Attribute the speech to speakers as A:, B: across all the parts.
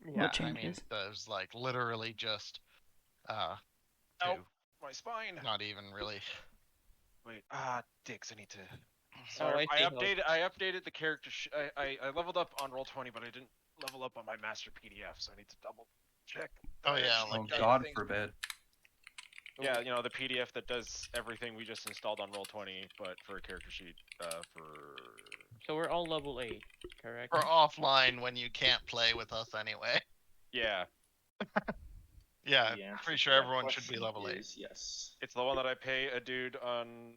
A: Yeah,
B: What
A: I mean,
B: changes?
A: there's like literally just two.
C: Ow, my spine.
A: Not even really.
C: Wait, dicks. I need to. So
D: Oh, I
C: I
D: see how.
C: updated the character. I leveled up on Roll20, but I didn't level up on my master PDF, so I need to double check. that
A: Oh
C: I
A: yeah,
C: actually
A: like
E: Oh
C: got
E: God
C: everything.
E: forbid.
C: Yeah, you know the PDF that does everything we just installed on Roll20, but for a character sheet. For
D: So we're all level 8, correct?
A: we're offline when you can't play with us anyway.
C: yeah,
A: Yeah,
F: The answer
A: pretty
F: to
A: sure
F: that
A: everyone should be
F: question
A: level 8.
F: is yes.
C: it's the one that I pay a dude on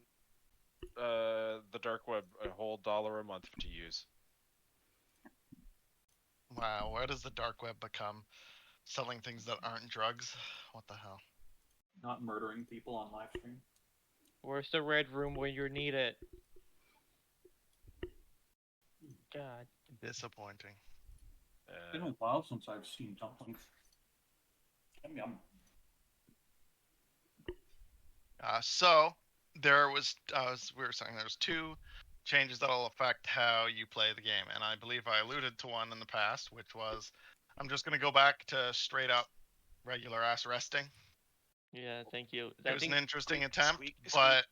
C: the dark web a whole $1 a month to use.
A: Wow, where does the dark web become? Selling things that aren't drugs? What the hell?
E: Not murdering people on live stream.
D: Where's the red room when you need it? God.
A: Disappointing.
E: It's been a while since I've seen dumplings. Yum.
A: So there was, as we were saying, there's two changes that'll affect how you play the game, and I believe I alluded to one in the past, which was I'm just gonna go back to straight up regular ass resting.
D: Yeah, thank you.
A: It was an interesting
C: squeak,
A: attempt,
C: squeak,
A: but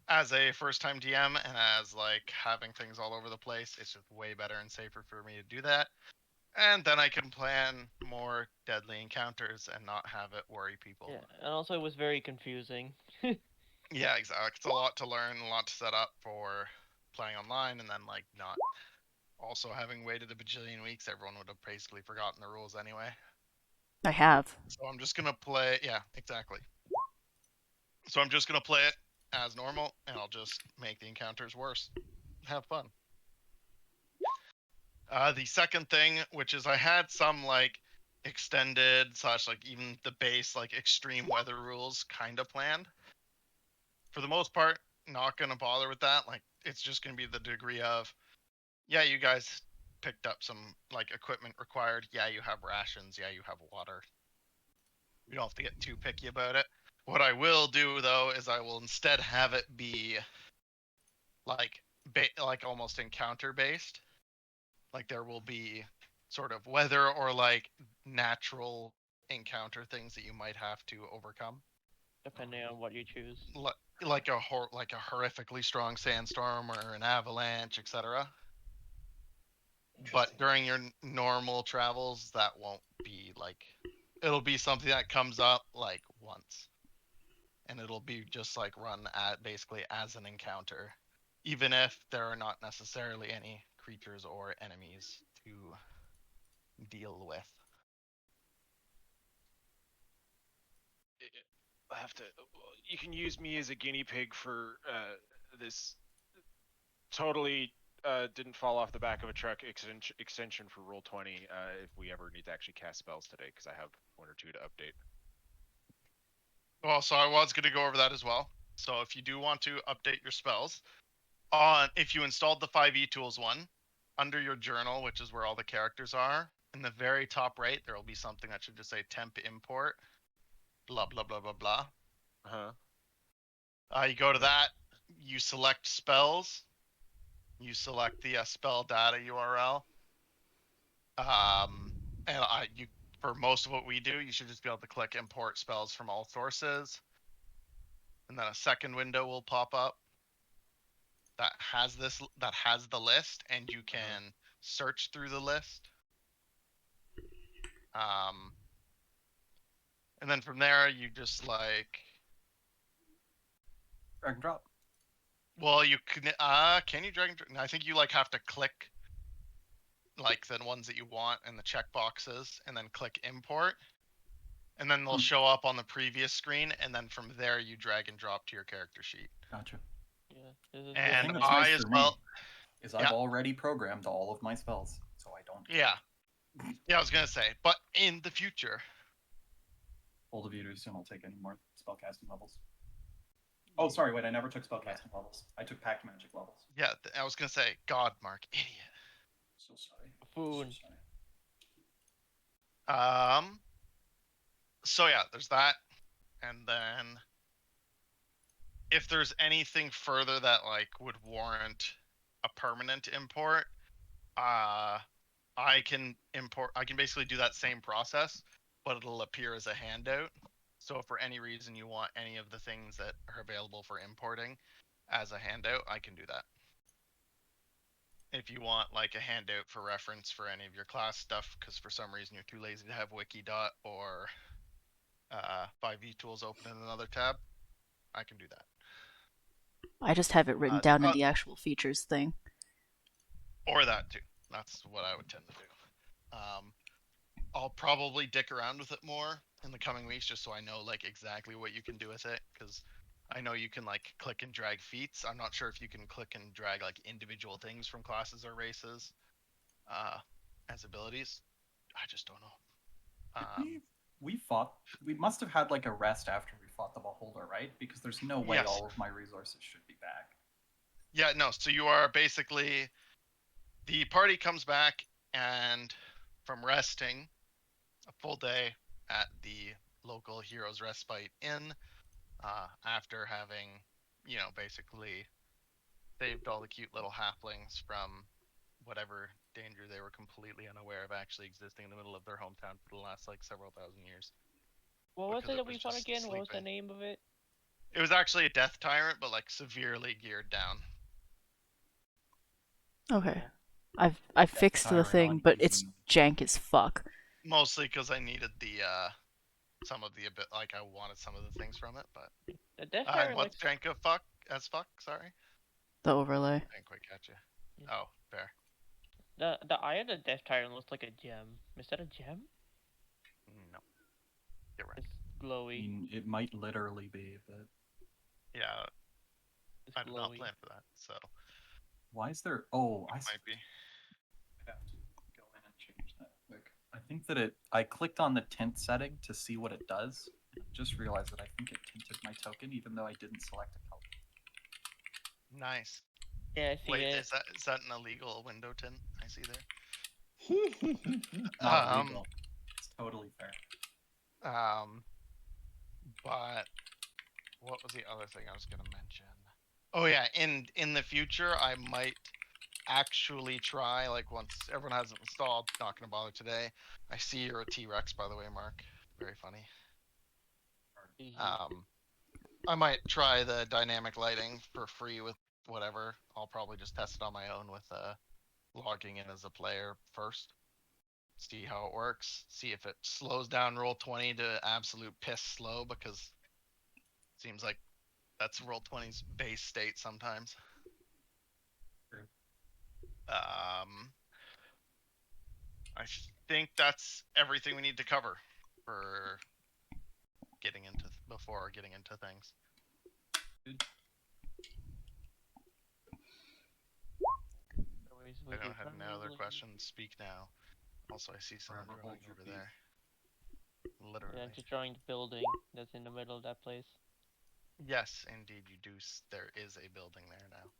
A: as a first-time DM and as like having things all over the place, it's just way better and safer for me to do that. And then I can plan more deadly encounters and not have it worry people.
D: Yeah, and also it was very confusing.
A: Yeah, exactly. It's a lot to learn, a lot to set up for playing online, and then like not also having waited a bajillion weeks, everyone would have basically forgotten the rules anyway.
B: I have.
A: So I'm just gonna play. Yeah, exactly. So I'm just gonna play it as normal, and I'll just make the encounters worse. Have fun. The second thing, which is I had some like extended slash like even the base like extreme weather rules kind of planned. For the most part, not gonna bother with that. Like it's just gonna be the degree of, yeah, you guys picked up some like equipment required. Yeah, you have rations. Yeah, you have water. We don't have to get too picky about it. What I will do though is I will instead have it be like like almost encounter based. Like there will be sort of weather or like natural encounter things that you might have to overcome.
D: Depending on what you choose.
A: Like a horrifically strong sandstorm or an avalanche, etc. But during your normal travels, that won't be like. It'll be something that comes up like once, and it'll be just like run at basically as an encounter, even if there are not necessarily any creatures or enemies to deal with.
C: I have to. You can use me as a guinea pig for this. Totally didn't fall off the back of a truck extension for Roll20. If we ever need to actually cast spells today, because I have one or two to update.
A: Well, so I was going to go over that as well. So if you do want to update your spells, if you installed the 5e tools one, under your journal, which is where all the characters are, in the very top right, there will be something that should just say temp import, blah, blah, blah, blah, blah. You go to that, you select spells, you select the spell data URL. And you for most of what we do, you should just be able to click import spells from all sources. And then a second window will pop up that has the list, and you can search through the list. And then from there you just like
E: Drag and drop.
A: well, you can you drag and drop? I think you like have to click like the ones that you want and the check boxes, and then click import, and then they'll show up on the previous screen, and then from there you drag and drop to your character sheet.
E: Gotcha.
D: Yeah.
A: And
E: thing that's
A: I
E: nice
A: as
E: for
A: well.
E: me is I've already programmed all of my spells, so I don't.
A: Yeah. Yeah, I was gonna say, but in the future.
E: Hold of you to assume I'll take any more spellcasting levels. Oh, sorry, wait, I never took spellcasting levels. I took pact magic levels.
A: Yeah, I was gonna say, God, Mark, idiot.
E: So sorry.
D: Foon.
E: So sorry.
A: So yeah, there's that, and then if there's anything further that like would warrant a permanent import, I can basically do that same process, but it'll appear as a handout. So if for any reason you want any of the things that are available for importing as a handout, I can do that. If you want like a handout for reference for any of your class stuff, because for some reason you're too lazy to have Wikidot or 5e tools open in another tab, I can do that.
B: I just have it written down in the actual features thing.
A: Or that too. That's what I would tend to do. I'll probably dick around with it more in the coming weeks, just so I know like exactly what you can do with it, because I know you can like click and drag feats. I'm not sure if you can click and drag like individual things from classes or races as abilities. I just don't know.
E: We must have had like a rest after we fought the Beholder, right? Because there's no way
A: Yes.
E: all of my resources should be back.
A: Yeah, no. So you are basically, the party comes back and from resting a full day at the local Heroes Respite Inn, after having, basically saved all the cute little halflings from whatever danger they were completely unaware of actually existing in the middle of their hometown for the last like several thousand years.
D: What was
A: Because
D: it
A: it
D: that we
A: was
D: fought
A: just
D: again? What was the
A: sleeping.
D: name of it?
A: It was actually a death tyrant, but like severely geared down.
B: Okay. I've fixed the
E: Tyrant
B: thing,
E: on
B: but it's
E: easy.
B: jank as fuck.
A: Mostly because I needed the some of the I wanted some of the things from it, but
D: The Death
A: and
D: Tyrant
A: what's
D: looks.
A: Janko fuck as fuck? Sorry,
B: The overlay.
A: I didn't quite catch you.
D: Yeah.
A: Oh, fair.
D: The eye of the Death Tyrant looks like a gem. Is that a gem?
A: No, you're right.
D: It's
E: I
D: glowy.
E: mean, it might literally be, but
A: Yeah,
D: It's
A: I did not
D: glowy.
A: plan for that, so
E: why is there? Oh, I
A: might be.
E: have to go in and change that quick. I think that I clicked on the tint setting to see what it does. And I just realized that I think it tinted my token, even though I didn't select a color.
A: Nice.
D: Yeah, I see
A: Wait,
D: it.
A: is that an illegal window tint? I see there.
E: Not illegal. It's totally fair.
A: But what was the other thing I was gonna mention? Oh yeah, in the future I might actually try, like once everyone has it installed, not gonna bother today. I see you're a T-Rex, by the way, Mark. Very funny. I might try the dynamic lighting for free with whatever. I'll probably just test it on my own with logging in as a player first. See how it works. See if it slows down Roll20 to absolute piss slow, because it seems like that's Roll20's base state sometimes.
E: True.
A: I think that's everything we need to cover for before getting into things. I don't have no other questions. Speak now. Also, I see someone
E: Forever
A: running
E: hold your
A: over
E: peace.
A: there. Literally.
D: Yeah, I'm just drawing the building that's in the middle of that place.
A: Yes, indeed, you do. There is a building there now.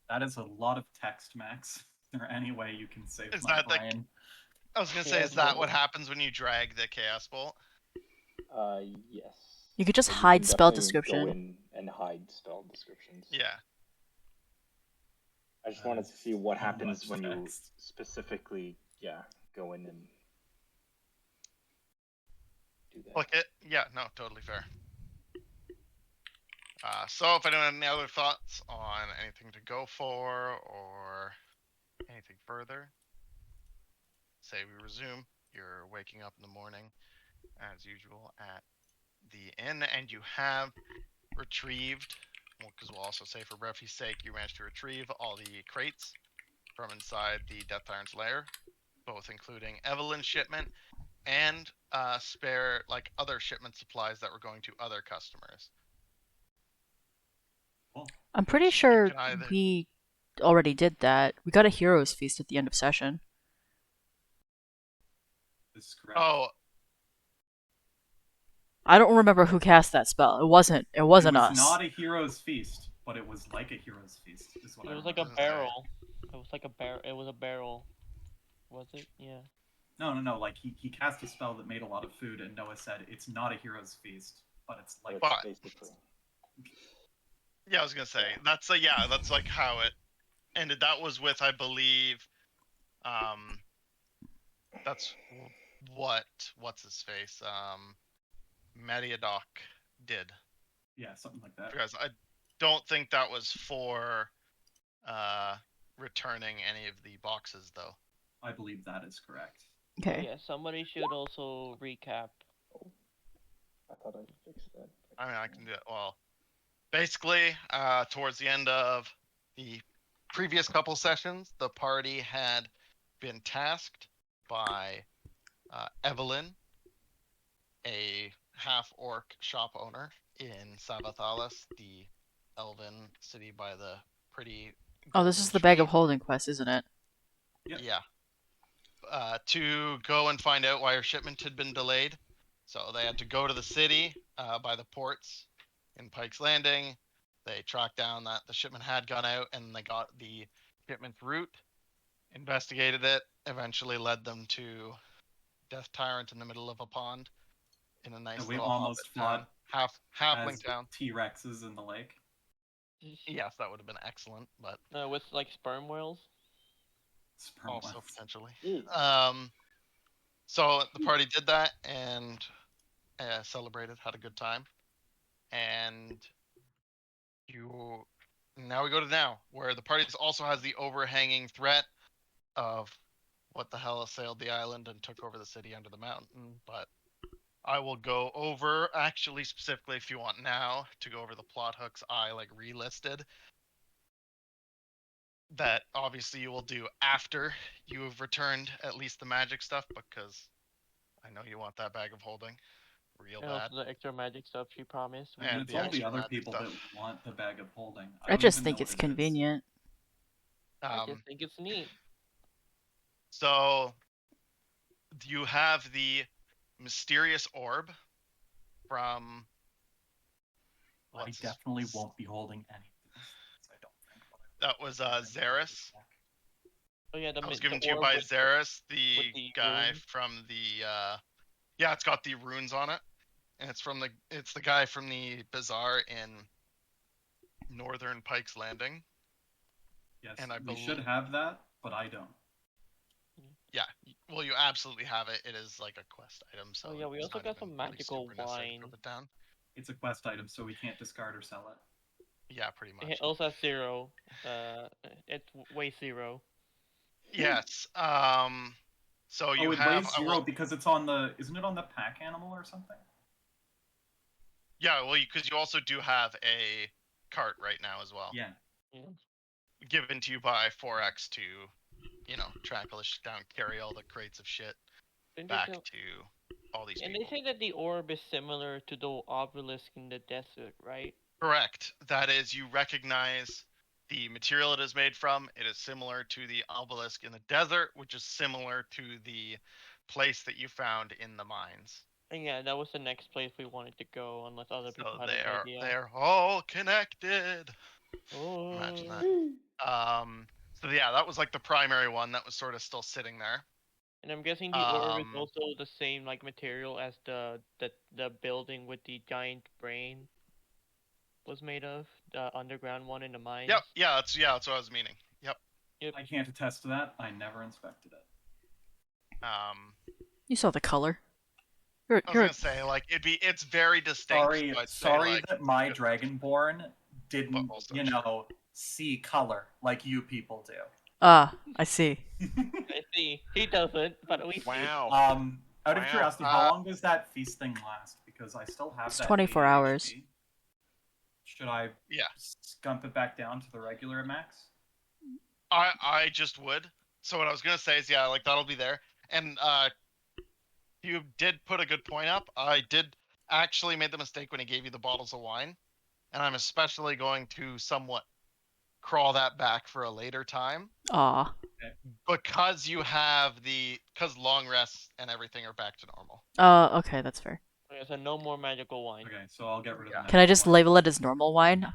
E: That is a lot of text, Max. Is there any way you can save
A: Is
E: my
A: that the-
E: brain?
A: I was gonna say,
F: Yeah,
A: is that
F: but-
A: what happens when you drag the Chaos Bolt?
F: Yes.
B: You could just
F: But you
B: hide
F: can
B: spell
F: definitely
B: description.
F: Go in and hide spell descriptions.
A: Yeah.
F: I just wanted to see what
E: so
F: happens
E: much
F: when you
E: text.
F: specifically, go in and do that.
A: Click it. Yeah, no, totally fair. So if anyone had any other thoughts on anything to go for or anything further, say we resume. You're waking up in the morning as usual at the inn, and you have retrieved, because we'll also say for brevity's sake, you managed to retrieve all the crates from inside the Death Tyrant's lair, both including Evelyn's shipment and spare like other shipment supplies that were going to other customers.
E: Cool.
B: I'm pretty
A: Which you
B: sure
A: can either-
B: we already did that. We got a hero's feast at the end of session.
E: This is correct.
A: Oh,
B: I don't remember who cast that spell. It wasn't
E: it was
B: us.
E: not a hero's feast, but it was like a hero's feast. Is what
D: It
E: I
D: was like a
E: remember.
D: barrel. It was like a barrel. It was a barrel. Was it? Yeah.
E: No. Like he cast a spell that made a lot of food, and Noah said it's not a hero's feast, but it's like.
F: But
A: But-
F: basically,
A: yeah, I was gonna say that's that's like how it ended. That was with, I believe, That's what's his face? Mediadoc did.
E: Yeah, something like that.
A: Because I don't think that was for returning any of the boxes though.
E: I believe that is correct.
B: Okay.
D: Yeah, somebody should also recap.
F: I thought I fixed that.
A: I mean, I can do it. Well, basically, towards the end of the previous couple sessions, the party had been tasked by Evelyn, a half-orc shop owner in Savathalas, the elven city by the pretty.
B: Oh, this
A: golden
B: is the bag
A: tree.
B: of holding quest, isn't it?
E: Yep.
A: Yeah. To go and find out why her shipment had been delayed. So they had to go to the city by the ports in Pike's Landing. They tracked down that the shipment had gone out and they got the shipment's route, investigated it, eventually led them to Death Tyrant in the middle of a pond in a nice
E: And we
A: little
E: almost
A: hobbit town. Halfling
E: As
A: town.
E: T-Rexes in the lake.
A: Yes, that would have been excellent, but
D: With like sperm whales.
E: Sperm
A: also
E: whales.
A: potentially.
F: Ew.
A: So the party did that and celebrated, had a good time, and now we go to now, where the party also has the overhanging threat of what the hell assailed the island and took over the city under the mountain. But I will go over, actually, specifically, if you want now, to go over the plot hooks I like relisted. That obviously you will do after you have returned at least the magic stuff, because I know you want that bag of holding real
D: And
A: bad.
D: also the extra magic stuff she promised.
A: And
E: And it's
A: the
E: all the
A: extra
E: other
A: magic
E: people
A: stuff.
E: that want the bag of holding.
B: I
E: don't
B: just
E: even
B: think
E: know
B: it's
E: what it is.
B: convenient.
D: I just think it's neat.
A: So you have the mysterious orb from.
E: I
A: what's his-
E: definitely won't be holding any of this. I don't think.
A: That was Xeris.
D: Oh yeah,
A: That was
D: the
A: given to you
D: orb
A: by
D: with
A: Xeris, the
D: the
A: guy
D: runes.
A: from the. Yeah, it's got the runes on it, and it's the guy from the bazaar in Northern Pike's Landing.
E: Yes,
A: And I
E: we should
A: believe-
E: have that, but I don't.
A: Yeah, well, you absolutely have it. It is like a quest item, so.
D: Oh, yeah, we
A: it's
D: also
A: not
D: got
A: even
D: some
A: really
D: magical
A: super necessary to
D: wine.
A: put it down.
E: It's a quest item, so we can't discard or sell it.
A: Yeah, pretty much.
D: It also has 0. It's weighs 0.
A: Yes. So you
E: Oh, it
A: have.
E: weighs
A: I
E: 0
A: will-
E: because it's on the. Isn't it on the pack animal or something?
A: Yeah, well, because you also do have a cart right now as well,
E: Yeah.
A: given to you by 4X to, track all the shit down, carry all the crates of shit back to all these
D: And
A: people.
D: they say that the orb is similar to the obelisk in the desert, right?
A: Correct. That is, you recognize the material it is made from. It is similar to the obelisk in the desert, which is similar to the place that you found in the mines.
D: And yeah, that was the next place we wanted to go, unless other people
A: So
D: had
A: they
D: an
A: are
D: idea.
A: they're all connected.
D: Oh.
A: Imagine that. So yeah, that was like the primary one that was sort of still sitting there.
D: And I'm guessing the orb is
A: Um,
D: also the same like material as the building with the giant brain was made of, the underground one in the mines.
A: Yep, yeah, that's what I was meaning. Yep.
E: I can't attest to that. I never inspected it.
B: You saw the color.
A: I was gonna say like it's very distinct.
E: Sorry,
A: so I'd say,
E: sorry
A: like,
E: that my
A: good.
E: Dragonborn didn't,
A: also
E: you
A: true.
E: know, see color like you people do.
B: Ah, I see.
D: I see. He doesn't, but we see.
C: Wow.
E: Out of
C: Wow.
E: curiosity, how long does that feast thing last? Because I still have
B: It's
E: that
B: 24
E: 80
B: hours.
E: HP. Should I
A: Yeah.
E: scump it back down to the regular max?
A: I just would. So what I was gonna say is yeah, like that'll be there. And you did put a good point up. I did actually made the mistake when he gave you the bottles of wine, and I'm especially going to somewhat crawl that back for a later time
B: Ah.
A: because because long rests and everything are back to normal.
B: Okay, that's fair.
D: Okay, so no more magical wine.
E: Okay, so I'll get rid of
A: Yeah.
E: the
B: Can I just
E: magic
B: label it as normal wine?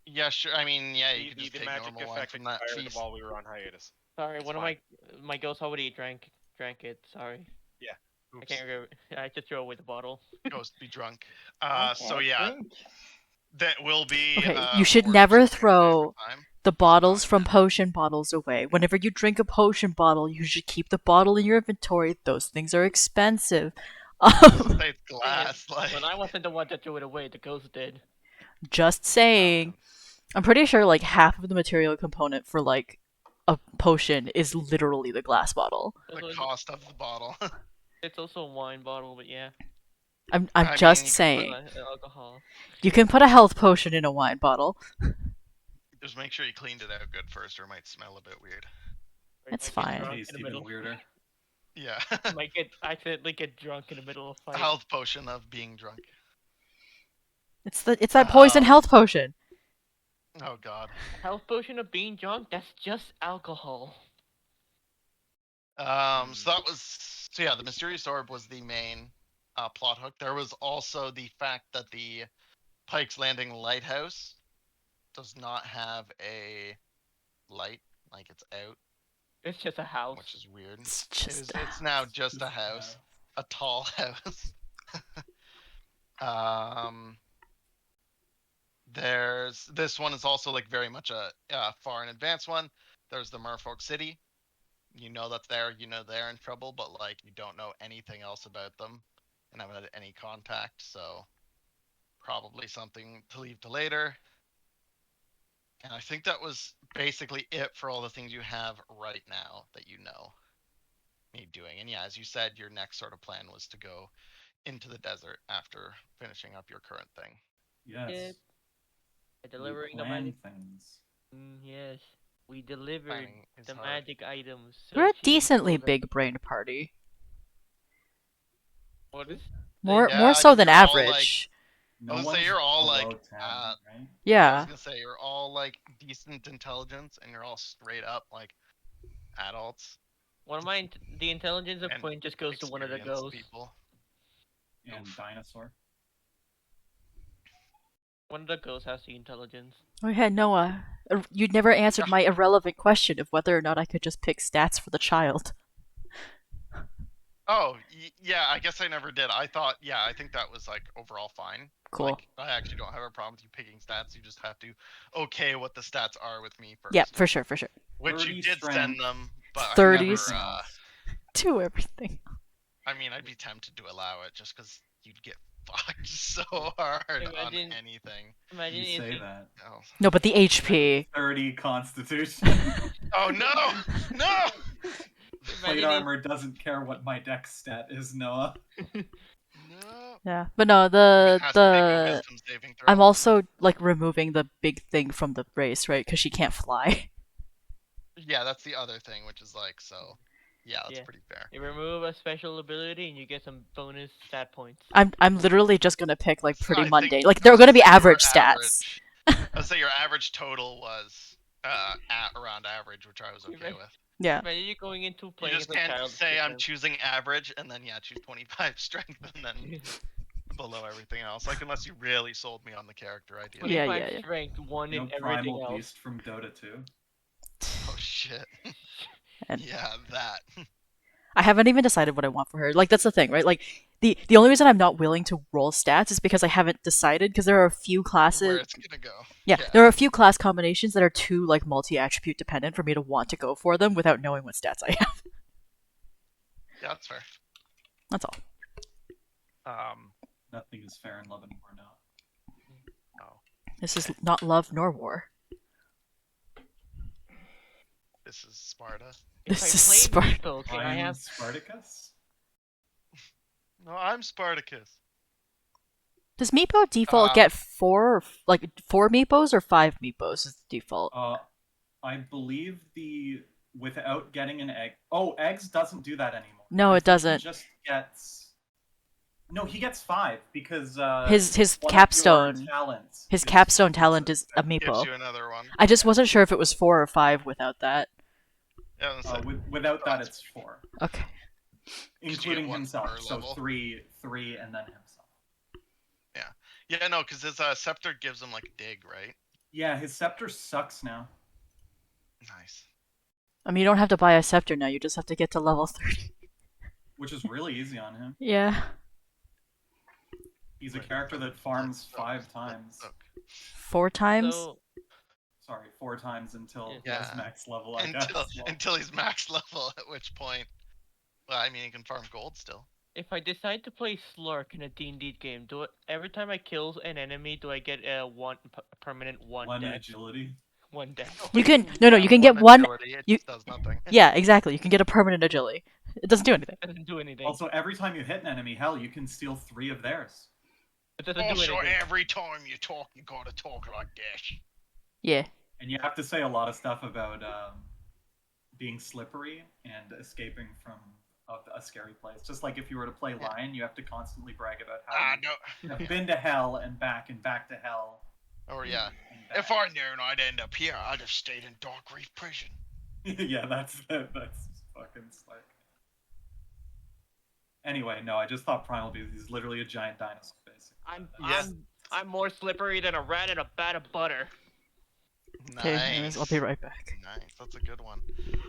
A: Yeah, sure. I mean, yeah, you
C: The-
A: can just
C: the
A: take
C: magic
A: normal wine
C: effect
A: from that
C: expired
A: feast.
C: while we were on hiatus.
D: Sorry,
C: It's
D: one
C: fine.
D: of my ghosts already drank it. Sorry. I
A: Oops,
D: can't remember. I just threw away the bottle.
A: ghost be drunk.
F: I
A: So
F: can't
A: yeah,
F: drink.
A: that will be.
B: Okay, you should
A: more
B: never
A: just a limited
B: throw-
A: time.
B: the bottles from potion bottles away. Whenever you drink a potion bottle, you should keep the bottle in your inventory. Those things are expensive.
A: Doesn't say it's glass. Like,
D: When I wasn't the one that threw it away, the ghost did.
B: Just saying. I'm pretty sure like half of the material component for like a potion is literally the glass bottle.
A: the cost of the bottle.
D: It's also a wine bottle, but yeah.
B: I'm
A: I
B: just
A: mean,
B: saying.
D: Alcohol.
B: You can put a health potion in a wine bottle.
A: Just make sure you cleaned it out good first, or it might smell a bit weird.
D: Or
B: It's
D: might get
B: fine.
D: drunk
E: Tastes
D: in the
E: even
D: middle.
E: weirder.
A: Yeah.
D: Might get accidentally get drunk in the middle of
A: A
D: fight.
A: health potion of being drunk.
B: It's that poison health potion.
A: Oh god.
D: Health potion of being drunk? That's just alcohol.
A: So that was the mysterious orb was the main plot hook. There was also the fact that the Pike's Landing lighthouse does not have a light, like it's out,
D: It's just a house.
A: which is weird.
B: It's just
A: It's now just a house, a tall house. There's this one is also like very much a far in advance one. There's the Merfolk City. You know that's there. You know they're in trouble, but like you don't know anything else about them, and haven't had any contact. So probably something to leave to later. And I think that was basically it for all the things you have right now that you know need doing. And yeah, as you said, your next sort of plan was to go into the desert after finishing up your current thing.
E: Yes.
D: It-
E: we
D: Delivering the
E: plan
D: magic.
E: things.
D: Yes, we delivered
A: Planning is
D: the
A: hard.
D: magic items. so
B: we're a
D: she can
B: decently
D: go there.
B: big brain party.
D: What is?
B: More
A: Yeah,
B: more so than
A: you're all, like,
B: average.
E: No
A: I was gonna say
E: one's
A: you're all,
E: below
A: like,
E: 10,
A: right?
E: right?
A: I
B: Yeah.
A: was gonna say you're all like decent intelligence, and you're all straight up like adults.
D: One of my the intelligence of
A: And
D: Quinn just goes to one of the
A: experienced
D: ghosts.
A: people.
E: And dinosaur.
D: One of the ghosts has the intelligence.
B: Oh yeah, Noah. You never answered my irrelevant question of whether or not I could just pick stats for the child.
A: Oh, yeah, I guess I never did. I thought, yeah, I think that was like overall fine.
B: Cool.
A: Like, I actually don't have a problem with you picking stats. You just have to okay what the stats are with me first.
B: Yeah, for sure, for sure.
A: Which
E: 30
A: you did
E: strength.
A: send them, but I
B: 30
A: never,
E: strength.
B: Do everything.
A: I mean, I'd be tempted to allow it just because you'd get fucked so hard on
D: Imagine-
A: anything.
D: Imagine
E: You
D: if
E: say
D: you-
E: that.
A: Oh,
B: No, but the HP.
E: 30 constitution.
A: oh no! No!
E: Plate
D: imagine if-
E: armor doesn't care what my dex stat is, Noah.
A: No!
B: Yeah, but no,
A: It has to make a wisdom saving throw.
B: I'm also like removing the big thing from the race, right? Because she can't fly.
A: Yeah, that's the other thing, which is like, so. Yeah, that's
D: Yeah.
A: pretty fair.
D: You remove a special ability and you get some bonus stat points.
B: I'm literally just gonna pick like
A: So
B: pretty
A: I think
B: mundane.
A: I
B: Like
A: was
B: they're gonna be
A: say your
B: average stats.
A: I'd say your average total was at around average, which I was okay
D: Right.
A: with.
B: Yeah.
D: Imagine you going into
A: You
D: playing
A: just
D: as a
A: can't
D: child.
A: say I'm
D: with
A: choosing average and then choose 25 strength and then
D: them.
A: below everything else. Like unless you really sold me on the character idea.
B: Yeah,
D: 25
B: yeah, yeah.
D: strength, one
E: No
D: in everything
E: primal
D: else.
E: beast from Dota 2.
A: Oh shit.
B: And-
A: Yeah, that.
B: I haven't even decided what I want for her. Like that's the thing, right? Like the only reason I'm not willing to roll stats is because I haven't decided. Because there are a few
A: Where
B: classes.
A: it's gonna go.
B: Yeah,
A: Yeah.
B: there are a few class combinations that are too like multi-attribute dependent for me to want to go for them without knowing what stats I have.
A: Yeah, that's fair.
B: That's all.
E: Nothing is fair in love and war now.
B: This is not love nor war.
A: This is Sparta.
D: If
B: This
D: I
B: is
D: play
B: Sparta.
D: Meepo, can I
E: I'm
D: have
E: Spartacus?
A: No, I'm Spartacus.
B: Does Meepo default get four Meepos or 5 Meepos is the default?
E: I believe without getting an egg. Oh, eggs doesn't do that anymore.
B: No,
E: I
B: it
E: think he
B: doesn't.
E: just gets. No, he gets 5 because
B: His
E: one of your
B: capstone
E: talents
B: his
E: is-
B: capstone talent is a
A: Gives
B: Meepo.
A: you another one.
B: I just wasn't sure if it was 4 or 5 without that.
A: Yeah, that's it.
E: Without that, it's 4,
B: Okay.
E: including
A: one
E: himself.
A: per
E: So
A: level.
E: 3, and then himself.
A: Yeah, no, because his scepter gives him like dig, right?
E: Yeah, his scepter sucks now.
A: Nice.
B: I mean, you don't have to buy a scepter now. You just have to get to level 30.
E: Which is really easy on him.
B: Yeah.
E: He's a
A: Wait,
E: character that farms
A: Let's
E: 5
A: look,
E: times.
A: look.
B: 4 times?
D: so
E: sorry, 4 times until he
A: Yeah.
E: has max level, I guess.
A: until he's max level, at which point, well, I mean, he can farm gold still.
D: If I decide to play Slurk in a D&D game, every time I kill an enemy, do I get a permanent 1
E: 1
D: dex?
E: agility.
D: 1 dex.
B: You can you can get one.
A: Agility, it
B: you-
A: just does nothing.
B: Yeah, exactly. You can get a permanent agility. It doesn't do anything.
D: Doesn't do anything.
E: Also, every time you hit an enemy, hell, you can steal 3 of theirs.
D: It doesn't do
A: Also,
D: anything.
A: every time you talk, you gotta talk like this.
B: Yeah.
E: And you have to say a lot of stuff about being slippery and escaping from a scary place. Just like if you were to play Lion, you have to constantly brag about how
A: No.
E: you have been to hell and back to hell.
A: Or yeah.
E: and back.
A: If I'd known I'd end up here, I'd have stayed in Dark Reef Prison.
E: Yeah, that's fucking slick. Anyway, no, I just thought Primal Beast is literally a giant dinosaur, basically.
D: I'm more slippery than a rat in a vat of butter.
B: Okay,
A: Nice.
B: I'll be right back.
A: Nice. That's a good one.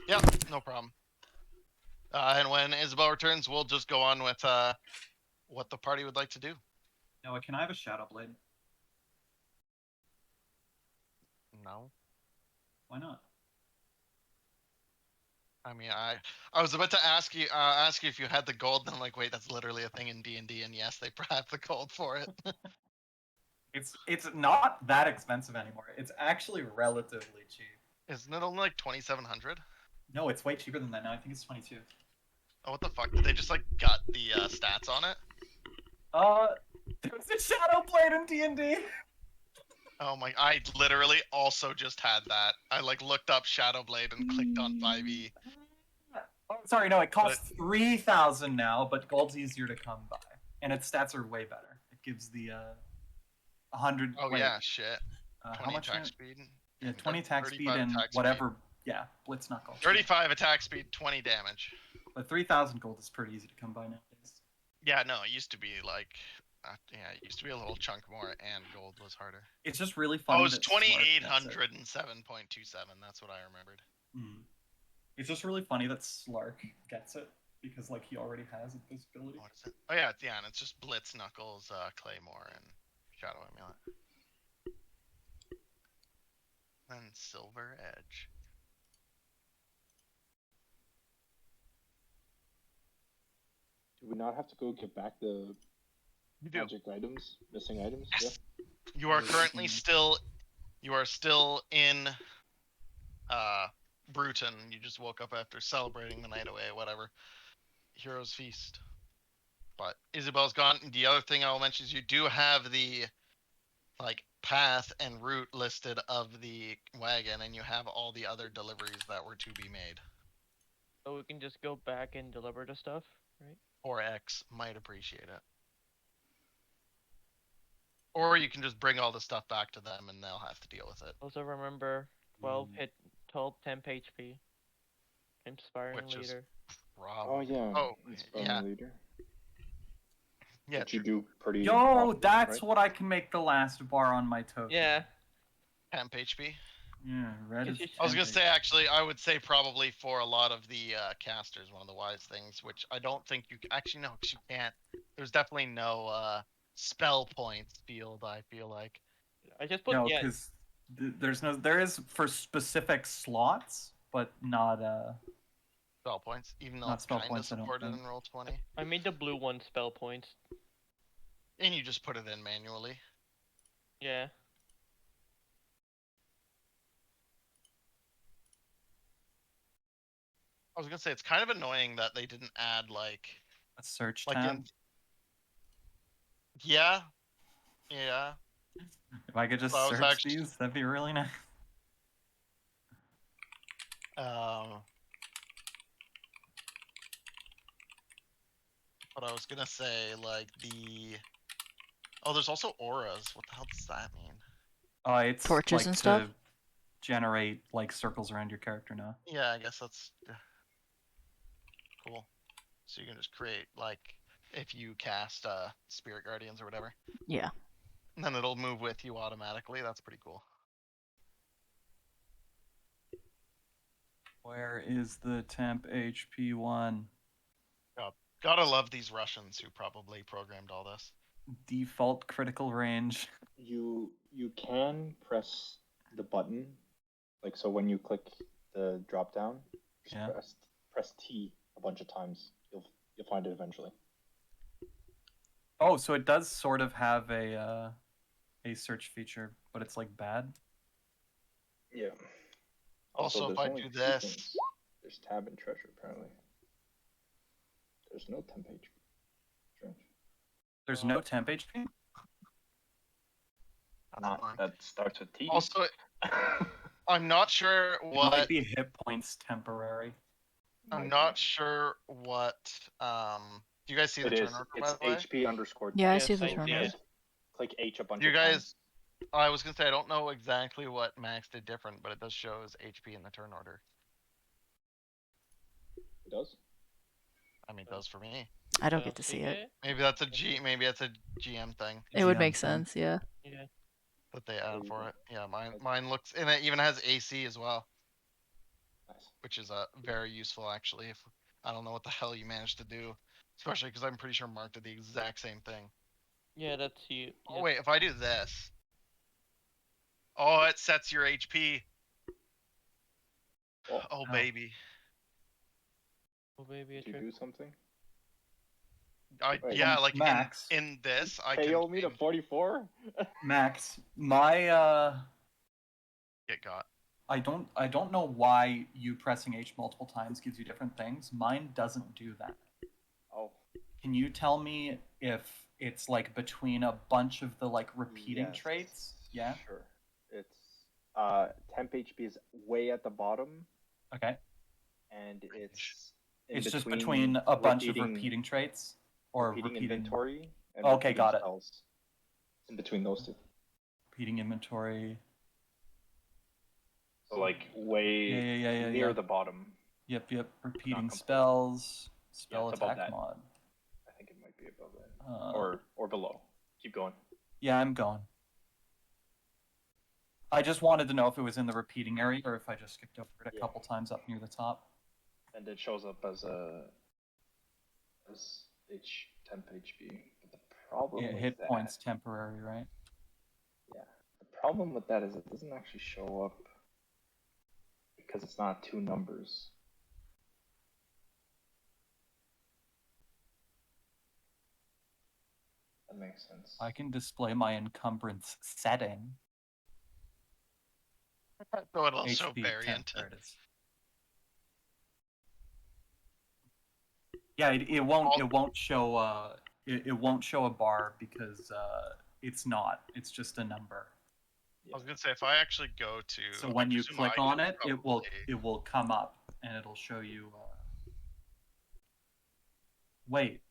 A: Yep, no problem. And when Isabel returns, we'll just go on with what the party would like to do.
E: Noah, can I have a Shadow Blade?
A: No.
E: Why not?
A: I mean, I was about to ask you if you had the gold, and I'm like, wait, that's literally a thing in D&D, and yes, they have the gold for it.
E: It's not that expensive anymore. It's actually relatively cheap.
A: Isn't it only like 2,700?
E: No, it's way cheaper than that now. I think it's 22.
A: Oh, what the fuck? Did they just like gut the stats on it?
E: There's a Shadow Blade in D&D.
A: Oh my! I literally also just had that. I like looked up Shadow Blade and clicked on 5e.
E: Oh, sorry, no, it costs 3,000 now, but gold's easier to come by, and its stats are way better. It gives the 100.
A: Oh
E: wait,
A: yeah, shit.
E: how
A: 20
E: much?
A: attack
E: now?
A: speed.
E: Yeah, 20 attack speed
A: 35
E: and
A: attack speed.
E: whatever. Yeah, Blitz Knuckle.
A: 35 attack speed, 20 damage.
E: But 3,000 gold is pretty easy to come by nowadays.
A: Yeah, no, it used to be like, it used to be a little chunk more, and gold was harder.
E: It's just really
A: Oh,
E: funny.
A: it was
E: that Slark gets it.
A: 2,807.27. That's what I remembered.
E: It's just really funny that Slark gets it because like he already has this ability.
A: What is it? Oh yeah, and it's just Blitz, Knuckles, Claymore, and Shadow Amulet. Then Silver Edge.
F: Do we not have to go get back the
A: You do.
F: magic items, missing items?
A: Yes. You are currently still in Bruton. You just woke up after celebrating the night away, whatever. Heroes Feast. But Isabel's gone. The other thing I'll mention is you do have the like path and route listed of the wagon, and you have all the other deliveries that were to be made.
D: So we can just go back and deliver the stuff, right?
A: Or X might appreciate it. Or you can just bring all the stuff back to them and they'll have to deal with it.
D: Also remember 12 temp HP. Inspiring
A: Which is
D: leader.
F: Oh yeah.
A: Oh,
F: Inspiring
A: yeah.
F: leader.
A: Yeah,
F: Which you do pretty.
E: Yo,
F: often,
E: that's
F: right?
E: what I can make the last bar on my token.
D: Yeah.
A: temp HP.
E: Yeah, red is.
A: I was gonna
E: 10
A: say actually, I would say probably for a lot of the casters, one of the wise things, which I don't think you actually no, because you can't. There's definitely no spell points field. I feel like.
D: I just put
E: No,
D: yeah.
E: because there is for specific slots, but not
A: Spell points, even though
E: Not
A: it's
E: spell
A: kind of
E: points, I don't
A: supported
E: think.
A: in Roll20,
D: I made the blue one spell points.
A: and you just put it in manually.
D: Yeah.
A: I was gonna say it's kind of annoying that they didn't add like
E: a search
A: like
E: tab.
A: in. Yeah. Yeah.
E: If I could just
A: So I was
E: search
A: actually-
E: these, that'd be really nice.
A: But I was gonna say like the. Oh, there's also auras. What the hell does that mean?
E: It's
B: Torches
E: like
B: and stuff?
E: to generate like circles around your character now.
A: Yeah, I guess that's cool. So you can just create like if you cast Spirit Guardians or whatever,
B: Yeah.
A: and then it'll move with you automatically. That's pretty cool.
E: Where is the temp HP one?
A: Gotta love these Russians who probably programmed all this.
E: Default critical range.
F: You can press the button Like, so when you click the drop down, just
E: Yeah.
F: press T a bunch of times. You'll find it eventually.
E: Oh, so it does sort of have a search feature, but it's like bad.
F: Yeah.
A: Also, if
F: there's
A: I
F: only
A: do
F: two
A: this,
F: things. There's tab and treasure apparently. There's no temp HP. Strange.
E: There's no temp HP.
F: That starts with T.
A: also, I'm not sure
E: It might
A: what.
E: be hit points temporary.
A: I'm not sure what. Do you guys see the
F: It
A: turn
F: is.
A: order, by
F: It's
A: the way?
F: HP underscore.
B: Yeah, I
D: Yes,
B: see the
D: I
B: turn
D: see
B: order.
D: it.
F: Click H a bunch
A: You
F: of
A: guys-
F: times.
A: I was gonna say I don't know exactly what Max did different, but it does show as HP in the turn order.
F: It does.
A: I mean, it does for me.
B: I don't get to see it.
A: Maybe that's a GM thing
B: It would
E: GM
B: make
E: thing.
B: sense, yeah.
D: Yeah.
A: that they add for
F: Maybe.
A: it. Yeah, mine looks, and it even has AC as well,
F: Nice.
A: which is very useful actually. If I don't know what the hell you managed to do, especially because I'm pretty sure Mark did the exact same thing.
D: Yeah, that's you.
A: Oh wait, if I do this, oh, it sets your HP. Oh
E: Oh.
A: baby,
D: Oh baby, a
F: Did you
D: trick.
F: do something? Wait,
A: yeah, like
E: Max.
A: in this I
F: KO
A: can
F: me to 44?
E: Max, my
A: get got.
E: I don't know why you pressing H multiple times gives you different things. Mine doesn't do that.
F: Oh.
E: Can you tell me if it's like between a bunch of the like repeating
F: Yes.
E: traits? Yeah.
F: Sure. It's temp HP is way at the bottom,
E: Okay.
F: and it's
E: It's just between a bunch of repeating traits or
F: repeating
E: repeating
F: inventory. And
E: Okay,
F: repeating
E: got it.
F: spells. In between those two.
E: repeating inventory.
F: So like way
E: Yeah.
F: near the bottom.
E: Yep. Repeating
F: complete.
E: spells. Spell
F: it's above
E: attack
F: that.
E: mod.
F: I think it might be above that. Or below. Keep going.
E: Yeah, I'm going. I just wanted to know if it was in the repeating area or if I just skipped over it a
F: Yeah.
E: couple times up near the top.
F: And it shows up as temp HP. But the problem
E: Yeah,
F: with
E: hit
F: that,
E: points temporary, right?
F: Yeah. The problem with that is it doesn't actually show up because it's not two numbers. That makes sense.
E: I can display my encumbrance setting.
A: So it'll show
E: HP
A: variant.
E: 10. There it is. Yeah, it won't show it won't show a bar because it's not. It's just a number.
A: I was gonna say if I actually go to.
E: So
A: I
E: when you
A: presume
E: click
A: I
E: on
A: should
E: it,
A: probably-
E: it will come up and it'll show you. Wait,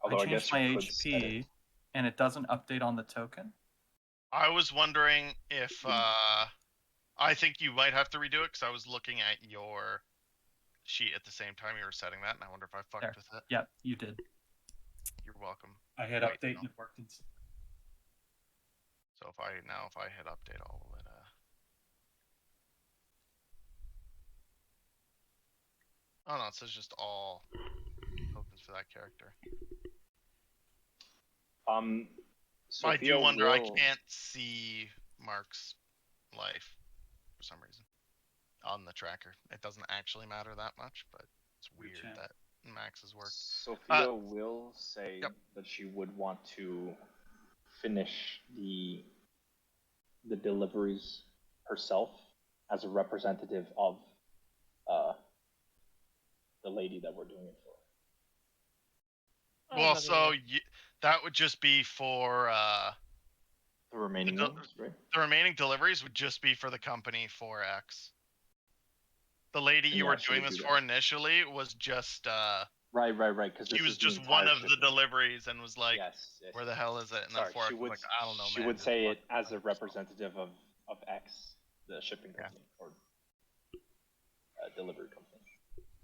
F: Although
E: I
F: I guess
E: changed my
F: you could set it.
E: HP, and it doesn't update on the token.
A: I was wondering if I think you might have to redo it because I was looking at your sheet at the same time you were setting that, and I wonder if I fucked
E: There.
A: with it.
E: Yep, you did.
A: You're welcome.
E: I hit
A: Wait,
E: update
A: no.
E: and it worked.
A: So if I hit update, I'll let Oh no, it says just all tokens for that character. I do
F: Sophia
A: wonder. I
F: will-
A: can't see Mark's life for some reason on the tracker. It doesn't actually matter that much, but it's weird
E: Gotcha.
A: that Max's work.
F: Sophia will say
A: Yep.
F: that she would want to finish the deliveries herself as a representative of the lady that we're doing it for.
A: Well, so that would just be for
F: The remaining
A: The-
F: ones, right?
A: the remaining deliveries would just be for the company 4X. The lady you
F: Yeah,
A: were
F: she
A: doing
F: would
A: this
F: do
A: for
F: that.
A: initially was just
F: Right. Because
A: she was just one of the deliveries and was like,
F: yes.
A: where the hell is it? And
F: Sorry,
A: then 4X
F: she
A: was
F: would.
A: like, I don't know,
F: She
A: man.
F: would
A: just
F: say
A: fuck
F: it as a
A: yourself."
F: representative of X, the shipping
A: Yeah.
F: company or delivery company.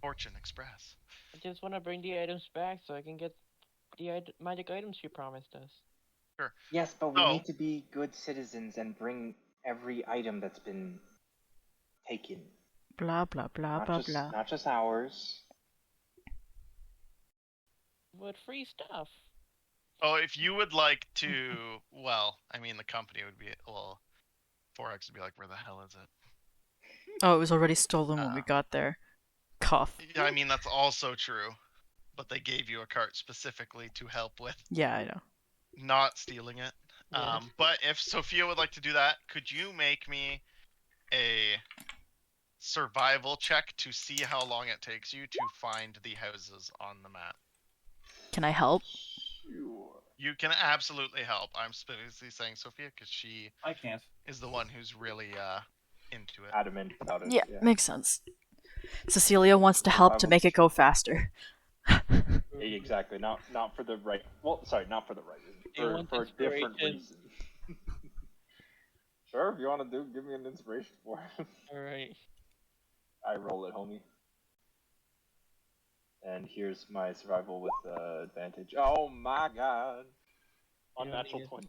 A: Fortune Express.
D: I just want to bring the items back so I can get the magic items you promised us.
F: Yes, but we
A: So-
F: need to be good citizens and bring every item that's been taken.
B: Blah blah blah blah blah.
F: Not just ours.
D: But free stuff.
A: Oh, if you would like to, well, I mean, the company would be, well, 4X would be like, where the hell is it?
B: Oh, it was already stolen when we got there. Cough.
A: Yeah, I mean that's also true, but they gave you a cart specifically to help with
B: Yeah, I know.
A: not stealing it.
D: Yeah.
A: But if Sophia would like to do that, could you make me a survival check to see how long it takes you to find the houses on the map?
B: Can I help?
F: Sure.
A: You can absolutely help. I'm specifically saying Sophia because she
E: I can't.
A: is the one who's really into it.
F: Adamant about it.
B: Yeah, makes sense. Cecilia wants to help to make it go faster.
F: Exactly. Not for the right. Well, sorry, not for the right
D: You
F: reason.
D: want
F: For a different
D: inspiration?
F: reason. Sure, if you want to give me an inspiration for it.
D: Alright.
F: I roll it, homie. And here's my survival with advantage. Oh my god.
D: You don't
F: Unnatural
D: need
F: 20.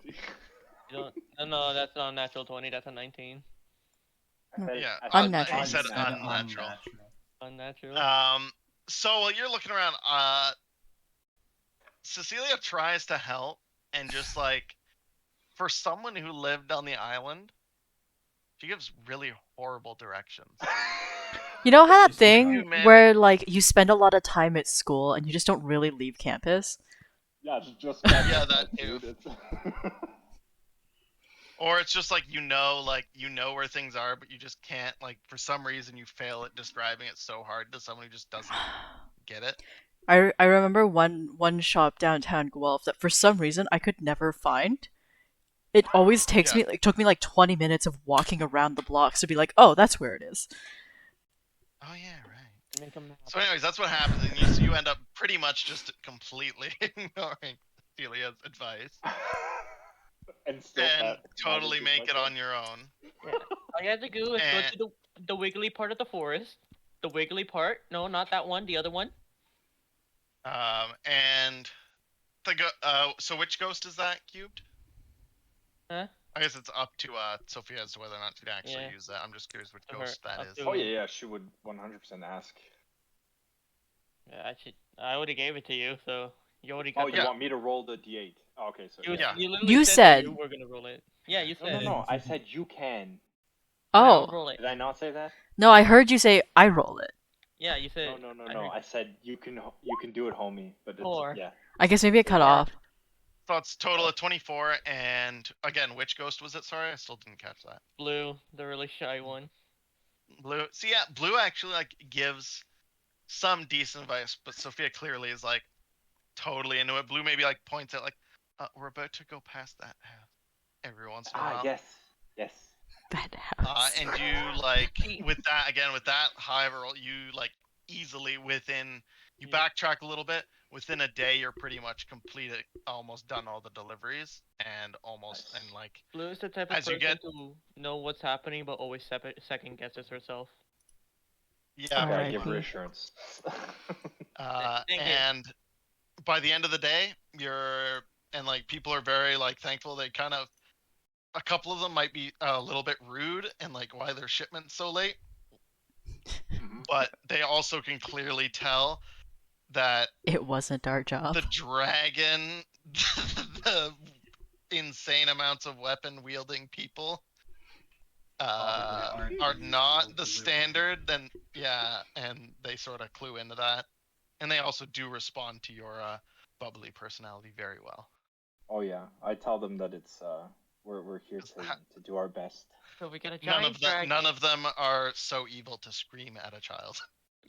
D: You don't, no, that's not a natural 20, that's a 19.
A: Yeah,
B: Unnatural.
A: he said
E: Said
A: unnatural.
D: Unnatural.
A: So while you're looking around, Cecilia tries to help, and just like, for someone who lived on the island, she gives really horrible directions.
B: You know how that
E: Just
B: thing
A: like-
B: where like you spend a lot of time at school and you just don't really leave campus?
F: Yeah, just
A: Yeah, that too.
F: dude. It's...
A: Or it's just like you know where things are, but you just can't, like, for some reason you fail at describing it so hard to someone who just doesn't get it.
B: I remember one shop downtown Guelph that for some reason I could never find. It always took me like 20 minutes of walking around the blocks to be like, oh, that's where it is.
A: Oh yeah, right.
D: Make a map.
A: So anyways, that's what happens, and you end up pretty much just completely ignoring Celia's advice
F: and still
A: and totally
F: managing
A: make it
F: myself.
A: on your own.
D: All you have to do is
A: And-
D: go to the wiggly part of the forest. The wiggly part. No, not that one. The other one.
A: And so which ghost is that, Cubed?
D: Huh?
A: I guess it's up to Sophia as to whether or not to actually
D: Yeah.
A: use that. I'm just curious which
D: To her,
A: ghost that
D: up
A: is.
D: to-
F: Oh yeah, she would 100% ask.
D: Yeah, I already gave it to you, so you already got.
F: Oh, you
A: yeah.
F: want me to roll the d8? Oh, okay, so
D: You,
A: Yeah.
D: you literally
B: You
D: said
B: said-
D: that you were gonna roll it. Yeah, you
F: No,
D: said.
F: no, no. I said you can.
D: I'll
B: Oh,
D: roll it.
F: Did I not say that?
B: no, I heard you say I roll it.
D: Yeah, you said.
F: No, no, no,
D: I
F: no.
D: heard-
F: I said you can do it, homie. But it's,
D: Or-
F: yeah.
B: I guess maybe it cut
F: Yeah.
B: off.
A: So it's total of 24, and again, which ghost was it? Sorry, I still didn't catch that.
D: Blue, the really shy one.
A: Blue. See, yeah, Blue actually like gives some decent advice, but Sophia clearly is like totally into it. Blue maybe like points out like, we're about to go past that house every once in a while.
F: Yes. Yes.
B: That house.
A: And you like with that high of a roll, you like easily you
D: Yeah.
A: backtrack a little bit. Within a day, you're pretty much completed, almost done all the deliveries, and almost
F: Nice.
A: and like
D: Blue is the type of
A: As you
D: person
A: get-
D: to know what's happening, but always second guesses herself.
A: yeah.
F: Gotta
B: Alright.
F: give reassurance.
D: Thank you.
A: And by the end of the day, like people are very like thankful. They kind of a couple of them might be a little bit rude and like why their shipment's so late,
F: Mhm.
A: but they also can clearly tell that
B: It wasn't our job.
A: the dragon, the insane amounts of weapon wielding people
E: Probably aren't
A: are
E: the
A: not
E: usual
A: the
E: delivery.
A: standard, then yeah, and they sort of clue into that, and they also do respond to your bubbly personality very well.
F: Oh yeah, I tell them that it's we're here to do our best.
D: So we got a
A: None
D: giant
A: of them,
D: dragon.
A: none of them are so evil to scream at a child.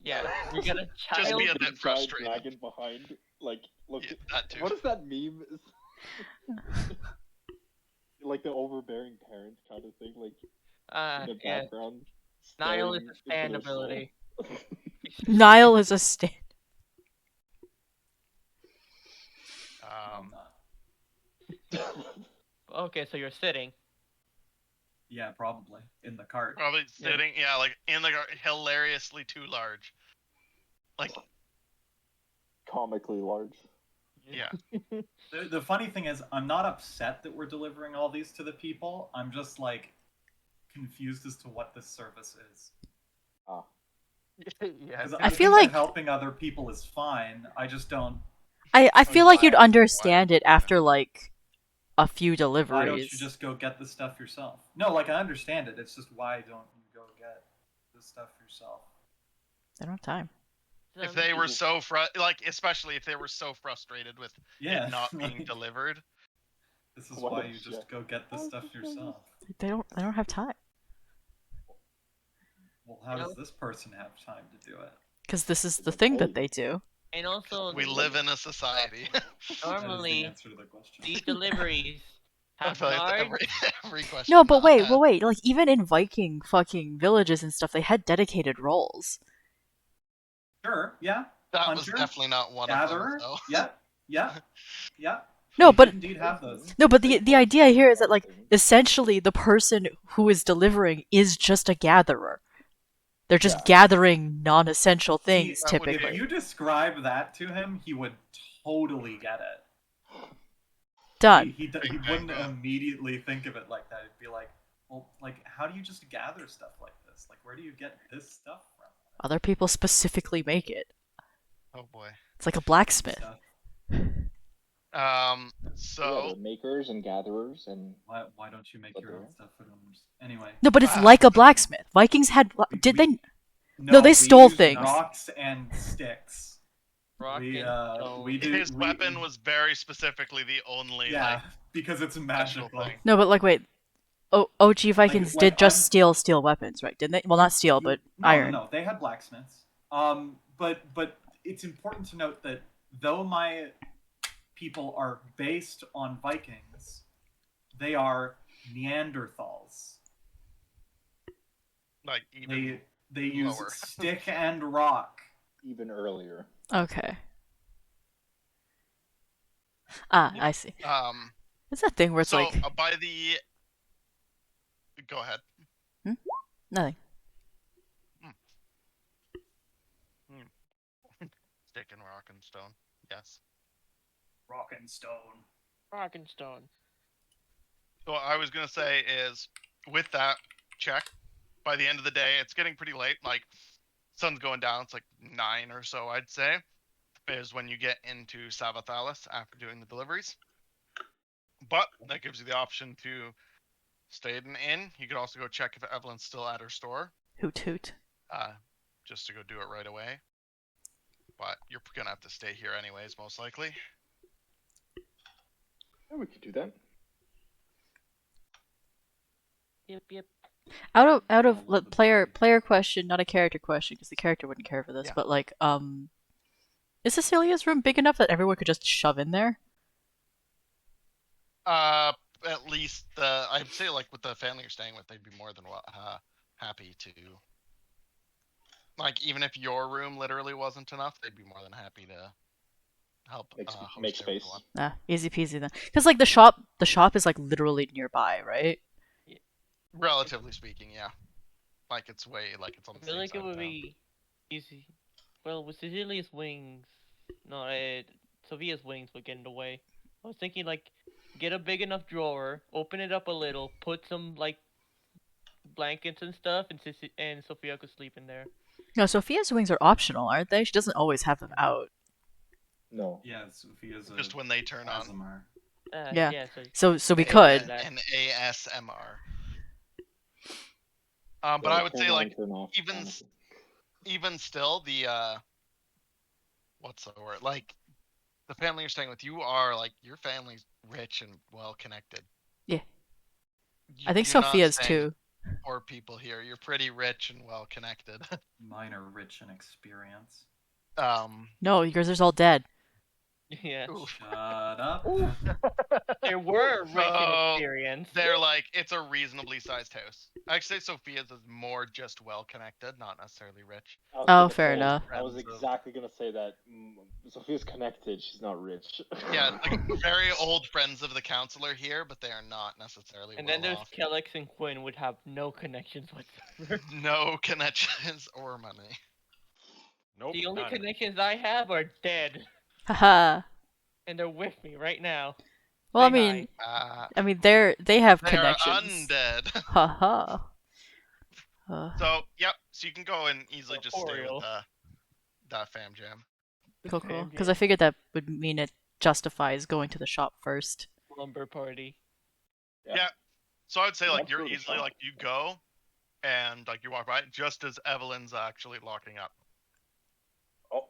D: Yeah, we got a
A: Just
D: child.
A: be a bit
F: Giant
A: frustrated.
F: dragon behind, like look.
A: Yeah, that too.
F: What is that meme? Like the overbearing parent kind of thing, like in the
D: Yeah.
F: background.
D: Niall is
F: staring
D: a
F: into
D: stand
F: their soul.
D: ability.
B: Niall is a stand.
E: I'm not.
D: Okay, so you're sitting.
E: Yeah, probably in the cart.
A: Probably sitting, yeah, like in the hilariously too large. Like,
F: Comically large.
A: yeah.
E: The funny thing is, I'm not upset that we're delivering all these to the people. I'm just like confused as to what this service is.
F: Ah,
A: Yeah.
E: 'Cause
B: I
E: I
B: feel
E: think that
B: like-
E: helping other people is fine. I just don't.
B: I
A: Oh,
B: feel like
A: why-
B: you'd understand it
A: why-
B: after like a few
E: Why don't you
B: deliveries.
E: just go get the stuff yourself? No, like I understand it. It's just why don't you go get the stuff yourself?
B: I don't have time.
A: If they were so especially if they were so frustrated with
E: Yeah,
A: it not being
E: like,
A: delivered.
E: this is
F: What
E: why
F: a
E: you just
F: shit.
E: go get the stuff yourself.
B: They don't have time.
E: Well, how
D: You
E: does
D: know-
E: this person have time to do it?
B: Because this is
F: They
B: the
F: don't
B: thing
F: pay
B: that
F: you.
B: they do.
D: And also,
A: We live in a society.
E: That is the
D: normally
E: answer to the question.
D: these deliveries
A: I
D: have
A: feel like
D: guards.
A: every question.
B: No, but wait,
A: had-
B: well, wait. Like even in Viking fucking villages and stuff, they had dedicated roles.
E: Sure, yeah.
A: that was
E: Hunter,
A: definitely not one
E: Gatherer,
A: of them. Though.
E: yeah.
B: No,
E: We
B: but
E: did indeed have those.
B: no, but the idea here is that like essentially the person who is delivering is just a gatherer. They're just
F: Yeah.
B: gathering non-essential things
A: that would be-
B: typically.
E: If you describe that to him, he would totally get it.
B: Done.
E: He wouldn't immediately think of it like that. He'd be like, well, like, how do you just gather stuff like this? Like, where do you get this stuff from?
B: Other people specifically make it.
A: Oh boy.
B: It's like a blacksmith.
E: Stuff.
F: Yeah,
A: So
F: they're makers and gatherers and
E: Why don't you make
F: But
E: your own
F: they're-
E: stuff? Anyway.
B: No, but it's
A: Ah.
B: like a blacksmith. Vikings had. Did
E: We-
B: they? No, they
E: we
B: stole
E: used
B: things.
E: Rocks and sticks.
D: Rock
E: we
D: and stone.
E: we do.
A: his weapon was very specifically the only
E: yeah, because it's
A: special
E: magical.
A: thing.
B: No, but like wait. OG Vikings
E: when
B: did just
E: I'm-
B: steal steel weapons, right? Didn't they? Well, not steel, but
E: No,
B: iron.
E: No, they had blacksmiths. But it's important to note that though my people are based on Vikings, they are Neanderthals.
A: Like even
E: They use
A: lower.
E: stick and rock.
F: even earlier.
B: Okay. I see. It's that thing where it's
A: so
B: like
A: by the. Go ahead.
B: nothing.
A: Stick and rock and stone. Yes.
E: Rock and stone.
D: Rock and stone.
A: So what I was gonna say is, with that check, by the end of the day, it's getting pretty late. Like, sun's going down. It's like 9 or so, I'd say, is when you get into Savathalis after doing the deliveries. But that gives you the option to stay at an inn. You could also go check if Evelyn's still at her store,
B: Hoot hoot.
A: just to go do it right away. But you're gonna have to stay here anyways, most likely.
F: Yeah, we could do that.
D: Yep.
B: Out of player question, not a character question, because the character wouldn't care for this.
A: Yeah.
B: But like, is Cecilia's room big enough that everyone could just shove in there?
A: At least I'd say like with the family you're staying with, they'd be more than happy to. Like even if your room literally wasn't enough, they'd be more than happy to help host
F: Make space.
A: everyone.
B: Easy peasy then. Because like the shop is like literally nearby, right?
A: Relatively speaking, yeah. Like it's on
D: I
A: the
D: feel
A: same
D: like
A: side
D: it
A: of
D: would
A: town.
D: be easy. Well, with Cecilia's wings, no, Sophia's wings would get in the way. I was thinking like, get a big enough drawer, open it up a little, put some like blankets and stuff, and Sophia could sleep in there.
B: No, Sophia's wings are optional, aren't they? She doesn't always have them out.
F: No.
E: Yeah, Sophia's
A: Just when they turn on.
E: Asimar.
B: Yeah.
D: Yeah.
B: So we could.
A: An ASMR. But I would say like
F: turn off,
A: even
F: honestly.
A: even still the what's the word, like the family you're staying with, you are like your family's rich and well connected.
B: Yeah.
A: You
B: I think
A: do not
B: Sophia's
A: stay
B: too.
A: with poor people here. You're pretty rich and well connected.
E: Mine are rich in experience.
B: No, yours is all dead.
D: Yeah.
A: Oof.
E: Shut up.
D: There were rich in
A: So,
D: experience.
A: They're like it's a reasonably sized house. Actually, Sophia's is more just well connected, not necessarily rich.
F: I was
B: Oh,
F: gonna
B: fair
F: say-
B: enough.
F: I was
A: Friends of-
F: exactly gonna say that. Sophia's connected. She's not rich.
A: Yeah, like very old friends of the counselor here, but they are not necessarily
D: And
A: well
D: then there's
A: off.
D: Kellex and Quinn would have no connections whatsoever.
A: No connections or money.
C: Nope.
D: The only
C: none.
D: connections I have are dead,
B: Haha.
D: and they're with me right now.
B: Well, I
D: Say
B: mean,
D: hi.
B: they have
A: They are
B: connections.
A: undead.
B: Haha.
A: So, yep. So you can go and easily just stay
D: Corporeal.
A: with that fam jam.
B: Cool, cool.
D: Fam
B: Because I figured that would mean it justifies going to the shop first.
D: slumber party.
A: So I would say like
F: That's
A: you're
F: really
A: easily like you go and like you walk by just as Evelyn's actually locking up.
F: Oh,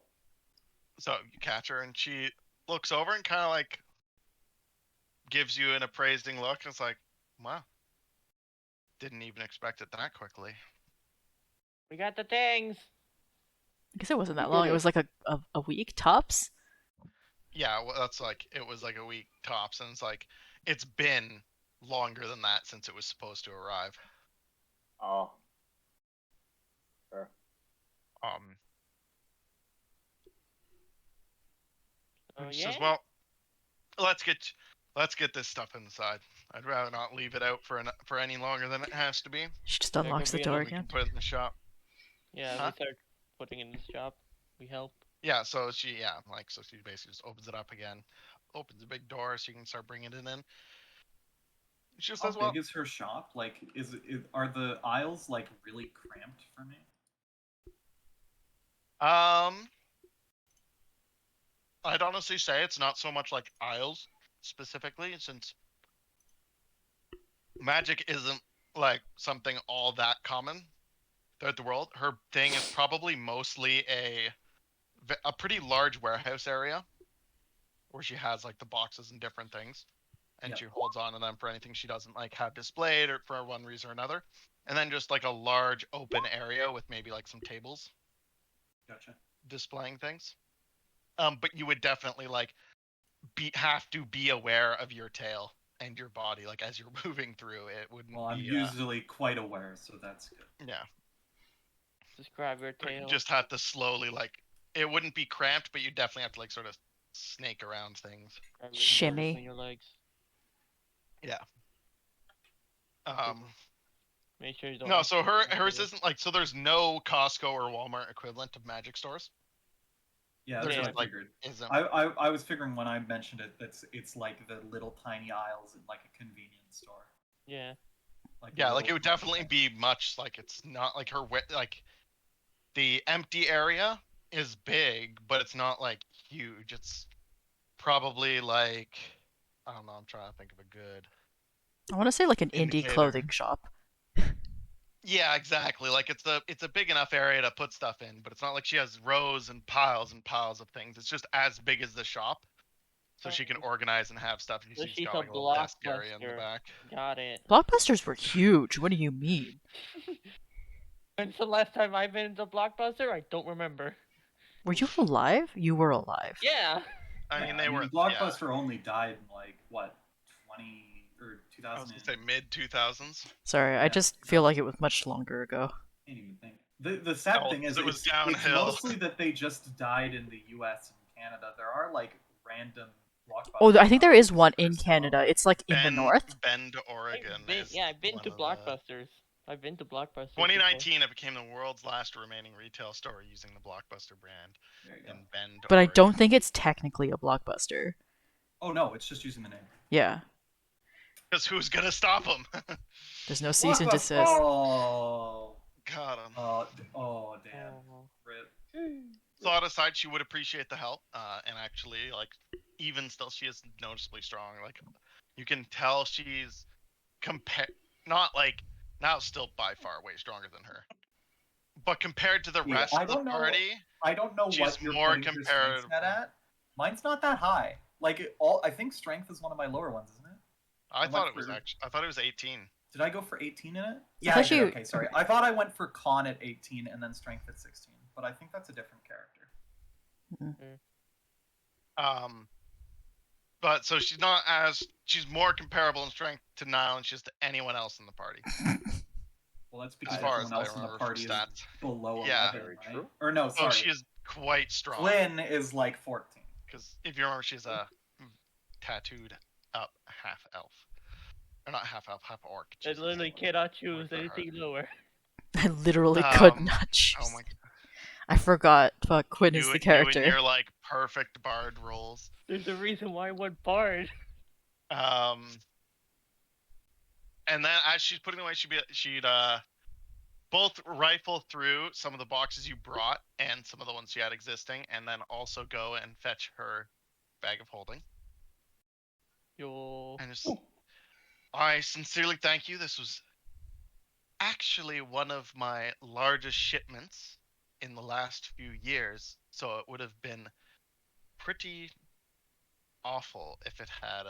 A: So you catch her and she looks over and kind of like gives you an appraising look. It's like, wow, didn't even expect it that quickly.
D: We got the things.
B: I guess it wasn't that
F: You
B: long.
F: did
B: It
F: it.
B: was like a week tops.
A: Yeah, well, that's like it was like a week tops, and it's like it's been longer than that since it was supposed to arrive.
F: oh. Sure.
D: Oh
A: And she
D: yeah.
A: says, "Well, let's get this stuff inside. I'd rather not leave it out for any longer than it has to be.
B: She just
D: There could
B: unlocks the
D: be
B: door
D: another-
A: We can
B: again.
A: put it in the shop."
D: Yeah,
A: Huh?
D: we start putting it in the shop. We help.
A: Yeah, so she basically just opens it up again, opens the big door so you can start bringing it in. She just
E: How
A: says, "Well,
E: big is her shop? Like, are the aisles like really cramped for me?
A: I'd honestly say it's not so much like aisles specifically, since magic isn't like something all that common throughout the world. Her thing is probably mostly a pretty large warehouse area where she has like the boxes and different things, and
E: Yep.
A: she holds on to them for anything she doesn't like have displayed or for one reason or another, and then just like a large open area with maybe like some tables
E: Gotcha.
A: displaying things. But you would definitely like have to be aware of your tail and your body like as you're moving through. It wouldn't
E: Well, I'm
A: be
E: usually quite aware, so that's good.
A: yeah.
D: Describe your
A: But you
D: tail.
A: just have to slowly like it wouldn't be cramped, but you definitely have to like sort of snake around things.
D: Describe your
B: Shimmy.
D: tortoise and your legs. Make sure you don't.
A: No, so hers
D: accidentally-
A: isn't like so. There's no Costco or Walmart equivalent of magic stores.
E: Yeah,
A: There's
E: that's
A: just
E: what I
A: like
E: figured.
A: isn't.
E: I was figuring when I mentioned it that it's like the little tiny aisles in like a convenience store.
D: Yeah.
E: Like
A: Yeah, like
E: little
A: it would
E: tiny
A: definitely
E: thing.
A: be much like it's not like like the empty area is big, but it's not like huge. It's probably like I don't know. I'm trying to think of a good.
B: I want to say like an indie
A: Indicator.
B: clothing shop.
A: Yeah, exactly. Like it's a big enough area to put stuff in, but it's not like she has rows and piles of things. It's just as big as the shop, so she can organize and have stuff. And
D: So
A: she's
D: she's
A: got
D: a
A: like a little desk area in the
D: blockbuster.
A: back.
D: Got it.
B: Blockbusters were huge. What do you mean?
D: When's the last time I've been to Blockbuster? I don't remember.
B: Were you alive? You were alive.
D: Yeah.
A: I mean, they were. Yeah,
E: Blockbuster only died in like what 20 or
A: I was
E: 2000.
A: gonna say mid 2000s.
B: Sorry, I
E: Yeah,
B: just feel like it was much longer ago.
E: Can't even think. The sad
A: No,
E: thing is
A: it was
E: it's
A: downhill.
E: mostly that they just died in the U.S. and Canada. There are like random Blockbuster.
B: Oh, I think there is one
E: that are
B: in
E: still-
B: Canada. It's like in the north.
A: Bend, Oregon.
D: I've been
A: is
D: to
A: one of the-
D: Blockbusters. I've been to Blockbusters. before.
A: 2019, it became the world's last remaining retail store using the Blockbuster brand
E: There you go.
A: in Bend.
B: But I
A: Oregon.
B: don't think it's technically a blockbuster.
E: Oh no, it's just using the name.
B: Yeah,
A: Because who's gonna stop them?
B: there's no cease and
E: Blockbuster-
B: desist.
E: Oh,
A: Got him.
E: oh damn.
D: Oh.
E: Rip.
A: Thought aside, she would appreciate the help, and actually, like, even still, she is noticeably strong. Like, you can tell she's not like now still by far way stronger than her, but compared to the
E: Yeah,
A: rest
E: I
A: of the
E: don't know.
A: party,
E: I don't know
A: She's
E: what you're
A: more
E: putting your strength stat
A: comparable.
E: at. Mine's not that high. Like I think strength is one of my lower ones, isn't it?
A: I
E: went
A: thought it was
E: for-
A: actually. I thought it was 18.
E: Did I go for 18 in it?
B: I
E: Yeah, I
B: thought
E: did.
B: you-
E: Okay, sorry. I thought I went for con at 18 and then strength at 16, but I think that's a different character.
A: But so she's more comparable in strength to Nile and she's to anyone else in the party,
E: Well, that's
A: as
E: because
A: far as
E: everyone
A: I
E: else in the
A: remember from
E: party is
A: stats.
E: below
A: Yeah.
E: 11,
F: Very
E: right?
F: true.
E: Or no,
A: So
E: sorry.
A: she is quite strong.
E: Flynn is like 14.
A: Because if you remember, she's a tattooed up half elf, or not half elf, half orc.
D: I
A: Jesus,
D: literally
A: that
D: cannot
A: was
D: choose
A: very
D: anything
A: hard.
D: lower.
B: I literally could
A: Um,
B: not choose.
A: Oh my!
B: I forgot. Fuck, Quinn is
A: You
B: the
A: and
B: character.
A: your like perfect bard rolls.
D: There's a reason why I went bard.
A: And then as she's putting away, she'd both rifle through some of the boxes you brought and some of the ones she had existing, and then also go and fetch her bag of holding.
D: Yo.
A: And I sincerely thank you. This was actually one of my largest shipments in the last few years, so it would have been pretty awful if it had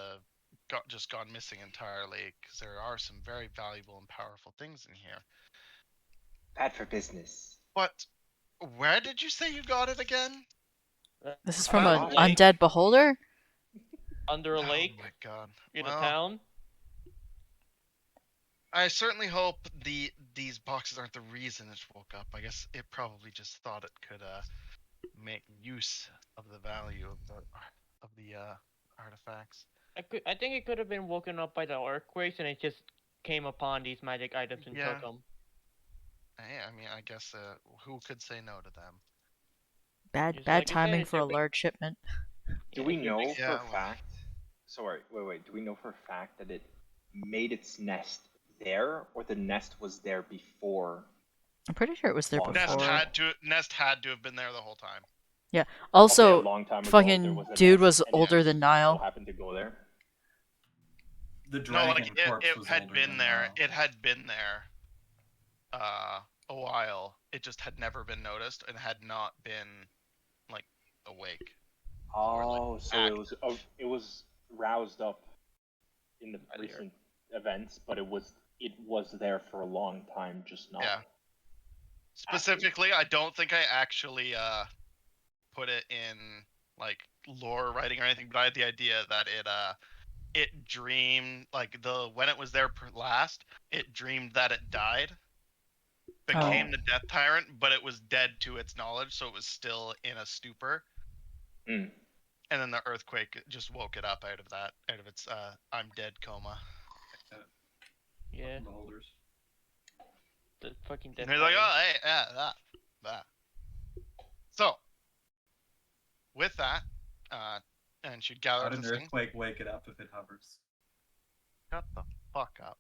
A: just gone missing entirely, because there are some very valuable and powerful things in here.
F: Bad for business.
A: But where did you say you got it again?
B: This is from
D: Under
B: an
D: a lake,
B: undead beholder?
D: under a
A: Oh
D: lake
A: my god.
D: in
A: Well,
D: a town.
A: I certainly hope these boxes aren't the reason it woke up. I guess it probably just thought it could make use of the value of the artifacts.
D: I think it could have been woken up by the earthquakes, and it just came upon these magic items and
A: Yeah.
D: took them.
A: Hey, I mean, I guess who could say no to them?
B: Bad
D: Just
B: bad
D: like you said,
B: timing
D: it's
B: for a
D: a big-
B: large shipment.
F: Do
D: Yeah,
F: we
D: it's a
F: know
D: big-
F: for
A: Yeah,
F: a
A: well-
F: fact? Sorry, wait. Do we know for a fact that it made its nest there, or the nest was there before?
B: I'm pretty sure it was there
F: Long
B: before.
A: Nest had to have been there the whole time.
B: Also,
F: Okay, a long time ago,
B: fucking
F: there was a
B: dude
F: nest,
B: was
F: and it
B: older
F: just
B: than
F: so
B: Niall.
F: happened to go there.
E: The
A: No,
E: dragon
A: like
E: corpse
A: it
E: was
A: had
E: older
A: been
E: than
A: there.
E: Niall.
A: It had been there a while. It just had never been noticed and had not been like awake. Or, like,
F: Oh, so it was roused up in the
D: Earlier.
F: recent events, but it was there for a long time, just not.
A: Yeah. Specifically, I don't think I actually put it in like lore writing or anything, but I had the idea that it dreamed like when it was there last, it dreamed that it died, became
B: Oh.
A: the death tyrant, but it was dead to its knowledge, so it was still in a stupor.
F: Mm.
A: And then the earthquake just woke it up out of its I'm dead coma.
D: Yeah,
E: Beholders.
D: the fucking death.
A: And they're like,
D: Island.
A: oh, hey, that. So, with that, and she'd gather
E: How
A: up
E: did
A: the
E: an
A: thing.
E: earthquake wake it up if it hovers?
A: Shut the fuck up.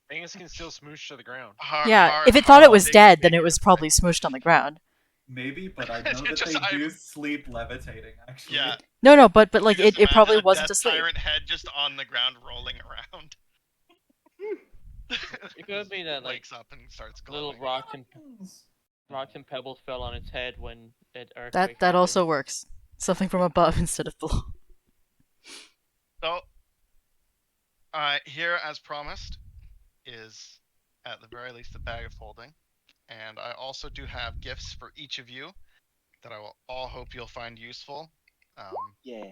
C: Things can still smoosh to the ground.
B: Yeah, if it thought it was
A: big
B: dead,
A: big
B: then it was
A: earthquake.
B: probably smooshed on the ground.
E: Maybe, but I know that
A: Just-
E: they
A: I-
E: do sleep levitating, actually.
A: Yeah.
B: No, but like
A: You just
B: it probably
A: imagine a
B: wasn't
A: death
B: asleep.
A: Tyrant head just on the ground rolling around.
D: It could be that like
A: wakes up and starts
D: little
A: glowing.
D: rocks and pebbles fell on its head when that earthquake.
B: That
D: happened.
B: also works. Something from above instead of below.
A: So, here as promised is at the very least the bag of holding, and I also do have gifts for each of you that I will all hope you'll find useful.
F: Yeah.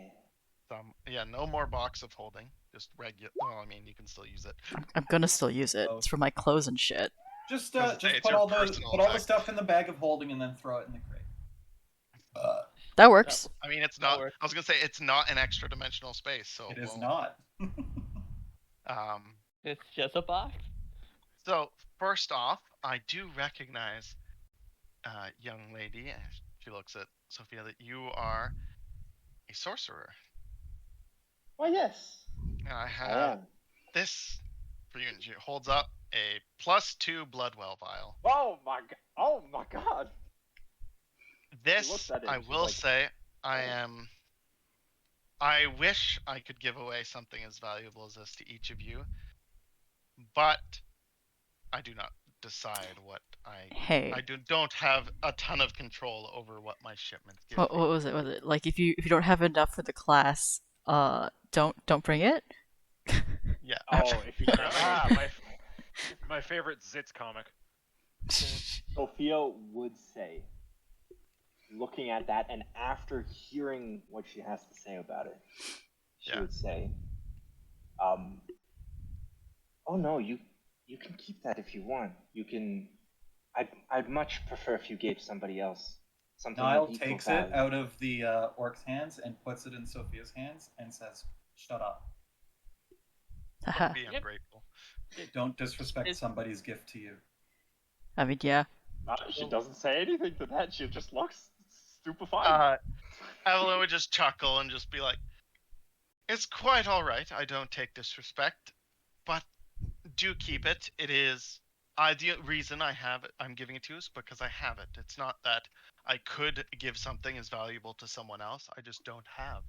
A: No more box of holding, just regular. Well, I mean, you can still use it.
B: I'm gonna still use it.
E: Oh.
B: It's for my clothes and shit.
E: Just
A: I was gonna say, it's
E: put
A: your
E: all the
A: personal
E: put all the
A: effect.
E: stuff in the bag of holding and then throw it in the crate.
B: That works.
A: I mean, it's
D: That
A: not.
D: works.
A: I was gonna say it's not an extra dimensional space, so
E: It is
A: won't.
E: not.
D: It's just a box.
A: So first off, I do recognize, young lady. She looks at Sophia that you are a sorcerer.
F: Why, yes.
A: And I
F: I
A: have
F: am.
A: this for you. And she holds up a +2 Bloodwell vial.
F: Oh my god.
A: This,
F: looks at it
A: I
F: and she's
A: will
F: like,
A: say, I
F: "Oh."
A: am. I wish I could give away something as valuable as this to each of you, but I do not decide what
B: Hey,
A: I don't have a ton of control over what my shipments give
B: what
A: me.
B: was it? Was it like if you don't have enough for the class, don't bring it?
A: Yeah.
F: Oh, if you
C: My favorite Zitz comic.
F: Sophia would say, looking at that, and after hearing what she has to say about it, she
A: Yeah.
F: would say, "Oh no, you can keep that if you want. You can. I'd much prefer if you gave somebody else something."
E: Niall
F: of equal
E: takes
F: value."
E: it out of the orc's hands and puts it in Sophia's hands and says, "Shut up.
B: Haha.
A: Be
D: Yep.
A: ungrateful.
E: Don't disrespect
D: It's-
E: somebody's gift to you."
B: I mean, yeah.
F: She doesn't say anything to that. She just looks stupefied.
A: Evelyn would just chuckle and just be like, "It's quite all right. I don't take disrespect, but do keep it. It is the reason I'm giving it to you is because I have it. It's not that I could give something as valuable to someone else. I just don't have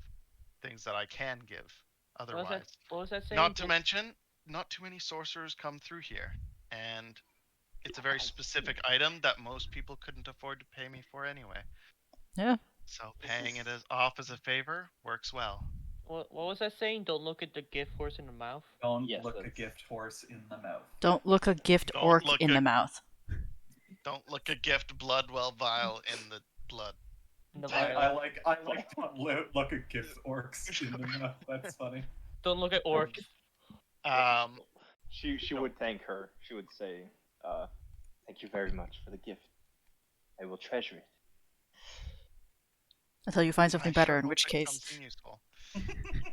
A: things that I can give. otherwise.
D: What was that saying?
A: Not to mention, not too many sorcerers come through here, and it's a very specific item that most people couldn't afford to pay me for anyway.
B: Yeah.
A: So paying it off as a favor works well.
D: What was that saying? Don't look at the gift horse in the mouth.
E: Don't
F: Yes,
E: look a
F: that's-
E: gift horse in the mouth.
B: Don't look a gift
A: Don't
B: orc
A: look
B: in
A: a-
B: the mouth.
A: Don't look a gift blood well vial in the blood.
D: In the
E: I
D: vial.
E: like don't look at gift orcs in the mouth. That's funny.
D: Don't look at orcs.
F: She would thank her. She would say, "Thank you very much for the gift. I will treasure it."
B: Until you find something
A: I
B: better,
A: sure
B: in
A: hope
B: which
A: it
B: case.
A: comes in useful.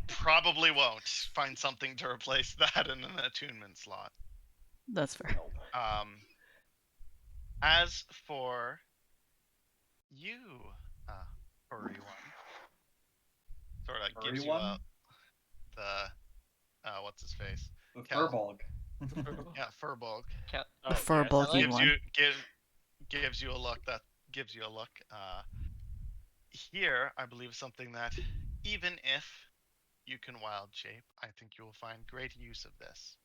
A: Probably won't find something to replace that in an attunement slot.
B: That's fair.
A: As for you, furry one, sort of
E: Furry
A: gives
E: one?
A: you the what's his face?
E: The
A: Cal.
E: Furbolg.
A: Yeah, Furbolg.
D: Oh,
B: The furbolgy
A: Gives
B: one.
A: you gives you a look that gives you a look. Here, I believe something that even if you can wild shape, I think you will find great use of this.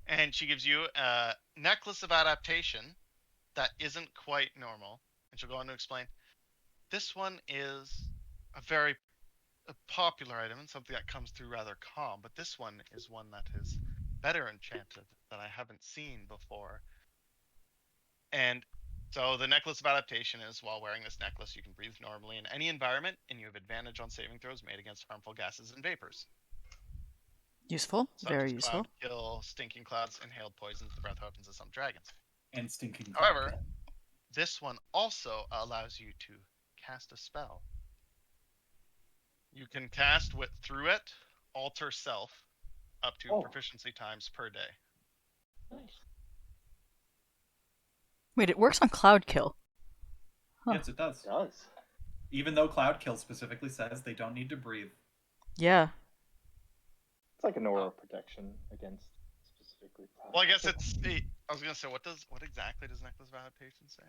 A: And she gives you a necklace of adaptation that isn't quite normal, and she'll go on to explain. This one is a very popular item and something that comes through rather calm, but this one is one that is better enchanted that I haven't seen before. And so the necklace of adaptation is while wearing this necklace, you can breathe normally in any environment, and you have advantage on saving throws made against harmful gases and vapors.
B: Useful.
A: Such
B: Very
A: as
B: useful.
A: Cloud kill, stinking clouds, inhaled poisons, the breath weapons of some dragons.
E: And stinking.
A: However,
E: vodka.
A: this one also allows you to cast a spell. You can cast through it, alter self, up to proficiency times per day.
D: Nice.
B: Wait, it works on Cloud Kill. Huh.
E: Yes, it does.
F: It does.
E: Even though Cloud Kill specifically says they don't need to breathe.
B: Yeah.
F: It's like an aura protection against specifically.
A: Well, I guess it's. I was gonna say, what exactly does Necklace of Adaptation say?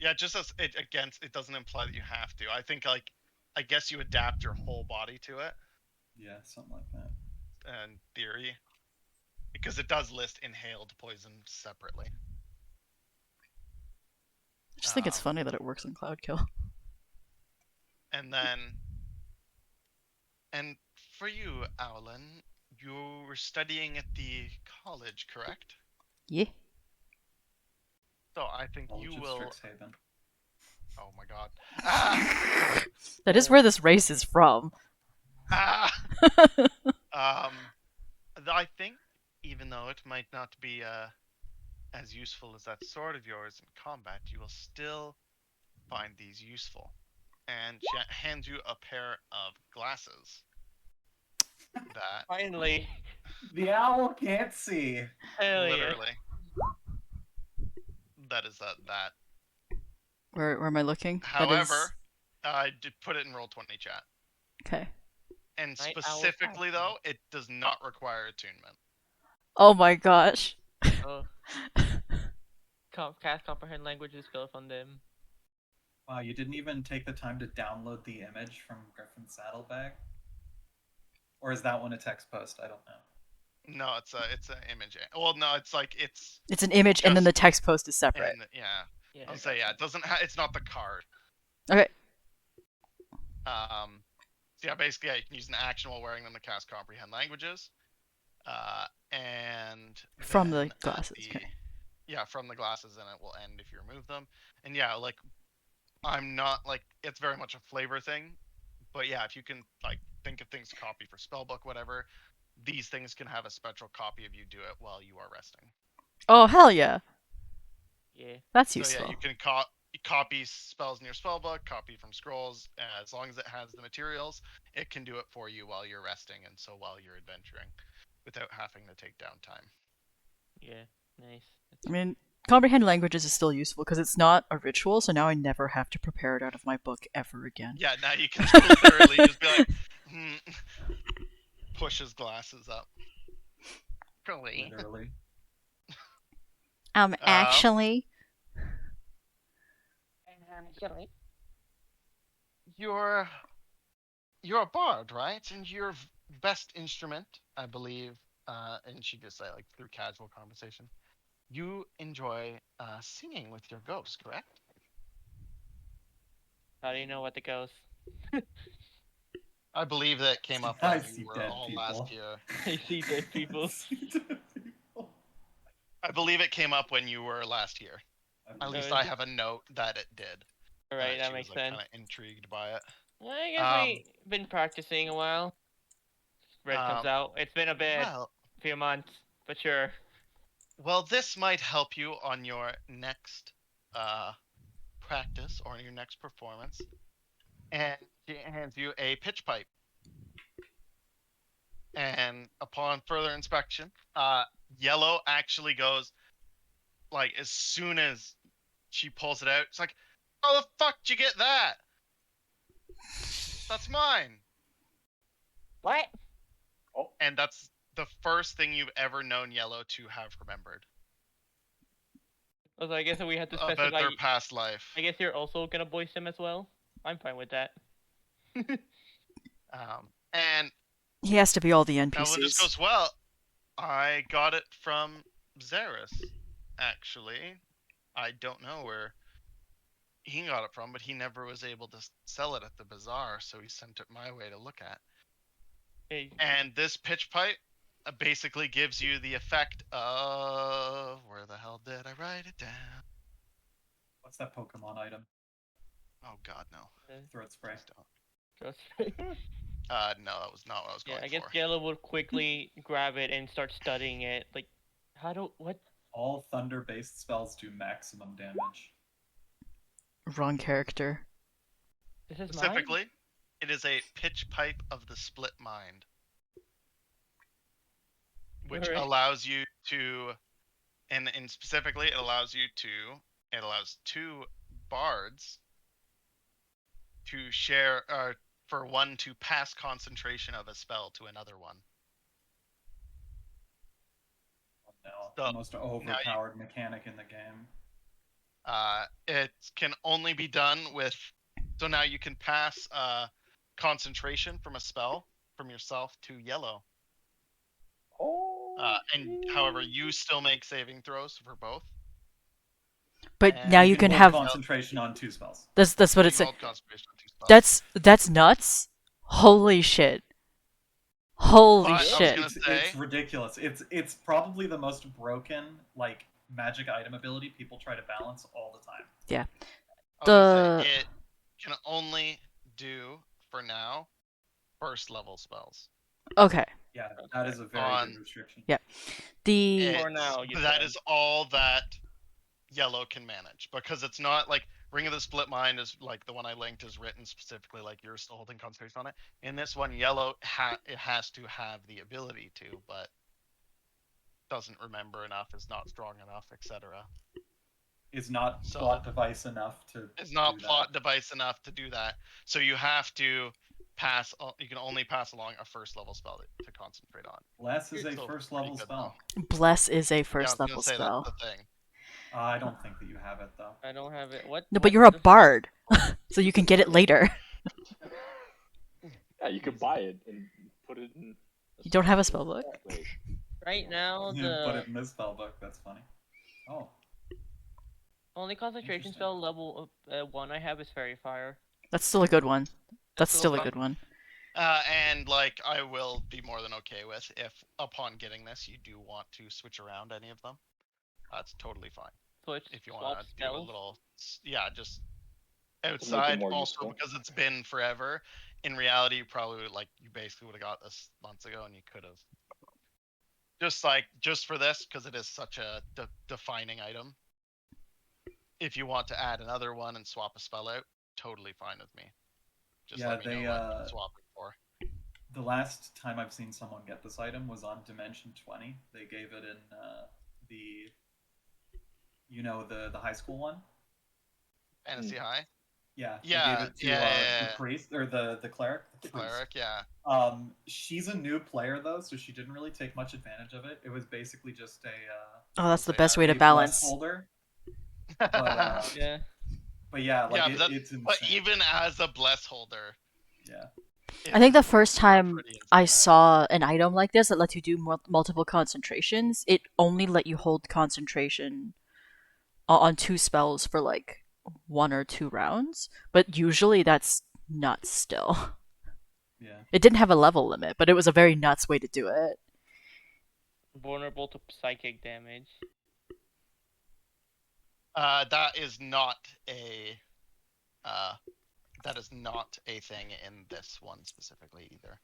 A: Yeah, just as it against, it doesn't imply that you have to. I think I guess you adapt your whole body to it.
E: Yeah, something like that.
A: In theory, because it does list inhaled poison separately.
B: I just think it's funny that it works on Cloud Kill.
A: And then, and for you, Owlin, you were studying at the college, correct?
B: Yeah.
A: So I think
E: College
A: you
E: of
A: will.
E: Strixhaven.
A: Oh my god. Ah!
B: That is where this race is from.
A: Ah! I think, even though it might not be as useful as that sword of yours in combat, you will still find these useful. And she hands you a pair of glasses. That
D: Finally.
E: The owl can't see.
D: Hell yeah.
A: literally. That is that.
B: Where am I looking?
A: However, I did put it in Roll20 chat.
B: Okay.
A: And
D: Night owl
A: specifically,
D: pattern.
A: though, it does not require attunement.
B: Oh my gosh.
D: Oh. Cast comprehend languages spell from them.
E: Wow, you didn't even take the time to download the image from Griffin's Saddlebag? Or is that one a text post? I don't know.
A: No, it's an image. Well, no, it's
B: It's an image and then the text post is separate.
A: yeah.
D: Yeah.
A: I'll say yeah. It doesn't. It's not the card.
B: Okay.
A: So yeah, basically, yeah, you can use an action while wearing them to cast comprehend languages. And
B: From
A: then
B: the
A: at
B: glasses, okay.
A: Yeah, from the glasses, and it will end if you remove them. And yeah, I'm not it's very much a flavor thing, but yeah, if you can think of things to copy for spellbook, whatever, these things can have a special copy of you do it while you are resting.
B: Oh hell yeah.
D: Yeah.
B: That's
A: So
B: useful.
A: yeah, you can copy spells in your spellbook, copy from scrolls. As long as it has the materials, it can do it for you while you're resting, and so while you're adventuring, without having to take downtime.
D: Yeah. Nice.
B: I mean, comprehend languages is still useful because it's not a ritual, so now I never have to prepare it out of my book ever again.
A: Yeah, now you can literally just be like, push his glasses up. Really?
E: Literally.
B: Actually.
A: You're a bard, right? And you're best instrument, I believe, and she just said like through casual conversation, you enjoy singing with your ghost, correct?
D: How do you know what the ghost?
A: I believe that came up
E: I
A: when
E: see
A: you were
E: dead
A: all
E: people.
A: last year.
D: I see dead people.
E: See dead people.
A: I believe it came up when you were last year. At
E: Okay.
A: least
D: is
A: I
D: it?
A: have a note that it did.
D: Alright, that
A: She
D: makes
A: was like
D: sense.
A: kind of intrigued by it.
D: I guess
A: Um,
D: we've been practicing a while. Red comes
A: Um,
D: out. It's been a bit,
A: well,
D: few months, but sure.
A: well, this might help you on your next practice or your next performance. And she hands you a pitch pipe. And upon further inspection, Yellow actually goes like as soon as she pulls it out, it's like, "How the fuck did you get that? That's mine."
D: What?
A: And that's the first thing you've ever known Yellow to have remembered
D: So I guess we have to
A: about
D: specify.
A: their past life.
D: I guess you're also gonna voice him as well. I'm fine with that.
A: And
B: He has to be all the
A: Evelyn just
B: NPCs.
A: goes, "Well, I got it from Xeris, actually. I don't know where he got it from, but he never was able to sell it at the bazaar, so he sent it my way to look at.
D: Hey,
A: And this pitch pipe basically gives you the effect of where the hell did I write it down?
E: What's that Pokemon item?
A: Oh God, no.
E: Throat spray.
A: Please don't.
D: trust me.
A: No, that was not what I was
D: Yeah,
A: going
D: I guess
A: for.
D: Yellow would quickly grab it and start studying it. Like, what?
E: All thunder-based spells do maximum damage.
B: Wrong character.
D: This is mine?
A: Specifically, it is a pitch pipe of the split mind, which
D: Alright.
A: allows you to, and specifically, it allows two bards to share, for one to pass concentration of a spell to another one.
E: Oh, no,
A: So,
E: the most overpowered mechanic in the game.
A: It can only be done with, so now you can pass concentration from a spell from yourself to Yellow. And however, you still make saving throws for both.
B: But
A: And
B: now you can
E: hold
B: have.
E: concentration on 2 spells.
B: That's what
A: You
B: it's.
A: can hold concentration on 2 spells.
B: That's nuts. Holy shit. Holy
A: But I was
B: shit.
A: gonna say-
E: It's ridiculous. It's probably the most broken like magic item ability people try to balance all the time.
A: I was gonna say,
B: The
A: it can only do for now first level spells.
B: okay.
E: Yeah, that is a very
A: On-
E: good restriction.
B: The
D: For now, you
A: that
D: said.
A: is all that Yellow can manage, because it's not like Ring of the Split Mind is like the one I linked is written specifically like you're still holding concentration on it. In this one, Yellow it has to have the ability to, but doesn't remember enough, is not strong enough, etc.
E: Is not
A: So-
E: plot device enough to.
A: It's not
E: do
A: plot
E: that.
A: device enough to do that. So you have to pass. You can only pass along a first level spell to concentrate on.
E: Bless is a
A: So
E: first
A: pretty
E: level
A: good,
E: spell.
B: bless is a
A: Yeah, I
B: first
A: was gonna
B: level
A: say,
B: spell.
A: That's the thing.
E: I don't think that you have it though.
D: I don't have it. What?
B: No,
D: what
B: but you're a
D: the-
B: bard, so you can get it later.
G: Yeah, you could buy it and put it in.
B: You don't have a spell book?
G: Wait.
D: Right now,
E: You put
D: the
E: it in this spell book. That's funny. Oh,
D: only concentration
E: Interesting.
D: spell level 1 I have is Fairy Fire.
B: That's still a good one. That's
D: still
B: still a
D: fun.
B: good one.
A: And like I will be more than okay with if upon getting this you do want to switch around any of them. That's totally fine.
D: Switch.
A: If you
D: swap
A: want to do a
D: spells.
A: little, just outside.
G: more
A: Also,
G: useful.
A: because it's been forever. In reality, you probably you basically would have got this months ago, and you could have just for this because it is such a defining item. If you want to add another one and swap a spell out, totally fine with me. Just
E: Yeah,
A: let me
E: they,
A: know what I'm swapping for.
E: the last time I've seen someone get this item was on Dimension 20. They gave it in the, the high school one.
A: Fantasy High,
E: Yeah.
A: Yeah,
E: They gave it to
A: yeah.
E: the priest or the cleric. The priest.
A: cleric, yeah.
E: She's a new player though, so she didn't really take much advantage of it. It was basically just a.
B: Oh, that's the
A: Say
B: best
A: that.
B: way to
E: a bless
B: balance.
E: holder.
A: But,
D: Yeah.
E: But yeah, like
A: Yeah, but
E: it's insane.
A: even as a bless holder,
E: Yeah.
B: I think the first
A: You're
B: time
A: pretty
B: I
A: insane.
B: saw an item like this that lets you do multiple concentrations, it only let you hold concentration on 2 spells for like 1 or 2 rounds. But usually that's nuts still.
E: Yeah.
B: It didn't have a level limit, but it was a very nuts way to do it.
D: Vulnerable to psychic damage.
A: That is not a that is not a thing in this one specifically either.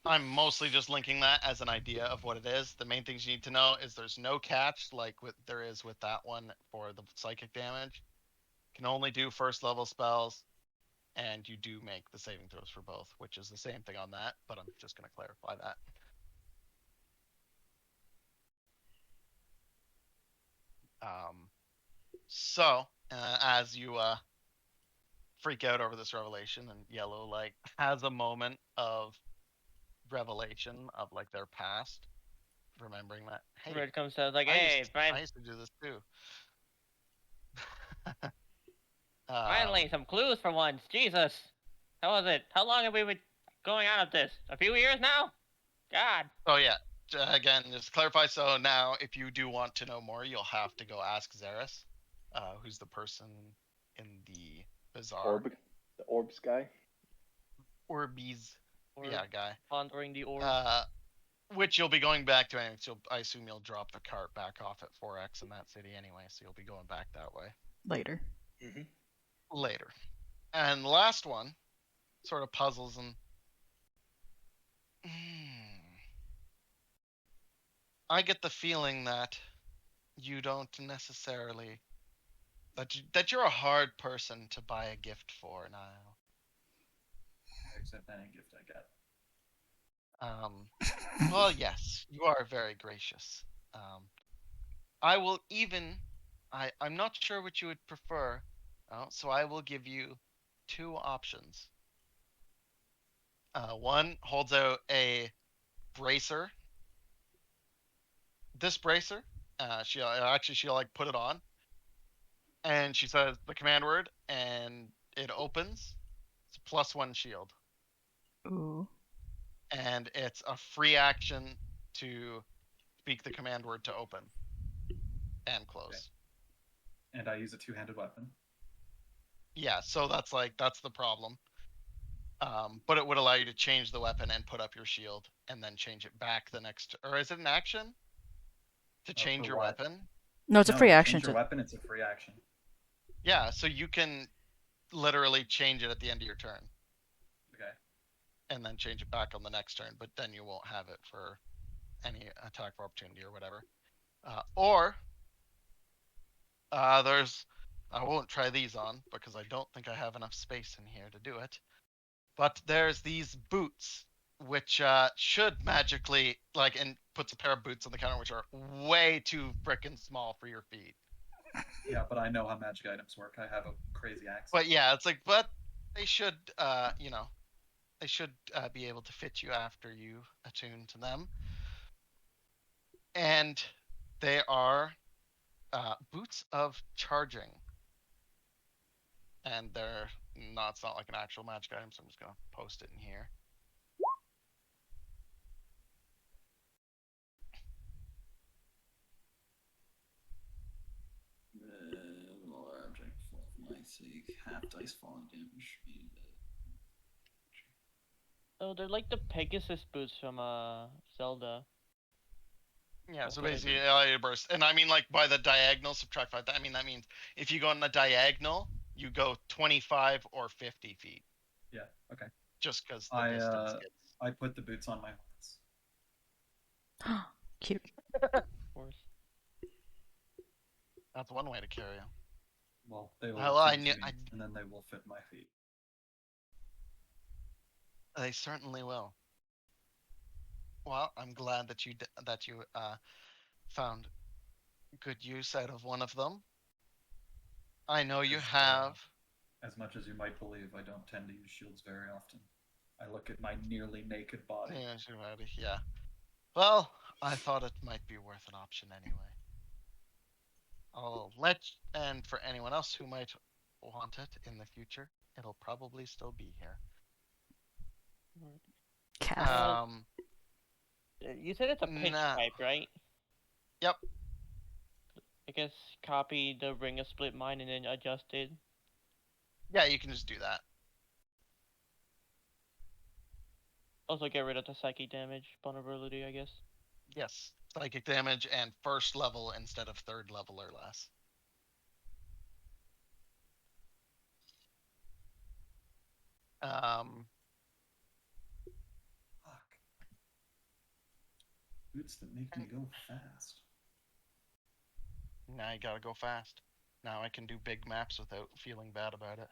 A: I'm mostly just linking that as an idea of what it is. The main things you need to know is there's no catch like there is with that one for the psychic damage. Can only do first level spells, and you do make the saving throws for both, which is the same thing on that, but I'm just going to clarify that. So, as you freak out over this revelation, and Yellow like has a moment of revelation of like their past, remembering that hey,
D: Red comes out like,
A: I
D: hey,
A: used,
D: fine.
A: I used to do this too.
D: Finally, some clues for once. Jesus. How was it? How long have we been going on at this? A few years now? God.
A: Oh yeah. Again, just to clarify. So now, if you do want to know more, you'll have to go ask Zaris, who's the person in the bazaar.
G: The orbs guy.
A: Orbeez.
D: Or
A: Yeah, guy.
D: pondering the orb.
A: Which you'll be going back to anyway. So I assume you'll drop the cart back off at 4X in that city anyway. So you'll be going back that way
B: Later.
A: later. And the last one, sort of puzzles and. I get the feeling that you don't necessarily that you're a hard person to buy a gift for, Niall.
E: Accept any gift I get.
A: Well, yes, you are very gracious. I will even. I'm not sure what you would prefer, so I will give you 2 options. One holds out a bracer. This bracer, she'll like put it on, and she says the command word, and it opens. It's +1 shield.
B: Ooh.
A: And it's a free action to speak the command word to open and close.
E: Okay. And I use a two-handed weapon.
A: Yeah, so that's the problem. But it would allow you to change the weapon and put up your shield, and then change it back the next. Or is it an action to change
E: for
A: your
E: what?
A: weapon?
B: No, it's a free
E: to
B: action
E: change your
B: to.
E: weapon, it's a free action.
A: Yeah, so you can literally change it at the end of your turn.
E: Okay.
A: And then change it back on the next turn, but then you won't have it for any attack of opportunity or whatever. Or there's, I won't try these on because I don't think I have enough space in here to do it. But there's these boots, which should magically and puts a pair of boots on the counter, which are way too frickin' small for your feet.
E: Yeah, but I know how magic items work. I have a crazy axe.
A: But yeah, it's but they should, they should be able to fit you after you attune to them. And they are boots of charging. And they're not, it's not like an actual magic item, so I'm just going to post it in here.
H: Object for my sake. Half dice falling damage.
D: Oh, they're like the Pegasus boots from Zelda.
A: Yeah, so
D: what I
A: basically LA burst. And I mean by the diagonal, subtract 5. I mean that means if you go on the diagonal, you go 25 or 50 feet.
E: Yeah, okay.
A: Just because the distance gets...
E: I put the boots on my horse.
B: Cute.
D: Of course.
A: That's one way to carry them.
E: Well, they will
A: Well,
E: and then they will fit my feet.
A: They certainly will. Well, I'm glad that you found good use out of one of them. I know you have.
E: As much as you might believe, I don't tend to use shields very often. I look at my nearly naked body.
A: Yeah. Well, I thought it might be worth an option anyway. And for anyone else who might want it in the future, it'll probably still be here.
B: Calf.
D: You said it's a pitch
A: Nah.
D: type, right?
A: Yep.
D: I guess copy the Ring of Split Mind and then adjust it.
A: Yeah, you can just do that.
D: Also get rid of the psychic damage vulnerability, I guess.
A: Yes. Psychic damage and first level instead of third level or less.
E: Fuck. Boots that make me go fast.
A: Now you gotta go fast. Now I can do big maps without feeling bad about it.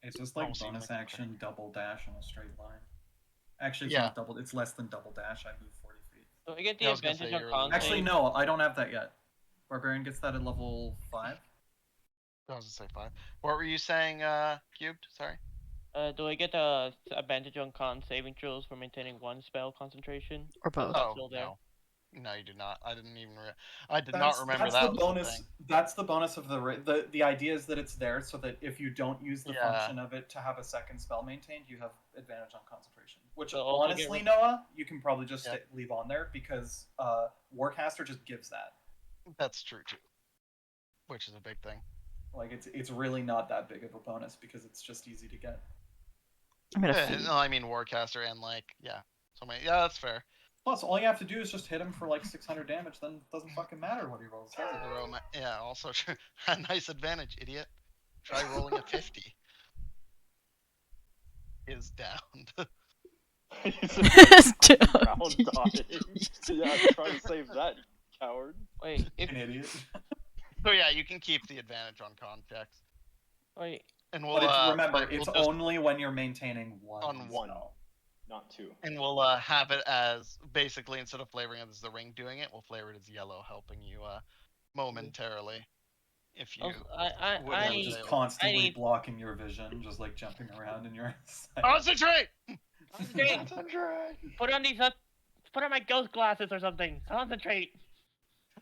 E: It's just like
A: Almost even
E: bonus
A: like-
E: action, double dash in a straight line. Actually, it's
A: Yeah.
E: not double. It's less than double dash. I move 40 feet.
D: So I get the
A: Yeah, I was gonna
D: advantage
A: say,
D: on
A: you're
D: con
A: really-
E: Actually,
D: save.
E: no, I don't have that yet. Barbarian gets that at level 5.
A: I was gonna say 5. What were you saying, Cubed? Sorry.
D: Do I get the advantage on con saving throws for maintaining one spell concentration?
B: Or both.
D: That's
A: Oh,
D: still there.
A: no. No, you do not. I didn't even I did not remember
E: that's
A: that
E: the
A: was
E: bonus.
A: the thing.
E: That's the bonus of the idea is that it's there so that if you don't use the
A: Yeah.
E: function of it to have a second spell maintained, you have advantage on concentration. Which
D: So also get
E: honestly,
D: rid-
E: Noah, you can probably just
A: Yeah.
E: leave on there because Warcaster just gives that.
A: That's true too. Which is a big thing.
E: Like it's really not that big of a bonus because it's just easy to get.
B: I'm gonna
A: Yeah,
B: feed.
A: no, I mean Warcaster and like, yeah. So yeah, that's fair.
E: Plus, all you have to do is just hit him for like 600 damage. Then it doesn't fucking matter what he rolls. Does it?
A: Yeah, also a nice advantage, idiot. Try rolling a 50. Is downed.
G: Round dotted. Yeah, try to save that, you coward.
D: Wait, if
E: An idiot.
A: So yeah, you can keep the advantage on con checks.
D: wait,
A: And we'll
E: But it's, remember,
A: but we'll
E: it's
A: just-
E: only when you're maintaining one.
A: On one.
E: spell.
G: Not 2.
A: and we'll have it as basically instead of flavoring it as the ring doing it, we'll flavor it as yellow, helping you momentarily. If you
D: also, I
A: wouldn't have
E: Just
A: failed.
E: constantly
D: need-
E: blocking your vision, just like jumping around in your sight.
A: Concentrate!
D: concentrate. Put on these put on my ghost glasses or something. Concentrate.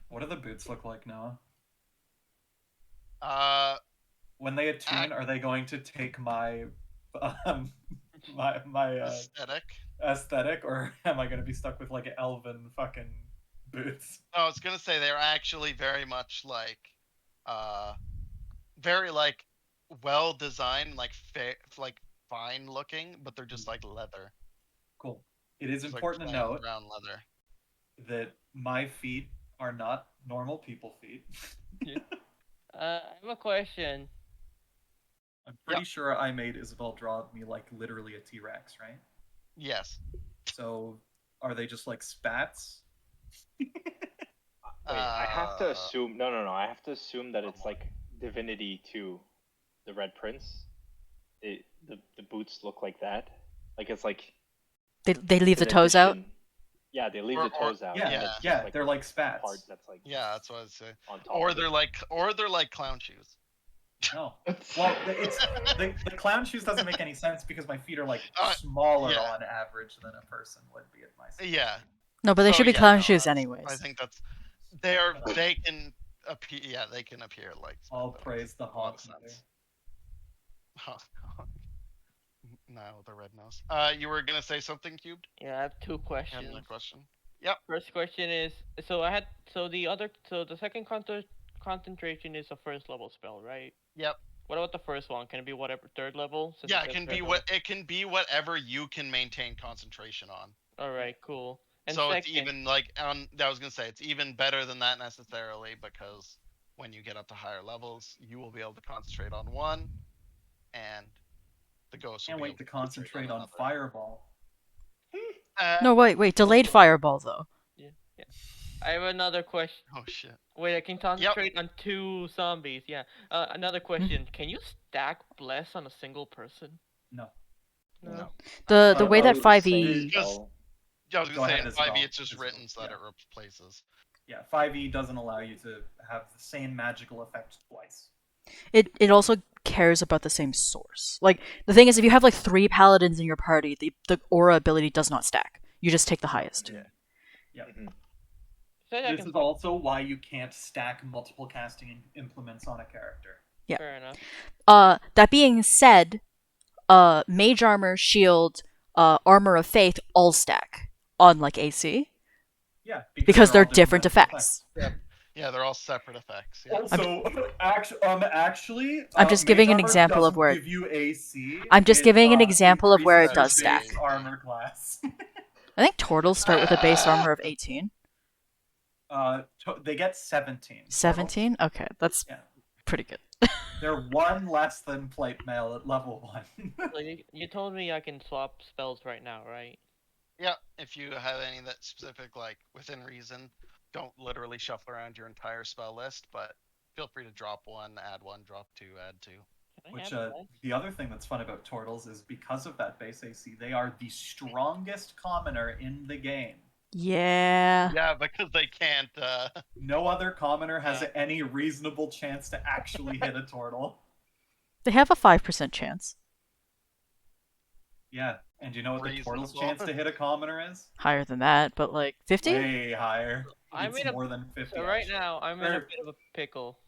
E: What do the boots look like, Noah? When they attune,
A: Ac-
E: are they going to take my my
A: aesthetic.
E: aesthetic, or am I going to be stuck with like elven fucking boots?
A: I was gonna say they're actually very much like, very like well designed, like fine looking, but they're just like leather.
E: Cool. It is
A: Just, like,
E: important to
A: plain
E: note
A: brown leather.
E: that my feet are not normal people feet.
D: I have a question.
E: I'm pretty sure I made Isabel draw me like literally a T-Rex, right?
A: Yes.
E: So are they just like spats?
F: Wait, I have to
A: Uh,
F: assume. No. I have to assume that it's like Divinity 2, the Red Prince. The boots look like that. Like it's like.
B: They leave the
F: an
B: toes out.
F: addition. Yeah, they leave
A: Or-
F: the toes out.
E: Yeah,
F: and it's just,
E: yeah,
F: like,
E: they're like spats.
F: part that's like
A: Yeah, that's what I'd say.
F: on top.
A: Or
F: of
A: they're
F: it.
A: like clown shoes.
E: No. Well, it's the clown shoes doesn't make any sense because my feet are like smaller
A: yeah.
E: on average than a person would be at my size.
A: Yeah.
B: No, but they
A: So,
B: should be
A: yeah,
B: clown
A: no,
B: shoes
A: that's-
B: anyways.
A: I think that's they can appear. Yeah, they can appear like.
E: All
A: spats.
E: praise the
A: A lot of
E: Hawk Mother.
A: sense. No, the red nose. You were gonna say something, Cubed?
D: Yeah, I have two
A: You had
D: questions.
A: another question?
D: First question is the second concentration is a first level spell, right?
A: Yep.
D: What about the first one? Can it be whatever third level? Since
A: Yeah,
D: says
A: it can
D: third
A: be
D: level?
A: it can be whatever you can maintain concentration on.
D: All right, cool. And
A: So
D: second,
A: it's even like I was gonna say it's even better than that necessarily because when you get up to higher levels, you will be able to concentrate on one, and the ghost.
E: Can't
A: will be
E: wait to
A: able
E: concentrate on
A: another.
E: Fireball.
B: No, wait, delayed fireball though.
D: I have another question.
A: Oh shit.
D: Wait, I can concentrate on 2 zombies. Yeah. Another question. Can you stack bless on a single person?
E: No.
A: No.
B: The way that
F: Oh,
B: 5e
F: same
A: Just-
F: spell.
A: Yeah, I was
E: Go
A: gonna say
E: ahead,
A: in
E: Isabel.
A: 5e it's just
E: Isabel,
A: written so that
E: yeah.
A: it replaces.
E: Yeah, 5e doesn't allow you to have the same magical effect twice.
B: it also cares about the same source. Like the thing is, if you have like 3 paladins in your party, the aura ability does not stack. You just take the highest.
E: Yeah.
F: Mhm.
D: Said I
E: This
D: can-
E: is also why you can't stack multiple casting implements on a character.
B: Yeah.
D: Fair enough.
B: That being said, Mage Armor, Shield, Armor of Faith all stack on like AC
E: Yeah,
B: because they're
E: all
B: different
E: magical
B: effects.
A: Yeah, they're all separate effects. Yeah.
E: Also, actually,
B: I'm just
E: Mage
B: giving an
E: Armor
B: example of
E: doesn't
B: where-
E: give you AC.
B: I'm just giving an example of where it
E: increases
B: does
E: your
B: stack.
E: base armor class.
B: I think Turtles start with a base armor of 18.
E: They get 17.
B: 17? Okay, that's
E: Yeah.
B: pretty good.
E: They're one less than plate mail at level 1.
D: So you told me I can swap spells right now, right?
A: Yeah, if you have any that specific, like within reason, don't literally shuffle around your entire spell list, but feel free to drop one, add one, drop two, add two.
D: Can I
E: Which,
D: have less?
E: the other thing that's fun about Turtles is because of that base AC, they are the strongest commoner in the game.
B: Yeah.
A: Yeah, because they can't.
E: No other commoner has
D: Yeah.
E: any reasonable chance to actually hit a turtle.
B: They have a 5% chance.
E: Yeah, and you know what the turtle's
A: Reasonable.
E: chance to hit a commoner is?
B: Higher than that, but like 50?
E: Way higher.
D: I'm
E: It's
D: in a-
E: more than 50.
D: So right
E: actually.
D: now I'm in a
E: Or-
D: bit of a pickle.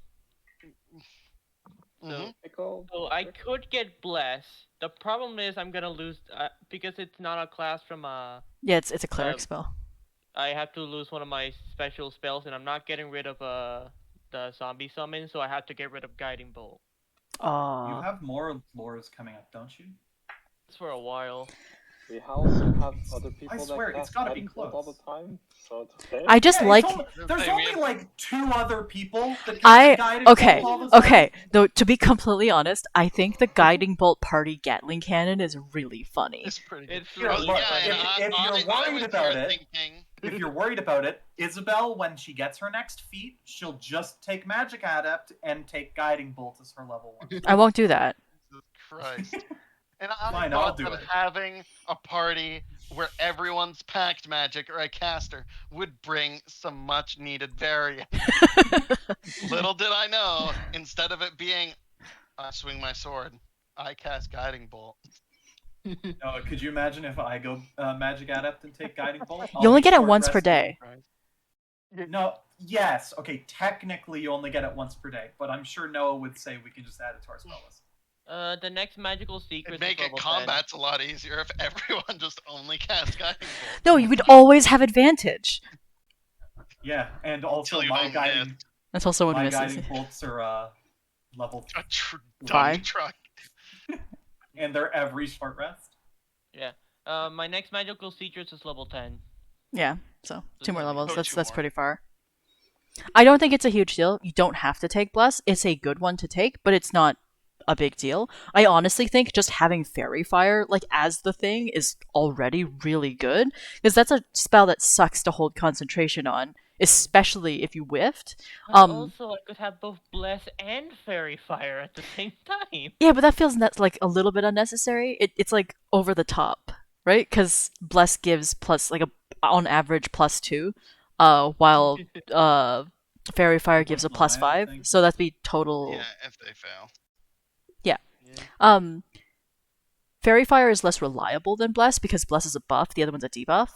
A: Mhm.
F: Pickle.
D: So I could get Bless. The problem is I'm gonna lose because it's not a class from
B: Yeah, it's a cleric
D: Um,
B: spell.
D: I have to lose one of my special spells, and I'm not getting rid of the zombie summon, so I have to get rid of Guiding Bolt.
E: You have more lores coming up, don't you?
D: It's for a while.
F: We also have other people
E: swear,
F: that
E: it's
F: cast
E: gotta be
F: Guiding Bolt all the
E: close.
F: time, so it's okay.
B: I just
E: Yeah,
B: like
E: there's
A: Hey, we
E: only
A: have-
E: like 2 other people that
B: I-
E: cast guided
B: okay,
E: bolt all the time.
B: okay. Though to be completely honest, I think the Guiding Bolt party Gatling cannon is really funny.
A: It's pretty good.
D: It's
E: Here,
D: really
E: look,
D: funny.
E: if you're worried
A: I was
E: about
A: here
E: it-
A: thinking,
E: If you're worried about it, Isabel, when she gets her next feat, she'll just take Magic Adept and take Guiding Bolt as her level 1.
B: I won't do that.
A: Jesus Christ. And I
E: Fine, I'll
A: thought
E: do
A: that
E: it.
A: having a party where everyone's packed magic or a caster would bring some much needed variance. Little did I know, instead of it being, I swing my sword, I cast Guiding Bolt.
E: No, could you imagine if I go Magic Adept and take Guiding Bolt?
B: You only get it
E: short
B: once per
E: rested.
B: day.
E: No, yes, okay, technically you only get it once per day, but I'm sure Noah would say we can just add it to our spell list.
D: The next magical secret
A: It'd make
D: is
A: it
D: level 10.
A: combat's a lot easier if everyone just only cast Guiding Bolt.
B: No, you would always have advantage.
E: Yeah, and also
A: Until you
E: my
A: don't
E: guiding,
A: miss.
B: Until someone
E: my
B: misses.
E: guiding bolts are level,
A: A
B: Five.
A: dump truck.
E: and they're every short rest.
D: My next magical secret is level 10.
B: Yeah, so 2 more levels.
A: Oh,
B: That's
A: 2
B: that's
A: more.
B: pretty far. I don't think it's a huge deal. You don't have to take Bless. It's a good one to take, but it's not a big deal. I honestly think just having Fairy Fire like as the thing is already really good because that's a spell that sucks to hold concentration on, especially if you whiffed.
D: But
B: Um,
D: also, I could have both Bless and Fairy Fire at the same time.
B: Yeah, but that feels like a little bit unnecessary. It's like over the top, right? Because Bless gives plus like on average +2, while Fairy Fire gives a
E: +9, I
B: +5.
E: think.
B: So that'd be total.
A: Yeah, if they fail.
B: Fairy Fire is less reliable than Bless because Bless is a buff, the other one's a debuff.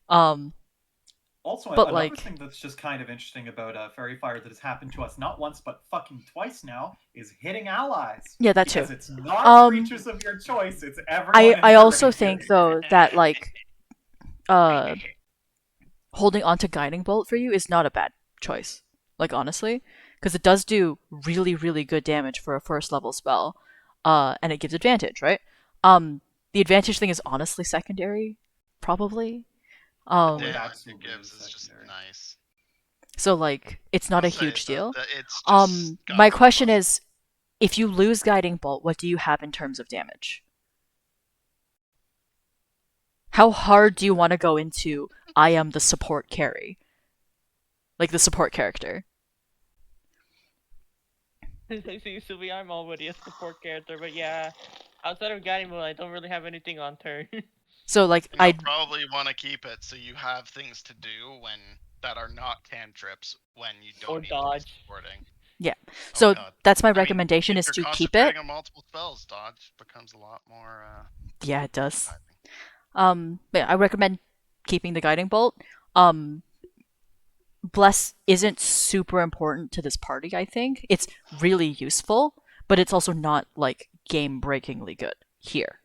E: Also,
B: But,
E: another
B: like-
E: thing that's just kind of interesting about Fairy Fire that has happened to us not once but fucking twice now is hitting allies.
B: Yeah, that too.
E: Because it's not
B: Um,
E: creatures of your choice; it's everyone. in
B: I
E: your
B: also
E: range.
B: think though that like holding onto Guiding Bolt for you is not a bad choice. Like honestly, because it does do really really good damage for a first level spell, and it gives advantage, right? The advantage thing is honestly secondary, probably.
E: Oh,
A: The
E: it
A: damage it
E: absolutely
A: gives
E: is
A: is just
E: secondary.
A: nice.
B: So like it's not
A: I'll
B: a
A: say
B: huge
A: that-
B: deal.
A: that it's just got
B: My
A: the
B: question
A: fun.
B: is, if you lose Guiding Bolt, what do you have in terms of damage? How hard do you want to go into I am the support carry? Like the support character.
D: See, Sylvie, I'm already a support character, but yeah, outside of Guiding Bolt, I don't really have anything on turn.
B: So like
A: And you'll
B: I'd
A: probably want to keep it so you have things to do when that are not cantrips when you don't
D: Or
A: need
D: dodge.
A: to be supporting.
B: so
A: God.
B: that's my
A: I mean,
B: recommendation
A: if
B: is
A: you're
B: to keep it.
A: concentrating on multiple spells, dodge becomes a lot more.
B: Yeah, it does.
A: exciting.
B: But I recommend keeping the Guiding Bolt. Bless isn't super important to this party, I think. It's really useful, but it's also not like game breakingly good. here.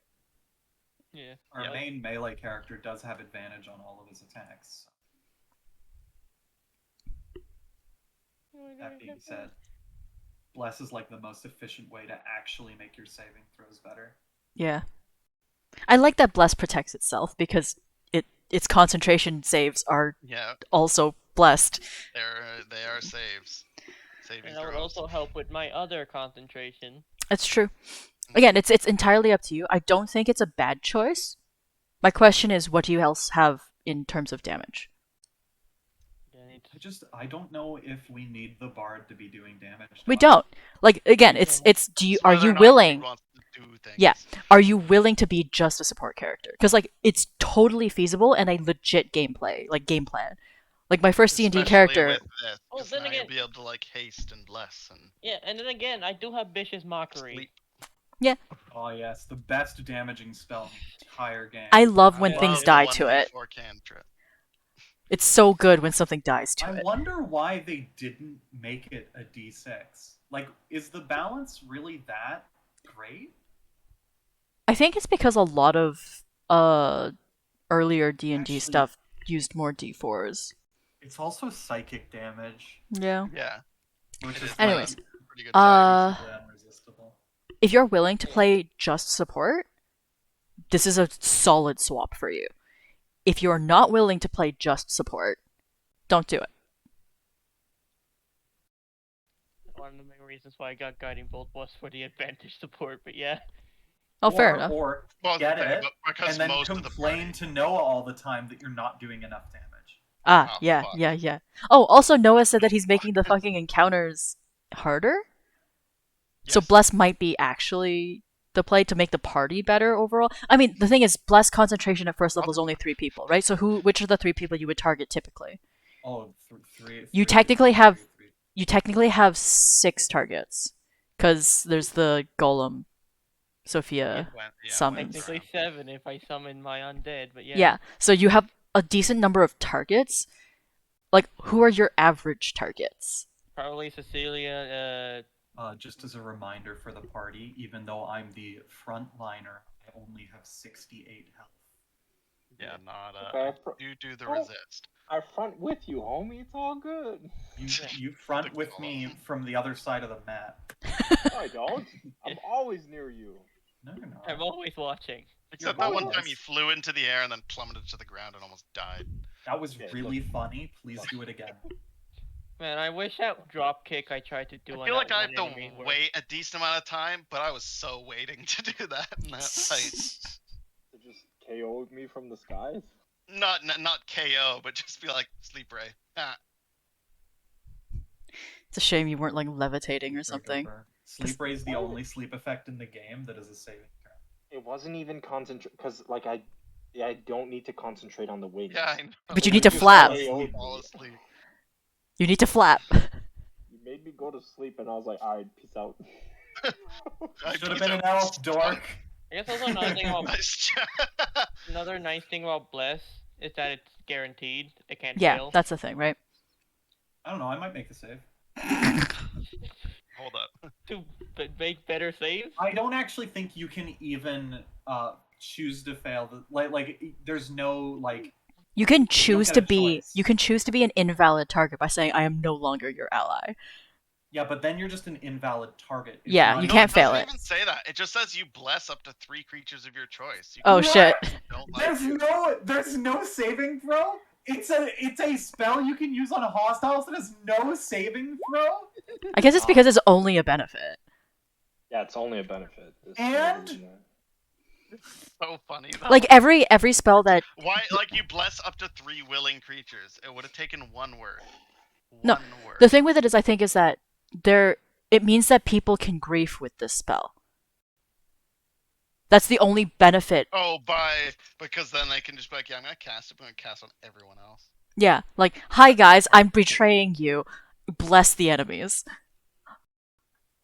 D: Yeah.
E: Our
C: Yeah.
E: main melee character does have advantage on all of his attacks. That being said, Bless is like the most efficient way to actually make your saving throws better.
B: Yeah. I like that Bless protects itself because its concentration saves are
A: Yeah,
B: also blessed.
A: they are saves. Saving
D: And that would
A: throws.
D: also help with my other concentration.
B: It's true. Again, it's entirely up to you. I don't think it's a bad choice. My question is, what do you else have in terms of damage?
D: Yeah,
E: I don't know if we need the bard to be doing damage. to
B: We
E: us.
B: don't. Like again, it's do you
A: It's
B: are
A: whether
B: you
A: or not Creed
B: willing?
A: wants to do things.
B: Yeah. Are you willing to be just a support character? Because like it's totally feasible and a legit game plan. Like my first D&D
A: Especially
B: character.
A: with this,
D: Oh,
A: 'cause
D: then
A: now
D: again-
A: you'll be able to like haste and bless and
D: Yeah, and then again, I do have Vicious Mockery.
A: sleep.
E: Oh yes, the best damaging spell in the entire game.
B: I love when
D: I
B: things
D: love
B: die to it.
A: 1d4 cantrip.
B: It's so good when something dies to
E: I
B: it.
E: wonder why they didn't make it a d6. Like, is the balance really that great?
B: I think it's because a lot of earlier D&D
E: Actually-
B: stuff used more D4s.
E: It's also psychic damage,
B: Yeah.
A: Yeah.
E: which
A: It
E: is
A: is
B: Anyways,
A: pretty good.
E: basically unresistible.
B: if you're willing to play just support, this is a solid swap for you. If you're not willing to play just support, don't do it.
D: One of the main reasons why I got Guiding Bolt was for the advantage support, but yeah.
B: Oh, fair
E: Or-
B: enough.
E: Or
A: well,
E: get
A: okay,
E: it,
A: but because
E: and then
A: most of the
E: complain
A: party,
E: to Noah all the time that you're not doing enough damage.
B: Ah,
A: Oh,
B: yeah,
A: fuck.
B: yeah. Oh, also Noah said that he's making the fucking encounters harder. So
A: Yes.
B: Bless might be actually the play to make the party better overall. I mean, the thing is, Bless concentration at first level is only 3 people, right? So which are the 3 people you would target typically?
E: Oh, three.
B: You technically have 6 targets, because there's the Golem, Sophia.
A: Yeah,
B: summons.
D: Technically 7 if I summon my undead, but yeah.
B: Yeah, so you have a decent number of targets. Like, who are your average targets?
D: Probably Cecilia,
E: Just as a reminder for the party, even though I'm the frontliner, I only have 68 health.
A: Yeah, not
F: Okay,
A: do the
F: Oh.
A: resist.
F: I front with you, homie. It's all good.
E: You front
A: The
E: with me
A: Golem.
E: from the other side of the map.
F: No, I don't. I'm always near you.
E: No, you're not.
D: I'm always watching.
A: Except
E: You're
A: that one
E: bonus.
A: time he flew into the air and then plummeted to the ground and almost died.
E: That was
F: Okay,
E: really funny. Please do it again.
D: Man, I wish that drop kick I tried to do
A: I
D: on
A: feel like
D: that
A: I
D: one
A: have
D: enemy
A: to
D: worked.
A: wait a decent amount of time, but I was so waiting to do that in that fight.
F: It just KO'd me from the skies.
A: Not KO, but just be like sleep ray. Ah,
B: It's a shame you weren't like levitating or something.
E: Sleep Ray is the only sleep effect in the game that is a saving throw.
F: It wasn't even concentrate because like I don't need to concentrate on the wings.
A: yeah, I know.
B: But you need to
F: just
B: flap.
F: KO'd me.
A: Fall asleep.
B: You need to flap.
F: You made me go to sleep, and I was like, all right, peace out.
A: I
E: Should have
A: beat
E: been
A: him.
E: an elf, dork.
D: I guess also another thing about
A: Nice job.
D: another nice thing about Bless is that it's guaranteed. It can't
B: Yeah,
D: fail.
B: that's the thing, right?
E: I don't know. I might make the save.
A: Hold up.
D: To make better saves.
E: I don't actually think you can even choose to fail. There's no like.
B: You can choose
E: get
B: to
E: a
B: be
E: choice.
B: an invalid target by saying I am no longer your ally.
E: Yeah, but then you're just an invalid target. It's
B: Yeah,
E: not
B: you
A: No,
B: can't
A: it
B: fail
A: doesn't
B: it.
A: even say that. It just says you bless up to 3 creatures of your choice. You
B: Oh
A: can
B: shit.
A: don't like you.
E: There's no saving throw. It's a spell you can use on hostiles that has no saving throw.
B: I guess it's because it's only a benefit.
F: Yeah, it's only a benefit. There's no
E: And-
F: reason to-
A: So funny. Though.
B: Like every spell that
A: Why? Like you bless up to 3 willing creatures. It would have taken 1 word.
B: No,
A: One word.
B: the thing with it is I think is that it means that people can grief with this spell. That's the only benefit.
A: Oh, because then they can just be like, yeah, I'm gonna cast it, but I'm gonna cast on everyone else.
B: Yeah, like, hi guys, I'm betraying you. Bless the enemies.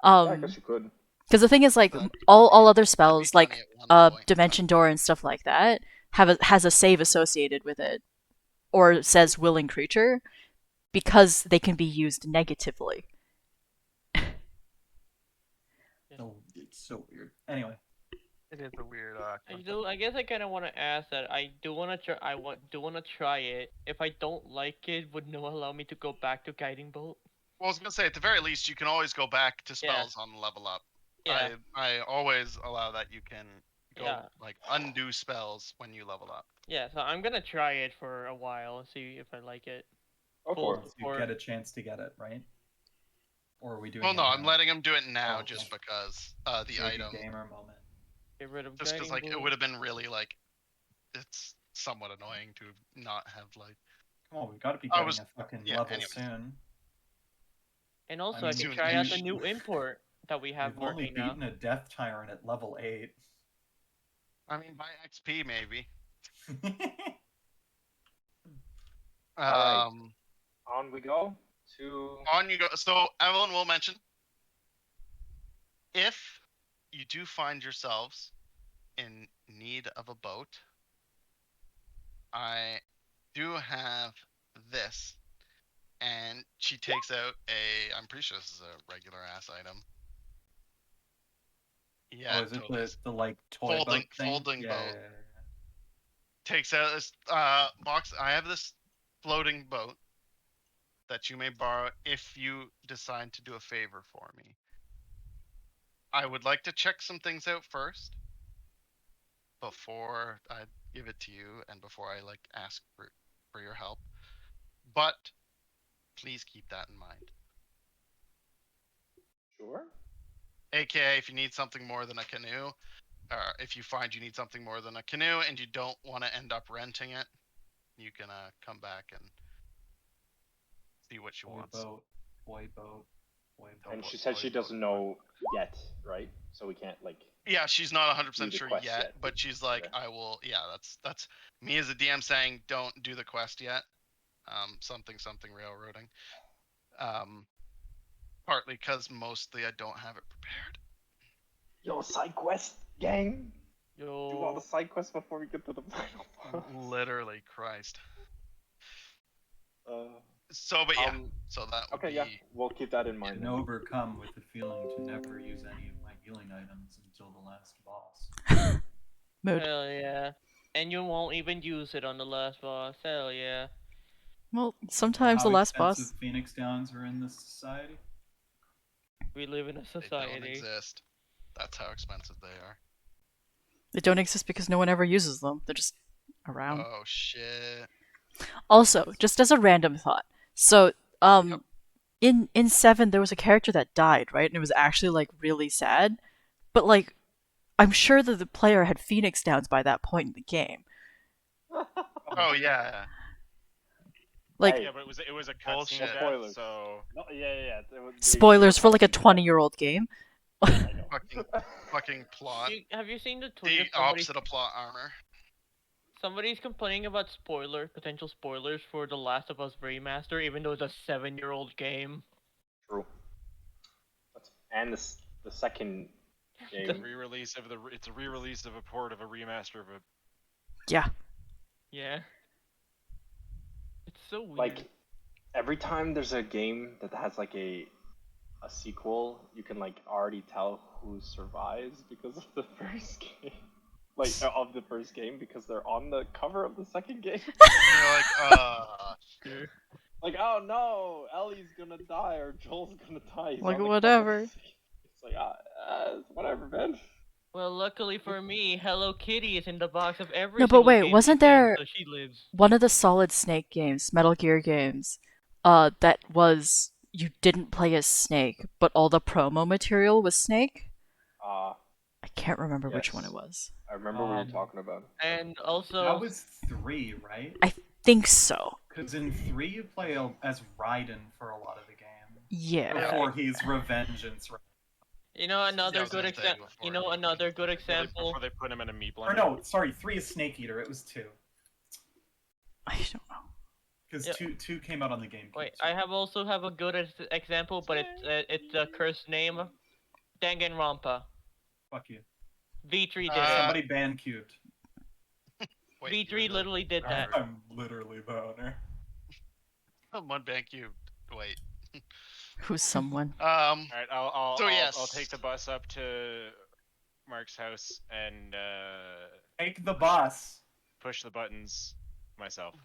F: I guess you could.
B: Because the thing is, like,
A: That'd
B: all other
A: That'd be
B: spells,
A: funny
B: like
A: at one point,
B: Dimension Door and stuff like that, has a save associated with it, or says willing creature, because they can be used negatively.
E: So, it's so weird. Anyway,
C: It is a weird.
D: I guess I kind of want to ask that. I do want to try. Do want to try it. If I don't like it, would no allow me to go back to guiding bolt?
A: Well, I was gonna say at the very least you can always go back to
D: Yeah.
A: spells on level up.
D: Yeah.
A: I always allow that you can go
D: Yeah.
A: like undo spells when you level up.
D: Yeah. So I'm gonna try it for a while and see if I like it.
F: Go for it.
E: Once you get a chance to get it, right? Or are we doing
A: Well,
E: it
A: no, I'm
E: now?
A: letting him do it now
E: Oh,
A: just
E: okay.
A: because the
E: Baby
A: item.
E: gamer moment.
D: Get rid of
A: Just because
D: guiding
A: like it
D: bolt.
A: would have been really like, it's somewhat annoying to not have like.
E: Come on, we gotta be
A: I
E: getting
A: was-
E: a fucking
A: yeah,
E: level
A: anyways.
E: soon.
D: And also,
E: I
D: I
E: mean,
D: can
A: soon
D: try out the
A: ish.
D: new import that we have
E: We've only
D: working now.
E: beaten a Death Tyrant at level 8.
A: I mean, by XP maybe.
F: Alright.
A: Um,
F: On we go to.
A: on you go. So Evelyn will mention if you do find yourselves in need of a boat, I do have this. And she takes out I'm pretty sure this is a regular ass item. Yeah,
E: Oh, is it
A: totally is.
E: the like toy
A: Folding-
E: boat thing?
A: folding
E: Yeah,
A: boat.
E: yeah, yeah.
A: Takes out this box. I have this floating boat that you may borrow if you decide to do a favor for me. I would like to check some things out first before I give it to you and before I like ask for your help. But please keep that in mind.
F: Sure.
A: AKA if you need something more than a canoe, or if you find you need something more than a canoe and you don't want to end up renting it, you can come back and see what she
E: Toy
A: wants.
E: boat, toy boat, toy boat.
F: And she said she doesn't know yet, right? So we can't like.
A: Yeah, she's not 100%
F: Do the
A: sure
F: quest
A: yet,
F: yet.
A: but she's like,
F: Okay.
A: I will. Yeah, that's me as a DM saying don't do the quest yet. Something railroading. Partly because mostly I don't have it prepared.
F: Yo, side quest, gang. Do all the
D: Yo.
F: side quests before we get to the final boss.
A: Literally, Christ.
F: Uh,
A: So, but yeah,
F: um,
A: so that would
F: okay,
A: be.
F: yeah, we'll keep that in mind.
E: And
F: then.
E: overcome with the feeling to never use any of my healing items until the last boss.
B: Mood.
D: Hell yeah. And you won't even use it on the last boss. Hell yeah.
B: Well, sometimes the
E: How
B: last boss.
E: expensive Phoenix Downs are in this society?
D: We live in a
A: They don't
D: society.
A: exist. That's how expensive they are.
B: They don't exist because no one ever uses them. They're just around.
A: Oh shit.
B: Also, just as a random thought, so in 7 there was a character that died, right? And it was actually like really sad. But like I'm sure that the player had Phoenix Downs by that point in the game.
A: Oh yeah.
B: Like
F: Hey,
C: Yeah, but it was a
A: Bullshit.
C: cutscene death,
F: Spoilers.
C: so
F: No, yeah.
B: spoilers for like a 20-year-old game.
F: I know.
A: Fucking plot.
D: Have you seen the tweet
A: The
D: of somebody?
A: opposite of plot armor.
D: Somebody's complaining about potential spoilers for The Last of Us remaster, even though it's a 7-year-old game.
F: True. And the second
C: it's a
F: game.
C: re-release of it's a re-release of a port of a remaster of a.
B: Yeah.
D: Yeah. It's so weird.
F: Like every time there's a game that has like a sequel, you can like already tell who survives because of the first game. Like of the first game because they're on the cover of the second game.
A: You're like,
F: Like, oh no, Ellie's gonna die or Joel's gonna die. He's
B: Like,
F: on the
B: whatever.
F: cover. It's like, whatever, man.
D: Well, luckily for me, Hello Kitty is in the box of every.
B: No, but
D: single
B: wait,
D: game
B: wasn't
D: she's in,
B: there-
D: So she lives.
B: One of the Solid Snake games, Metal Gear games, that was you didn't play as Snake, but all the promo material was Snake. I can't remember which one it
F: Yes.
B: was.
F: I remember we were talking about it.
D: And also,
E: That was 3, right?
B: Think so.
E: Because in 3 you play as Raiden for a lot of the game.
B: Yeah.
E: Before he's Revengeance.
D: you know, another
A: Yeah, I was
D: good
A: gonna say
D: example.
A: before
D: You know,
A: he-
D: another good example.
C: Before they put him in a meat blender.
E: Or no, sorry, 3 is Snake Eater. It was 2.
B: I don't know.
E: Because
D: Yeah.
E: 2 came out on the GameCube.
D: Wait,
E: so-
D: I also have a good example, but it's a cursed name. Danganronpa.
E: Fuck you.
D: V3 did
E: Somebody ban Cubed.
A: wait,
D: V3
A: you're the-
D: literally did that.
E: I'm literally the owner.
A: One bank you. Wait.
B: Who's someone?
C: All right, I'll
A: So
C: I'll
A: yes.
C: take the bus up to Mark's house and
E: Take the bus.
C: push the buttons myself.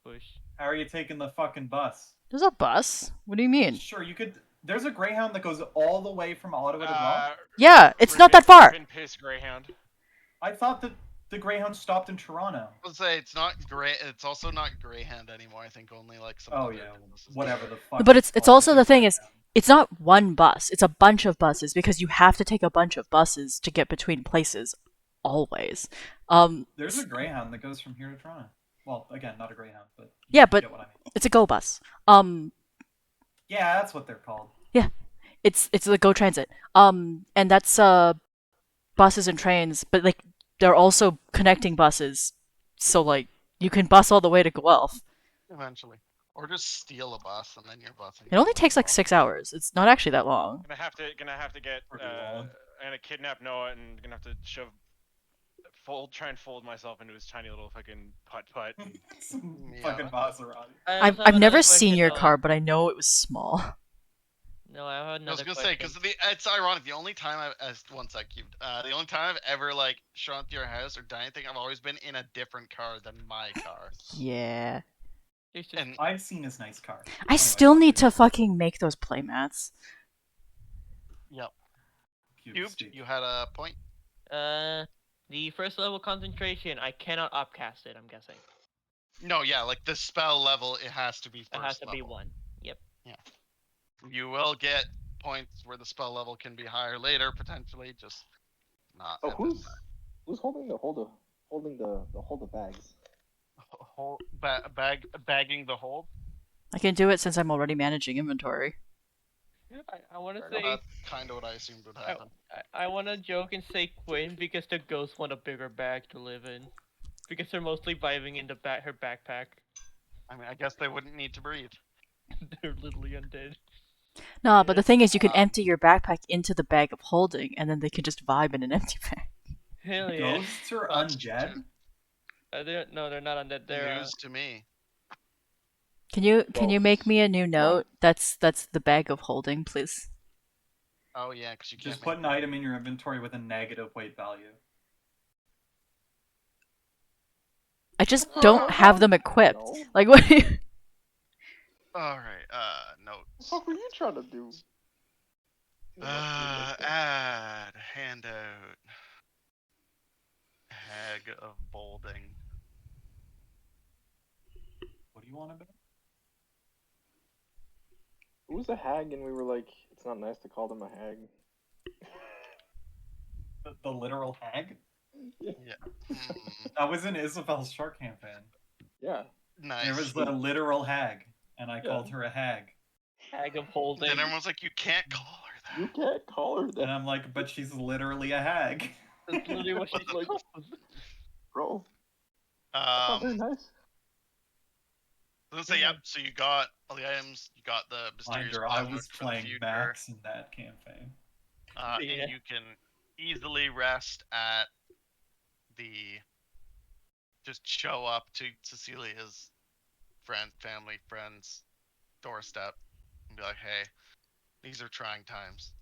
D: Push.
E: How are you taking the fucking bus?
B: There's a bus. What do you mean?
E: Sure, you could. There's a Greyhound that goes all the way from Ottawa to Guelph.
B: Yeah, it's not that far.
C: Piss Greyhound.
E: I thought that the Greyhound stopped in Toronto.
A: I would say it's not gray. It's also not Greyhound anymore. I think only like some.
E: Oh
A: other
E: yeah,
A: businesses.
E: whatever the fuck.
B: But it's
E: called,
B: also the thing is,
E: Greyhound.
B: it's not one bus. It's a bunch of buses because you have to take a bunch of buses to get between places, always.
E: There's a Greyhound that goes from here to Toronto. Well, again, not a Greyhound, but you
B: Yeah, but
E: get what I mean.
B: it's a Go bus.
E: Yeah, that's what they're called.
B: It's the Go Transit. And that's buses and trains, but like they're also connecting buses, so like you can bus all the way to Guelph.
A: Eventually, or just steal a bus and then you're busing.
B: It only takes like 6 hours. It's not actually that long.
C: Gonna have to get
E: Pretty long.
C: I'm gonna kidnap Noah and gonna have to try and fold myself into his tiny little fucking putt.
E: Fucking Maserati.
B: I've never seen your car, but I know it was small.
D: No, I have
A: I
D: another
A: was gonna
D: question.
A: say because it's ironic. The only time the only time I've ever like shown up to your house or done anything, I've always been in a different car than my car.
B: Yeah.
D: It's just-
A: And
E: I've seen his nice car.
B: I still need to fucking make those playmats.
A: yep,
E: Cube
A: Cubed,
E: speak.
A: you had a point.
D: The first level concentration, I cannot upcast it, I'm guessing.
A: No, yeah, like the spell level, it has to be first
D: It has to be
A: level.
D: 1. Yep.
A: You will get points where the spell level can be higher later, potentially, just not.
F: Oh,
A: at this
F: who's holding the bags?
A: time. Bagging the hold.
B: I can do it since I'm already managing inventory.
D: I want to
A: Fair enough.
D: say,
A: That's kind of what I assumed would happen.
D: I want to joke and say Quinn because the ghosts want a bigger bag to live in. Because they're mostly vibing into her backpack.
A: I mean, I guess they wouldn't need to breathe.
D: They're literally undead.
B: No, but the thing is, you can empty your backpack into the bag of holding, and then they can just vibe in an empty bag.
D: Hell yeah.
E: Ghosts are
A: That's
E: undead.
A: true.
D: No, they're not undead. They're
A: News to me.
B: Can you make me a new note? That's the bag of holding, please.
A: Oh yeah, because you can't.
E: Just put an item in your inventory with a negative weight value.
B: I just don't have them equipped.
F: No.
B: Like what? Do you...
A: All right. Notes.
F: What were you trying to do?
A: Add handout. Hag of Bolding.
E: What do you want to be?
F: It was a hag, and we were like, it's not nice to call them a hag.
E: The literal hag?
A: Yeah.
E: That was in Isabel's short campaign.
F: Yeah.
A: Nice.
E: There was the literal hag, and I
F: Yeah.
E: called her a hag.
D: hag of holding.
A: Then everyone's like, you can't call her
F: You
A: that.
F: can't call her
E: And
F: that,
E: I'm like, but she's literally a hag.
D: That's literally what she's
F: Like-
D: called.
F: bro. That's not very
A: Um.
F: nice.
A: Let's say, yep. So you got all the items. You got the mysterious.
E: Reminder, I
A: password
E: was
A: for the
E: playing
A: future,
E: Max in that campaign.
D: Yeah.
A: And you can easily rest at the. Just show up to Cecilia's family, friends doorstep and be like, "Hey, these are trying times.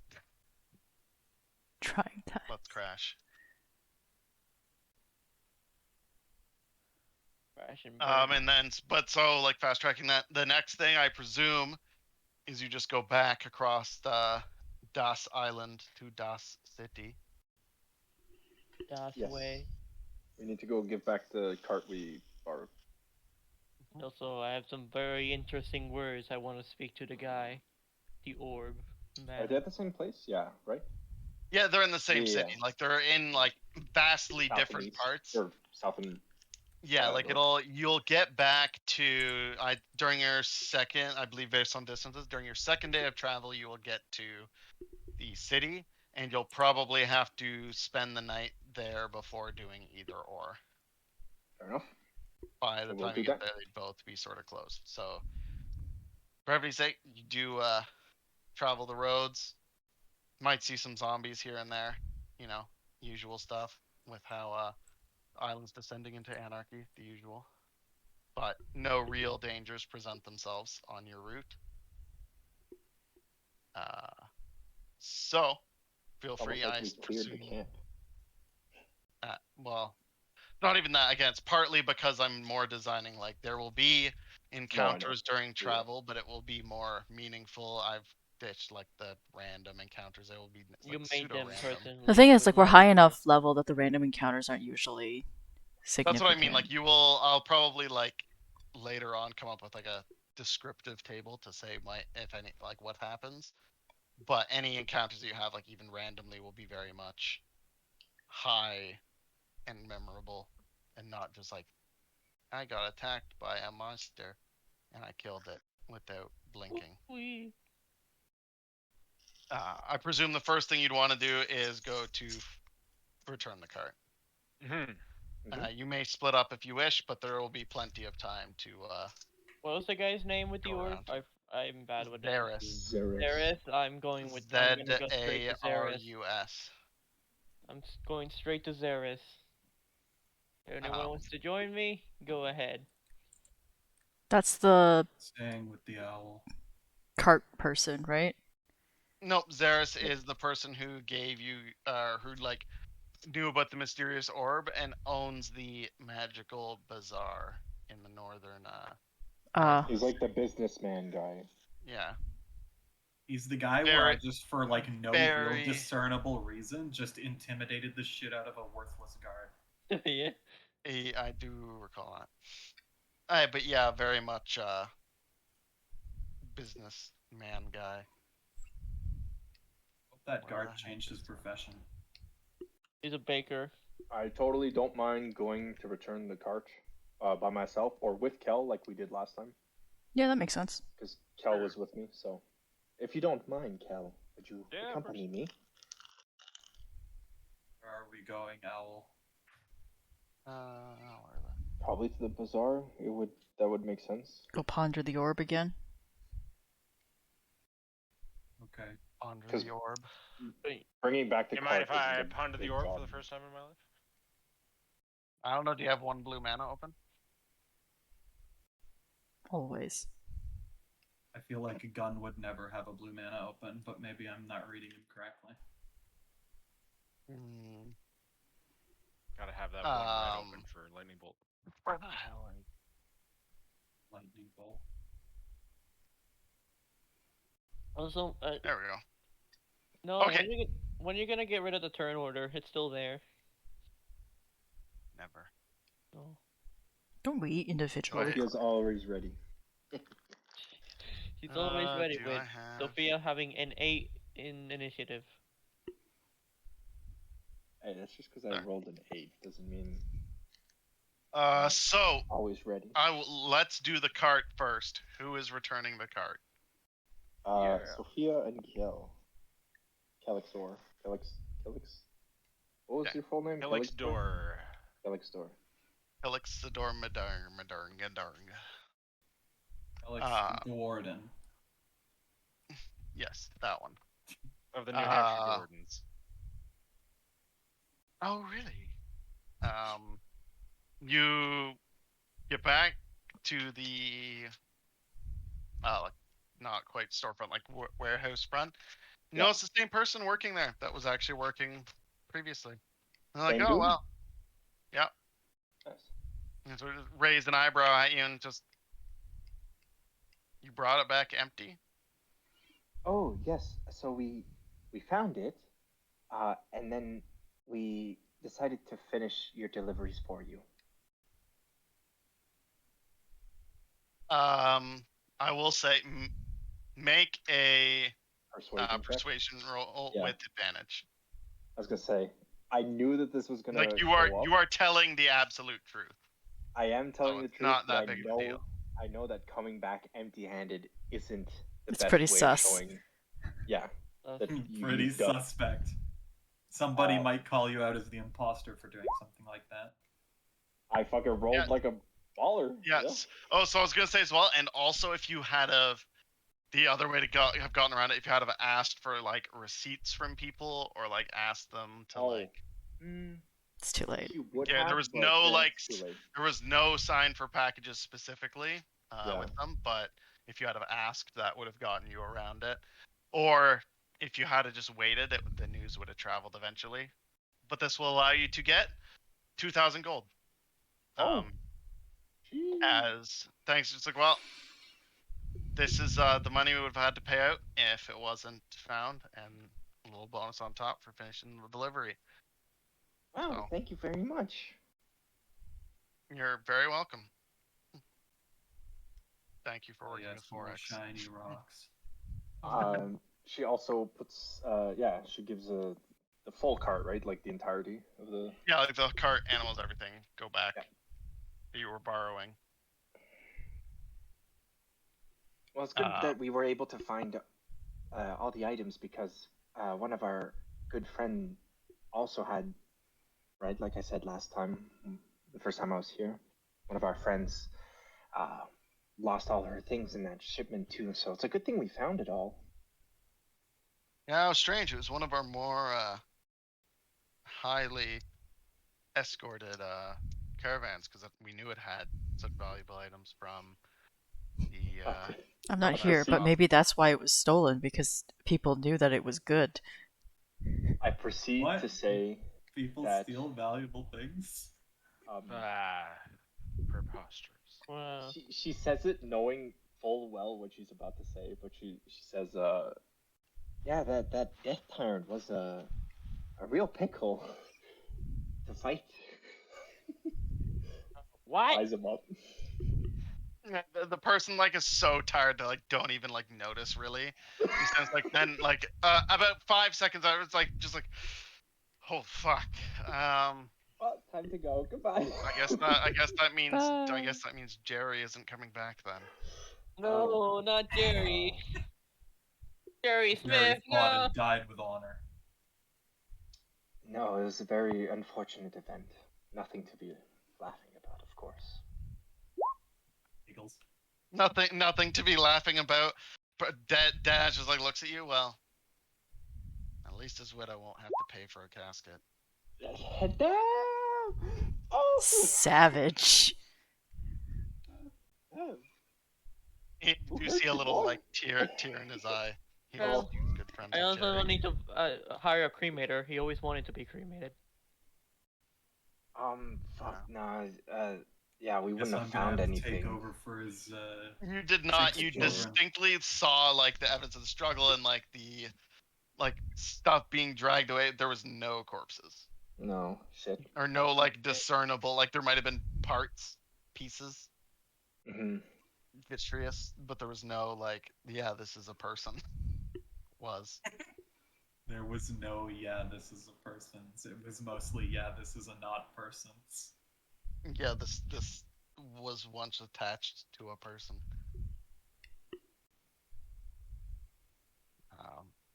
B: Trying time.
A: Let's crash."
D: Crash and burn.
A: And then, but so like fast tracking that, the next thing I presume is you just go back across the Das Island to Das City.
D: Das
F: Yes.
D: way.
F: We need to go give back the cart we borrowed.
D: Also, I have some very interesting words I want to speak to the guy. The orb.
F: Are they at the same place? Yeah, right?
A: Yeah, they're in the same
F: Yeah.
A: city. Like they're in like vastly
F: South and
A: different
F: east.
A: parts.
F: Or south and
A: Yeah, like
F: Whatever.
A: you'll get back to during your second, I believe based on distances, during your second day of travel, you will get to the city, and you'll probably have to spend the night there before doing either or.
F: fair enough.
A: By the
F: So we'll
A: time
F: do
A: you get
F: that.
A: there, they'd both be sort of closed. So, for brevity's sake, you do travel the roads. Might see some zombies here and there. You know, usual stuff with how islands descending into anarchy, the usual. But no real dangers present themselves on your route. So, feel
F: It's
A: free.
F: almost like
A: I
F: we cleared the
A: presume.
F: camp.
A: Well, not even that. Again, it's partly because I'm more designing like there will be encounters during travel, but it will be more meaningful. I've ditched like the random encounters. They will be
D: You
A: like
D: made them
A: pseudo-random.
D: personally.
B: The thing is,
D: so
B: like, we're
D: it's
B: high
D: easier.
B: enough level that the random encounters aren't usually significant.
A: That's what I mean. Like you will, I'll probably like later on come up with like a descriptive table to say if any, like what happens. But any encounters that you have, like even randomly, will be very much high and memorable, and not just like I got attacked by a monster and I killed it without blinking.
D: Wee.
A: I presume the first thing you'd want to do is go to return the cart. You may split up if you wish, but there will be plenty of time to.
D: What was the guy's name with the
A: Go
D: orb?
A: around.
D: I'm bad with it.
A: Varus.
D: Zeris. I'm going with.
A: Z
D: I'm gonna go straight
A: A
D: to
A: R
D: Zeris.
A: U S.
D: Going straight to Zeris. If anyone wants to join me, go ahead.
B: That's the
E: Staying with the owl.
B: cart person, right?
A: Nope, Zeris is the person who gave you, who like knew about the mysterious orb and owns the magical bazaar in the northern.
F: He's like the businessman guy.
A: Yeah.
E: He's the guy where I just, for like no real discernible reason, just intimidated the shit out of a worthless guard.
D: Yeah.
A: I do recall that. But yeah, very much businessman guy.
E: Hope that guard changed his profession.
D: He's a baker.
F: I totally don't mind going to return the cart by myself or with Kel, like we did last time.
B: Yeah, that makes sense.
F: Because Kel was with me, so if you don't mind, Kel, would you accompany me?
E: Where are we going, Owl?
F: Probably to the bazaar. That would make sense.
B: Go ponder the orb again.
E: Okay.
A: Ponder the orb.
F: Bringing back the
C: You
F: cart.
C: mind if I
F: isn't a
C: ponder the
F: big
C: orb
F: job.
C: for the first time in my life?
A: I don't know. Do you have one blue mana open?
B: Always.
E: I feel like a gun would never have a blue mana open, but maybe I'm not reading him correctly.
C: Gotta have that one red open for lightning bolt.
A: Where the hell are you?
E: Lightning bolt.
D: Also,
A: there we go.
D: No.
A: Okay.
D: When you're gonna get rid of the turn order? It's still there.
A: Never.
D: No.
B: Don't we individually?
F: Sophia's always ready.
D: She's always ready with Sophia having an 8 in initiative.
F: Hey, that's just because I rolled an 8. Doesn't mean.
A: So.
F: Always ready.
A: Let's do the cart first. Who is returning the cart?
F: Sophia and Kel. Kelixor. Kelix. What was your full name?
C: Kelixdor.
F: Kelixdor.
A: Kelixdor Madarng.
E: Alex Gordon.
A: Yes, that one.
C: Of the New Hampshire Gordons.
A: Oh, really? You get back to the like not quite storefront, like warehouse front. You know, it's the same person working there that was actually working previously. And they're like, oh, wow. Yeah.
F: Nice.
A: And so just raised an eyebrow at you and just, you brought it back empty?
F: Oh, yes. So we found it, and then we decided to finish your deliveries for you.
A: I will say, make a
F: persuasion
A: roll with advantage.
F: I was gonna say, I knew that this was gonna.
A: Like you are telling the absolute truth.
F: I am telling the truth.
A: Not that big of a deal.
F: I know that coming back empty-handed isn't the
B: It's
F: best
B: pretty
F: way
B: sus.
F: of showing. Yeah.
E: Pretty suspect. Somebody might call you out as the imposter for doing something like that.
F: I fucking rolled like a baller.
A: Yes. Yeah. Oh, so I was gonna say as well, and also if you had the other way to have gotten around it, if you had asked for like receipts from people or like asked them to
B: It's too late.
A: Yeah, there was there was no sign for packages specifically with them, but if you had asked, that would have gotten you around it. Or if you had just waited, the news would have traveled eventually. But this will allow you to get 2,000 gold.
F: Oh.
A: As thanks, it's like, well, this is the money we would have had to pay out if it wasn't found, and a little bonus on top for finishing the delivery.
F: Wow,
A: So-
F: thank you very much.
A: You're very welcome. Thank you for
E: Oh,
A: working
E: yes,
A: with
E: more
A: 4X.
E: shiny rocks.
F: She also puts, she gives the full cart, right? Like the entirety of the.
A: Yeah, like the cart, animals, everything go back.
F: Yeah.
A: That you were borrowing.
F: Well, it's good that we were able to find all the items because one of our good friend also had, right? Like I said last time, the first time I was here, one of our friends lost all her things in that shipment too. So it's a good thing we found it all.
A: Yeah, it was strange. It was one of our more highly escorted caravans because we knew it had such valuable items from the.
B: I'm not
F: I
B: here,
F: see.
B: but maybe that's why it was stolen because people knew that it was good.
F: I proceed
E: What?
F: to say
E: People
F: that-
E: steal valuable things.
C: Preposterous.
D: Wow.
F: she says it knowing full well what she's about to say, but she says, yeah, that death tyrant was a real pickle to fight.
D: What?
F: Eyes him up.
A: The person like is so tired to like don't even like notice really. He says like then like about 5 seconds I was like just like, oh fuck.
F: Well, time to go. Goodbye.
A: I guess that means
B: Bye.
A: Jerry isn't coming back then.
D: No, not Jerry. Jerry
E: Mary
D: Smith,
E: fought
D: no.
E: and died with honor.
F: No, it was a very unfortunate event. Nothing to be laughing about, of course.
E: Eagles.
A: Nothing to be laughing about. But Dad just like looks at you. Well, at least his widow won't have to pay for a casket.
F: Damn! Oh!
B: Savage.
F: Oh.
A: You do see a little like tear in his eye. He was
D: Well,
A: good friends
D: I
A: with
D: also
A: Jerry.
D: need to hire a cremator. He always wanted to be cremated.
F: Fuck, nah, yeah, we
E: Guess
F: wouldn't
E: I'm
F: have
E: gonna
F: found
E: have to
F: anything.
E: take over for his.
A: You did not.
E: Six
A: You
E: children.
A: distinctly saw like the evidence of the struggle and like the stuff being dragged away. There was no corpses
F: No, shit.
A: or no like discernible. Like there might have been parts, pieces,
F: hmm
A: vitreous, but there was no like, yeah, this is a person. Was.
E: There was no, yeah, this is a person's. It was mostly, yeah, this is a not person's.
A: Yeah, this was once attached to a person.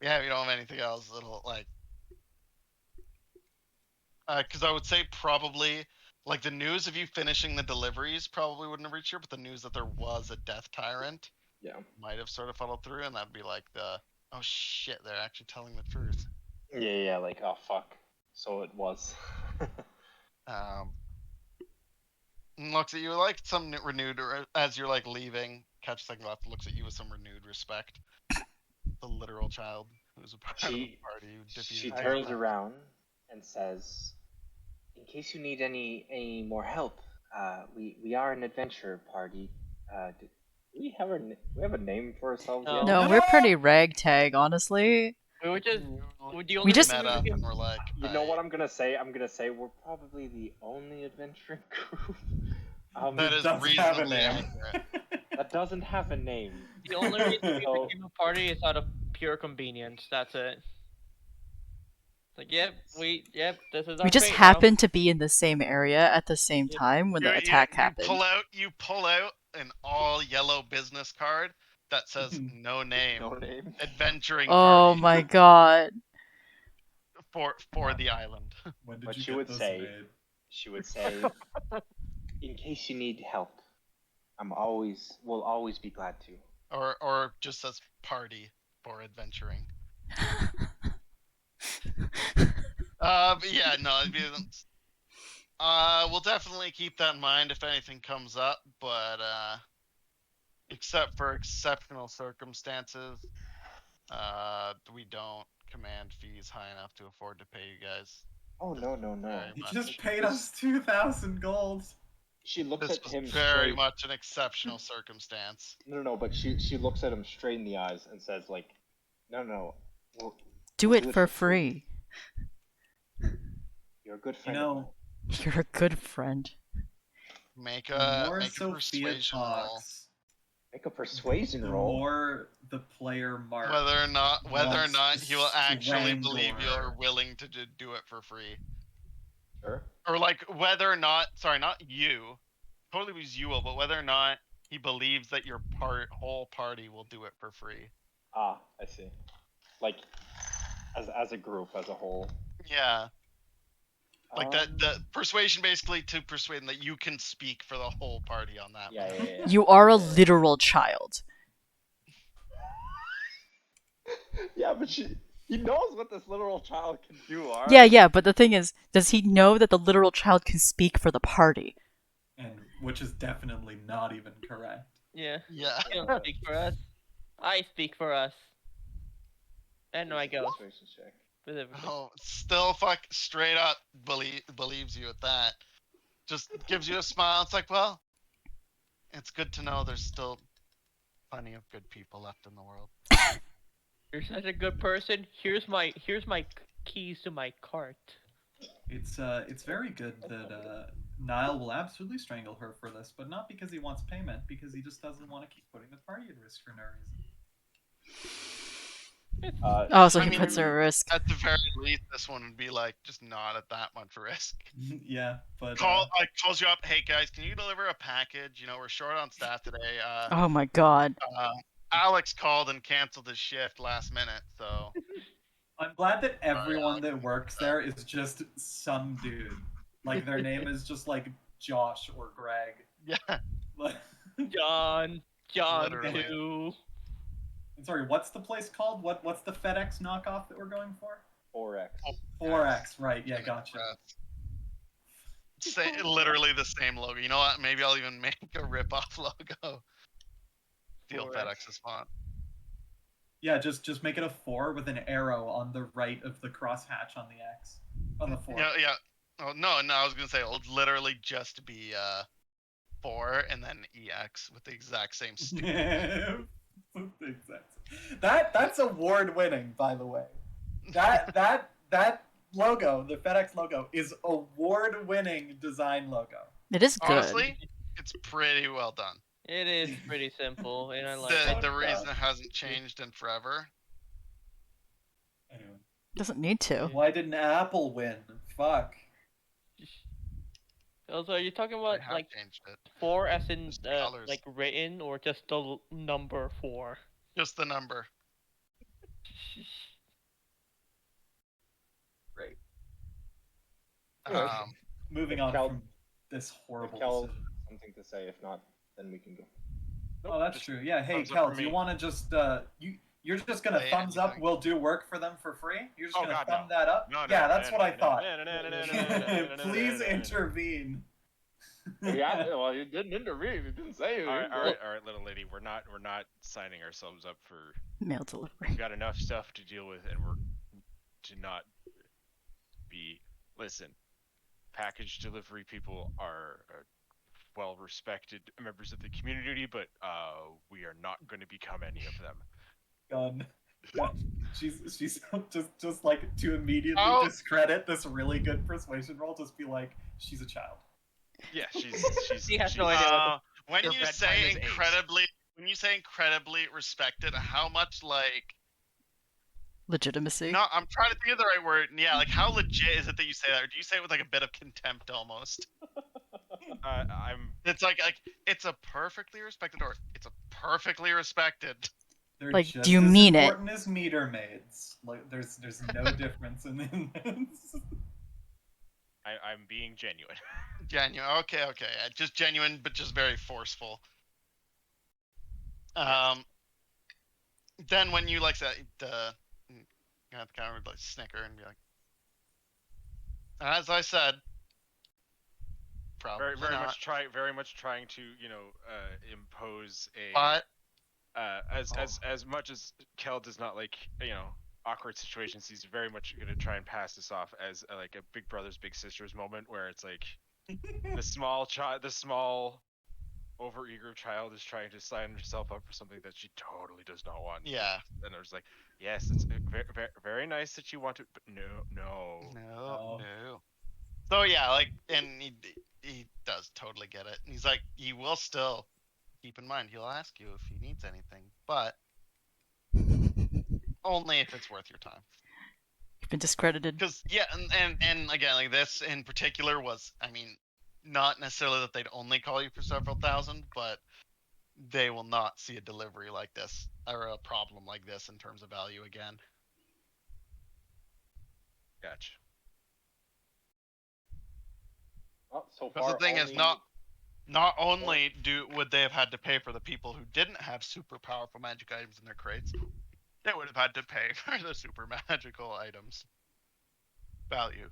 A: Yeah, if you don't have anything else, it'll like, because I would say probably like the news of you finishing the deliveries probably wouldn't have reached here, but the news that there was a death tyrant
F: Yeah.
A: might have sort of funneled through, and that'd be like the, oh shit, they're actually telling the truth.
F: Yeah, like, oh fuck. So it was.
A: And looks at you like some renewed, or as you're like leaving, catch a second left, looks at you with some renewed respect. The literal child who's a part of the
F: She-
A: party who defeated
F: She
A: the
F: turns
A: tyrant.
F: around and says, "In case you need any more help, we are an adventure party. Do we have we have a name for ourselves
D: No.
F: yet?
B: No, we're pretty ragtag, honestly.
D: We were just the
A: We
D: only
B: just-
A: met up and we're like,
F: You know what I'm gonna say? I'm gonna say we're probably the only adventuring group.
A: That is
E: Doesn't have a
A: reasonably
E: name.
A: accurate.
F: that doesn't have a name.
D: The only reason we
F: So-
D: became a party is out of pure convenience. That's it. Like, yep, this is our
B: We just
D: fate now.
B: happened to be in the same area at the same
D: Yep.
B: time when the
A: You-
B: attack
A: you
B: happened.
A: You pull out an all yellow business card that says no name.
F: No name.
A: Adventuring
B: Oh
A: party
B: my god.
A: for the island.
E: When did
F: But
E: you
F: she
E: get
F: would
E: those
F: say-
E: made?
F: She would say, "In case you need help, we'll always be glad to."
A: Or just says party for adventuring. But yeah, no, it'd be, we'll definitely keep that in mind if anything comes up, but except for exceptional circumstances, We don't command fees high enough to afford to pay you guys.
F: Oh no no no.
A: Very
E: He
A: much.
E: just paid us 2,000 gold.
F: She looks
A: This
F: at
A: was
F: him
A: very
F: straight.
A: much an exceptional circumstance.
F: No, but she looks at him straight in the eyes and says like, no, we'll,
B: Do
F: we'll
B: it for free.
F: You're a good
E: You
F: friend. of mine.
E: know,
B: You're a good friend.
A: Make
E: the
A: a
E: more
A: make a
E: Sophia
A: persuasion roll.
E: talks,
F: Make a persuasion
E: the
F: roll.
E: more the player Mark
A: Whether or
E: wants
A: not
E: to
A: he will actually believe
E: strangle
A: you're
E: her.
A: willing to do it for free.
F: Sure.
A: Or like whether or not, sorry, not you, totally was you will, but whether or not he believes that your whole party will do it for free.
F: Ah, I see. Like, as a group, as a whole.
A: Yeah, like the
F: Um,
A: persuasion basically to persuade him that you can speak for the whole party on that.
F: Yeah,
A: matter.
F: yeah, yeah.
B: You are a literal child.
F: Yeah, but he knows what this literal child can do, alright?
B: Yeah, but the thing is, does he know that the literal child can speak for the party?
E: And which is definitely not even correct.
D: Yeah.
A: Yeah.
D: You don't speak for us. I speak for us. And I go.
F: Persuasion check.
D: Specifically.
A: Oh, still straight up believes you at that. Just gives you a smile. It's like, well, it's good to know there's still plenty of good people left in the world.
D: You're such a good person. Here's my keys to my cart.
E: It's very good that Niall will absolutely strangle her for this, but not because he wants payment, because he just doesn't want to keep putting the party at risk for no reason.
B: Oh, so
A: I
B: he
A: mean,
B: puts her at risk.
A: At the very least, this one would be like just not at that much risk.
E: Yeah, but
A: Calls you up. Hey guys, can you deliver a package? You know, we're short on staff today.
B: Oh my god.
A: Alex called and canceled his shift last minute, so
E: I'm glad that everyone that works there is just some dude. Like their name is just like Josh or Greg.
A: yeah.
E: Like-
D: John
A: Literally.
D: 2.
E: Sorry, what's the place called? What's the FedEx knockoff that we're going for?
F: 4x.
E: 4X, right? Yeah, gotcha.
A: Say literally the same logo. You know what? Maybe I'll even make a rip-off logo. Steal
D: 4X.
A: FedEx's font.
E: Yeah, just make it a 4 with an arrow on the right of the crosshatch on the X. On the 4.
A: Yeah. Oh no, I was gonna say it'll literally just be 4 and then EX with the exact same stupid.
E: That's award winning, by the way. That logo, the FedEx logo, is award winning design logo.
B: It is good.
A: Honestly, it's pretty well done.
D: It is pretty simple, and I like
A: The
D: it.
A: the reason it hasn't changed in forever.
E: Anyway,
B: Doesn't need to.
E: why didn't Apple win? Fuck.
D: Also, are you talking
A: I
D: about
A: have
D: like
A: changed it.
D: 4 as in
A: Just colours.
D: like written, or just the number 4?
A: Just the number.
E: Great.
A: Um,
E: Moving on
F: Cal-
E: from this horrible
F: Cal-
E: decision.
F: Something to say. If not, then we can go.
E: Oh, that's true. Yeah. Hey,
C: thumbs up
E: Kel,
C: for
E: do you
C: me.
E: want to just you're just gonna
A: Say
E: thumbs up?
A: anything.
E: We'll do work for them for free. You're just
C: Oh,
E: gonna
C: God,
E: thumb
C: no.
E: that up?
C: No,
E: yeah,
C: no,
E: that's
C: no,
E: what I
C: no,
E: thought.
C: no, no, no, no, no, no, no,
E: Please
C: no, no, no.
E: intervene.
F: Yeah, well, you didn't intervene. You didn't say anything.
C: All right, little lady. We're not signing ourselves up for.
B: Mail delivery.
C: We've got enough stuff to deal with, and we're to not be. Listen, package delivery people are well respected members of the community, but we are not going to become any of them.
E: Gun. She's just like to immediately
A: Oh.
E: discredit this really good persuasion roll. Just be like, she's a child.
C: Yeah, she's
D: She has no idea what
A: when
C: Her
A: you
C: bedtime
A: say
C: is 8.
A: incredibly respected, how much like
B: Legitimacy.
A: no, I'm trying to think of the right word. Yeah, like how legit is it that you say that, or do you say it with like a bit of contempt almost?
C: I'm
A: It's like it's a perfectly respected, or it's a perfectly respected.
E: They're
B: Like,
E: just
B: do you
E: as
B: mean it?
E: important as meter maids. Like, there's no difference in this.
C: I'm being genuine.
A: Genuine. Okay. Yeah, just genuine, but just very forceful. Then when you like that, you have to kind of like snicker and be like, as I said, probably
C: very
A: not.
C: much trying to impose a.
A: But
C: as much as Kel does not like awkward situations, he's very much gonna try and pass this off as like a big brothers big sisters moment where it's like the small overeager child is trying to sign herself up for something that she totally does not want.
A: Yeah.
C: And I was like, yes, it's very, very nice that you want to, but no.
A: No. So yeah, like, and he does totally get it. And he's like, he will still keep in mind. He'll ask you if he needs anything, but only if it's worth your time.
B: You've been discredited.
A: Because yeah, and again, like this in particular was, I mean, not necessarily that they'd only call you for several thousand, but they will not see a delivery like this or a problem like this in terms of value again.
C: Gotcha.
F: Oh, so
A: Because
F: far,
A: the thing is,
F: only-
A: not only would they have had to pay for the people who didn't have super powerful magic items in their crates, they would have had to pay for the super magical items value.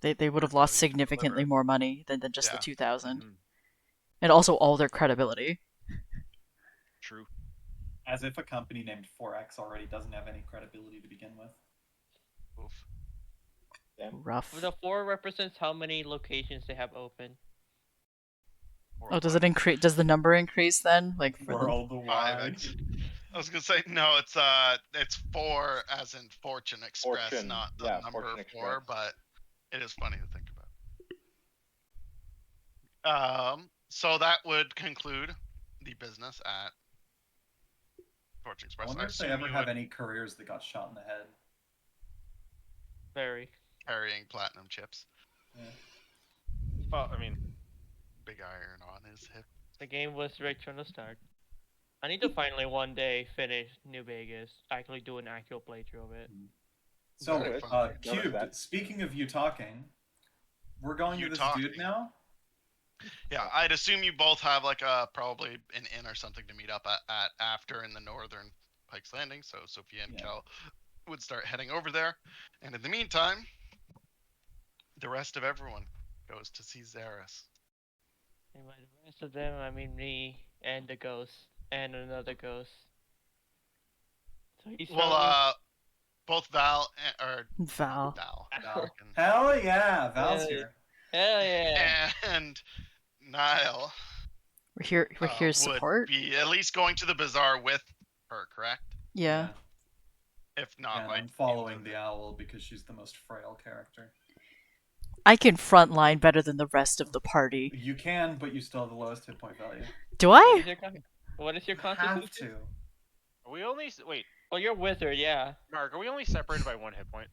B: They would have
A: Or
B: lost
A: value to
B: significantly
A: deliver.
B: more money than just the
A: Yeah.
B: 2,000.
C: Mhm.
B: And also all their credibility.
C: True.
E: As if a company named 4X already doesn't have any credibility to begin with.
A: Oof.
B: Rough.
D: The 4 represents how many locations they have open.
B: Oh, does it increase? Does the number increase then? Like for the...
E: Worldwide.
A: I was gonna say no. It's 4 as in Fortune Express,
F: Fortune,
A: not the
F: yeah,
A: number
F: Fortune
A: 4.
F: Express.
A: But it is funny to think about. So that would conclude the business at Fortune
E: I
A: Express.
E: wonder if they
A: assume
E: ever
A: you
E: have
A: would
E: any careers that got shot in the head.
D: Very.
A: carrying platinum chips,
C: Well, I mean,
A: big iron on his hip.
D: The game was rigged from the start. I need to finally one day finish New Vegas. Actually do an actual playthrough of it.
E: So,
A: Very fun.
F: Notice
E: Cubed,
F: that.
E: speaking of you talking, we're going
A: You
E: to this
A: talking.
E: dude now?
A: Yeah, I'd assume you both have like probably an inn or something to meet up at after in the northern Pike's Landing. So Sophia and
E: Yeah.
A: Kel would start heading over there, and in the meantime, the rest of everyone goes to see Zaris.
D: And by the rest of them, I mean me and the ghost and another ghost. So he's
A: Well, both Val or
B: Val.
A: Val
E: Val. Hell yeah, Val's
D: Yeah.
E: here.
D: hell yeah.
A: and Niall
B: We're here to
A: would
B: support.
A: be at least going to the bazaar with her, correct?
B: Yeah.
A: If not,
E: And
A: like
E: I'm following the owl because she's the most frail character.
B: I can frontline better than the rest of the party.
E: You can, but you still have the lowest hit point value.
B: Do
D: What
B: I?
D: is your what is your
E: You have
D: constitution?
E: to.
C: are we only wait,
D: Well, you're wizard, yeah.
C: Mark? Are we only separated by 1 hit point?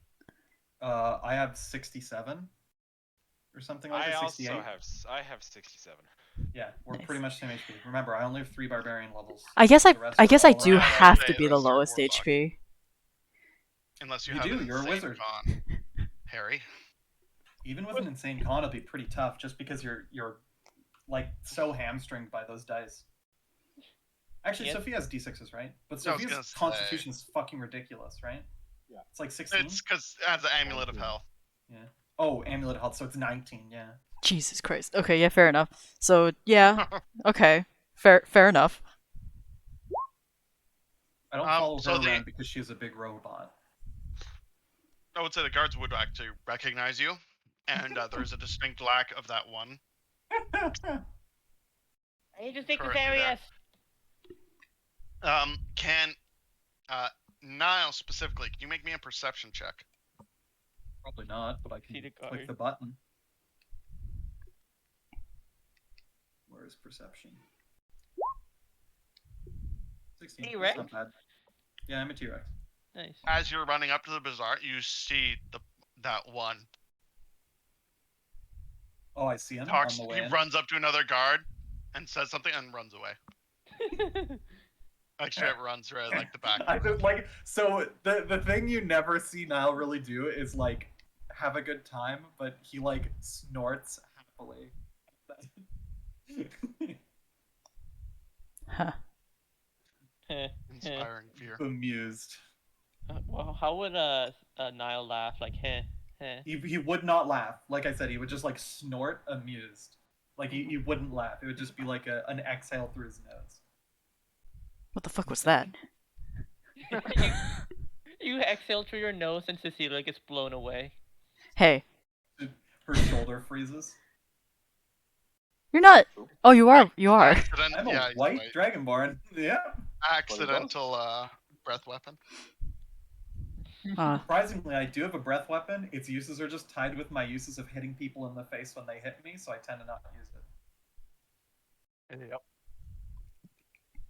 E: I have 67 or something like
C: I
E: that.
C: also
E: 68.
C: have 67.
E: Yeah, we're
B: Nice.
E: pretty much same HP. Remember, I only have 3 barbarian levels.
B: I guess I
E: The rest
B: I
E: are
B: guess I
E: all
B: do
E: around.
B: have
A: Okay,
B: to be
A: the
B: the
A: rest are
B: lowest
A: warlock.
B: HP.
A: unless you,
E: You
A: have
E: do,
A: an
E: you're a
A: insane
E: wizard.
A: con, Harry.
E: Even with an insane con, it'll be pretty tough just because you're like so hamstringed by those dice. Actually,
D: Yep.
E: Sophia has D6s, right? But
A: I was gonna
E: Sophia's
A: say.
E: constitution is fucking ridiculous, right?
F: Yeah.
E: It's like 16.
A: It's because it has the amulet of
F: 19.
A: hell.
E: Yeah. Oh, amulet of health, so it's 19. Yeah.
B: Jesus Christ. Okay, yeah, fair enough. So yeah, okay, fair enough.
E: I don't
A: Um,
E: follow
A: so
E: her
A: the-
E: around because she's a big robot.
A: I would say the guards would actually recognize you, and there's a distinct lack of that one.
D: I need to think
A: Currently there.
D: nefarious.
A: Can Niall specifically? Can you make me a perception check?
E: Probably not, but I
D: See
E: can
D: the
E: click
D: card.
E: the button. Where is perception? 16.
D: T-Rex?
E: That's not bad. Yeah, I'm a T-Rex.
D: Nice.
A: As you're running up to the bazaar, you see that one.
E: Oh, I see him
A: Talks.
E: on the
A: He
E: way in.
A: runs up to another guard and says something and runs away. Like straight runs right like the back.
E: I just like so the thing you never see Niall really do is like have a good time, but he like snorts happily.
B: Huh.
A: Inspiring fear.
E: Bemused.
D: Well, how would Niall laugh? Like, heh, heh.
E: He would not laugh. Like I said, he would just like snort amused. Like he wouldn't laugh. It would just be like an exhale through his nose.
B: What the fuck was that?
D: You exhale through your nose and Cecilia gets blown away.
B: Hey,
E: Her shoulder freezes.
B: you're not. Oh, you are. You are.
E: I'm a
A: Yeah, he's
E: white dragonborn. Yeah.
A: accidental breath weapon.
E: Surprisingly, I do have a breath weapon. Its uses are just tied with my uses of hitting people in the face when they hit me, so I tend to not use it.
C: Yep.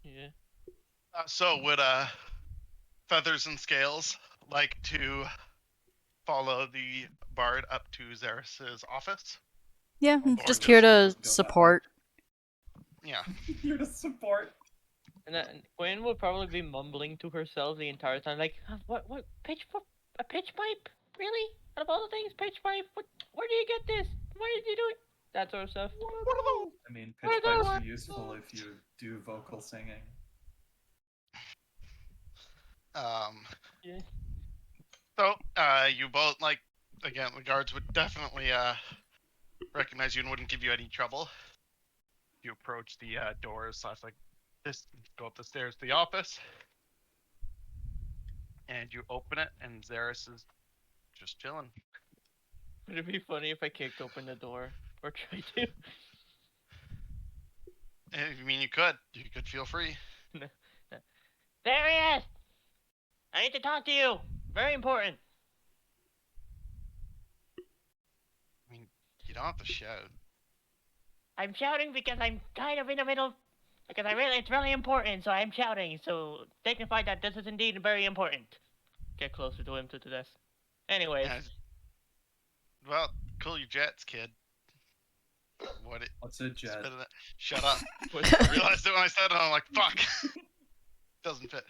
D: Yeah.
A: So would Feathers and Scales like to follow the bard up to Xeris's office?
B: Yeah, I'm
E: Or
B: just
E: just
B: here
E: doesn't
B: to
E: go that
B: support.
A: Yeah.
E: Here to support.
D: And Gwen will probably be mumbling to herself the entire time, like, what, a pitch pipe? Really? Out of all the things, pitch pipe? Where do you get this? Why did you do it? That sort of stuff.
E: I mean, pitch pipes are useful if you do vocal singing.
D: Yeah.
A: So, you both, like, again, the guards would definitely recognize you and wouldn't give you any trouble. You approach the doors, like this, go up the stairs to the office, and you open it, and Xeris is just chilling.
D: Would it be funny if I kicked open the door? Or tried to?
A: I mean, you could feel free.
D: There he is! I need to talk to you! Very important.
A: I mean, you don't have to shout.
D: I'm shouting because I'm kind of in the middle. Because it's really important, so I'm shouting. So signify that this is indeed very important. Get closer to him to the desk. Anyways.
A: Yeah, well, cool your jets, kid.
E: What's a jet?
A: Spit it. Shut up. I realized it when I said it. I'm like, fuck. Doesn't fit.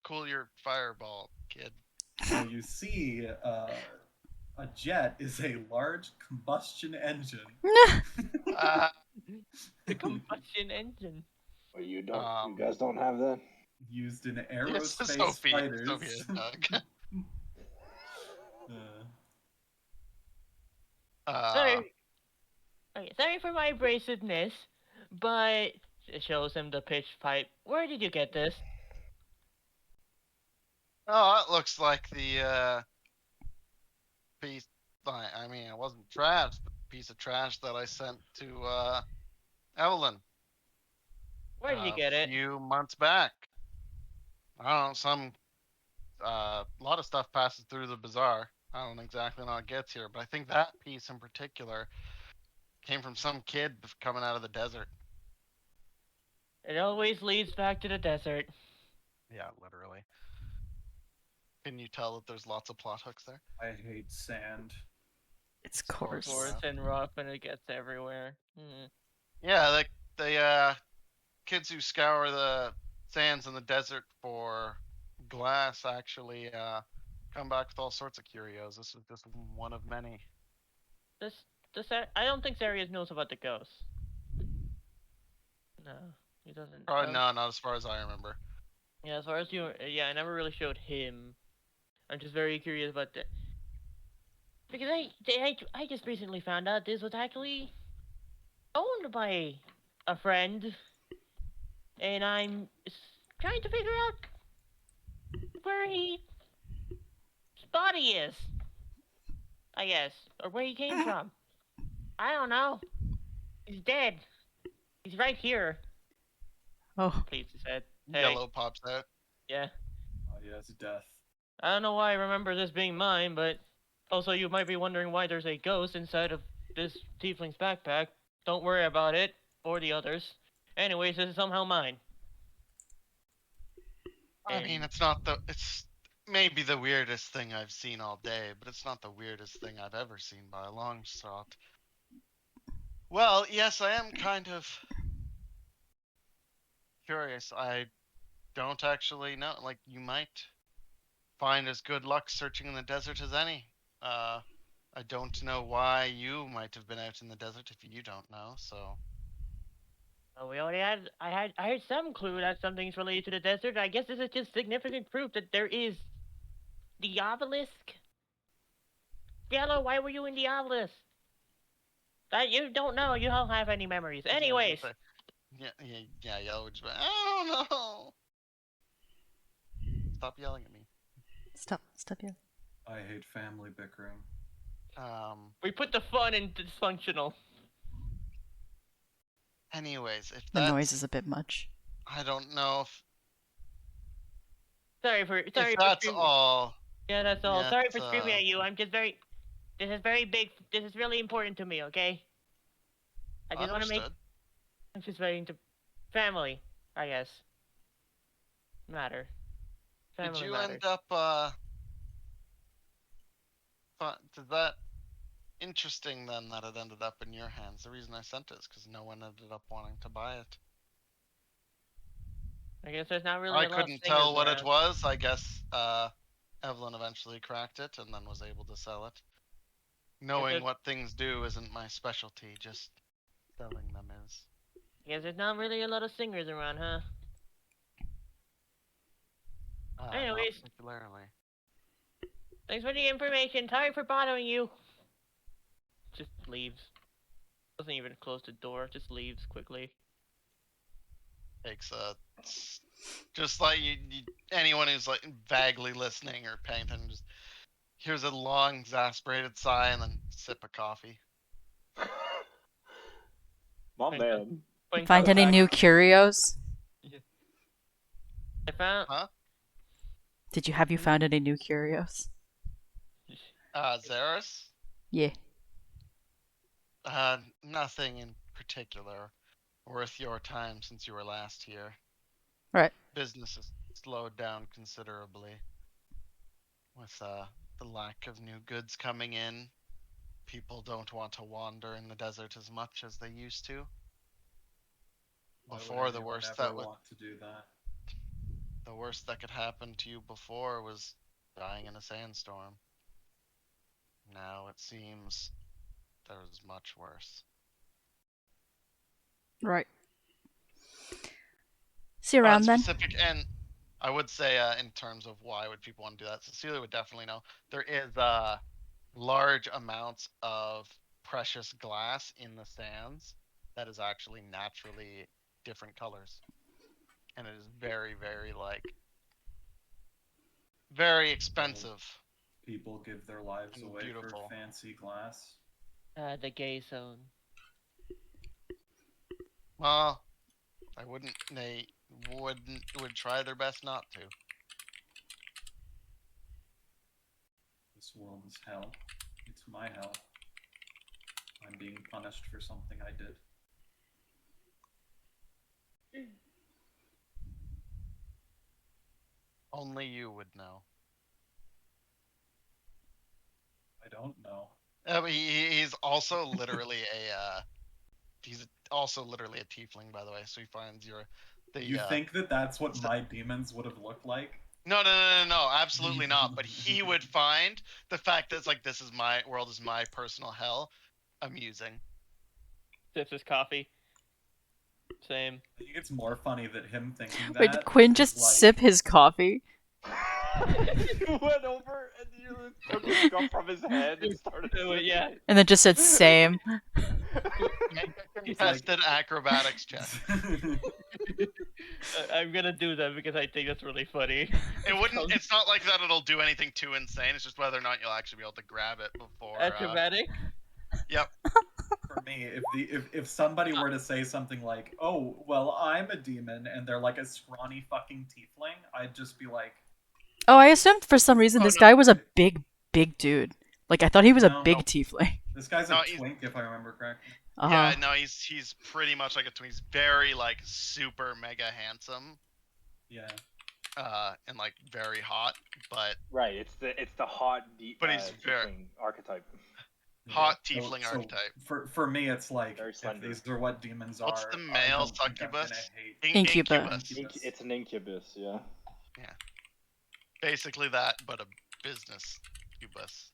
A: Cool your fireball, kid.
E: So you see, a jet is a large combustion engine.
D: The combustion engine.
F: Well, you guys don't have that?
E: Used in
A: It's the
E: aerospace
A: Soviet,
E: fighters.
A: Doug.
D: Sorry for my abrasiveness, but it shows him the pitch pipe. Where did you get this?
A: Oh, it looks like the piece. I mean, it wasn't trash, but a piece of trash that I sent to Evelyn.
D: Where did you get
A: A
D: it?
A: few months back. I don't know. A lot of stuff passes through the bazaar. I don't exactly know how it gets here, but I think that piece in particular came from some kid coming out of the desert.
D: It always leads back to the desert.
A: Yeah, literally. Can you tell that there's lots of plot hooks there?
E: I hate sand.
B: It's coarse.
D: Coarse and rough, and it gets everywhere. Mm.
A: Yeah, the kids who scour the sands in the desert for glass actually come back with all sorts of curios. This is just one of many.
D: I don't think Zarius knows about the ghosts. No, he doesn't.
A: Oh, no, not as far as I remember.
D: Yeah, as far as you, yeah, I never really showed him. I'm just very curious about that. Because I just recently found out this was actually owned by a friend, and I'm trying to figure out where his body is. I guess, or where he came from. I don't know. He's dead. He's right here.
B: Oh.
D: Please, he said. Hey.
A: Yellow pops out.
D: Yeah.
E: Oh yes, death.
D: I don't know why I remember this being mine, but also you might be wondering why there's a ghost inside of this tiefling's backpack. Don't worry about it, or the others. Anyways, this is somehow mine.
A: I mean, it's maybe the weirdest thing I've seen all day, but it's not the weirdest thing I've ever seen by a long shot. Well, yes, I am kind of curious. I don't actually know. Like, you might find as good luck searching in the desert as any. I don't know why you might have been out in the desert if you don't know, so.
D: Well, we already had. I had some clue that something's related to the desert. I guess this is just significant proof that there is the obelisk. Yellow, why were you in the obelisk? That you don't know. You don't have any memories. Anyways.
A: Yeah, Yellow would just be, I don't know. Stop yelling at me.
B: Stop yelling.
E: I hate family bickering.
D: We put the fun in dysfunctional.
A: Anyways, if
B: The
A: that's,
B: noise is a bit much.
A: I don't know
D: Sorry for
A: if
D: screaming.
A: that's all.
D: Yeah, that's all.
A: Yeah,
D: Sorry
A: it's,
D: for screaming at you. I'm just very. This is very big. This is really important to me. Okay. I just want to make.
A: Understood.
D: I'm just very into family. I guess. Matter. Family
A: Did you
D: matters.
A: end up did that interesting then that it ended up in your hands? The reason I sent it is because no one ended up wanting to buy it.
D: I guess there's not really.
A: I
D: a lot of
A: couldn't tell
D: singers
A: what it
D: around.
A: was. I guess Evelyn eventually cracked it and then was able to sell it. Knowing
D: it-
A: what things do isn't my specialty, just selling them is.
D: I guess there's not really a lot of singers around, huh?
A: Not
D: Anyways.
A: particularly.
D: Thanks for the information. Sorry for bothering you. Just leaves. Doesn't even close the door. Just leaves quickly.
A: Takes just like anyone who's like vaguely listening or paying attention, just hears a long exasperated sigh and then sip of coffee.
F: My
D: Thank you.
F: man.
D: Point
B: Find
D: comes
B: any
D: back.
B: new curios?
D: I found.
B: Have you found any new curios?
A: Zeros?
B: Yeah.
A: Nothing in particular worth your time since you were last here.
B: Right.
A: Business has slowed down considerably with the lack of new goods coming in. People don't want to wander in the desert as much as they used to.
E: Why would
A: Before, the
E: anyone
A: worst
E: ever
A: that would
E: want to do that?
A: the worst that could happen to you before was dying in a sandstorm. Now it seems there's much worse.
B: Right. See you around then.
A: Specific, and I would say in terms of why would people want to do that, Cecilia would definitely know. There is large amounts of precious glass in the sands that is actually naturally different colors, and it is very, very very expensive.
E: People give their lives
A: And
E: away
A: beautiful.
E: for fancy glass.
D: The gay zone.
A: Well, I wouldn't. They would try their best not to.
E: This world is hell. It's my hell. I'm being punished for something I did.
A: Only you would know.
E: I don't know.
A: He's also literally he's also literally a tiefling, by the way. So he finds
E: You think that that's what my demons would have looked like?
A: No, absolutely not. But he would find the fact that it's like this is my world, is my personal hell, amusing.
D: Sips his coffee. Same.
E: I think it's more funny that him thinking that.
B: Wait, did Quinn
E: is
B: just
E: like,
B: sip his coffee?
F: You went over and you took his cup from his hand and started.
D: Yeah.
B: And then just said same.
A: Contested acrobatics check.
D: I'm gonna do that because I think that's really funny.
A: It wouldn't. It's not like that. It'll do anything too insane. It's just whether or not you'll actually be able to grab it before.
D: Acrobatic?
A: Yep.
E: For me, if somebody were to say something like, "Oh, well, I'm a demon," and they're like a scrawny fucking tiefling, I'd just be like,
B: Oh, I assumed for some reason
A: Oh,
B: this
A: no.
B: guy was a big dude. Like I thought he was
E: No,
B: a big
E: no.
B: tiefling.
E: "This guy's
A: No,
E: a
A: he's-
E: twink," if I remember correctly.
A: Yeah, no, he's pretty much like a twin. He's very like super mega handsome,
E: Yeah.
A: and like very hot, but
F: Right, it's the hot
A: But he's very-
F: tiefling archetype.
A: hot
E: So-
A: tiefling
E: so
A: archetype.
E: For me, it's like,
F: Very
E: if
F: slender.
E: these are what demons
A: What's
E: are.
A: the
E: I
A: male
E: don't think I'm gonna
A: succubus?
E: hate
B: Incubus.
E: Incubus.
F: It's an incubus, yeah.
A: Basically that, but a business incubus.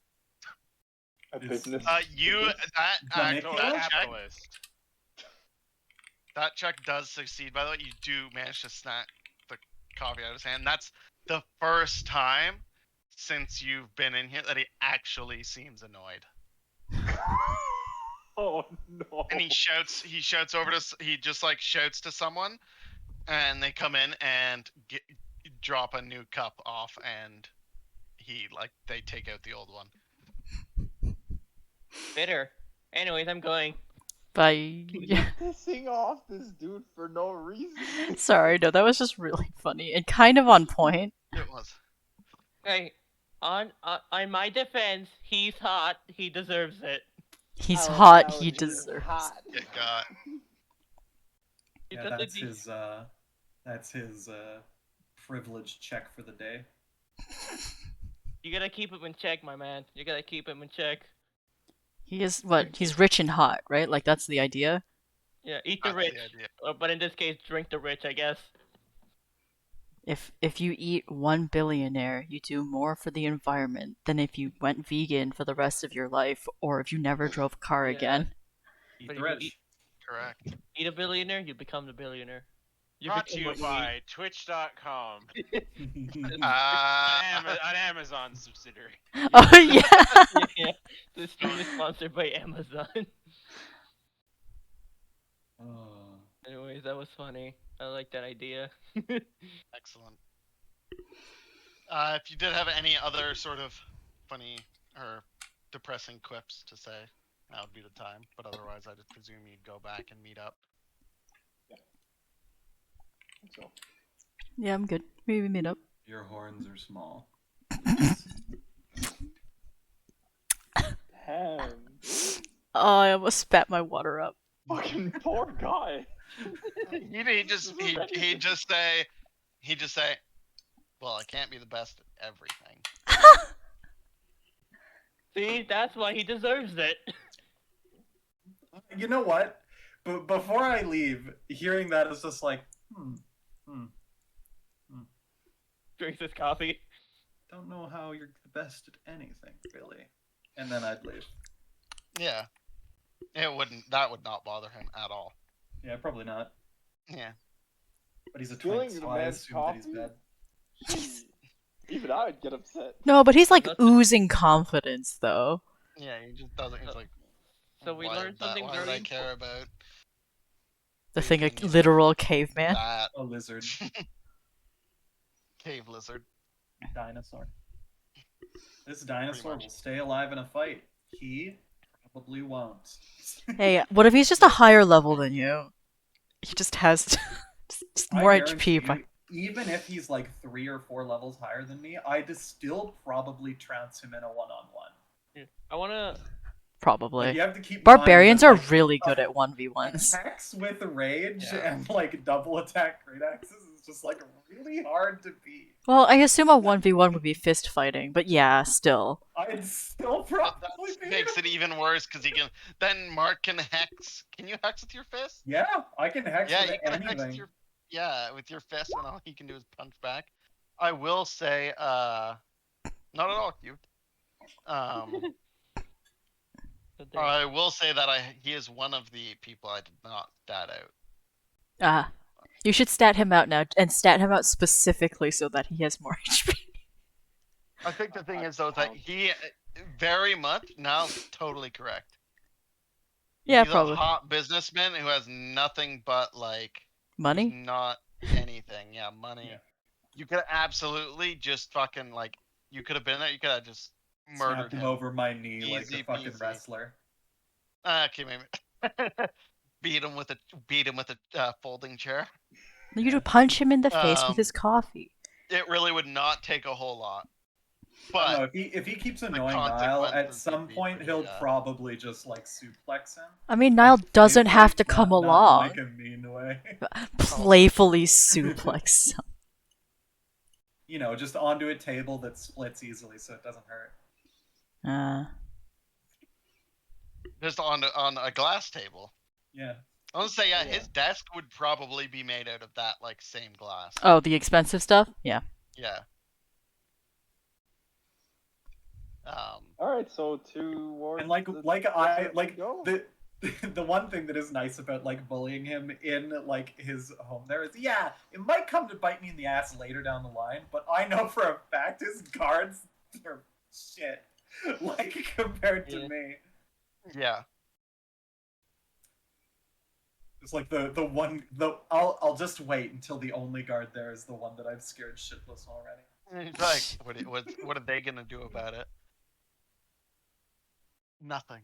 F: A
E: It's-
F: business.
E: Janicula?
A: That check does succeed. By the way, you do manage to snap the coffee out of his hand. That's the first time since you've been in here that he actually seems annoyed.
F: Oh no.
A: and he shouts over to he just like shouts to someone, and they come in and drop a new cup off, and they take out the old one.
D: Bitter. Anyways, I'm going.
B: Bye.
F: You're pissing off this dude for no reason.
B: Sorry, no, that was just really funny and kind of on point.
A: It was.
D: Hey, on my defense, he's hot. He deserves it.
B: He's
F: Oh,
B: hot,
F: no,
B: he
F: he's
B: deserves.
F: hot.
A: It got.
D: He
E: Yeah,
D: does
E: that's his privilege check for the day.
D: You gotta keep him in check, my man. You gotta keep him in check.
B: He is what? He's rich and hot, right? Like that's the idea.
D: Yeah, eat the
A: That's
D: rich.
A: the idea.
D: But in this case, drink the rich, I guess.
B: If you eat one billionaire, you do more for the environment than if you went vegan for the rest of your life, or if you never drove a car
D: Yeah.
B: again.
E: Eat
D: But
E: the
D: if you
E: rich.
A: Correct.
D: Eat a billionaire, you become the billionaire. You
C: Brought to
D: become
C: you
D: what
C: by Twitch.com,
A: Uh,
C: an Amazon subsidiary.
B: Oh yeah.
D: eat. Yeah, this stream is sponsored by Amazon.
E: Oh.
D: Anyways, that was funny. I like that idea.
A: Excellent. If you did have any other sort of funny or depressing quips to say, now would be the time. But otherwise, I just presume you'd go back and meet up.
F: So,
B: Yeah, I'm good. Maybe meet up.
E: Your horns are small.
F: damn.
B: Oh, I almost spat my water up.
F: Fucking poor guy.
A: He'd just say, well, I can't be the best at everything.
D: See, that's why he deserves it.
E: You know what? But before I leave, hearing that is just like,
D: Drinks his coffee.
E: don't know how you're the best at anything, really. And then I'd leave.
A: Yeah. That would not bother him at all.
E: Yeah, probably not.
A: Yeah.
E: But he's a
F: Stealing
E: twin,
F: the
E: so I
F: man's
E: assume that he's
F: coffee?
E: bad.
F: Even I would get upset.
B: No, but he's like
D: That's-
B: oozing confidence, though.
A: Yeah, he just doesn't. He's like,
D: So we
A: why
D: learned
A: would that-
D: something
A: why would
D: very
A: I care about
B: The thing, a
A: Oozing
B: literal caveman.
A: that
E: A lizard.
A: cave lizard?
E: Dinosaur. This dinosaur
A: much.
E: will stay alive in a fight. He probably won't.
B: Hey, what if he's just a higher level than you? He just has just
E: I
B: more
E: guarantee
B: HP. By...
E: you, even if he's like 3 or 4 levels higher than me, I'd still probably trounce him in a one-on-one.
D: I wanna.
B: Probably.
E: Like, you have to keep in mind
B: Barbarians
E: that,
B: are
E: like,
B: really good at 1v1s.
E: attacks with rage
A: Yeah.
E: and like double attack great axes is just like really hard to beat.
B: Well, I assume a 1v1 would be fist fighting, but yeah, still.
E: I'd still
A: That
E: probably beat
A: makes
E: him.
A: it even worse because he can. Then Mark can hex. Can you hex with your fist?
E: Yeah, I can hex
A: Yeah,
E: with
A: you can
E: anything.
A: hex with your. Yeah, with your fist, and all he can do is punch back. I will say, not at all cute. I will say that he is one of the people I did not stat out.
B: Ah. You should stat him out now, and stat him out specifically so that he has more HP.
A: I think the thing
F: I
A: is though that
F: count.
A: he very much now totally correct.
B: Yeah,
A: He's
B: probably.
A: a hot businessman who has nothing but like
B: Money?
A: not anything. Yeah, money.
E: Yeah.
A: You could absolutely just fucking like you could have been there. You could have just
E: Snapped
A: murdered
E: him
A: him.
E: over my knee like
A: Easy
E: a fucking
A: peasy.
E: wrestler.
A: Okay, maybe beat him with a folding chair.
B: You could punch him in the face with
A: Um,
B: his coffee.
A: It really would not take a whole lot.
E: I don't know,
A: But
E: if he keeps annoying Niall, at
A: consequences
E: some
A: would be
E: point
A: pretty
E: he'll
A: bad.
E: probably just like suplex him.
B: I mean, Niall doesn't
E: Playfully,
B: have to come
E: not
B: along.
E: like a mean way.
B: Playfully suplex.
E: You know, just onto a table that splits easily so it doesn't hurt.
A: just on a glass table.
E: Yeah.
A: I want to say, yeah,
F: Yeah.
A: his desk would probably be made out of that like same glass.
B: Oh, the expensive stuff? Yeah.
A: Yeah.
F: All right, so towards
E: And like
F: the
E: I
F: direction
E: like
F: we go.
E: the the one thing that is nice about like bullying him in like his home there is, yeah, it might come to bite me in the ass later down the line, but I know for a fact his guards are shit. Like compared to
D: Yeah.
E: me.
A: Yeah.
E: It's like the one I'll just wait until the only guard there is the one that I've scared shitless already.
A: He's like, what are they gonna do about it? Nothing.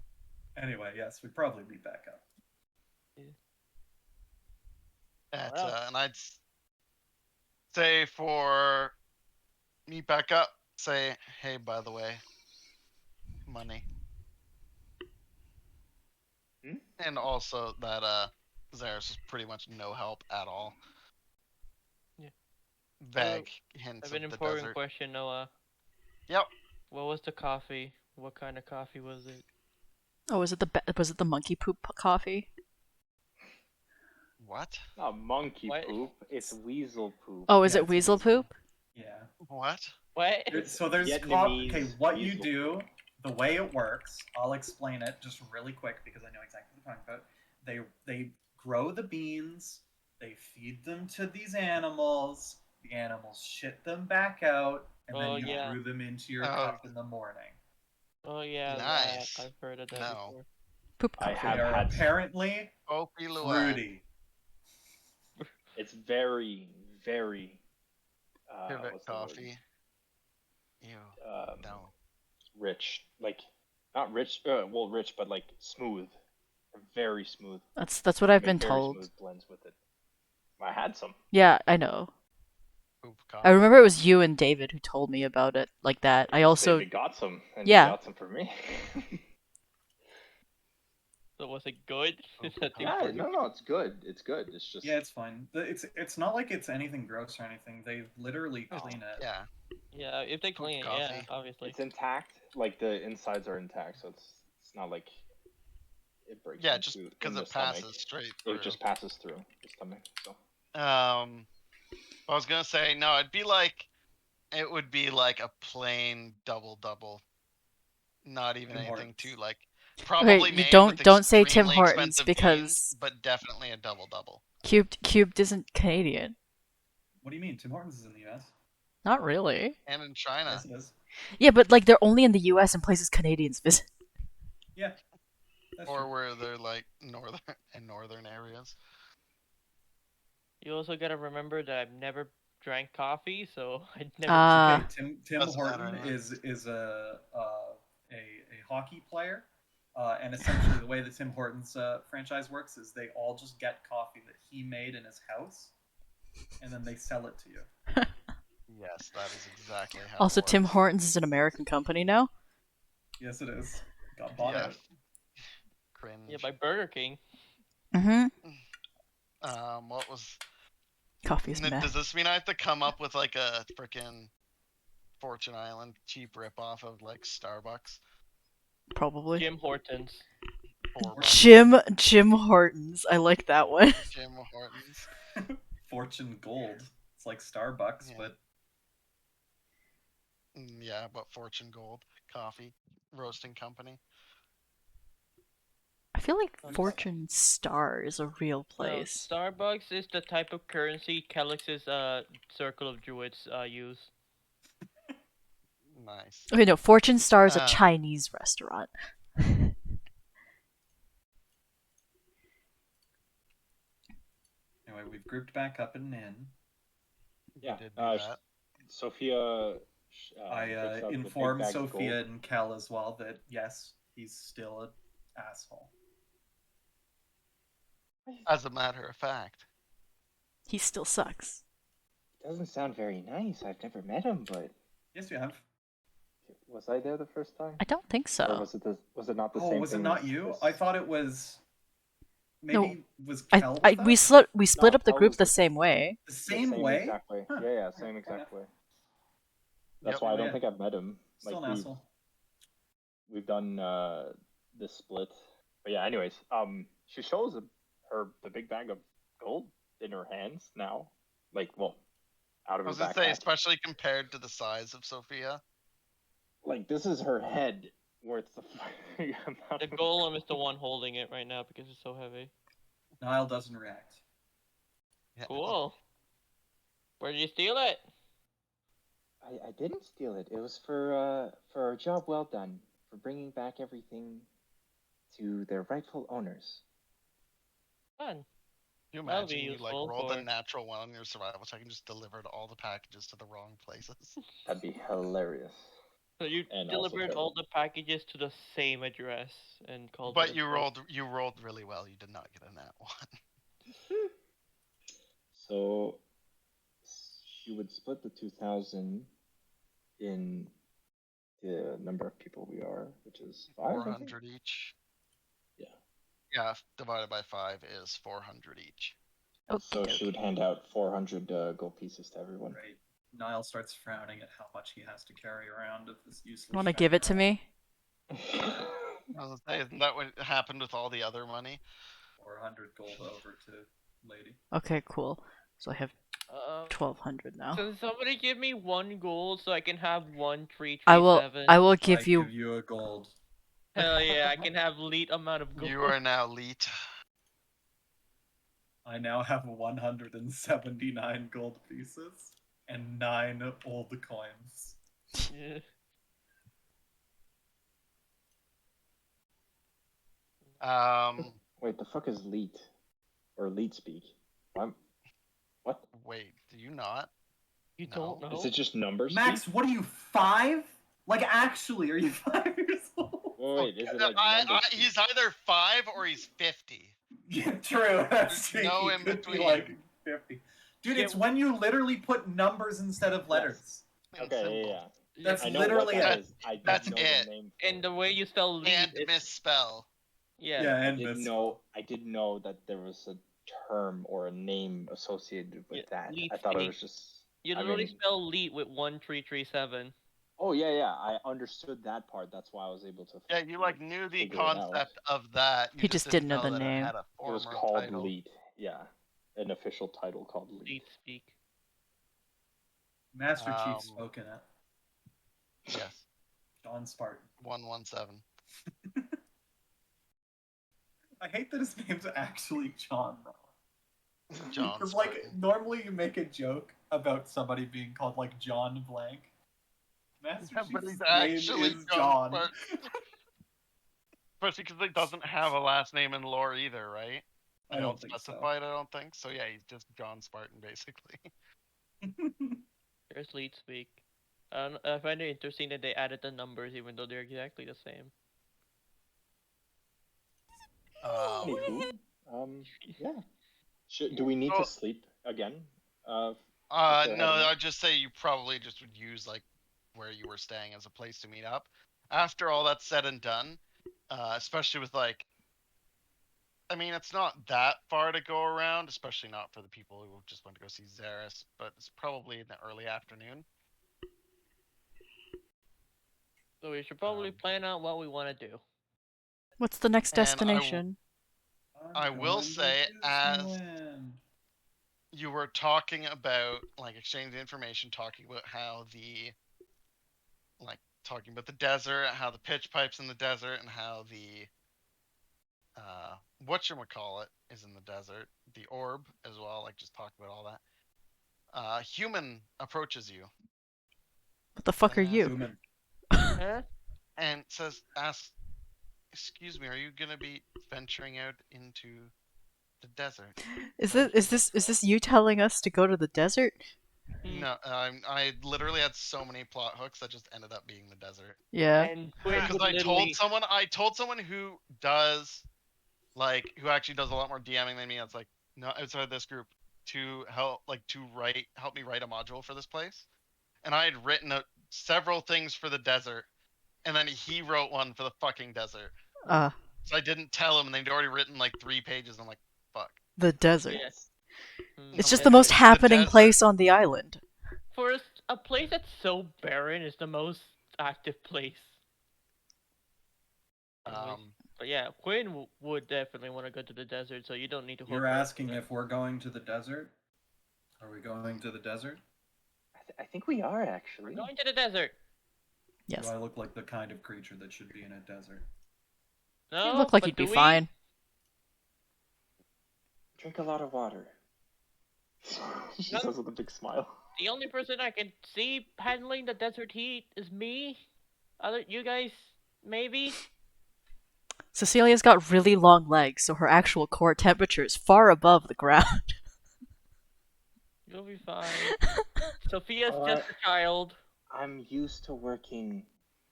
E: Anyway, yes, we'd probably be back up.
A: That's,
D: Alright.
A: and I'd say for meet back up, say, hey, by the way, money.
F: Hmm?
A: And also that Zaris is pretty much no help at all.
D: Yeah.
A: Vague hints
D: I have an
A: of the
D: important
A: desert.
D: question, Noah.
A: Yep.
D: What was the coffee? What kind of coffee was it?
B: Oh, was it the monkey poop coffee?
A: What?
F: Not monkey
D: What?
F: poop. It's weasel poop.
B: Oh, is
E: Yeah,
B: it
E: it's a
B: weasel poop?
E: Yeah.
A: What?
D: What?
E: So there's
F: Vietnamese
E: okay. What you
F: weasel.
E: do, the way it works, I'll explain it just really quick because I know exactly what I'm talking about. They grow the beans, they feed them to these animals. The animals shit them back out, and
D: Oh,
E: then you
D: yeah.
E: brew them into your
A: Oh.
E: cup in the morning.
D: Oh yeah,
A: Nice.
D: I've heard of that
A: No.
D: before.
B: Poop
F: I
B: coffee.
F: have
E: They are
F: had some.
E: apparently
A: Opie Luwak.
E: fruity.
F: It's very, very.
A: Pivot
F: what's the word?
A: coffee. Ew.
F: Um,
A: No.
F: Rich, like not rich. Well, rich, but like smooth, very smooth.
B: That's what I've
F: Make
B: been
F: very
B: told.
F: Smooth blends with it. I had some.
B: Yeah, I know.
A: Poop coffee.
B: I remember it was you and David who told me about it like that. I also
F: They got some, and
B: Yeah.
F: they got some for me.
D: So was it good?
A: Oh,
D: Is that the
F: Yeah,
D: important-
F: no, it's good. It's good. It's just
E: Yeah, it's fine. It's not like it's anything gross or anything. They literally
A: Oh,
E: clean it.
A: Yeah.
D: Yeah, if they
A: Poop
D: clean it, yeah,
A: coffee.
D: obviously.
F: it's intact. Like the insides are intact, so it's not like it breaks.
A: Yeah, just
F: into
A: because
F: in the
A: it
F: stomach.
A: passes straight through.
F: It just passes through the stomach. So
A: I was gonna say no. It would be like a plain double. Not even
E: Tim
A: anything
E: Hortons.
A: too like. Probably
B: you
A: made
B: don't-
A: with
B: don't say Tim
A: extremely
B: Hortons
A: expensive
B: because-
A: beans, but definitely a double.
B: Cubed isn't Canadian.
E: What do you mean? Tim Hortons is in the U.S.
B: Not really.
A: And in China.
E: Yes, it is.
B: Yeah, but like they're only in the U.S. and places Canadians visit.
E: Yeah. That's
A: Or
E: true.
A: where they're like northern areas.
D: You also gotta remember that I've never drank coffee, so I'd never.
B: Ah.
E: Okay, Tim
A: Doesn't matter
E: Horton
A: anyway.
E: is a hockey player, and essentially the way the Tim Hortons franchise works is they all just get coffee that he made in his house, and then they sell it to you.
A: Yes, that is exactly how.
B: Also,
A: it
B: Tim
A: works.
B: Hortons is an American company now.
E: Yes, it is. Got bought
A: Yeah.
E: out.
A: Cringe.
D: Yeah, by Burger King.
B: Mm-hmm.
A: What was?
B: Coffee is meh.
A: Does this mean I have to come up with like a freaking Fortune Island cheap ripoff of like Starbucks?
B: Probably.
D: Jim Hortons.
B: Jim Hortons. I like that one.
A: Jim Hortons.
E: Fortune Gold. It's like Starbucks,
A: Yeah.
E: but
A: Yeah, but Fortune Gold coffee roasting company.
B: I feel like
D: Nice.
B: Fortune Star is a real
D: No,
B: place.
D: Starbucks is the type of currency Calyx's Circle of Druids use.
A: Nice.
B: Okay, no, Fortune Star is a
A: Uh.
B: Chinese restaurant.
E: anyway, we've grouped back up in an inn.
F: yeah,
A: did do that.
F: Sophia.
E: I
F: picks out the big
E: informed
F: bag of
E: Sophia
F: gold.
E: and Cal as well that yes, he's still an asshole.
A: As a matter of fact.
B: He still sucks.
F: Doesn't sound very nice. I've never met him, but
E: Yes, you have.
F: was I there the first time?
B: I don't think
F: Or
B: so.
F: was it not the
E: Oh,
F: same
E: was it
F: thing
E: not
F: as
E: you?
F: this?
E: I thought it was. Maybe
B: No,
E: it was Kel.
B: I
E: with
B: we
E: us?
B: split
F: No,
B: up the
F: Kel
B: group
F: was
B: the
F: with-
B: same way.
E: The
F: The
E: same way.
F: exact way.
E: Huh.
F: Yeah, same
E: Fair
F: exact
E: enough.
F: way. That's
A: Yep.
F: why I
E: Oh,
F: don't
E: yeah.
F: think I've met him.
E: Still
F: Like
E: an
F: we've,
E: asshole.
F: we've done this split. But yeah, anyways, she shows the big bag of gold in her hands now. Like, well, out of
A: I
F: her
A: was gonna say,
F: backpack.
A: especially compared to the size of Sophia.
F: Like, this is her head worth the amount
D: The
F: of
D: golem is the one holding it right now because it's so heavy.
E: Niall doesn't react.
A: Yeah.
D: Cool. Where did you steal it?
F: I didn't steal it. It was for a job well done, for bringing back everything to their rightful owners.
D: Fun.
A: You
D: That'll
A: imagine
D: be
A: you like
D: useful
A: rolled a
D: for-
A: natural one on your survival check and just delivered all the packages to the wrong places.
F: That'd be hilarious.
D: So you
F: And also
D: delivered
F: terrible.
D: all the packages to the same address and called.
A: But
D: it a
A: you
D: day.
A: rolled really well. You did not get a nat one.
F: So she would split the 2,000 in the number of people we are, which is 5. I think?
A: 400 each.
F: Yeah.
A: Yeah, divided by 5 is 400 each.
F: So she would hand out 400 gold pieces to everyone.
E: Right. Niall starts frowning at how much he has to carry around of this useless.
B: You want to give it to me?
A: I was gonna say, isn't that what happened with all the other money?
E: 400 gold over to lady.
B: Okay, cool. So I have 1,200 now.
D: So somebody give me 1 gold so I can have 1,337.
B: I will
E: I
B: give you.
E: give you a gold.
D: Hell yeah, I can have leet amount of gold.
A: You are now leet.
E: I now have 179 gold pieces and 9 old coins.
D: Yeah.
F: Wait, the fuck is leet? Or leet speak? What?
A: Wait, do you not?
D: You
A: No.
D: don't know?
F: Is it just numbers?
E: Max,
F: speak?
E: what are you, 5? Like, actually, are you 5 years old?
F: Wait, is it like
A: He's either 5 or he's 50.
E: Yeah, true. That's true.
A: There's no
E: He
A: in
E: could be
A: between.
E: like 50. Dude,
D: Yeah,
E: it's when you literally put numbers instead of letters.
F: Okay, yeah.
E: That's
F: I know
E: literally
F: what that
E: it.
F: is. I don't
A: That's
F: know
A: it.
F: the name.
D: And the way you spell leet,
A: And
D: it's...
A: misspell.
D: Yeah.
E: Yeah,
F: I
E: and
F: didn't
E: this.
F: know. I didn't know that there was a term or a name associated with
D: Yeah,
F: that.
D: leet
F: I thought it
D: speak.
F: was just.
D: You
F: I
D: literally
F: mean-
D: spell leet with 1,337.
F: Oh yeah. I understood that part. That's why I was able to.
A: Yeah, you like knew the
F: figure it out.
A: concept of that. You
B: He just didn't know the
A: that
B: name.
A: It had a
F: It was
A: former
F: called
A: title.
F: leet. Yeah, an official title called leet.
D: Leet speak.
E: Master Chief
A: Um,
E: spoken at.
A: Yes,
E: John Spartan.
A: 117.
E: I hate that his name's actually John, though.
A: John
E: Because, like,
A: Spartan.
E: normally you make a joke about somebody being called, like, John Blank. Master
A: Yeah, but
E: Chief's
A: he's
E: name
A: actually
E: is
A: John
E: John.
A: Spartan. Especially because he doesn't have a last name in lore either, right?
E: I don't think so.
A: specified, I don't think. So yeah, he's just John Spartan, basically.
D: There's leet speak. I find it interesting that they added the numbers even though they're exactly the same.
F: Anywho, yeah. Do we need
A: Oh.
F: to sleep again?
A: No,
F: ahead of me.
A: I'd just say you probably just would use like where you were staying as a place to meet up. After all that's said and done, especially with like, I mean, it's not that far to go around, especially not for the people who just went to go see Xeris, but it's probably in the early afternoon.
D: So we should probably plan out what we want to do.
B: What's the next
A: And I
B: destination?
A: I
E: I'm
A: will
E: going to
A: say, as
E: Disneyland.
A: you were talking about like exchanging information, talking about how the talking about the desert, how the pitch pipes in the desert, and how the whatchamacallit is in the desert, the orb as well, like just talk about all that. Human approaches you
B: What the fuck are you?
E: Human.
D: Huh?
A: and asks, excuse me, are you gonna be venturing out into the desert?
B: Is this you telling us to go to the desert?
A: No, I literally had so many plot hooks that just ended up being the desert.
B: Yeah.
D: And Quinn
A: Because
D: would
A: I
D: literally...
A: told someone who does who actually does a lot more DMing than me. That's like no outside this group to help help me write a module for this place, and I had written out several things for the desert, and then he wrote one for the fucking desert. So I didn't tell him, and they'd already written like 3 pages. I'm like, fuck.
B: The desert.
D: Yes.
B: It's
A: No,
B: just the most
A: the
B: happening
A: desert.
B: place on the island.
D: For a place that's so barren is the most active place. But yeah, Quinn would definitely want to go to the desert, so you don't need to.
E: You're asking if we're going to the desert? Are we going to the desert?
F: I think we are actually.
D: Going to the desert.
B: Yes.
E: Do I look like the kind of creature that should be in a desert?
D: No,
B: You look like
D: but
B: you'd be
D: do we?
B: fine.
F: Drink a lot of water. She
D: No.
F: says with a big smile.
D: The only person I can see handling the desert heat is me. You guys, maybe.
B: Cecilia's got really long legs, so her actual core temperature is far above the ground.
D: You'll be fine. Sophia's
F: Alright.
D: just a child.
F: I'm used to working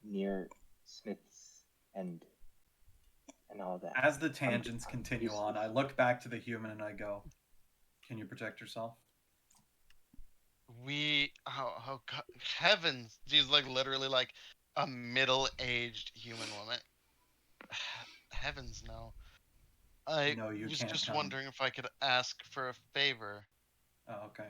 F: near Smith's and all that.
E: As the tangents
F: I'm
E: continue
F: used to
E: on,
F: this.
E: I look back to the human and I go, "Can you protect yourself?"
A: Heavens, she's like literally like a middle-aged human woman. Heavens no. I
E: No, you
A: was
E: can't
A: just
E: come.
A: wondering if I could ask for a favor.
E: Oh, okay.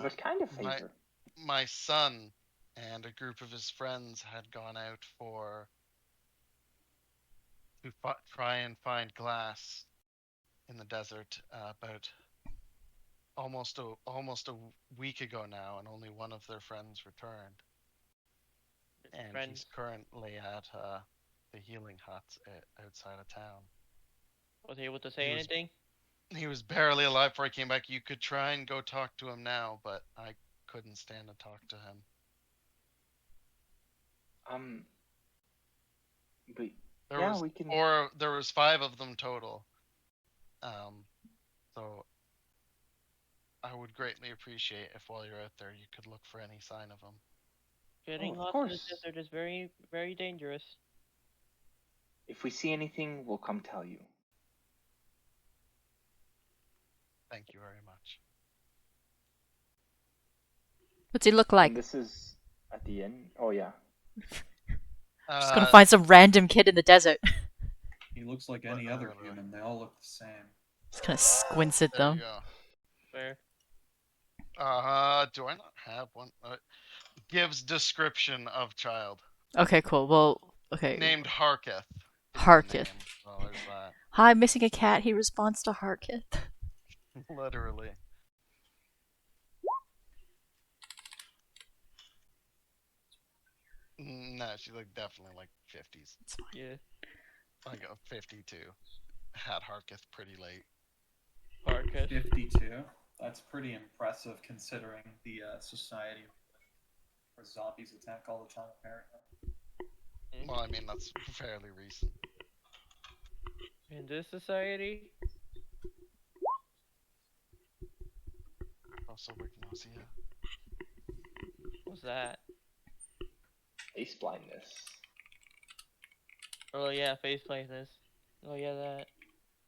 F: What kind of
A: my-
F: favor?
A: My son and a group of his friends had gone out to try and find glass in the desert about almost a week ago now, and only one of their friends returned. And
D: Friends.
A: he's currently at the healing huts outside of town.
D: Was he able to say
A: He was-
D: anything?
A: He was barely alive before he came back. You could try and go talk to him now, but I couldn't stand to talk to him.
F: But
A: There
F: yeah,
A: was
F: we can.
A: there was 5 of them total. So I would greatly appreciate if while you're out there you could look for any sign of him.
D: Getting
F: of
D: lost in the
F: course.
D: desert is very, very dangerous.
F: If we see anything, we'll come tell you.
A: Thank you very much.
B: What's he look
F: And
B: like?
F: this is at the end. Oh yeah.
B: Just gonna find some random kid in the desert.
E: He looks like any other
A: Literally.
E: human. They all look the same.
B: Just kind of squints at
A: There
B: them.
A: you go.
D: Fair.
A: Do I not have one? Gives description of child.
B: Okay, cool. Well, okay.
A: Named Harketh. is the
B: Harketh.
A: name. So there's that.
B: Hi, I'm missing a cat. He responds to Harketh.
A: Literally. No, she's like definitely like 50s.
D: Yeah.
A: Like a 52. Had Harketh pretty late.
D: Parkas.
E: 52. That's pretty impressive considering the society where zombies attack all the time, apparently.
A: Well, I mean, that's fairly recent.
D: In this society,
A: Also, with nausea.
D: what's that?
F: Face blindness.
D: Oh yeah, face blindness. Oh yeah, that.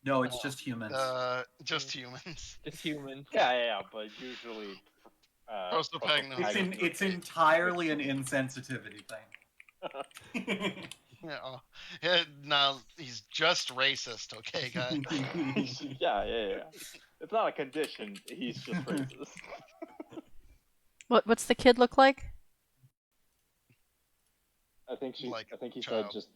E: No, it's just humans.
A: Just humans.
D: Just human.
G: Yeah, but usually.
A: Prosopagnosia.
E: It's entirely an insensitivity thing.
A: Yeah, now he's just racist, okay, guys?
G: Yeah. It's not a condition. He's just racist.
B: What's the kid look like?
G: I think he
A: child.
G: said just.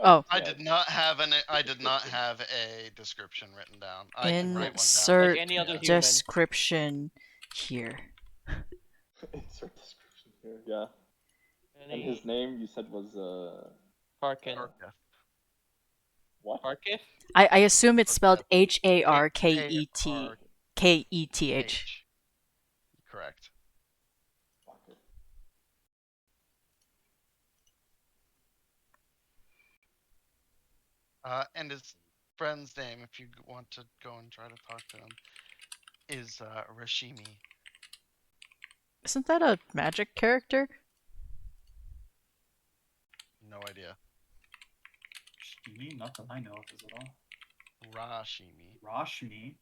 B: Oh.
A: I did not have a description written down. I can write one down.
B: Insert
D: Like any other human.
B: description here.
G: Insert description here. Yeah. And
D: Any
G: his name you said was
D: Parkin.
A: Harketh.
G: what?
D: Parketh?
B: I assume it's spelled Harketh. Keth.
A: Correct. And his friend's name, if you want to go and try to talk to him, is Rashimi.
B: Isn't that a magic character?
A: No idea.
E: Shimi? Not that I know of as at all.
A: Rashimi.
E: Rashmi,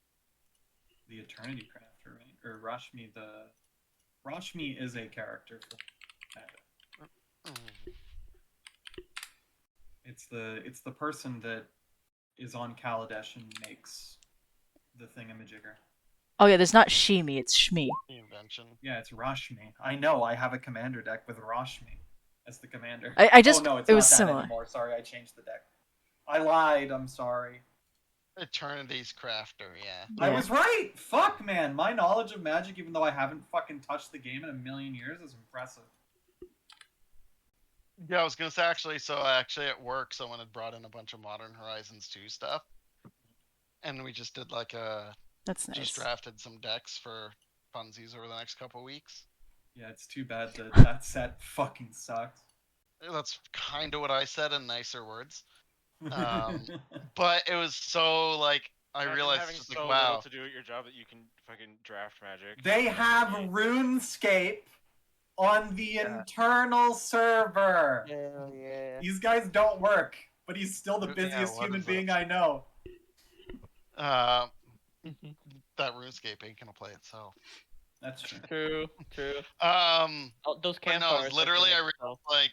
E: the Eternity Crafter, right? Or Rashmi the... Rashmi is a character from Magic. It's the person that is on Kaladesh and makes the thingamajigger.
B: Oh yeah, there's not Shimi, it's Shmi.
A: The invention.
E: Yeah, it's Rashmi. I know, I have a commander deck with Rashmi as the commander.
B: I just
E: oh, no, it's
B: it
E: not
B: was
E: that
B: similar.
E: anymore. Sorry, I changed the deck. I lied, I'm sorry.
A: Eternity's crafter, yeah.
E: I
B: Yeah.
E: was right! Fuck, man! My knowledge of Magic, even though I haven't fucking touched the game in a million years, is impressive.
A: Yeah, I was gonna say actually at work someone had brought in a bunch of Modern Horizons 2 stuff. And we just did like
B: That's nice.
A: just drafted some decks for funsies over the next couple weeks.
E: Yeah, it's too bad that that set fucking sucks.
A: That's kind of what I said in nicer words. But it was so like I
C: Imagine
A: realized
C: having
A: just
C: so
A: like
C: little
A: wow.
C: to do at your job that you can fucking draft magic.
E: They have
C: Yeah.
E: RuneScape on the internal server.
D: Hell yeah.
E: These guys don't work, but he's still the
A: Yeah,
E: busiest
A: what
E: human
A: is
E: being
A: that?
E: I know.
A: That RuneScape ain't gonna play itself.
E: That's true.
D: True, true.
C: Oh,
D: Those
A: But no,
D: campfires.
A: it's
D: are
A: literally I
D: gonna
A: realized
D: sell.
A: like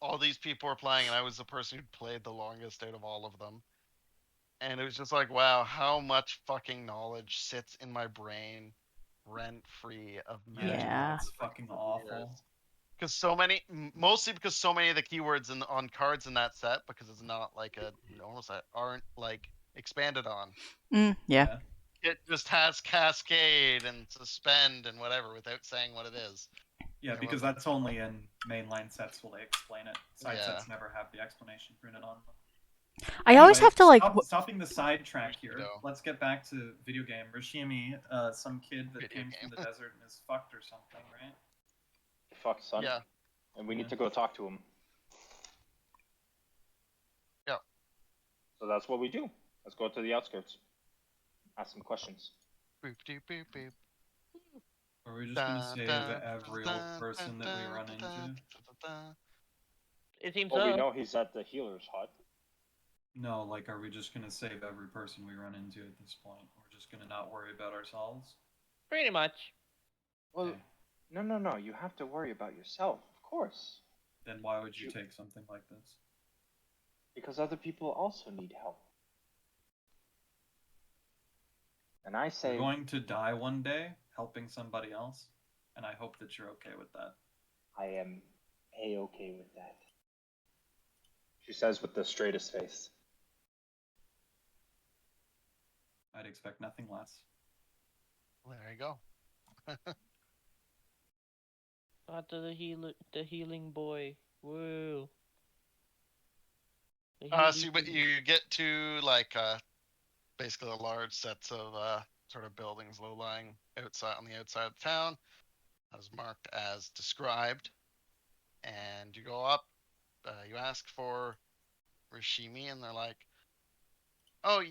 A: all these people were playing, and I was the person who played the longest out of all of them. And it was just like, wow, how much fucking knowledge sits in my brain rent free of magic.
B: Yeah.
E: That's fucking awful.
A: Because so many, mostly because so many of the keywords on cards in that set, because it's not like a normal set, aren't like expanded on.
B: Yeah.
A: It just has cascade and suspend and whatever without saying what it is.
E: Yeah,
A: It
E: because
A: wasn't-
E: that's only in mainline sets will they explain it. Side
A: Yeah.
E: sets never have the explanation printed on them.
B: I always
E: Anyway,
B: have to like.
E: stopping the sidetrack here.
A: Bushido.
E: Let's get back to video game. Rashimi, some kid that
A: Video
E: came
A: game.
E: from the desert and is fucked or something, right?
F: Fuck, son.
A: Yeah.
F: And we
E: Yeah.
F: need to go talk to him.
A: Yeah.
F: So that's what we do. Let's go to the outskirts. Ask some questions.
A: Boop, doop, boop, boop.
E: Or we're just gonna
A: Dun,
E: save
A: dun,
E: every
A: dun,
E: old person
A: dun,
E: that we
A: dun,
E: run
A: dun,
E: into.
A: dun, dun.
D: It seems
F: Well,
D: so.
F: we know he's at the healer's hut.
E: No, like, are we just gonna save every person we run into at this point? We're just gonna not worry about ourselves?
D: Pretty much.
F: Well,
E: Okay.
F: no. You have to worry about yourself, of course.
E: Then why would you take something like this?
F: Because other people also need help. And I
E: You're
F: say,
E: going to die one day helping somebody else, and I hope that you're okay with that.
F: I am A-okay with that. She says with the straightest face.
E: I'd expect nothing less.
A: There you go.
D: Got to the healing boy. Woo. The
A: So
D: healing
A: but
D: boy.
A: you get to like basically the large sets of sort of buildings low lying outside on the outside of town, as marked as described, and you go up. You ask for Rishimi, and they're like, "Oh,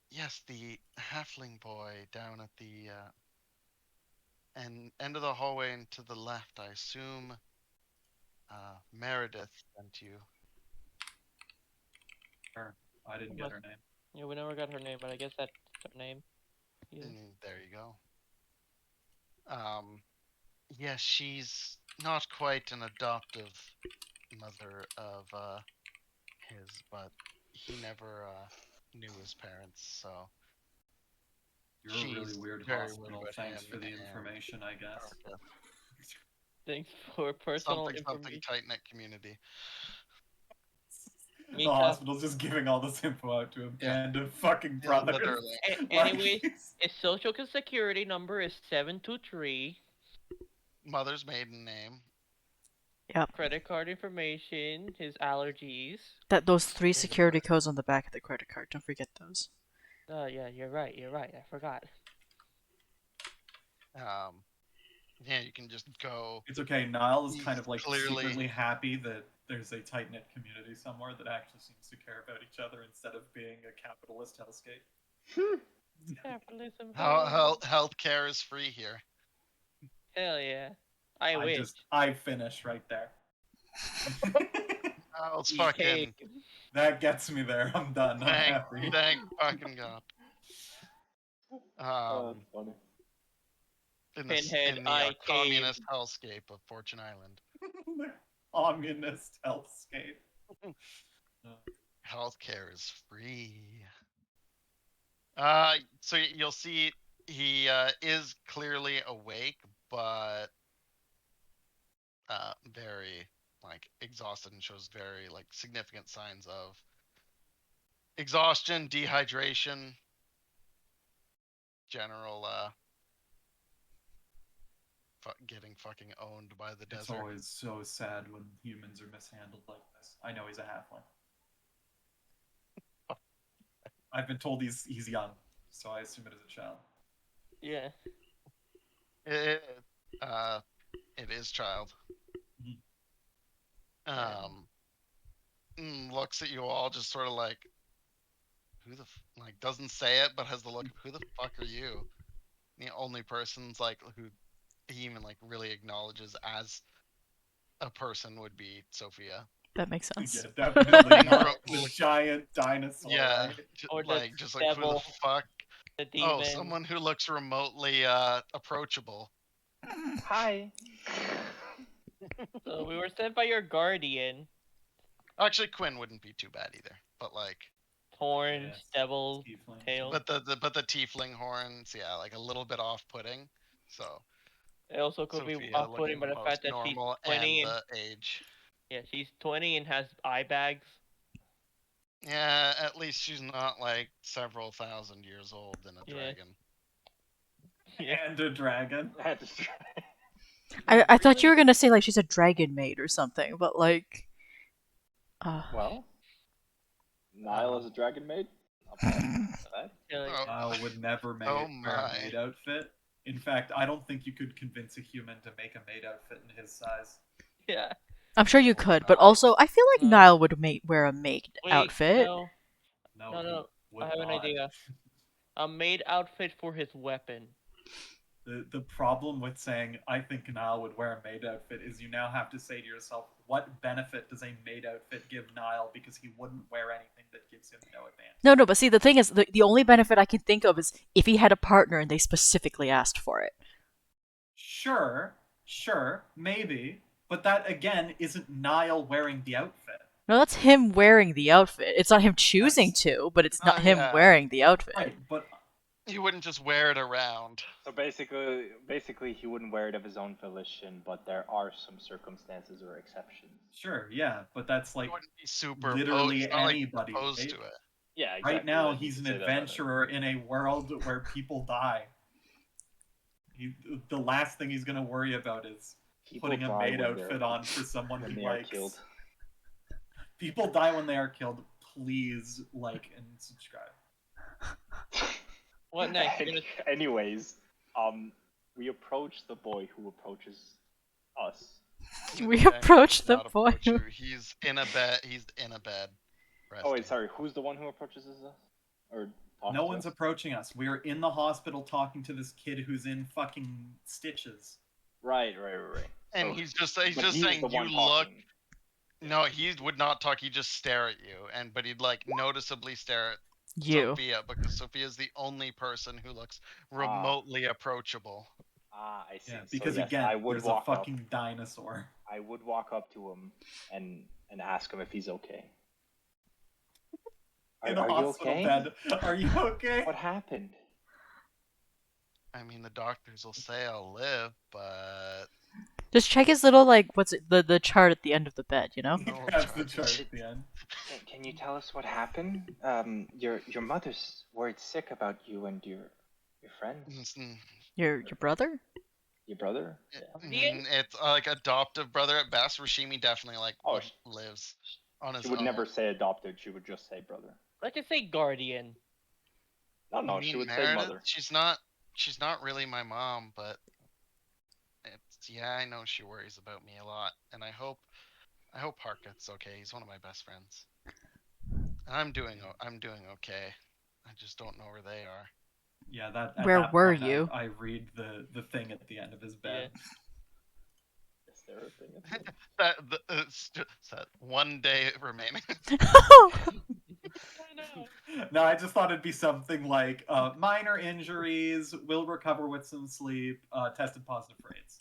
A: yes, the halfling boy down at the end of the hallway and to the left. I assume Meredith sent you."
E: Sure. I didn't get her name.
D: Yeah, we never got her name, but I guess that's her name. Yeah.
A: There you go. Yeah, she's not quite an adoptive mother of his, but he never knew his parents, so
E: You're a really
A: she's
E: weird
A: very
E: hospital.
A: worried about
E: Thanks
A: him
E: for the
A: and
E: information, I guess.
A: Erica.
D: Thanks for personal
A: Something
D: information.
A: tight knit community.
D: Me
E: The
D: too.
E: hospital's just giving all this info out to a band of fucking
A: Yeah,
E: brothers.
A: literally.
D: Anyways, his social security number is 723.
A: Mother's maiden name.
D: Credit card information, his allergies.
B: Those 3 security codes on the back of the credit card. Don't forget those.
D: Yeah, you're right. I forgot.
A: Yeah, you can just go.
E: It's okay. Niall is
A: He's
E: kind of like
A: clearly-
E: secretly happy that there's a tight knit community somewhere that actually seems to care about each other instead of being a capitalist hellscape.
D: Capitalism.
A: Healthcare is free here.
D: Hell yeah. I wish.
E: I finish right there.
A: Oh, it's
D: Eat
A: fucking.
D: cake.
E: That gets me there. I'm done. I'm happy.
A: Thank fucking God.
F: Oh, that's funny.
A: In
D: Pinhead,
A: the
D: I
A: communist hellscape of Fortune Island.
E: Communist hellscape.
A: Healthcare is free. So you'll see he is clearly awake, but very like exhausted and shows very like significant signs of exhaustion, dehydration, general getting fucking owned by the
E: It's
A: desert.
E: always so sad when humans are mishandled like this. I know he's a halfling. I've been told he's young, so I assume it is a child.
D: Yeah.
A: It is child. Looks at you all just sort of like, like doesn't say it, but has the look of who the fuck are you? The only person's like who he even like really acknowledges as a person would be Sophia.
B: That makes sense.
E: Yeah, definitely not
A: Like-
E: the giant dinosaur.
A: Yeah,
E: right?
D: Or the
A: like just like who the
D: devil.
A: fuck?
D: The demon.
A: Oh, someone who looks remotely approachable.
F: Hi.
D: So we were sent by your guardian.
A: Actually, Quinn wouldn't be too bad either. But like,
D: Horns,
E: Yes.
D: devils,
E: Tiefling.
D: tails.
A: but the tiefling horns, yeah, like a little bit off-putting. So
D: It also could be
A: Sophia
D: off-putting
A: looking
D: by the
A: most
D: fact that she's
A: normal
D: 20
A: and
D: and
A: the age.
D: yeah, she's 20 and has eye bags.
A: Yeah, at least she's not like several thousand years old and a
D: Yeah.
A: dragon.
D: Yeah.
E: And a dragon.
B: I thought you were gonna say like she's a dragon maid or something, but like,
F: Well, Nile is a dragon maid. That.
D: Yeah, like,
A: Oh.
E: Nile would never
A: Oh
E: wear a
A: my.
E: maid outfit. In fact, I don't think you could convince a human to make a maid outfit in his size.
D: yeah.
B: I'm sure you could, but also I feel like
D: Uh,
B: Niall would wear a maid
D: Wait,
B: outfit.
D: No,
E: No,
D: no,
E: he
D: no.
E: would
D: I have an
E: not.
D: idea. A maid outfit for his weapon.
E: The problem with saying I think Niall would wear a maid outfit is you now have to say to yourself, what benefit does a maid outfit give Niall? Because he wouldn't wear anything that gives him no advantage.
B: No, but see, the thing is, the only benefit I can think of is if he had a partner and they specifically asked for it.
E: Sure, maybe. But that, again, isn't Niall wearing the outfit.
B: No, that's him wearing the outfit. It's not him choosing to, but it's not him
A: yeah.
B: wearing the outfit.
E: Right, but
A: You wouldn't just wear it around.
F: So basically, he wouldn't wear it of his own volition, but there are some circumstances or exceptions.
E: sure, yeah, but that's like
A: You wouldn't be super
E: literally
A: it's not like
E: anybody,
A: opposed
E: right?
A: to it.
F: Yeah, exactly.
E: Right now,
F: like, you
E: he's an
F: could say that about it.
E: adventurer in a world where people die. The last thing he's gonna worry about is
F: People
E: putting a
F: die
E: maid
F: when
E: outfit
F: they're-
E: on for someone
F: when
E: he
F: they are
E: likes.
F: killed.
E: People die when they are killed. Please like and subscribe.
D: What next? You're gonna...
F: Anyways, we approach the boy who approaches us.
B: We
A: Okay,
B: approached the
A: not
B: boy.
A: approach you. He's in a bed.
F: Oh wait,
A: resting.
F: sorry. Who's the one who approaches us? Or talks
E: No
F: to
E: one's
F: us?
E: approaching us. We are in the hospital talking to this kid who's in fucking stitches.
F: Right.
A: And
F: So-
A: he's just
F: but
A: saying
F: the
A: you
F: one
A: look.
F: talking.
A: No, he would not talk. He'd just stare at you, but he'd like noticeably stare at
B: You.
A: Sophia because Sophia is the only person who looks remotely approachable.
F: Ah, I see.
E: Yeah,
F: So,
E: because
F: yes,
E: again,
F: I would
E: there's a
F: walk
E: fucking dinosaur.
F: up. I would walk up to him and ask him if he's okay.
E: In a
F: Are you
E: hospital
F: okay?
E: bed. Are you okay?
F: What happened?
A: I mean, the doctors will say I'll live, but
B: Just check his little like what's it, the chart at the end of the bed, you know?
E: He
A: No,
E: grabs the
A: Charlie.
E: chart at the end.
F: Can you tell us what happened? Your mother's worried sick about you and your friend,
B: Your brother?
F: your brother.
A: It's like adoptive brother at best. Rashimi definitely like
F: Oh,
A: lives on his
F: She would
A: own.
F: never say adopted. She would just say brother.
D: Let's just say guardian.
F: No,
A: You
F: she
A: mean
F: would say
A: Meredith?
F: mother.
A: She's not really my mom, but I know she worries about me a lot, and I hope Harkut's okay. He's one of my best friends. And I'm doing okay. I just don't know where they are.
E: Yeah, that. At
B: Where
E: that
B: were
E: point,
B: you?
E: I read the thing at the end of his bed.
F: Is there a thing? at the end?
A: It's just that one day remaining.
E: No, I just thought it'd be something like minor injuries, will recover with some sleep, tested positive for AIDS.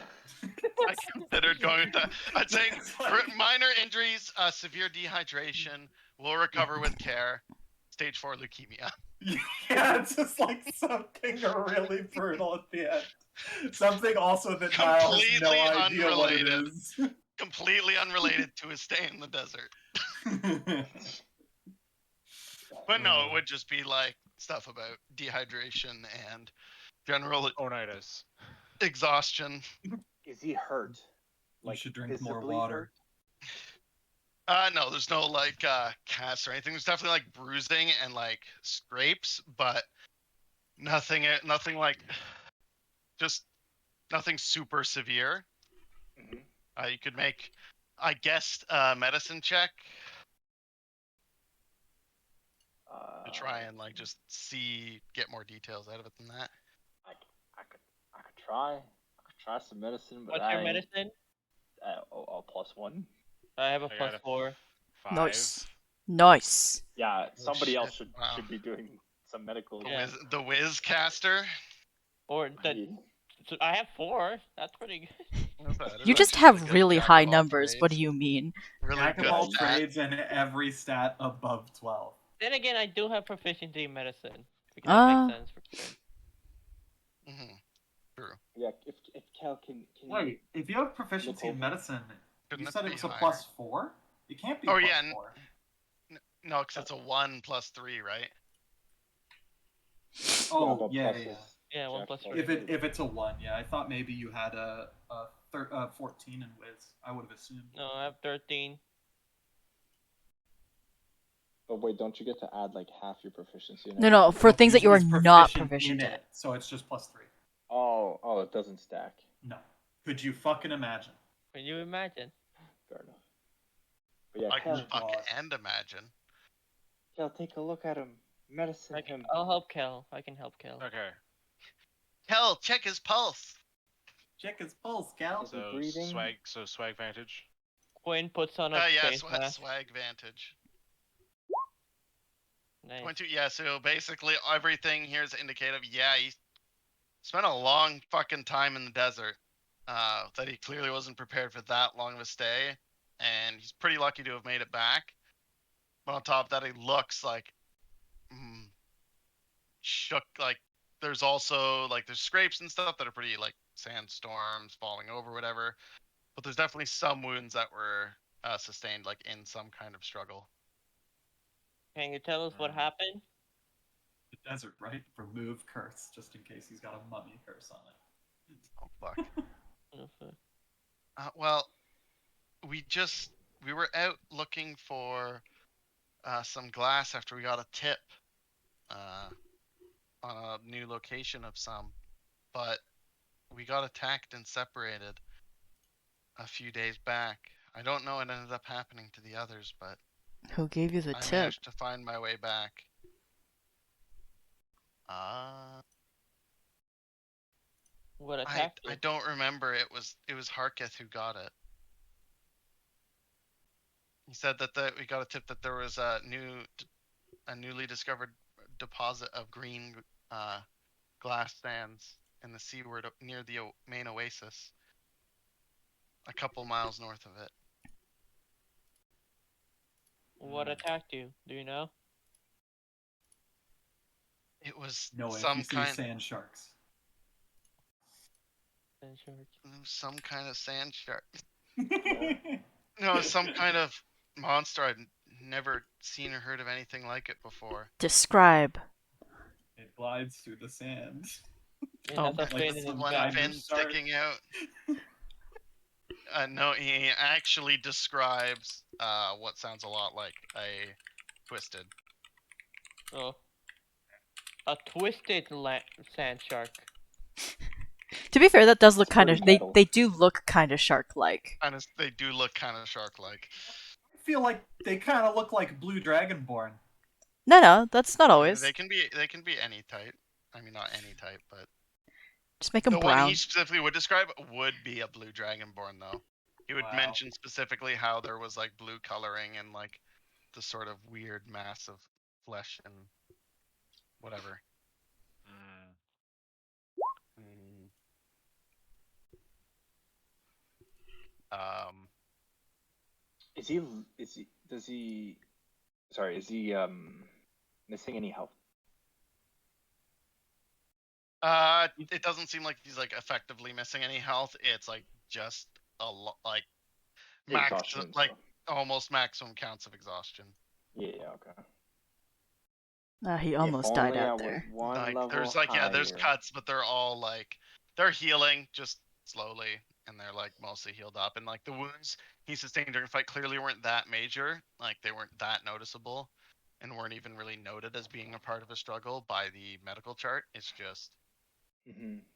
A: I considered going with that. I'd say minor injuries, severe dehydration, will recover with care, stage 4 leukemia.
E: Yeah, it's just like something really brutal at the end. Something also that Niall has no
A: Completely
E: idea what it
A: unrelated.
E: is.
A: Completely unrelated to his stay in the desert. But no, it would just be like stuff about dehydration and general
C: Onitis.
A: exhaustion.
F: Is he hurt?
E: You should drink
F: visibly
E: more water.
A: No, there's no like casts or anything. There's definitely like bruising and like scrapes, but nothing like just nothing super severe.
F: Mhm.
A: You could make I guessed medicine check to try and like just get more details out of it than that.
F: I could try. I could try some medicine, but
D: What's your medicine?
F: +1.
D: I have a
C: I got
D: plus
C: a
D: 4.
C: 5.
B: Nice. Nice.
F: Yeah, somebody
A: shit,
F: else should
A: wow.
F: be doing some medical.
D: Yeah.
A: The whiz caster.
D: Or the.
F: Yeah.
D: So I have 4. That's pretty good.
B: You just
A: Actually a
B: have
A: good
B: really
A: jack
B: high
A: of all
B: numbers. What do
A: trades.
B: you mean?
A: Really
E: Jack of
A: good
E: all
A: stat.
E: trades and every stat above 12.
D: Then again, I do have proficiency in medicine. Because that makes sense for good.
A: Mm-hmm.
F: Yeah, if Cal can
E: Wait, if you have proficiency in
F: over?
E: medicine,
A: Shouldn't
E: you
A: it
E: said it
A: be
E: was a
A: higher?
E: +4? It can't be
A: Oh,
E: plus
A: yeah,
E: 4.
A: No, because it's a 1 plus 3, right?
E: Oh,
F: but
E: yeah,
F: plus
E: yeah.
F: is
D: Yeah, 1
F: Jack
D: plus
F: plus
D: 3.
E: If it's a 1, yeah. I thought maybe you had a 14 in Wiz. I would have assumed.
D: No, I have 13.
F: But wait, don't you get to add like half your proficiency? In
B: No,
F: everything?
B: for things that you are
E: He's
B: not
E: proficient
B: proficient
E: in
B: in.
E: it, so it's just +3.
F: Oh, it doesn't stack.
E: No. Could you fucking imagine?
D: Can you imagine?
F: Fair enough. But yeah,
A: I can
F: Cal,
A: fuck
E: God.
A: and imagine.
F: Cal, take a look at him. Medicine him.
D: I'll help Kel. I can help Kel.
C: Okay.
A: Kel, check his pulse.
E: Check his pulse, Cal.
F: Is he
C: So
F: breathing?
C: swag vantage.
D: Quinn puts on a
A: Yeah,
D: face mask.
A: swag vantage.
D: Nice.
A: 22, yeah, so basically everything here is indicative. Yeah, he spent a long fucking time in the desert. That he clearly wasn't prepared for that long of a stay. And he's pretty lucky to have made it back. But on top of that, he looks like shook. Like there's also like there's scrapes and stuff that are pretty like sandstorms falling over, whatever. But there's definitely some wounds that were sustained like in some kind of struggle.
D: Can you tell us what happened?
E: The desert, right? Remove curse, just in case he's got a mummy curse on it.
A: Oh fuck.
D: Oh, fuck.
A: Well, we were out looking for some glass after we got a tip on a new location of some, but we got attacked and separated a few days back. I don't know what ended up happening to the others, but
B: Who gave you the
A: I
B: tip?
A: managed to find my way back.
D: What attacked you?
A: I don't remember. It was Harketh who got it. He said that we got a tip that there was a newly discovered deposit of green glass sands in the seaward near the main oasis, a couple miles north of it.
D: What attacked you? Do you know?
A: It was
E: No way,
A: some
E: you see
A: kind
E: sand sharks.
A: some kind of sand shark. No, some kind of monster. I'd never seen or heard of anything like it before.
B: Describe.
E: It glides through the sand.
D: It
B: Oh.
D: has a
E: Like
D: fin in
E: some
D: its
A: One
D: back.
E: kind-
A: fin
E: shark.
A: sticking out. No, he actually describes what sounds a lot like a twisted.
D: Oh. A twisted sand shark.
B: To be fair, that does look
F: It's
B: kind of.
F: pretty metal.
B: They do look kind of shark-like.
A: And they do look kind of shark-like.
E: I feel like they kind of look like blue dragonborn.
B: No, that's not always.
A: They can be any type. I mean, not any type, but
B: Just make them
A: the one
B: brown.
A: he specifically would describe would be a blue dragonborn, though. He would
E: Wow.
A: mention specifically how there was like blue coloring and like the sort of weird mass of flesh and whatever.
F: Is he missing any health?
A: It doesn't seem like he's like effectively missing any health. It's like just a lot like max,
F: Exhaustion and
A: like
F: stuff.
A: almost maximum counts of exhaustion.
F: Yeah, okay.
B: He almost
F: If
B: died
F: only I
B: out
F: was
B: there.
F: one
A: Like
F: level
A: there's like there's
F: higher.
A: cuts, but they're all like they're healing just slowly, and they're like mostly healed up. And like the wounds he sustained during the fight clearly weren't that major. Like they weren't that noticeable, and weren't even really noted as being a part of a struggle by the medical chart. It's just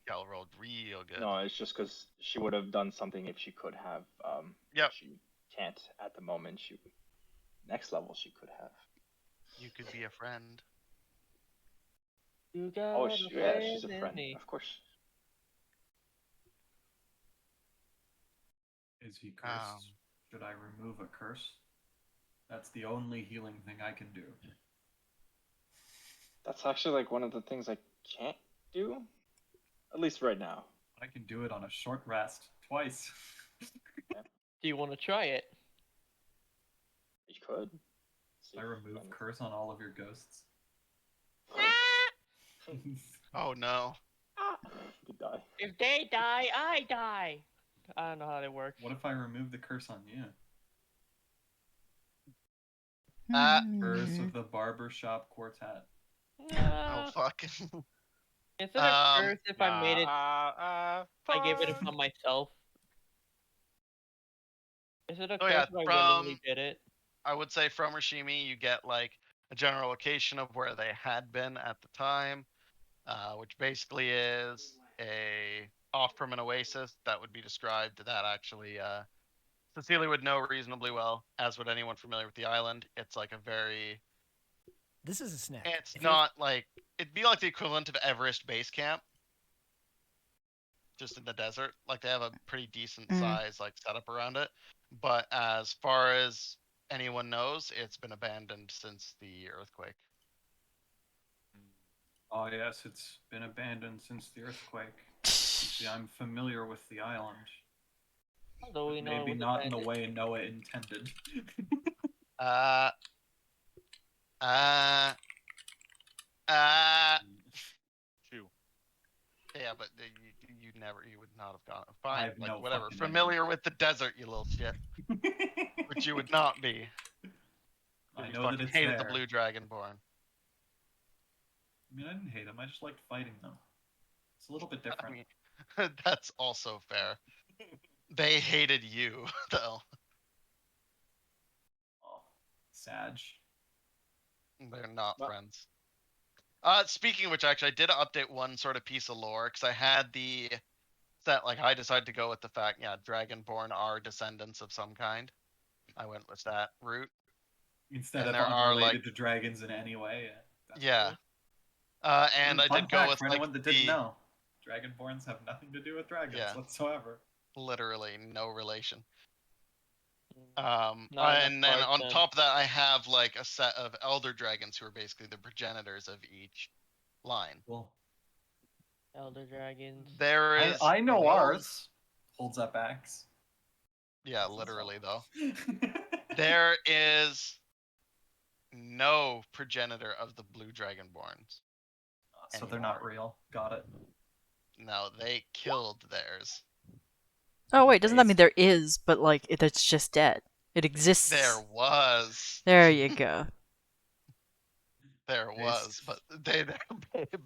A: Gal rolled real good.
F: No, it's just because she would have done something if she could have.
A: Yep.
F: She can't at the moment. Next level she could have.
A: You could be a friend.
D: You got
F: Oh,
D: a
F: yeah, she's a
D: in
F: friend.
D: me.
F: Of course.
E: Is he cursed?
A: Um.
E: Should I remove a curse? That's the only healing thing I can do.
F: That's actually like one of the things I can't do, at least right now.
E: I can do it on a short rest twice.
D: Do you want to try it?
F: You could. See
E: I
F: if
E: remove
F: then-
E: curse on all of your ghosts.
A: Oh no.
F: You die.
D: If they die, I die. I don't know how they work.
E: What if I remove the curse on you? Curse of the Barbershop Quartet.
A: Oh fuck.
D: Instead of
A: Um,
D: curse, if I made it, I gave it
C: fuck.
D: upon myself. Instead of
A: Oh,
D: curse,
A: yeah,
D: if I willingly
A: from-
D: did it.
A: I would say from Rashimi, you get like a general location of where they had been at the time, which basically is a off from an oasis that would be described that actually Cecilia would know reasonably well, as would anyone familiar with the island. It's like a very,
I: This is a snack.
A: it's
I: If you're-
A: not like, it'd be like the equivalent of Everest Base Camp, just in the desert. Like they have a pretty decent size like setup around it. But as far as anyone knows, it's been abandoned since the earthquake.
E: Oh yes, it's been abandoned since the earthquake. See, I'm familiar with the island.
D: Although we know it
E: Maybe
D: was
E: not in the
D: abandoned.
E: way Noah intended.
A: Uh, uh, uh,
C: Chew.
A: yeah, but you would not have gone.
E: I
A: Fine,
E: have
A: like
E: no
A: whatever.
E: fucking
A: Familiar with the desert, you little shit, which you would not be.
E: I
A: You
E: know that
A: fucking
E: it's
A: hated
E: there.
A: the blue dragonborn.
E: I mean, I didn't hate them. I just liked fighting them. It's a little bit
A: I
E: different.
A: mean, that's also fair. They hated you, though.
E: Oh, Sag.
A: They're not
F: Well-
A: friends. Speaking of which, actually, I did update one sort of piece of lore because I had the set. Like, I decided to go with the fact, yeah, Dragonborn are descendants of some kind. I went with that route.
E: Instead
A: And
E: of
A: there are,
E: unrelated
A: like-
E: to dragons in any way. That's
A: Yeah.
E: cool.
A: And I
E: Fun
A: did go
E: fact
A: with
E: for
A: like
E: anyone that didn't
A: the
E: know. Dragonborns have nothing to do with dragons
A: Yeah.
E: whatsoever.
A: literally no relation.
D: Not enough
A: And then
D: parts
A: on
D: then.
A: top of that, I have like a set of elder dragons who are basically the progenitors of each line.
E: Cool.
D: Elder dragons.
A: There is
E: I know
A: no-
E: ours. Holds up axe.
A: Yeah, literally though. There is no progenitor of the blue dragonborns.
E: So they're not real. Got it.
A: No, they killed theirs.
B: Oh wait, doesn't that mean there is, but like it's just dead? It exists.
A: There was.
B: There you go.
A: There
E: Based.
A: was, but they're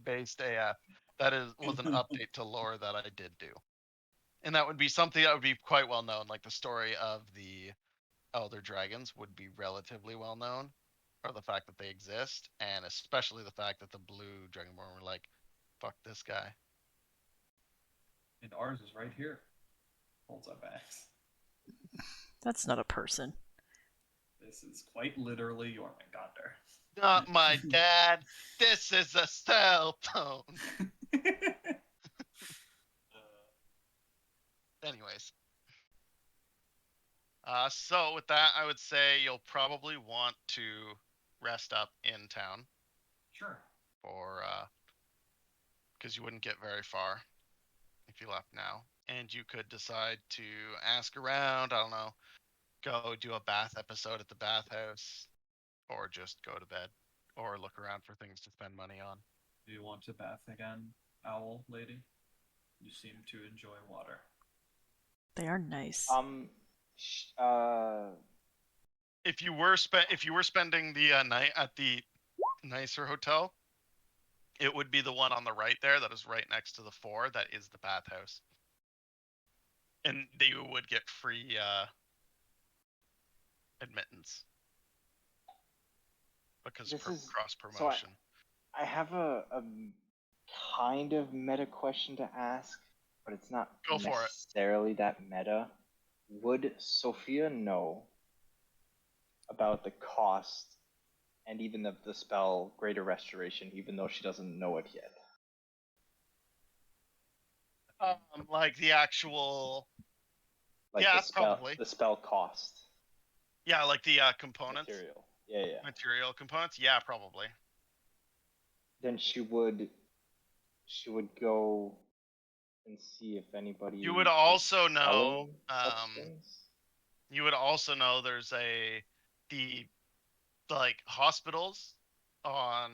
A: based AF. That was an update to lore that I did do. And that would be something that would be quite well known. Like the story of the Elder Dragons would be relatively well known. Or the fact that they exist, and especially the fact that the blue Dragonborn were like, fuck this guy.
E: And ours is right here. Holds up axe.
B: That's not a person.
E: This is quite literally Jormungandr.
A: Not my dad. This is a cell phone. Anyways. So with that, I would say you'll probably want to rest up in town
E: Sure.
A: for because you wouldn't get very far if you left now. And you could decide to ask around, I don't know, go do a bath episode at the bathhouse, or just go to bed, or look around for things to spend money on.
E: Do you want to bath again, owl lady? You seem to enjoy water.
B: They are nice.
A: If you were spending the night at the nicer hotel, it would be the one on the right there that is right next to the 4 that is the bathhouse. And you would get free admittance because
F: This is-
A: cross
F: so
A: promotion.
F: I have a kind of meta question to ask, but it's not
A: Go for it.
F: necessarily that meta. would Sophia know about the cost and even the spell Greater Restoration, even though she doesn't know it yet?
A: Like the actual,
F: Like
A: yeah,
F: the spell,
A: probably.
F: the spell cost
A: Yeah, like the components,
F: material. Yeah.
A: material components. Yeah, probably.
F: Then she would go and see if anybody.
A: You would
F: is
A: also know.
F: selling such things.
A: You would also know there's the like hospitals on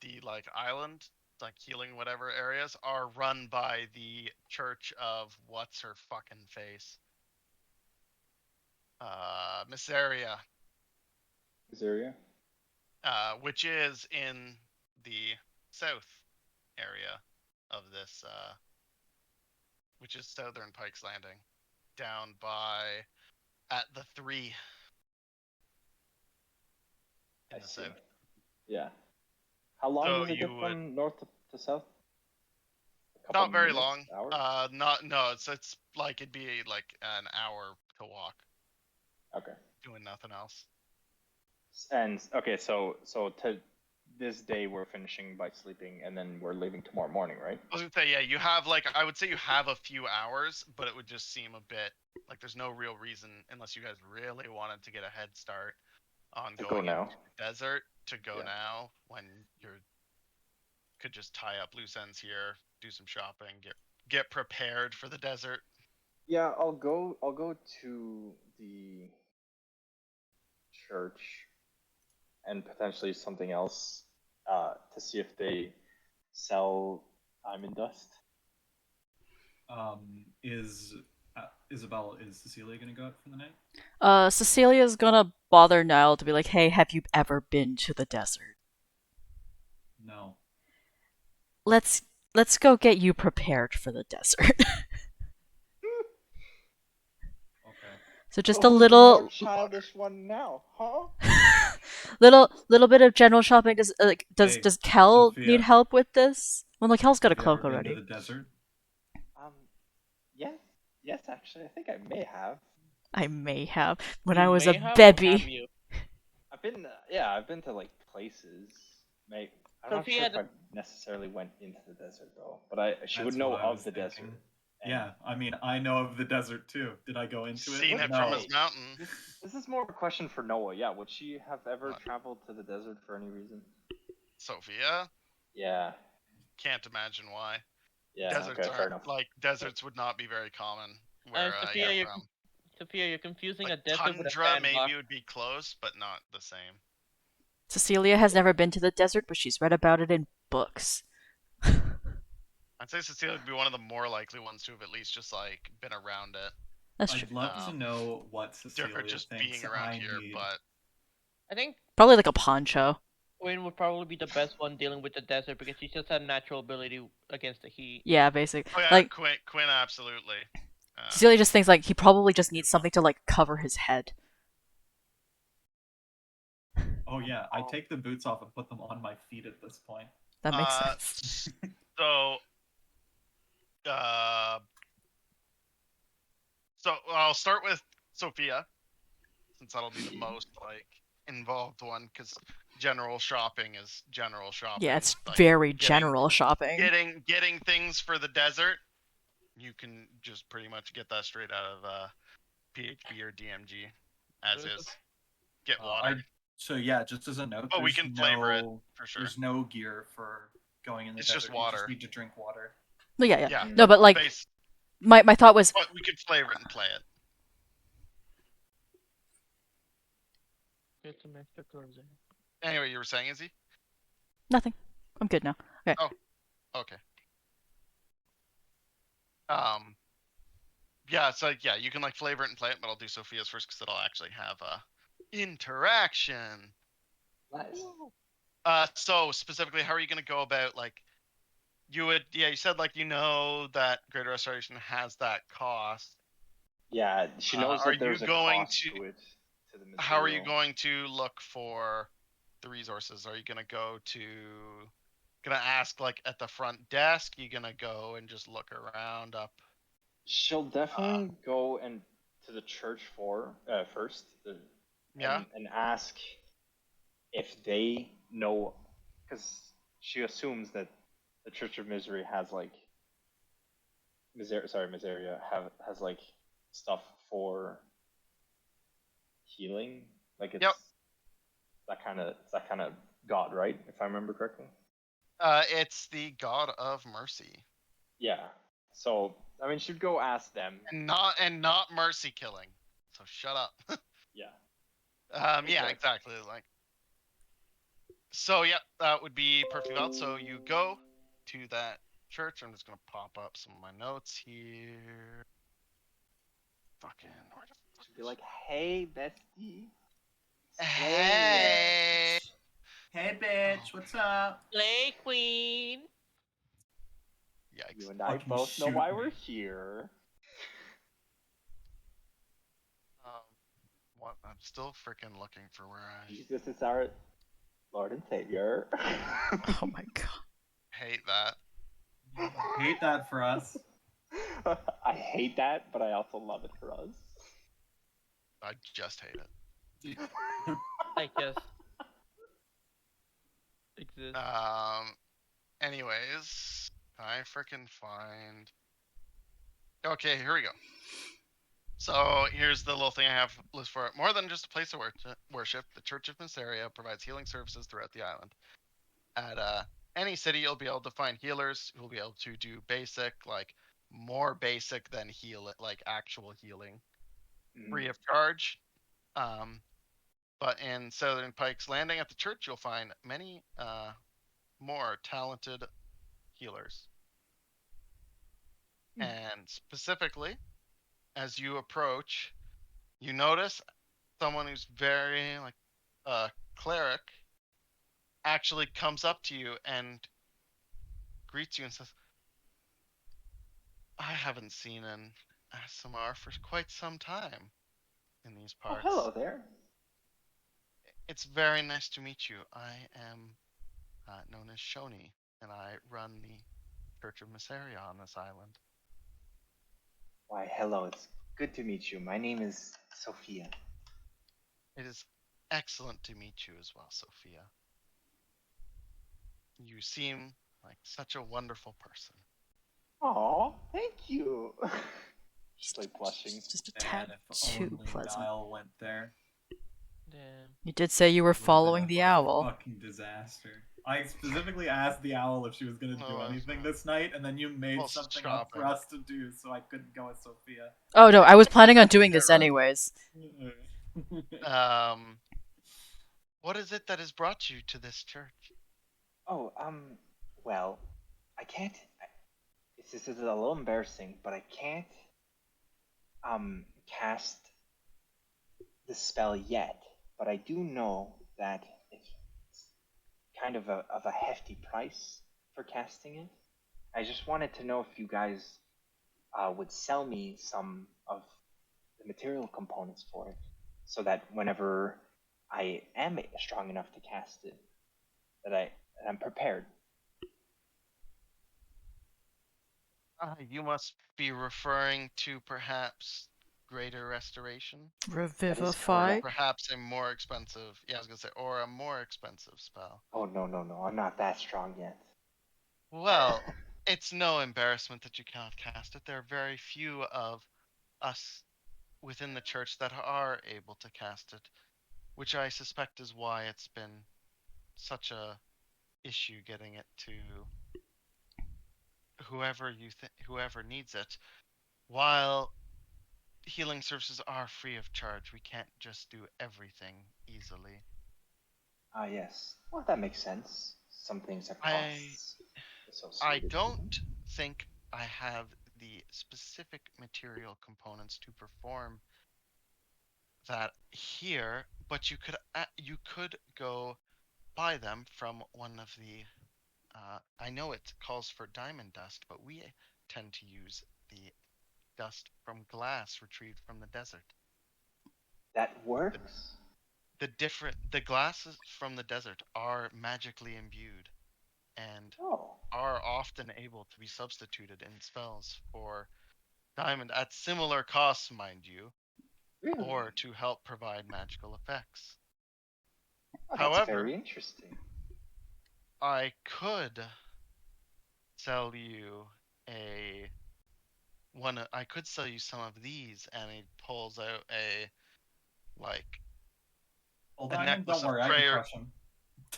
A: the like island, like healing whatever areas are run by the Church of what's her fucking face, Missaria,
F: Missouri.
A: which is in the south area of this, which is Southern Pikes Landing, down by at the 3 in
F: I
A: the
F: see.
A: south.
F: Yeah. How long
A: So
F: does it
A: you
F: get
A: would-
F: from north to south? A couple
A: Not very
F: minutes,
A: long.
F: hours?
A: No, it's like it'd be like an hour to walk,
F: Okay.
A: doing nothing else.
F: And okay, so to this day we're finishing by sleeping, and then we're leaving tomorrow morning, right?
A: I was gonna say, yeah, you have like, I would say you have a few hours, but it would just seem a bit like there's no real reason, unless you guys really wanted to get a head start on
F: To go
A: going
F: now.
A: into the desert, to go
F: Yeah.
A: now when could just tie up loose ends here, do some shopping, get prepared for the desert.
F: Yeah, I'll go to the church and potentially something else to see if they sell diamond dust.
E: Is Cecilia gonna go out for the night?
B: Cecilia's gonna bother Niall to be like, hey, have you ever been to the desert?
E: No.
B: Let's go get you prepared for the desert.
E: Okay.
B: So just
F: Oh,
B: a
F: who's the
B: little
F: more childish one now, huh?
B: little bit of general shopping. Does
E: Hey,
B: does Kel
E: Sophia.
B: need help with this? Well, like Kel's got a
E: Have you ever
B: cloak
E: been
B: already.
E: to the desert?
F: Yes, actually, I think I may have.
B: I may have when
D: You
B: I was
D: may
B: a
D: have, or have
B: baby.
D: you?
F: I've been to like places. I'm not
D: Sophia,
F: sure if I necessarily went into the desert though, but she would
E: That's
F: know
E: what I
F: of
E: was
F: the
E: thinking.
F: desert. And
E: Yeah, I mean, I know of the desert too. Did I go into
A: Seen
E: it?
A: it
E: No.
A: from his mountain.
F: This is more of a question for Noah. Yeah, would she have ever
A: What?
F: traveled to the desert for any reason?
A: Sophia?
F: Yeah.
A: Can't imagine why.
F: Yeah.
A: Deserts
F: Okay. Fair
A: aren't
F: enough.
A: like deserts would not be very common where
D: Sophia,
A: you're from.
D: Sophia, you're confusing
A: Like
D: a desert with a
A: tundra
D: sandbox.
A: maybe would be close, but not the same.
B: Cecilia has never been to the desert, but she's read about it in books.
A: I'd say Cecilia would be one of the more likely ones to have at least just like been around it.
B: That's true.
E: I'd love to know what Cecilia
A: Or just
E: thinks
A: being around
E: I
A: here,
E: need.
A: but
D: I think
B: Probably like a poncho.
D: Quinn would probably be the best one dealing with the desert because she just had natural ability against the heat.
B: Yeah, basically.
A: oh yeah,
B: Like
A: Quinn absolutely.
B: Cecilia just thinks like he probably just needs something to like cover his head.
E: Oh yeah, I take the boots off and put them on my feet at this point.
B: That makes sense.
A: So, so I'll start with Sophia, since that'll be the most like involved one, because general shopping is general shopping.
B: Yeah, it's
A: like,
B: very general shopping.
A: Getting things for the desert. You can just pretty much get that straight out of PHB or DMG, as is. Get water.
E: So yeah, just as a note,
A: Oh, we
E: there's
A: can flavor it,
E: no-
A: for sure.
E: There's no gear for going in the
A: It's
E: desert.
A: just
E: You
A: water.
E: just need to drink water.
B: No, yeah.
A: Yeah.
B: No, but like
A: Base,
B: my thought was
A: but we can flavor it and play it.
D: Get some extra clothes in.
A: Anyway, you were saying, Izzy?
B: nothing. I'm good now. Okay.
A: Okay. Yeah, so yeah, you can like flavor it and play it, but I'll do Sophia's first because it'll actually have interaction.
F: Nice.
A: So specifically, how are you gonna go about like you said like that Greater Restoration has that cost.
F: Yeah, she knows
A: are
F: that there's
A: you
F: a
A: going
F: cost
A: to-
F: to it. To the material.
A: How are you going to look for the resources? Are you gonna ask like at the front desk? You gonna go and just look around up?
F: She'll definitely go and to the church first,
A: Yeah.
F: and ask if they know, because she assumes that the Church of Misery has like Miseria has like stuff for healing. Like it's
A: Yep.
F: that kind of god, right? If I remember correctly.
A: It's the god of mercy,
F: Yeah. So I mean, she'd go ask them.
A: and not mercy killing. So shut up.
F: Yeah.
A: Yeah,
F: Exactly.
A: exactly. Like, so yeah, that would be perfectly valid. So you go to that church. I'm just gonna pop up some of my notes here. Fucking. Where the fuck
F: She'd be
A: is-
F: like, "Hey, bestie."
A: Hey.
E: Hey, bitch, what's up?
D: Play Queen.
A: Yikes.
F: You and I
E: Fucking
F: both know
E: shoot
F: why
E: me.
F: we're here.
A: What? I'm still freaking looking for where I
F: Jesus is our Lord and Savior.
B: Oh my god.
A: hate that.
E: Hate that for us.
F: I hate that, but I also love it for us.
A: I just hate it.
D: I guess. Exists.
A: Anyways, I freaking find. Okay, here we go. So here's the little thing I have listed for it. More than just a place of worship, the Church of Miseria provides healing services throughout the island. At any city, you'll be able to find healers who will be able to do basic, like more basic than like actual healing, free of charge. But in Southern Pike's Landing at the church, you'll find many more talented healers. And specifically, as you approach, you notice someone who's very like a cleric actually comes up to you and greets you and says, "I haven't seen an ASMR for quite some time in these
F: Oh,
A: parts.
F: hello there.
A: It's very nice to meet you. I am known as Shoni, and I run the Church of Miseria on this island."
F: Why, hello. It's good to meet you. My name is Sophia.
A: "It is excellent to meet you as well, Sophia. You seem like such a wonderful person."
F: Oh, thank you. She's like blushing.
B: Just a
E: Man,
B: tad
E: if
B: too
E: only
B: pleasant.
E: Dial went there.
D: Damn.
B: You did say you were
E: Would've been
B: following
E: a
B: the owl.
E: Fucking disaster. I specifically asked the owl if she was gonna do
A: No, it's
E: anything
A: not.
E: this night, and then you made
A: Well,
E: something up for
A: shopping.
E: us to do, so I couldn't go with Sophia.
B: Oh no, I was planning on doing this anyways.
A: What is it that has brought you to this church?
F: Oh, well, I can't. This is a little embarrassing, but I can't, cast the spell yet. But I do know that it's kind of a hefty price for casting it. I just wanted to know if you guys would sell me some of the material components for it, so that whenever I am strong enough to cast it, that I'm prepared.
A: You must be referring to perhaps Greater Restoration?
B: Revivify?
A: Or perhaps a more expensive, yeah, I was gonna say, or a more expensive spell.
F: Oh, no, I'm not that strong yet.
A: Well, it's no embarrassment that you cannot cast it. There are very few of us within the church that are able to cast it, which I suspect is why it's been such a issue getting it to whoever needs it. While healing services are free of charge, we can't just do everything easily.
F: Ah, yes. Well, that makes sense. Some things have costs
A: I
F: associated.
A: don't think I have the specific material components to perform that here, but you could go buy them from one of the. I know it calls for diamond dust, but we tend to use the dust from glass retrieved from the desert.
F: That works?
A: The glasses from the desert are magically imbued and
F: Oh.
A: are often able to be substituted in spells for diamond at similar costs, mind you.
F: Really?
A: or to help provide magical effects.
F: Oh, that's
A: However,
F: very interesting.
A: I could sell you a one. I could sell you some of these, and he pulls out a like
E: Hold
A: a
E: on,
A: necklace
E: don't
A: of
E: worry, I can
A: prayer.
E: crush him.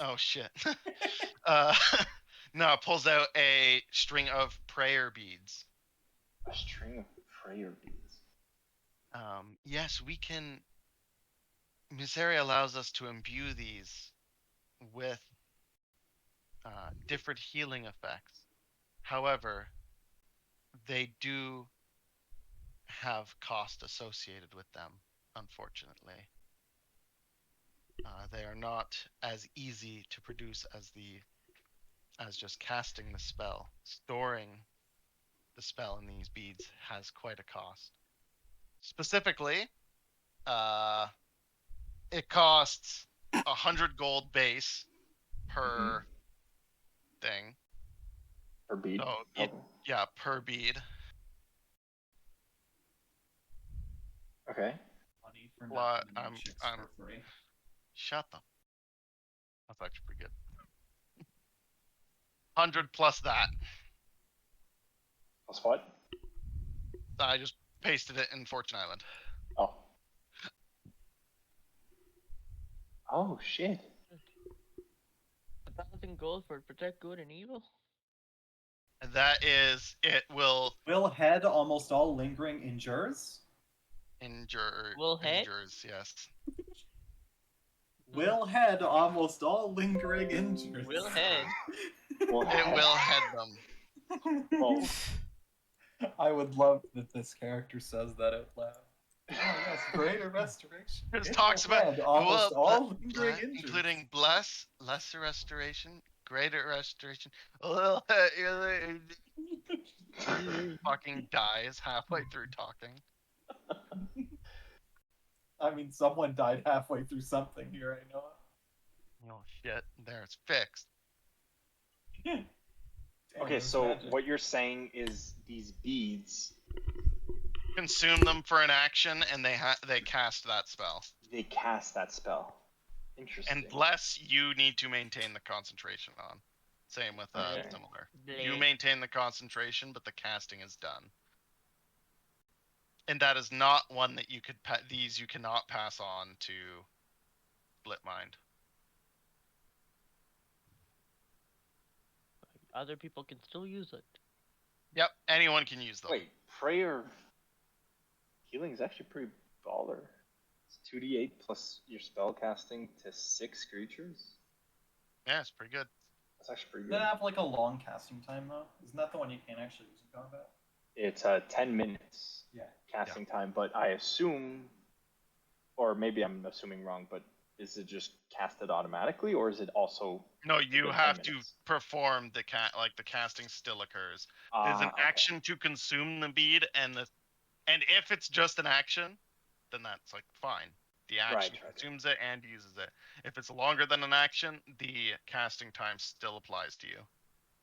A: Oh shit. uh, no, it pulls out a string of prayer beads.
F: A string of prayer beads.
A: Yes, we can. Miseria allows us to imbue these with different healing effects. However, they do have cost associated with them, unfortunately. They are not as easy to produce as just casting the spell. Storing the spell in these beads has quite a cost. Specifically, uh, it costs 100 gold base per thing.
F: Per bead?
A: So
F: Okay.
A: yeah, per bead.
F: Okay.
E: Money for
A: What
E: nothing and chicks
A: I'm
E: for free.
A: shut them. That's actually pretty good. 100 plus that.
F: Plus what?
A: I just pasted it in Fortune Island.
F: Oh. Oh shit.
D: 1,000 gold for protect good and evil.
A: And that is, it will
E: Will head almost all lingering injures?
D: Will head?
A: injures, yes.
E: Will head almost all lingering injuries.
D: Will head.
F: Well,
A: It will head them.
F: well,
E: I would love that this character says that out loud. Oh yes, greater restoration.
A: It
E: It
A: talks
E: will
A: about
E: head almost
A: well,
E: all lingering injuries.
A: including bless, lesser restoration, greater restoration. Fucking dies halfway through talking.
E: I mean, someone died halfway through something here, I know.
A: Oh shit! There, it's fixed.
E: Dang,
F: okay,
E: there's
F: so
E: magic.
F: what you're saying is these beads,
A: Consume them for an action, and they cast that spell.
F: they cast that spell. Interesting.
A: And bless, you need to maintain the concentration on. Same with
F: Okay.
A: similar.
D: Bleh.
A: You maintain the concentration, but the casting is done. And that is not one that you could these you cannot pass on to Split Mind.
D: Other people can still use it.
A: Yep, anyone can use them.
F: Wait, prayer healing is actually pretty baller. It's 2d8 plus your spell casting to 6 creatures.
A: Yeah, it's pretty good.
F: That's actually pretty
E: Does
F: good.
E: that have like a long casting time though? Isn't that the one you can't actually use in combat?
F: It's 10 minutes
E: Yeah.
F: casting time, but I assume, or maybe I'm assuming wrong, but is it just casted automatically, or is it also?
A: No, you
F: within 10
A: have to
F: minutes?
A: perform the the casting still occurs. There's an
F: Okay.
A: action to consume the bead, and if it's just an action, then that's like fine. The action
F: Right.
A: consumes it and uses it. If it's longer than an action, the casting time still applies to you.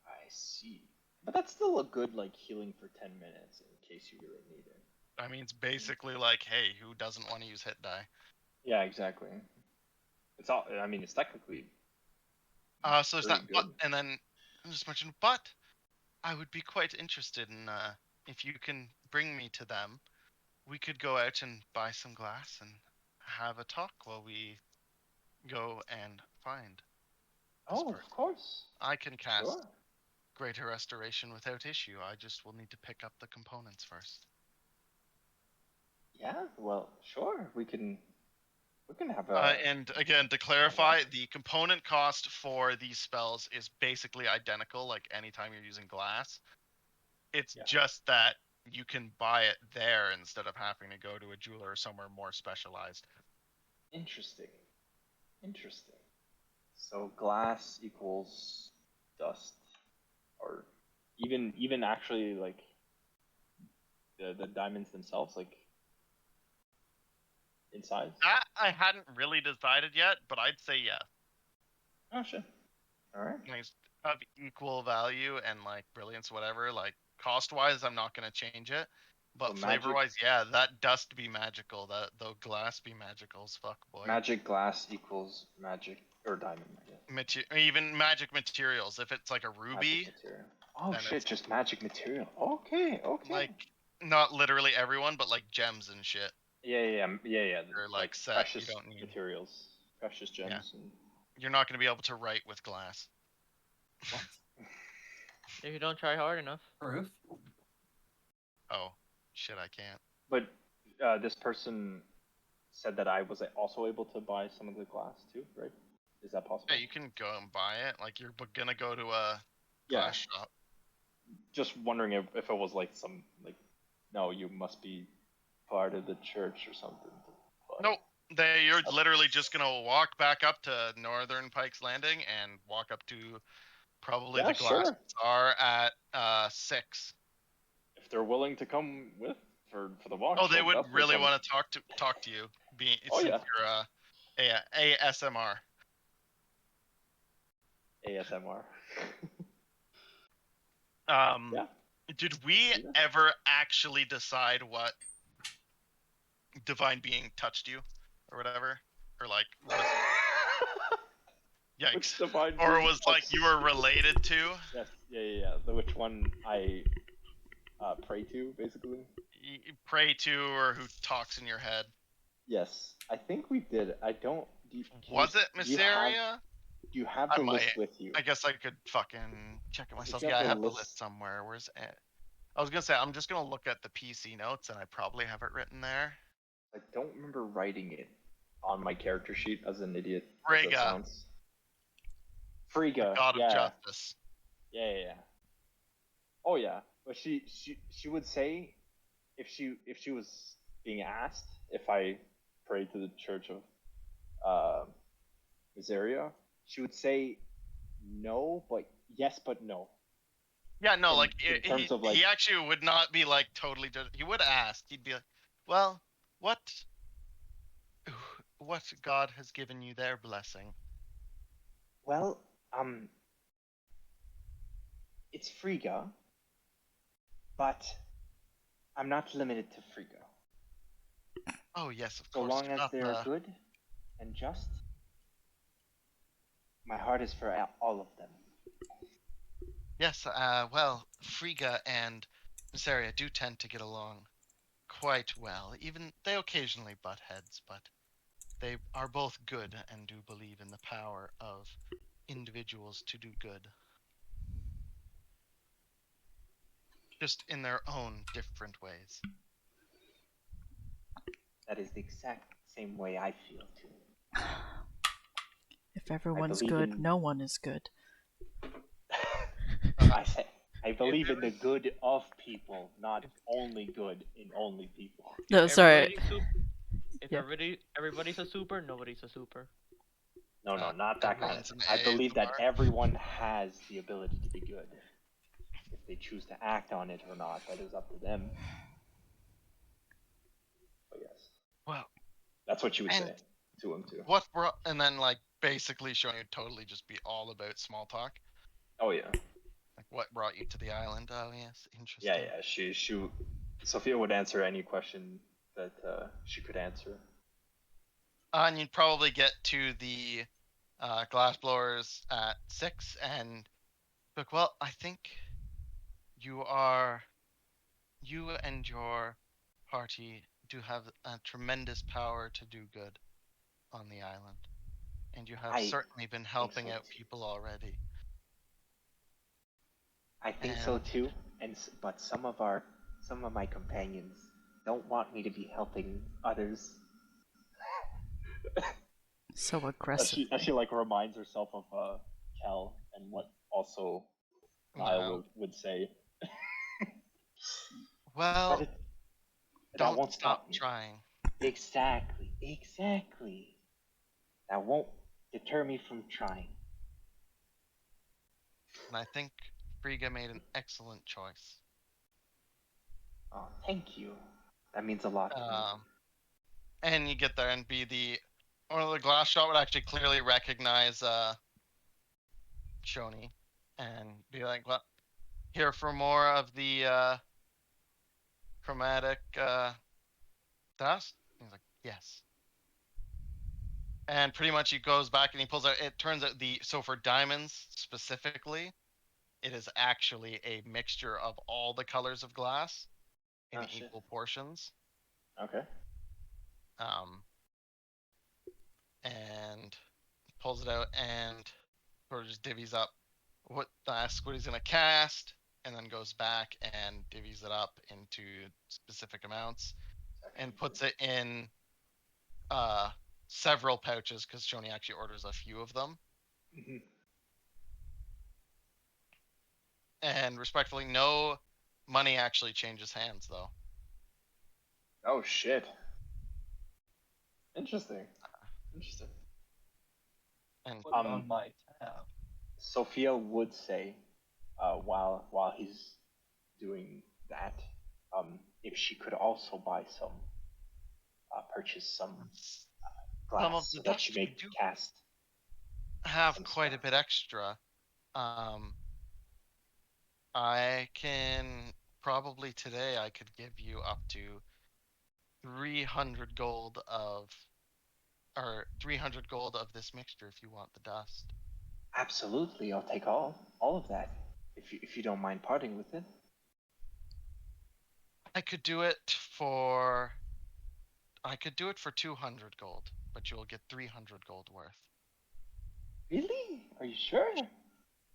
F: I see. But that's still a good like healing for 10 minutes in case you really need it.
A: I mean, it's basically like, hey, who doesn't want to use hit die?
F: Yeah, exactly. It's all. I mean, it's technically.
A: So there's
F: pretty
A: that, but,
F: good.
A: and then I just mentioned, but I would be quite interested in if you can bring me to them. We could go out and buy some glass and have a talk while we go and find. this
F: Oh,
A: person.
F: of course.
A: I can cast
F: Sure.
A: Greater Restoration without issue. I just will need to pick up the components first.
F: Yeah. Well, sure. We can have a.
A: And again, to clarify, the component cost for these spells is basically identical, like anytime you're using glass. It's just that you can buy it there instead of having to go to a jeweler or somewhere more specialized.
F: Interesting. So glass equals dust, or even actually like the diamonds themselves, like inside.
A: That I hadn't really decided yet, but I'd say yes.
F: Oh shit. All right.
A: Nice. Of equal value and like brilliance, whatever. Like cost wise, I'm not gonna change it. But
F: So magic-
A: flavor-wise, yeah, that dust be magical. That though glass be magical as fuck, boy.
F: Magic glass equals magic or diamond. I guess.
A: Even magic materials. If it's like a ruby,
F: Magic material. Oh
A: then
F: shit!
A: it's
F: Just magic material. Okay. Okay.
A: like not literally everyone, but like gems and shit.
F: Yeah.
A: Or like set,
F: precious
A: you don't need.
F: materials, precious gems, and
A: You're not going to be able to write with glass.
I: What?
D: If you don't try hard enough.
E: Proof?
A: Oh, shit, I can't.
F: But this person said that I was also able to buy some of the glass too, right? Is that possible?
A: Yeah, you can go and buy it. Like you're gonna go to a
F: Yeah.
A: glass shop.
F: Just wondering if it was like some like, no, you must be part of the church or something.
A: Nope. You're literally just gonna walk back up to Northern Pikes Landing and walk up to probably
F: Yeah,
A: the glass
F: sure.
A: bar at 6.
F: If they're willing to come with for the walk.
A: Oh, they
F: they'll
A: would
F: definitely
A: really
F: come.
A: want to talk to you.
F: Oh,
A: Since
F: yeah.
A: you're ASMR.
F: ASMR.
A: Yeah. Did we ever actually decide what divine being touched you, or whatever, or like? Yikes!
F: Which divine
A: Or
F: being
A: was like
F: touched
A: you were related to?
F: Yes. Yeah. Which one I pray to, basically.
A: You pray to, or who talks in your head?
F: Yes, I think we did. I don't.
A: Was it Mysteria?
F: Do you have
A: I
F: the
A: might.
F: list with you?
A: I guess I could fucking check it myself.
F: you
A: Yeah, I
F: have the
A: have the
F: list-
A: list somewhere. Where's it? I was gonna say I'm just gonna look at the PC notes, and I probably have it written there.
F: I don't remember writing it on my character sheet as an idiot. as that
A: Frigga.
F: sounds. Frigga.
A: God
F: yeah.
A: of Justice.
F: Yeah. Oh yeah, but she would say if she was being asked if I prayed to the Church of Miseria, she would say no, but yes, but no.
A: Yeah, no,
F: In-
A: like,
F: in terms of, like-
A: he actually would not be like totally. He would ask. He'd be like, "Well, what God has given you their blessing?"
F: Well, it's Frigga, but I'm not limited to Frigga.
A: Oh yes, of
F: So
A: course.
F: long
A: you're
F: as
A: not
F: they are
A: the-
F: good and just, my heart is for all of them.
A: Yes, well, Frigga and Mysteria do tend to get along quite well. Even they occasionally butt heads, but they are both good and do believe in the power of individuals to do good. Just in their own different ways.
F: That is the exact same way I feel too.
B: If everyone's
F: believe
B: good,
F: in-
B: no one is good.
F: I believe in the good of people, not only good in only people.
B: No, sorry.
D: Everybody's sup- If
B: Yeah.
D: everybody's a super, nobody's a super.
F: No, not that kind
A: everyone's
F: of.
A: an
F: I believe that
A: ASMR.
F: everyone has the ability to be good. If they choose to act on it or not, that is up to them. But yes,
A: Well,
F: that's what you would
A: and
F: say to him too.
A: what brought, and then like basically showing you totally just be all about small talk.
F: Oh yeah,
A: Like what brought you to the island? Oh yes, interesting.
F: yeah. She Sophia would answer any question that she could answer.
A: And you'd probably get to the glassblowers at 6 and look, well, I think you and your party do have a tremendous power to do good on the island. And you have
F: I
A: certainly been helping
F: so
A: out
F: too.
A: people already.
F: I think so
A: And-
F: too. But some of my companions don't want me to be helping others.
B: So aggressive.
F: She like reminds herself of Kel and what also Niall would say.
A: Well,
F: But that
A: don't
F: won't
A: stop
F: me.
A: trying.
F: Exactly. That won't deter me from trying.
A: And I think Frigga made an excellent choice.
F: Oh, thank you. That means a lot to me.
A: And you get there and be the glass shot would actually clearly recognize Shoni and be like, well, here for more of the chromatic dust? He's like, yes. And pretty much he goes back and he pulls out. It turns out so for diamonds specifically, it is actually a mixture of all the colors of glass in
F: Oh, shit.
A: equal portions.
F: Okay.
A: And pulls it out and sort of just divvies up asks what he's gonna cast, and then goes back and divvies it up into specific amounts and puts it in several pouches because Shoni actually orders a few of them.
F: Mm-hmm.
A: And respectfully, no money actually changes hands though.
F: Oh shit. Interesting. Interesting.
A: And
E: Put it on my tab.
F: Sophia would say, while he's doing that, if she could also buy some, purchase some glass
A: some of
F: so
A: the
F: that she
A: dust we
F: may
A: do
F: cast.
A: have
F: some
A: quite a
F: stuff.
A: bit extra. I can probably today I could give you up to 300 gold of this mixture if you want the dust.
F: Absolutely, I'll take all of that, if you don't mind parting with it.
A: I could do it for 200 gold, but you'll get 300 gold worth.
F: Really? Are you sure?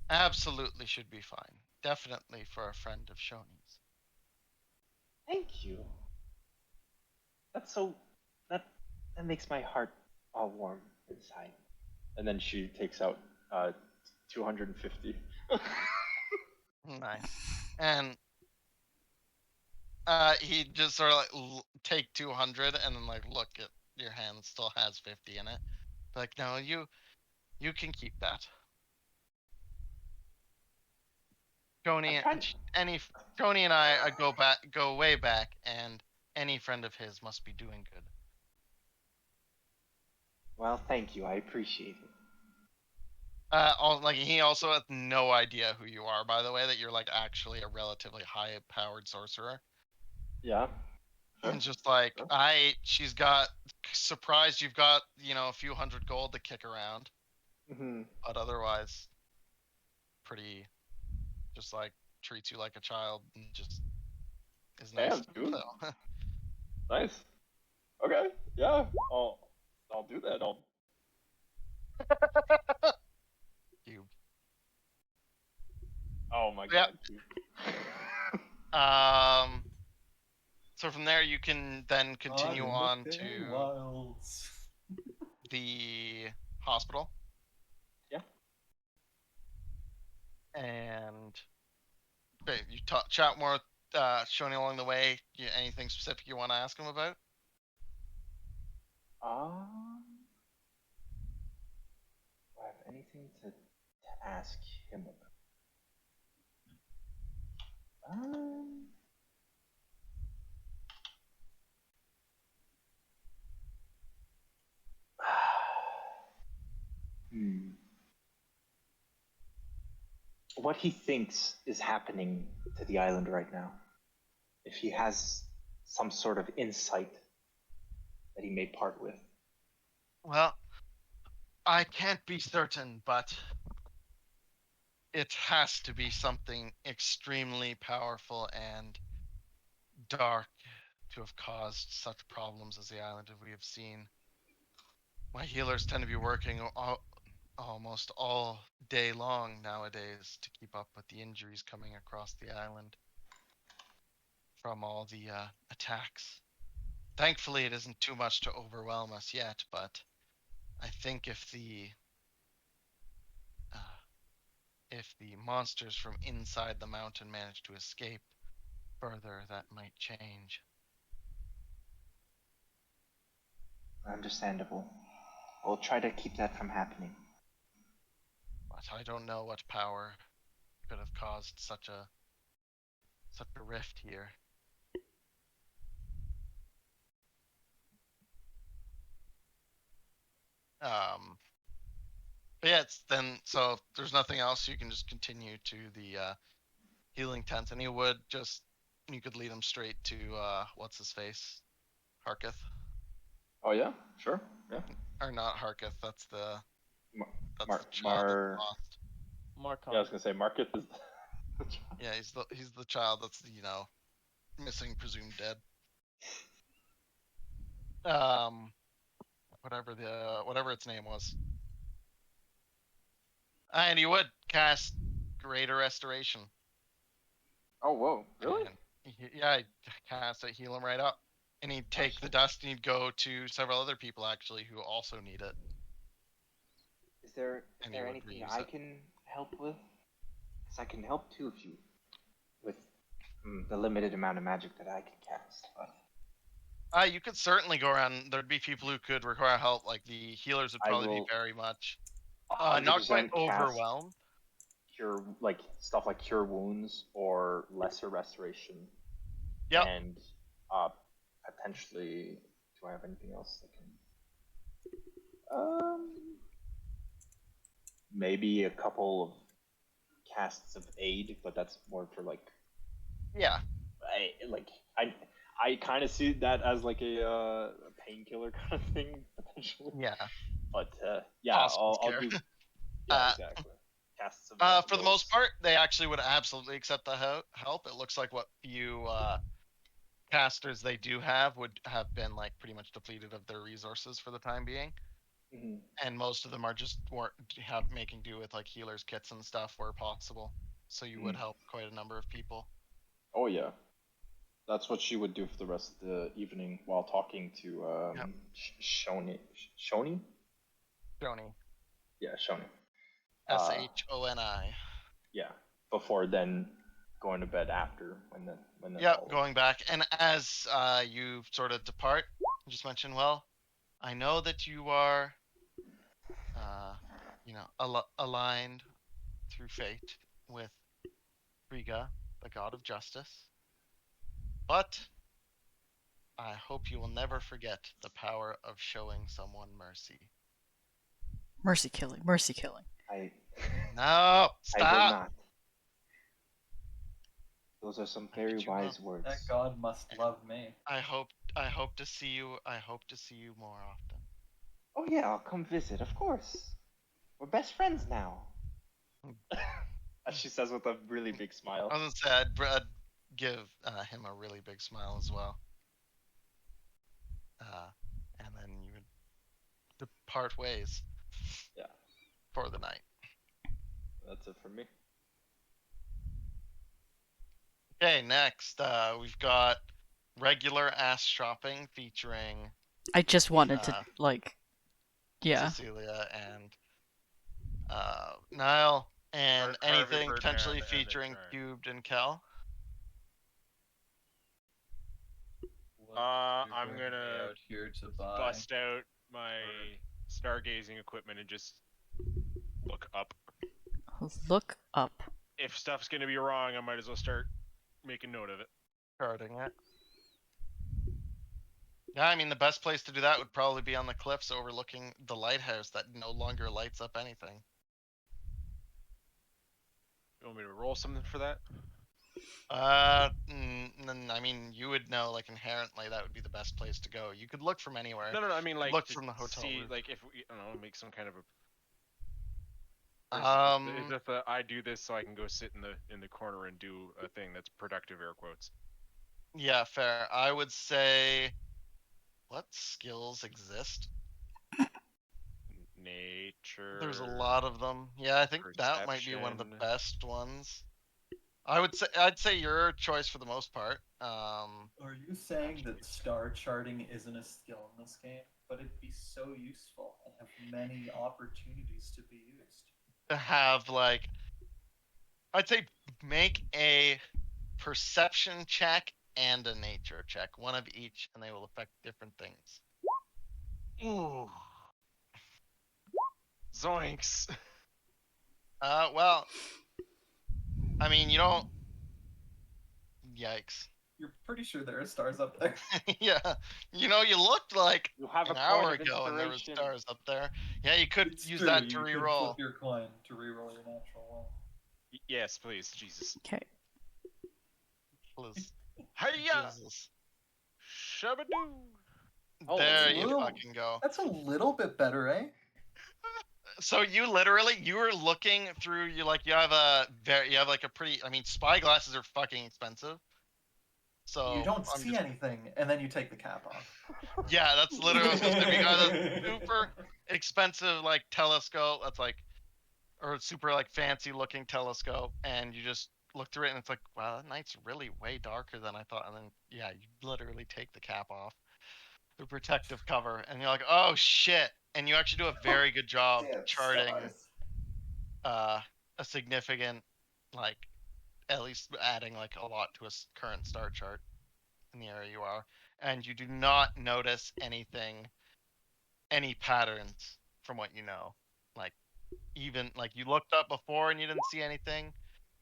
A: Absolutely should be fine. Definitely for a friend of Shoni's.
F: Thank you. That's so. That makes my heart all warm inside. And then she takes out 250.
A: Nice. And he just sort of like take 200 and then like look at your hand still has 50 in it. Like, no, you can keep that. Joni and I go way back, and any friend of his must be doing good.
F: Well, thank you. I appreciate it.
A: He also has no idea who you are, by the way, that you're like actually a relatively high-powered sorcerer.
F: Yeah.
A: And just like she's got surprised you've got a few hundred gold to kick around, but otherwise, pretty just like treats you like a child and just is nice.
F: Damn, dude.
A: So.
F: Nice. Okay. Yeah. I'll do that.
A: You.
F: Oh my god. Dude.
A: So from there you can then continue on to
E: Wilds.
A: the hospital.
F: Yeah.
A: And you chat more with Shoni along the way. Anything specific you want to ask him about?
F: Do I have anything to ask him about? What he thinks is happening to the island right now. If he has some sort of insight that he may part with.
A: Well, I can't be certain, but it has to be something extremely powerful and dark to have caused such problems as the island we have seen. My healers tend to be working almost all day long nowadays to keep up with the injuries coming across the island from all the attacks. Thankfully, it isn't too much to overwhelm us yet, but I think if the monsters from inside the mountain manage to escape further, that might change.
F: Understandable. We'll try to keep that from happening.
A: But I don't know what power could have caused such a rift here. But yeah, so if there's nothing else, you can just continue to the healing tent, and he would just you could lead him straight to what's his face, Harketh,
F: Oh yeah, sure. Yeah.
A: or not Harketh. That's the
F: Mar-
A: child that's
F: Mar-
A: lost.
D: Markov.
F: Yeah, I was gonna say Marketh is.
A: Yeah, he's the child that's missing, presumed dead. Whatever its name was. And you would cast Greater Restoration.
F: Oh whoa, really?
A: And yeah, I'd cast it, heal him right up. And he'd take the dust and he'd go to several other people actually who also need it.
F: Is there
A: And you would
F: anything
A: reuse
F: I
A: it.
F: can help with? Because I can help two of you with the limited amount of magic that I can cast. But
A: You could certainly go around. There'd be people who could require help. Like the healers would
F: I
A: probably be
F: will
A: very much not
F: 100%
A: quite
F: cast
A: overwhelmed.
F: cure, like stuff like cure wounds or lesser restoration.
A: Yep.
F: And potentially, do I have anything else that can? Maybe a couple of casts of aid, but that's more for like.
A: Yeah.
F: I kind of see that as like a painkiller kind of thing potentially.
A: Yeah.
F: But yeah,
A: Hospice
F: I'll
A: care.
F: do. Yeah, exactly. Casts of.
A: For the most part, they actually would absolutely accept the help. It looks like what few casters they do have would have been like pretty much depleted of their resources for the time being,
F: Mhm.
A: and most of them are just making do with like healers kits and stuff where possible. So you would help quite a number of people.
F: Oh yeah, that's what she would do for the rest of the evening while talking to
A: Yep.
F: Shoni.
A: Joni.
F: Yeah, Shoni.
A: Shoni.
F: Yeah, before then going to bed after when the
A: Yep, going back. And as you sort of depart, you just mention, well, I know that you are, aligned through fate with Frigga, the god of justice. But I hope you will never forget the power of showing someone mercy.
B: Mercy killing, mercy killing.
A: No,
F: I will
A: stop.
F: not. Those are some very
A: you
F: wise
A: will.
F: words.
E: That god must love me.
A: I hope to see you. I hope to see you more often.
F: Oh yeah, I'll come visit. Of course. We're best friends now. As she says with a really big smile.
A: I was gonna say I'd give him a really big smile as well. And then you would depart ways.
F: Yeah.
A: For the night.
F: That's it for me.
A: Okay, next we've got regular ass shopping featuring
B: I just wanted to yeah.
A: Cecilia and Niall, and
C: Harvey
A: anything
C: Birdman
A: potentially
C: and
A: featuring
C: Nick Ryan.
A: Cubed and Kel.
C: I'm gonna
H: out here to buy.
C: bust out my stargazing equipment and just look up.
B: Look up.
C: If stuff's gonna be wrong, I might as well start making note of it.
A: Charting it. Yeah, I mean the best place to do that would probably be on the cliffs overlooking the lighthouse that no longer lights up anything.
C: You want me to roll something for that?
A: I mean, you would know like inherently that would be the best place to go. You could look from anywhere.
C: No, I mean like
A: look
C: just
A: from the hotel
C: see
A: roof.
C: like if we, I don't know, make some kind of a. Is that the I do this so I can go sit in the corner and do a thing that's productive, air quotes.
A: Yeah, fair. I would say, what skills exist?
C: Nature.
A: There's a lot of them. Yeah, I think that might be one of the
C: Perception.
A: best ones. I'd say your choice for the most part.
E: Are you saying that star charting isn't a skill in this game, but it'd be so useful and have many opportunities to be used?
A: To have like, I'd say make a perception check and a nature check, one of each, and they will affect different things.
C: Ooh. Zoinks.
A: Well, I mean, you don't. Yikes.
E: You're pretty sure there are stars up there.
A: Yeah, you looked like
F: You have
A: an
F: a
A: hour
F: point of
A: ago and there was
F: inspiration.
A: stars up there. Yeah, you could
E: It's
A: use
E: true,
A: that to
E: you could
A: re-roll.
E: flip your coin to reroll your natural one.
C: Yes, please, Jesus.
B: Okay.
A: Please.
C: Hiya!
A: Jesus.
C: Shabadoo!
G: Oh,
A: There
G: it's
A: you
E: little-
A: fucking go.
E: That's a little bit better, eh?
A: So you were looking through, you have like a pretty, I mean, spy glasses are fucking expensive. So
E: You don't
A: I'm
E: see
A: just,
E: anything, and then you take the cap off.
A: yeah, that's literally what I was supposed to be. You got a super expensive like telescope that's like, or super like fancy looking telescope, and you just look through it and it's like, wow, that night's really way darker than I thought. And then yeah, you literally take the cap off, the protective cover, and you're like, oh shit. And you actually do a very good job
E: Damn
A: charting
E: stars.
A: a significant, like, at least adding like a lot to a current star chart in the area you are, and you do not notice any patterns from what you know. Like, even like you looked up before and you didn't see anything.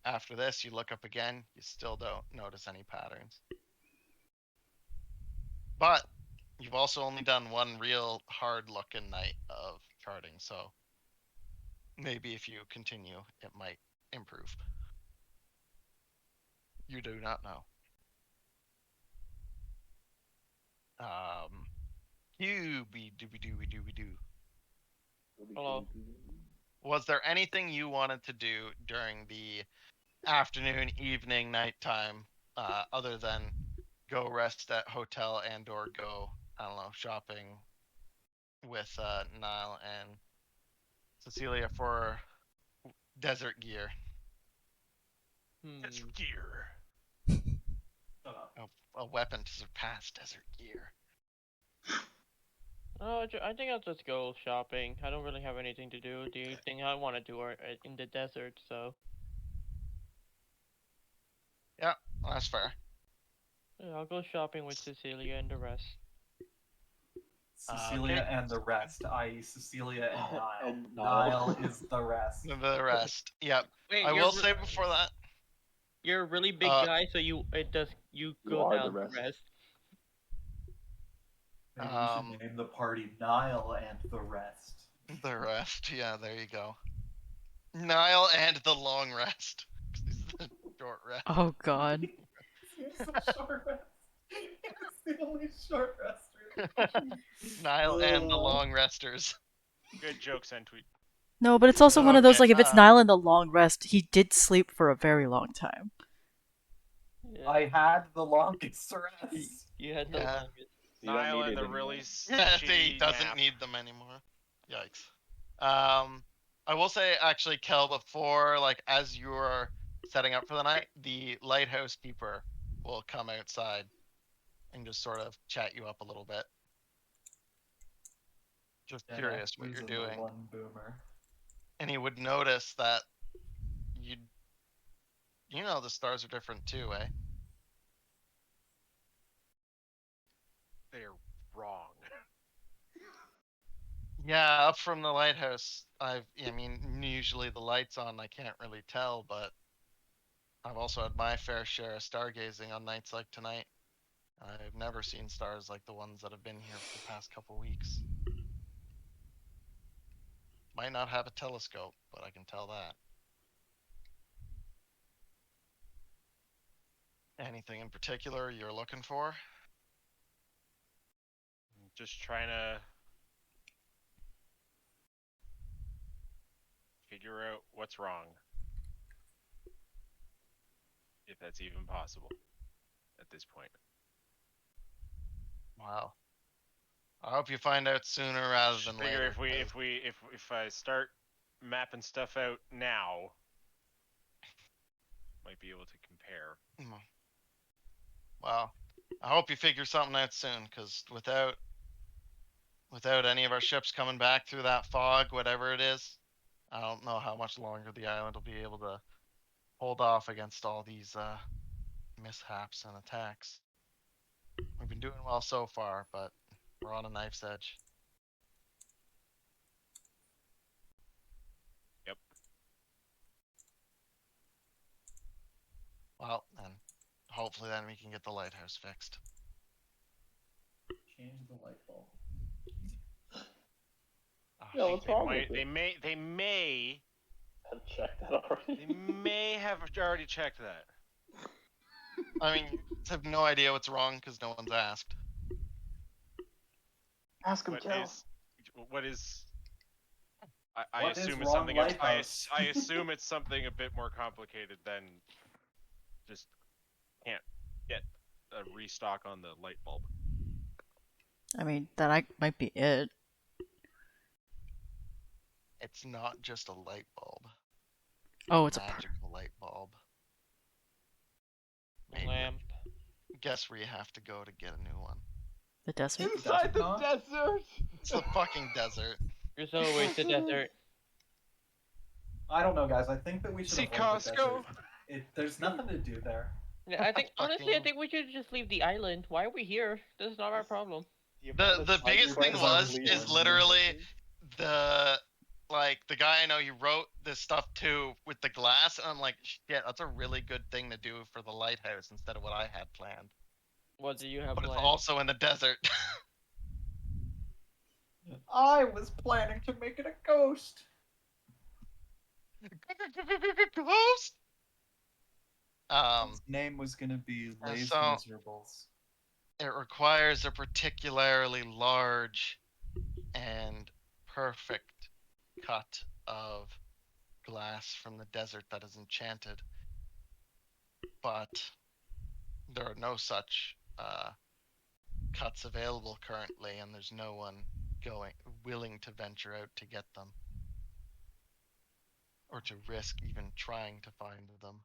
A: After this, you look up again, you still don't notice any patterns. But you've also only done one real hard looking night of charting, so maybe if you continue, it might improve. You do not know. Dooby doo.
D: Hello.
A: Was there anything you wanted to do during the afternoon, evening, nighttime, other than go rest at hotel and or go, I don't know, shopping with Niall and Cecilia for desert gear?
C: It's
D: Hmm.
C: gear.
E: Shut up.
A: A weapon to surpass desert gear.
D: Oh, I think I'll just go shopping. I don't really have anything to do. The only thing I want to do are in the desert, so
A: Yeah, that's fair.
D: yeah, I'll go shopping with Cecilia and the rest.
E: Cecilia
A: Okay.
E: and the rest, i.e., Cecilia and Niall.
F: And
E: Niall
F: Niall.
E: is the rest.
A: The rest. Yep.
D: Wait,
A: I will say before that.
D: you're a really big
A: Uh,
D: guy, so you
F: You
D: go
F: are
D: down
F: the
D: the
F: rest.
D: rest.
E: Maybe we should name the party Niall and the rest.
A: The rest. Yeah, there you go. Niall and the long rest. 'Cause he's the short rest.
B: Oh god.
E: He's the short rest. He's the only short rester.
A: Niall and the long resters.
C: Good joke, Sentweet.
B: No, but it's also one of those,
A: Okay,
B: like, if it's Niall in the long rest, he did sleep for a very long time.
D: Yeah,
E: I had the longest rest.
D: you had the
A: Yeah.
D: longest.
F: You don't
C: Niall
F: need
C: and
F: it
C: the
F: anymore.
C: really
A: He
C: shitty
A: doesn't
C: nap.
A: need them anymore. Yikes. I will say actually, Kel, before like as you're setting up for the night, the lighthouse keeper will come outside and just sort of chat you up a little bit. Just
E: Yeah,
A: curious what you're
E: losing the
A: doing.
E: One boomer.
A: And he would notice that you know the stars are different too, eh?
C: They're wrong.
A: Yeah, up from the lighthouse, I mean, usually the light's on, I can't really tell, but I've also had my fair share of stargazing on nights like tonight. I've never seen stars like the ones that have been here for the past couple weeks. Might not have a telescope, but I can tell that. Anything in particular you're looking for?
C: Just trying to figure out what's wrong. If that's even possible at this point.
A: Wow. I hope you find out sooner rather
C: Just
A: than
C: figure
A: later.
C: if I start mapping stuff out now, might be able to compare.
A: Well, I hope you figure something out soon, because without any of our ships coming back through that fog, whatever it is, I don't know how much longer the island will be able to hold off against all these mishaps and attacks. We've been doing well so far, but we're on a knife's edge.
C: Yep.
A: Well, then hopefully then we can get the lighthouse fixed.
E: Change the light bulb.
A: Oh,
F: Yeah, what's wrong with
C: They
F: it?
C: may
F: Have checked that already.
C: they may have already checked that.
A: I mean, you have no idea what's wrong because no one's asked.
F: Ask him,
C: What
F: Joe.
C: is? What is? I
E: What is
C: assume it's
E: wrong,
C: something.
E: Lighthouse?
C: I assume it's something a bit more complicated than just can't get a restock on the light bulb.
B: I mean, that might be it.
A: It's not just a light bulb.
B: Oh, it's a
A: magical light bulb. Made
D: Lamp.
A: Guess where you have to go to get a new one.
B: the desert.
F: Inside the
E: Desert
F: desert.
A: It's the fucking desert.
D: There's always the desert.
E: I don't know, guys. I think that we should
C: See
E: avoid the
C: Costco?
E: desert. There's nothing to do there.
D: Yeah, I think honestly, I
A: Fucking-
D: think we should just leave the island. Why are we here? This is not our problem.
A: The biggest thing was is literally the guy I know you wrote this stuff to with the glass, and I'm like, shit, that's a really good thing to do for the lighthouse instead of what I had planned.
D: What do you have
A: But it's
D: planned?
A: also in the desert.
E: I was planning to make it a ghost.
A: Ghost.
J: His name was gonna be Lays
A: so-
J: Miserables.
A: It requires a particularly large and perfect cut of glass from the desert that is enchanted. But there are no such cuts available currently, and there's no one willing to venture out to get them. Or to risk even trying to find them.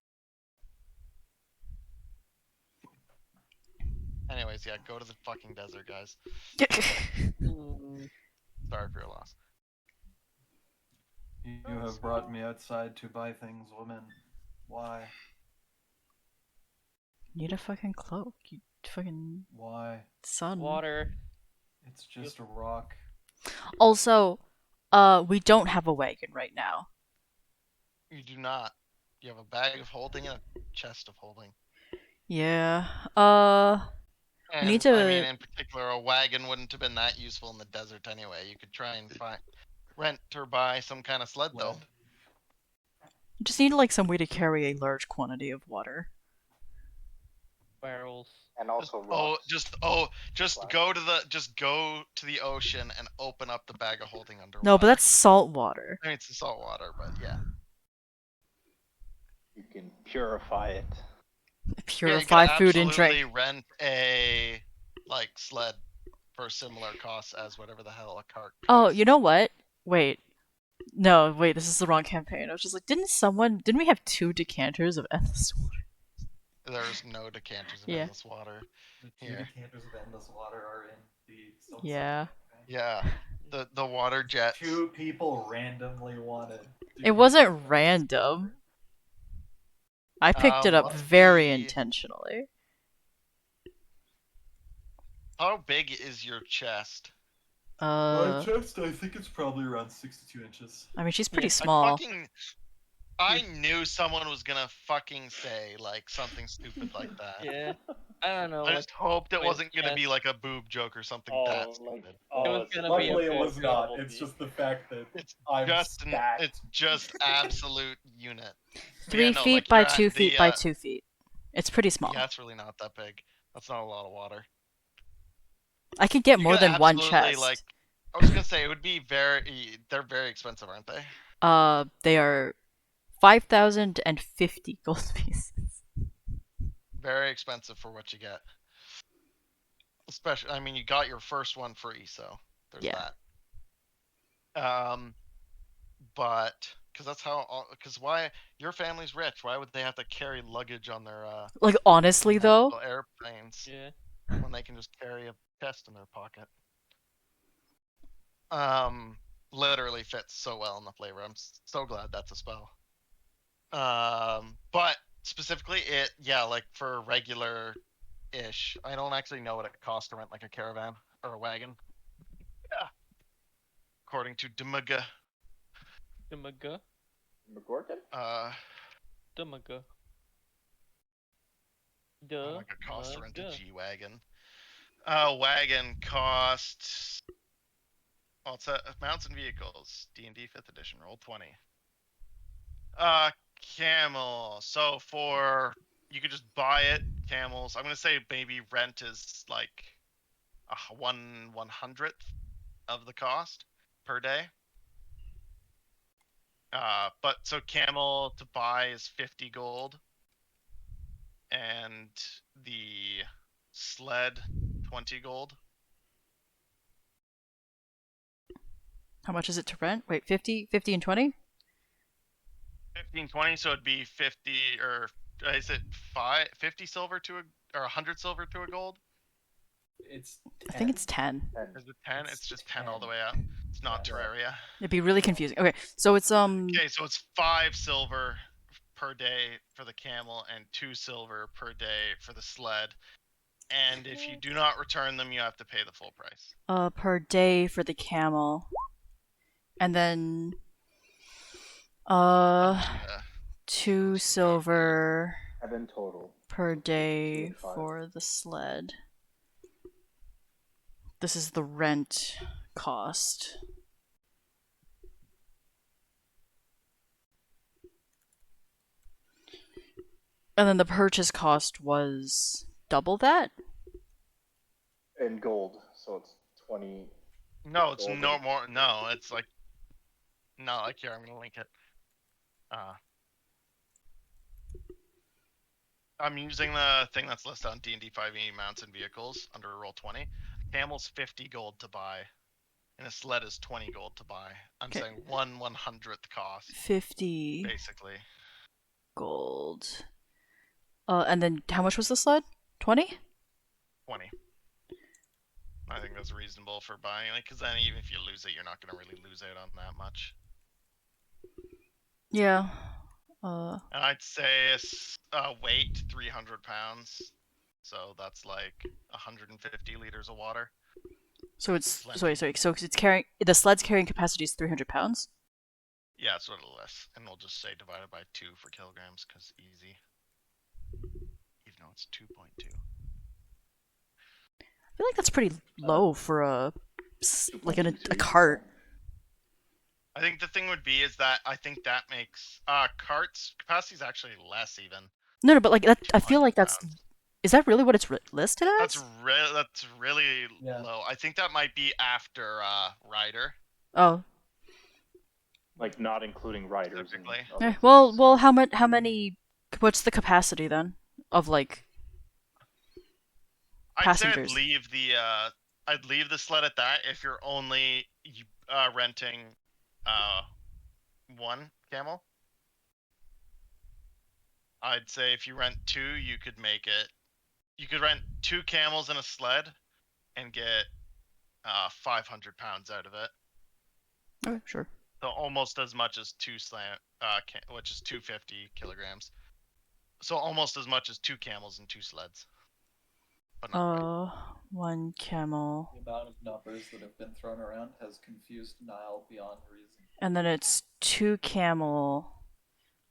A: Anyways, yeah, go to the fucking desert, guys. Sorry for your loss.
J: You have brought me outside to buy things, woman. Why?
B: Need a fucking cloak. You fucking
J: Why?
B: sun.
D: Water.
J: It's just a rock.
B: Also, we don't have a wagon right now.
A: You do not. You have a bag of holding and a chest of holding.
B: Yeah.
A: And,
B: need
A: I
B: to-
A: mean, in particular, a wagon wouldn't have been that useful in the desert anyway. You could try and rent or buy some kind of sled, though.
B: You just need like some way to carry a large quantity of water.
D: Barrels.
F: And also
A: Just
F: rocks.
A: go to the ocean and open up the bag of holding underwater.
B: No, but that's salt water.
A: I mean, it's the salt water, but yeah.
F: You can purify it.
B: Purify
A: you could
B: food and
A: absolutely
B: drink.
A: rent a sled for similar costs as whatever the hell a cart.
B: Oh,
A: costs.
B: you know what? Wait. No, wait, this is the wrong campaign. I was just like, didn't we have 2 decanters of endless water?
A: There's no decanters of
B: Yeah.
A: endless water.
E: The 2
A: Here.
E: decanters of endless water are in the Silk
B: Yeah.
E: Song campaign.
A: Yeah, the water jets.
E: 2 people randomly wanted.
B: It wasn't random. I picked it up
A: what's
B: very
A: the-
B: intentionally.
A: How big is your chest?
J: My chest, I think it's probably around 62 inches.
B: I mean, she's pretty
A: I
B: small.
A: I knew someone was gonna fucking say like something stupid like that.
D: Yeah. I don't know.
A: I just hoped it
D: my
A: wasn't gonna be
D: chest-
A: like a boob joke or something
F: Oh,
A: that
F: like,
A: stupid.
D: It was
F: it's
D: gonna
F: like-
D: be a
E: Luckily, it
D: big
E: was not.
D: double
E: It's
D: D.
E: just the fact that
A: It's
E: I'm
A: just
E: stacked.
A: it's just absolute unit.
B: 3
A: Yeah, no,
B: feet
A: like,
B: by
A: you're at
B: 2 feet
A: the,
B: by 2 feet. It's pretty small.
A: Yeah, it's really not that big. That's not a lot of water.
B: I could get
A: You
B: more
A: could
B: than one
A: absolutely,
B: chest.
A: Like, I was gonna say it would be they're very expensive, aren't they?
B: They are 5,050 gold pieces.
A: Very expensive for what you get. Especially, I mean, you got your first one free, so there's
B: Yeah.
A: that. But because that's how, because why your family's rich? Why would they have to carry luggage on their
B: Like, honestly, though,
A: national airplanes
D: Yeah.
A: when they can just carry a chest in their pocket? Literally fits so well in the flavor. I'm so glad that's a spell. But specifically, like for regular ish. I don't actually know what it costs to rent like a caravan or a wagon. Yeah. According to Demaga.
D: Dumaga.
F: McGorkin?
D: Dumaga.
A: How much it costs to rent a
D: Dumaga.
A: G-Wagon. Wagon costs... Well, it's mounts and vehicles. D&D 5th edition. Roll 20. Camel. So you could just buy it camels. I'm gonna say maybe rent is like 1/100th of the cost per day. But so camel to buy is 50 gold, and the sled 20 gold.
B: How much is it to rent? Wait, 50 and 20?
A: 15, 20, so it'd be 50, or is it 50 silver to or 100 silver to a gold?
E: It's
B: I think it's 10.
A: Is it 10? It's just 10 all the
E: 10.
A: way up. It's not Terraria.
B: It'd be really confusing. Okay, so it's
A: Okay, so it's 5 silver per day for the camel and 2 silver per day for the sled. And if you do not return them, you have to pay the full price.
B: per day for the camel. And then
A: Yeah.
B: 2 silver
F: 7 total.
B: per day
F: 2 and 5.
B: for the sled. This is the rent cost. And then the purchase cost was double that?
F: In gold, so it's 20.
A: No, it's
F: Gold
A: no
F: and-
A: more. No, it's like not like here. I'm gonna link it. I'm using the thing that's listed on D&D 5e mounts and vehicles under Roll20. Camel's 50 gold to buy, and a sled is 20 gold to buy. I'm
B: Okay.
A: saying 1/100th cost,
B: 50
A: basically.
B: gold. And then how much was the sled? 20?
A: 20. I think that's reasonable for buying, like, because then even if you lose it, you're not gonna really lose out on that much.
B: Yeah.
A: And I'd say weight 300 pounds, so that's like 150 liters of water.
B: So it's
A: Plenty.
B: sorry. So it's carrying the sled's carrying capacity is 300 pounds.
A: Yeah, that's what it'll list, and we'll just say divided by 2 for kilograms, because easy. Even though it's 2.2.
B: I feel like that's pretty low for a cart.
A: I think the thing would be is that I think that makes carts capacity is actually less even.
B: No, but like that, I feel
A: 200
B: like that's.
A: pounds.
B: Is that really what it's listed as?
A: That's really
E: Yeah.
A: low. I think that might be after Rider.
B: Oh.
F: Like not including riders. and
A: Typically.
F: other
B: Eh,
F: things.
B: well, how many? What's the capacity then of like?
A: I'd say
B: Passengers.
A: I'd leave the sled at that if you're only renting one camel. I'd say if you rent 2, you could make it. You could rent 2 camels and a sled, and get 500 pounds out of it.
B: Okay, sure.
A: So almost as much as 2 which is 250 kilograms. So almost as much as 2 camels and 2 sleds. But not quite.
B: 1 camel,
H: The amount of numbers that have been thrown around has confused Nile beyond reason.
B: and then it's 2 camel,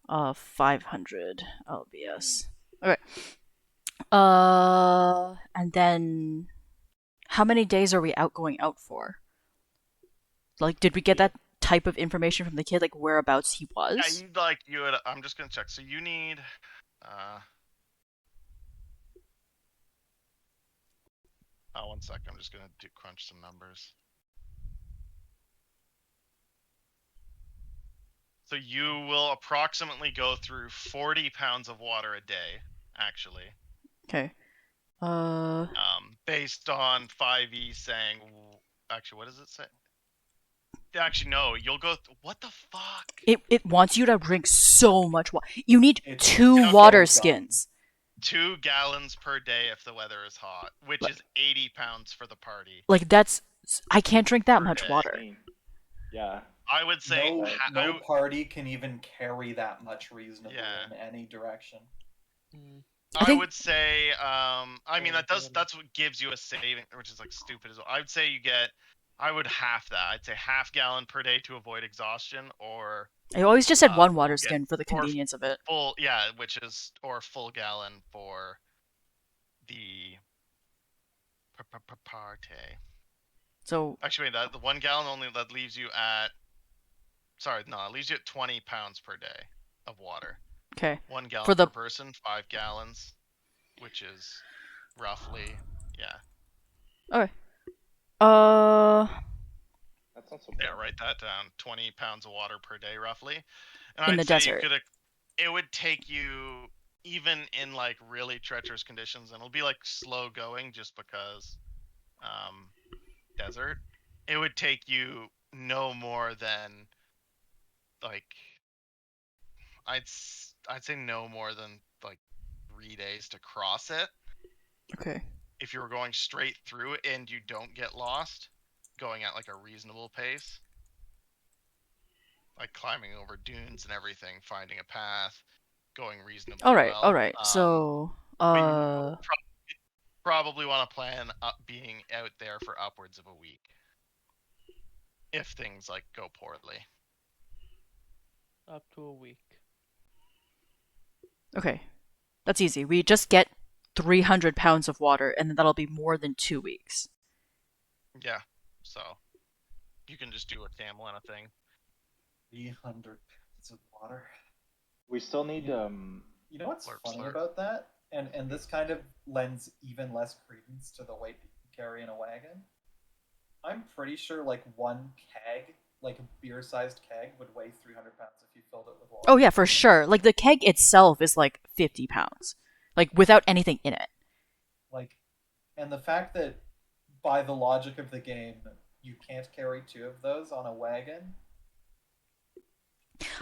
B: 500 LBS. Okay. And then how many days are we going out for? Like, did we get that type of information from the kid, like whereabouts he was?
A: Yeah, you would. I'm just gonna check. So you need. One sec. I'm just gonna crunch some numbers. So you will approximately go through 40 pounds of water a day, actually.
B: Okay.
A: Based on 5e saying, actually, what does it say? Actually, no. You'll go. What the fuck?
B: It wants you to drink so much water. You need
E: It's
B: 2
E: so
B: water
E: dumb.
B: skins.
A: 2 gallons per day if the weather is hot, which is 80 pounds for the party.
B: Like that's I can't drink that
A: Per
B: much
A: day.
B: water.
F: Yeah.
A: I would say
E: No party can even carry that much reasonably
A: Yeah.
E: in any direction.
B: I
A: I
B: think-
A: would say, I mean,
D: Yeah,
A: that's what gives you a saving, which is like stupid as well. I would say I would half that. I'd say half gallon per day to avoid exhaustion, or
B: I always just said 1 water
A: yeah,
B: skin for the convenience of it.
A: full, yeah, or full gallon for the party.
B: So
A: Actually, wait, the 1 gallon only, that leaves you at, it leaves you at 20 pounds per day of water.
B: okay.
A: 1 gallon
B: For the-
A: per person, 5 gallons. which is roughly, yeah.
B: Okay.
F: That's not so
A: Yeah,
F: bad.
A: write that down. 20 pounds of water per day, roughly.
B: In
A: And
B: the
A: I'd say
B: desert.
A: it would take you, even in like really treacherous conditions, and it'll be like slow going just because desert. It would take you no more than like I'd say no more than like 3 days to cross it.
B: Okay.
A: If you were going straight through it and you don't get lost, going at like a reasonable pace, like climbing over dunes and everything, finding a path, going reasonably
B: All right.
A: well.
B: All right. So,
A: But you probably want to plan being out there for upwards of a week if things like go poorly.
D: Up to a week.
B: okay. That's easy. We just get 300 pounds of water, and then that'll be more than 2 weeks.
A: Yeah, so you can just do a camel and a thing.
E: 300 pounds of water.
F: We still need
E: You know what's
A: Slurp,
E: funny
A: slurp.
E: about that? And this kind of lends even less credence to the weight that you carry in a wagon. I'm pretty sure like one keg, like a beer-sized keg, would weigh 300 pounds if you filled it with water.
B: Oh yeah, for sure. Like the keg itself is like 50 pounds, like without anything in it.
E: Like, and the fact that by the logic of the game, you can't carry 2 of those on a wagon.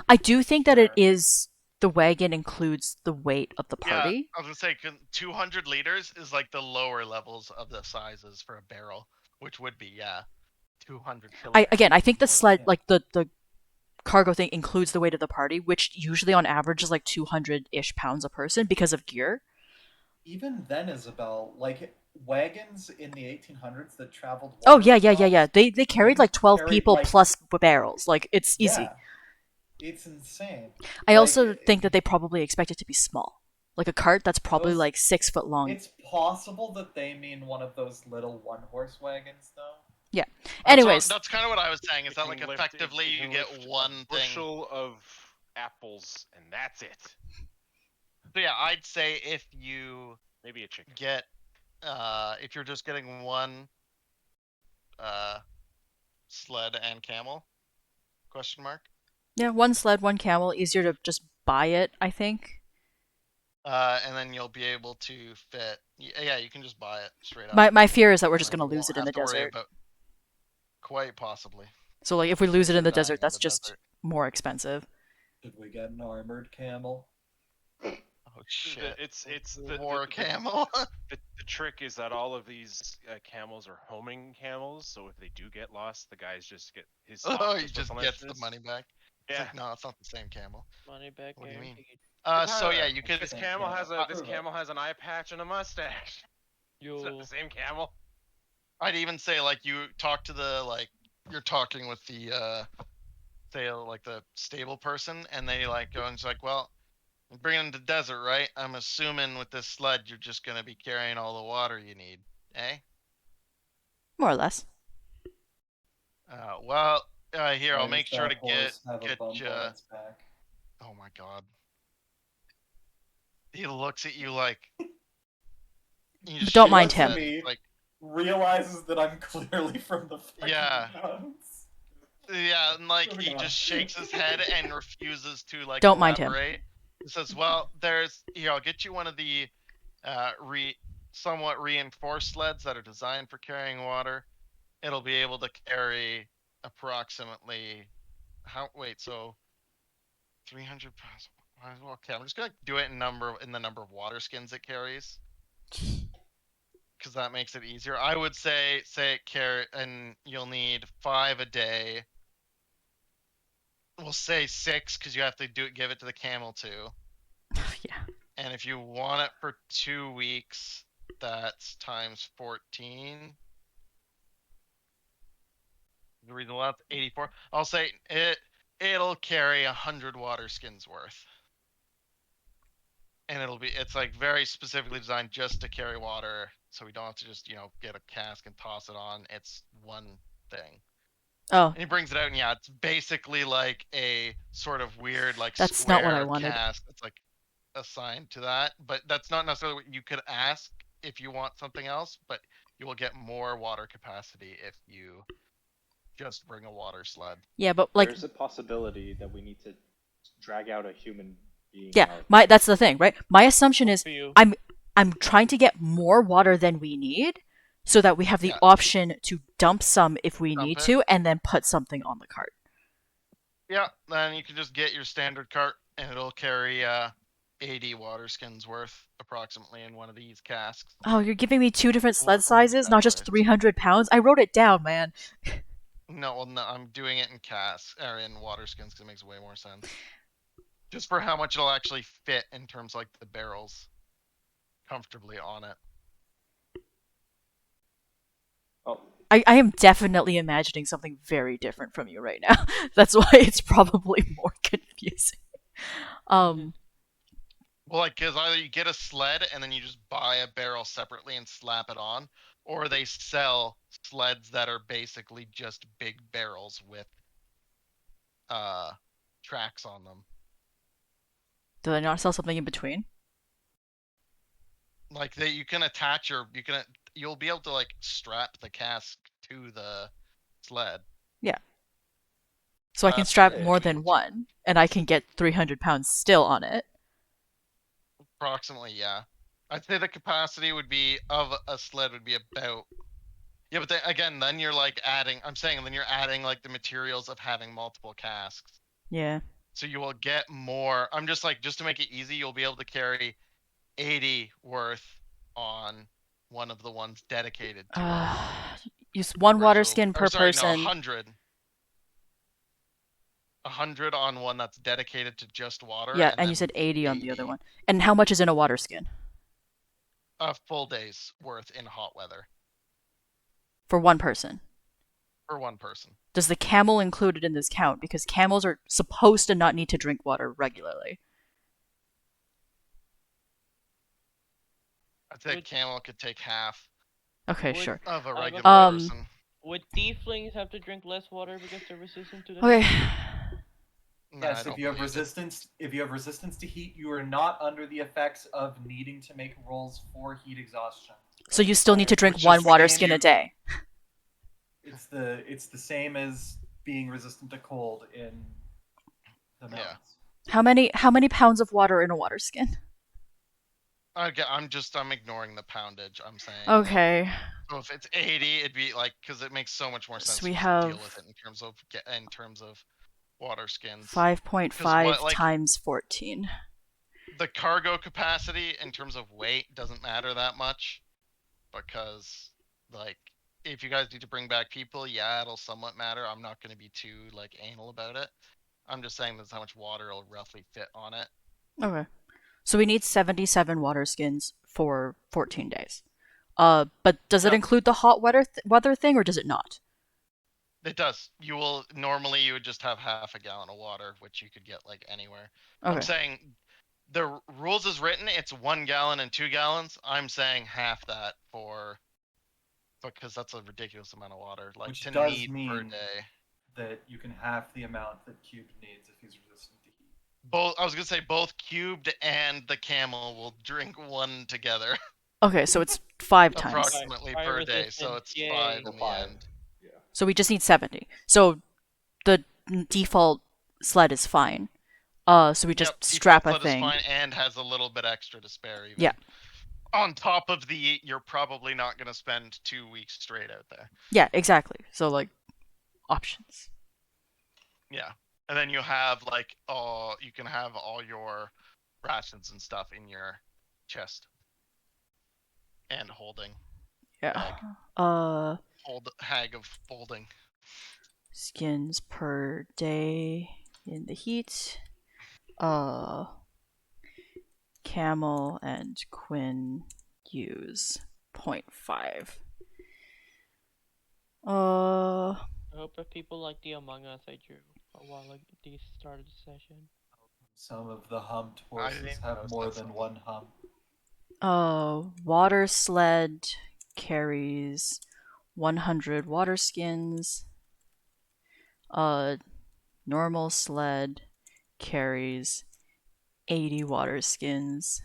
B: I do think that it
E: Sure.
B: is the wagon includes the weight of the
A: Yeah,
B: party.
A: I was gonna say 200 liters is like the lower levels of the sizes for a barrel, which would be 200 kilograms.
B: I think the sled,
E: Yeah.
B: like the cargo thing, includes the weight of the party, which usually on average is like 200-ish pounds a person because of gear.
E: Even then, Isabel, like wagons in the 1800s that traveled.
B: Oh
E: water
B: yeah.
E: across,
B: They carried like 12
E: carried,
B: people
E: like-
B: plus barrels. Like it's easy.
E: Yeah, it's insane.
B: I
E: Like,
B: also think that they probably expect it to be small. Like a cart that's probably
E: Those-
B: like 6 foot long.
E: It's possible that they mean one of those little one-horse wagons, though.
B: Yeah.
A: That's
B: Anyways,
A: that's kind of what I was saying. Is
C: It
A: that
C: can
A: like
C: lift-
A: effectively
C: it
A: you
C: can
A: get
C: lift
A: one
C: a
A: thing?
C: bushel of apples, and that's it.
A: So yeah, I'd say if you
C: Maybe a chicken.
A: get if you're just getting one sled and camel, question mark.
B: yeah, one sled, one camel, easier to just buy it, I think.
A: And then you'll be able to fit. Yeah, you can just buy it straight up.
B: My fear is that we're just
A: And
B: going to
A: you
B: lose it
A: won't
B: in the
A: have to worry
B: desert.
A: about- Quite possibly.
B: So like if we lose it in the
A: Dying
B: desert, that's
A: the
B: just
A: desert.
B: more expensive.
E: Did we get an armored camel?
A: Oh shit!
C: It's
A: War camel.
C: The trick is that all of these camels are homing camels, so if they do get lost, the guys just get his. stock
A: Oh, he
C: just
A: just gets the
C: replenishes.
A: money back. It's
C: Yeah.
A: like, no, it's not the same camel.
D: Money back
A: What do you mean?
D: guaranteed.
A: So yeah, you could.
C: This
E: Same
C: camel has
E: camel.
C: this camel has an eye patch and a mustache. It's not
D: Yo.
C: the same camel.
A: I'd even say like you talk to the like you're talking with the say like the stable person, and they like go and it's like, well, I'm bringing the desert, right? I'm assuming with this sled you're just gonna be carrying all the water you need, eh?
B: More or less.
A: Well, here
E: Why
A: I'll
E: does
A: make sure
E: that
A: to get
E: horse have a bump
A: you.
E: on its back?
A: Oh my god. He looks at you like. You just
B: Don't
A: shake
B: mind
A: his
B: him.
A: head, like,
E: Realizes that I'm clearly from the fucking
A: Yeah.
E: mountains.
A: yeah, and like he
E: Moving on.
A: just shakes his head and refuses to like
B: Don't mind him.
A: elaborate. He says, "Well, there's here. I'll get you one of the somewhat reinforced sleds that are designed for carrying water. It'll be able to carry approximately so 300 pounds. Okay, I'm just gonna do it in the number of water skins it carries, because that makes it easier. I would say it carry, and you'll need 5 a day. We'll say 6 because you have to give it to the camel too.
B: Yeah.
A: And if you want it for 2 weeks, that's times 14. The reason why that's 84. I'll say it'll carry 100 water skins worth. And it's like very specifically designed just to carry water, so we don't have to just, get a cask and toss it on. It's one thing.
B: Oh,
A: And he brings it out, and it's basically like a sort of weird, like
B: That's not what I
A: square
B: wanted.
A: cask. It's like, assigned to that, but that's not necessarily what you could ask if you want something else, but you will get more water capacity if you just bring a water sled.
B: Yeah, but like,
F: There's a possibility that we need to drag out a human being.
B: yeah,
F: out.
B: that's the thing, right? My assumption is
D: For you.
B: I'm trying to get more water than we need so that we have the
A: Yeah.
B: option to dump some if we
A: Dump
B: need
A: it.
B: to and then put something on the cart.
A: Yeah, then you can just get your standard cart and it'll carry 80 water skins worth approximately in one of these casks.
B: Oh, you're giving me 2 different sled
A: Well,
B: sizes, not just
A: anyways.
B: 300 pounds? I wrote it down, man.
A: No, well, no, I'm doing it in casks or in water skins because it makes way more sense. Just for how much it'll actually fit in terms of, like the barrels comfortably on it.
F: Oh,
B: I am definitely imagining something very different from you right now. That's why it's probably more confusing.
A: Well, like, because either you get a sled and then you just buy a barrel separately and slap it on, or they sell sleds that are basically just big barrels with tracks on them.
B: Do they not sell something in between?
A: Like you can attach you'll be able to like strap the cask to the sled.
B: Yeah. So I can
A: That's
B: strap
A: it.
B: more than one, and I can get 300 pounds still on it.
A: Approximately, yeah. I'd say the capacity would be of a sled would be about. Yeah, but then, again, then you're like adding. I'm saying then you're adding like the materials of having multiple casks.
B: Yeah.
A: So you will get more. I'm just like, just to make it easy, you'll be able to carry 80 worth on one of the ones dedicated to it.
B: Use one water
A: Whereas
B: skin
A: or
B: per
A: sorry,
B: person.
A: No, 100. 100 on one that's dedicated to just water.
B: Yeah, and you
A: then
B: said 80 on the
A: 80
B: other one. And how much is in a water skin?
A: A full day's worth in hot weather
B: For one person.
A: for one person.
B: Does the camel included in this count? Because camels are supposed to not need to drink water regularly.
A: I'd say camel could take half
B: Okay,
D: Would-
B: sure.
A: of a
D: I have a
A: regular
B: question.
A: person.
D: Would tieflings have to drink less water because they're resistant to the
B: Okay.
D: heat?
A: No, I
E: Yes,
A: don't
E: if you have
A: believe it.
E: resistance to heat, you are not under the effects of needing to make rolls for heat exhaustion.
B: So you still need to drink
E: Which
B: one
E: is
B: water
E: the
B: skin
E: game
B: a day.
E: It's the same as being resistant to cold in the mountains.
B: How many pounds of water in a water skin?
A: Okay, I'm ignoring the poundage. I'm saying.
B: Okay.
A: So if it's 80, it'd be like because it makes so much more sense
B: we
A: to just
B: have-
A: deal with it in terms of water skins.
B: 5.5
A: like-
B: times 14.
A: The cargo capacity in terms of weight doesn't matter that much because like if you guys need to bring back people, yeah, it'll somewhat matter. I'm not going to be too like anal about it. I'm just saying that's how much water will roughly fit on it.
B: Okay. So we need 77 water skins for 14 days. But does it
A: Yep.
B: include the hot weather thing or does it not?
A: It does. You would just have half a gallon of water, which you could get like anywhere.
B: Okay.
A: I'm saying the rules is written, it's 1 gallon and 2 gallons. I'm saying half that because that's a ridiculous amount of water. Like
E: Which
A: to
E: does
A: need per
E: mean
A: day.
E: that you can half the amount that Cubed needs if he's resistant to heat.
A: I was gonna say both Cubed and the camel will drink one together.
B: Okay, so it's 5 times.
A: Approximately
D: Fire
A: per day, so
D: resistance,
A: it's
D: yay.
A: 5 in the
F: Five.
A: end.
B: So we just need 70. So the default sled is fine. So we just
A: Yep,
B: strap a
A: default sled is
B: thing.
A: fine and has a little bit extra to spare even.
B: Yeah.
A: On top of you're probably not gonna spend 2 weeks straight out there.
B: Yeah, exactly. So like options.
A: Yeah. And then you have you can have all your rations and stuff in your chest. And holding.
B: Yeah.
A: Hag of folding.
B: Skins per day in the heat. Camel and Quinn use 0.5.
D: I hope that people like the Among Us I drew a while at the start of the session.
E: Some of the humped
A: I
E: horses
A: didn't
E: have
A: notice
E: more
A: that
E: than
A: song.
E: one hump.
B: Water sled carries 100 water skins. Normal sled carries 80 water skins.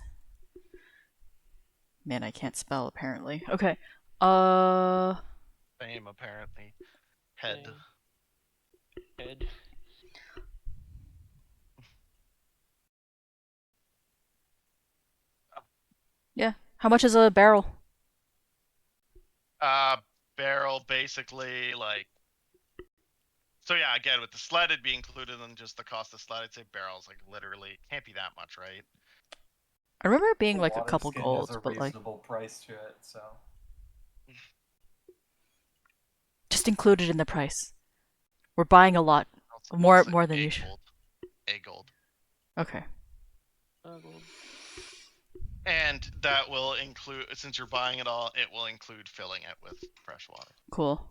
B: Man, I can't spell apparently. Okay.
A: Same, apparently. Head.
D: Head.
B: Yeah. How much is a barrel?
A: Barrel basically like. So yeah, again with the sled it'd be included in just the cost of sled. I'd say barrels like literally can't be that much, right?
B: I remember it being
E: The
B: like a
E: water
B: couple
E: skin
B: golds,
E: has a
B: but like
E: reasonable price to it, so.
B: just included in the price. We're buying a lot.
A: I'll
B: More
A: say
B: than
A: A
B: you should.
A: gold. A gold.
B: Okay.
A: And that will include, since you're buying it all, it will include filling it with fresh water.
B: Cool.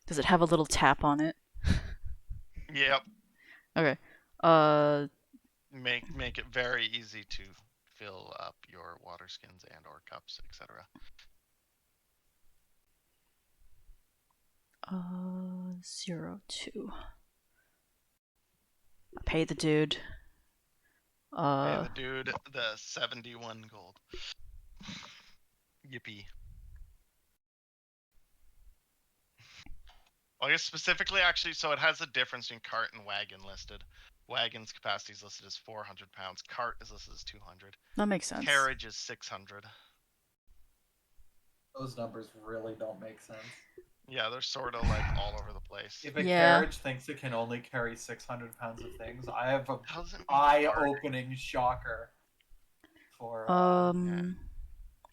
B: Does it have a little tap on it?
A: Yep.
B: Okay.
A: Make it very easy to fill up your water skins and or cups, etc.
B: 02. Pay the dude.
A: Hey, the dude, the 71 gold. Yippee. Well, I guess specifically, actually, so it has a difference in cart and wagon listed. Wagon's capacity is listed as 400 pounds. Cart is listed as 200.
B: That makes sense.
A: Carriage is 600.
E: Those numbers really don't make sense.
A: Yeah, they're sort of like all over the place.
E: If a
B: Yeah.
E: carriage thinks it can only carry 600 pounds of things, I have a
A: Doesn't mean
E: eye-opening shocker for.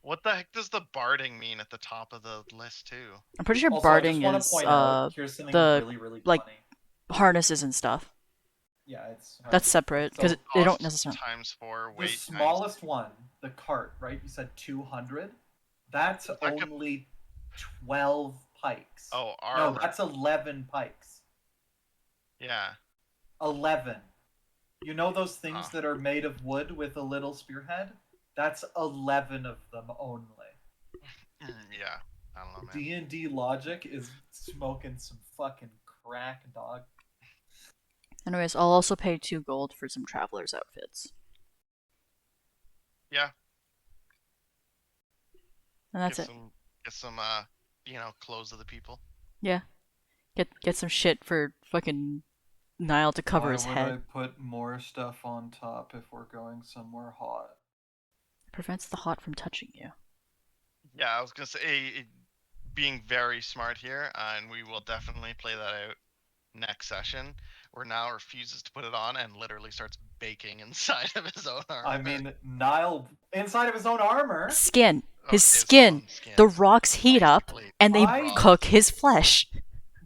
A: What the heck does the barding mean at the top of the list too?
B: I'm pretty sure
E: Also, I just
B: barding
E: wanna
B: is
E: point out, here's something
B: the
E: really, really
B: like
E: funny.
B: harnesses and stuff.
E: Yeah, it's
B: That's separate because
E: So
B: they don't
A: Cost
B: necessarily.
A: times 4
E: the
A: weight times.
E: smallest one, the cart, right? You said 200. That's
A: could-
E: only 12 pikes.
A: Oh,
E: No,
A: armor.
E: that's 11 pikes.
A: Yeah.
E: 11. You know those things
A: Ah.
E: that are made of wood with a little spearhead? That's 11 of them only.
A: Yeah. I don't know, man.
E: D&D logic is smoking some fucking crack, dog.
B: Anyways, I'll also pay 2 gold for some travelers' outfits.
A: Yeah.
B: And that's
A: get
B: it.
A: Get some, clothes of the people.
B: Yeah. Get some shit for fucking Niall to cover
J: Why
B: his
J: would
B: head.
J: I put more stuff on top if we're going somewhere hot?
B: It prevents the hot from touching you.
A: Yeah, I was gonna say being very smart here, and we will definitely play that out next session. Where Niall refuses to put it on and literally starts baking inside of his own armor.
E: I mean, Niall, inside of his own armor.
B: Skin.
A: Oh,
B: His
A: his
B: skin.
A: own skin.
B: The rocks heat up
A: Basically.
B: and they
E: I-
B: cook his flesh.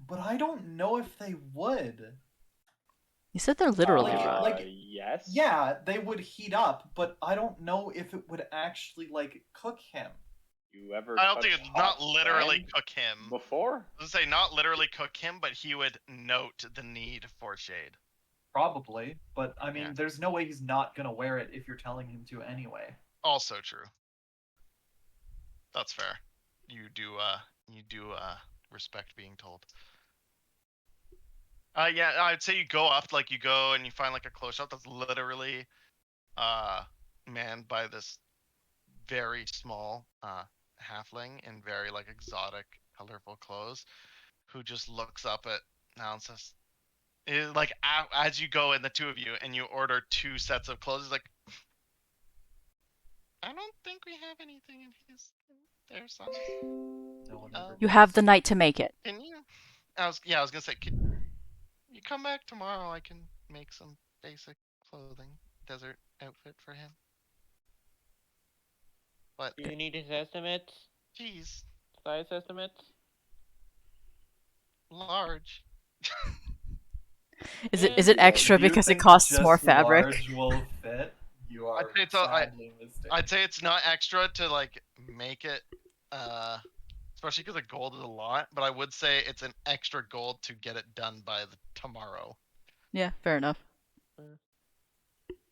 E: But I don't know if they would.
B: You said they're literally
E: Like-
B: rock.
E: like-
F: Yes.
E: Yeah, they would heat up, but I don't know if it would actually, like, cook him.
F: You ever?
A: I don't think
F: touched
A: it's not
F: hot
A: literally
F: sand
A: cook him.
F: before.
A: I was gonna say not literally cook him, but he would note the need for shade.
E: Probably, but I mean,
A: Yeah.
E: there's no way he's not gonna wear it if you're telling him to anyway.
A: Also true. That's fair. You do respect being told. Yeah, I'd say you go up, like you go and you find like a close shot that's literally manned by this very small halfling in very like exotic, colorful clothes, who just looks up at now and says, as you go in, the two of you, and you order 2 sets of clothes, he's like, I don't think we have anything in their size.
E: No one ever
B: You have the night to make it.
A: Can you? I was gonna say, could you come back tomorrow? I can make some basic clothing, desert outfit for him. But
D: Do you need his estimates?
A: geez,
D: Size estimates?
A: large.
B: Is it extra
E: If you
B: because it
E: think
B: costs
E: just
B: more fabric?
E: large will fit, you are
A: say it's all-
E: sadly mistaken.
A: I'd say it's not extra to like make it, especially because the gold is a lot. But I would say it's an extra gold to get it done by tomorrow.
B: Yeah, fair enough.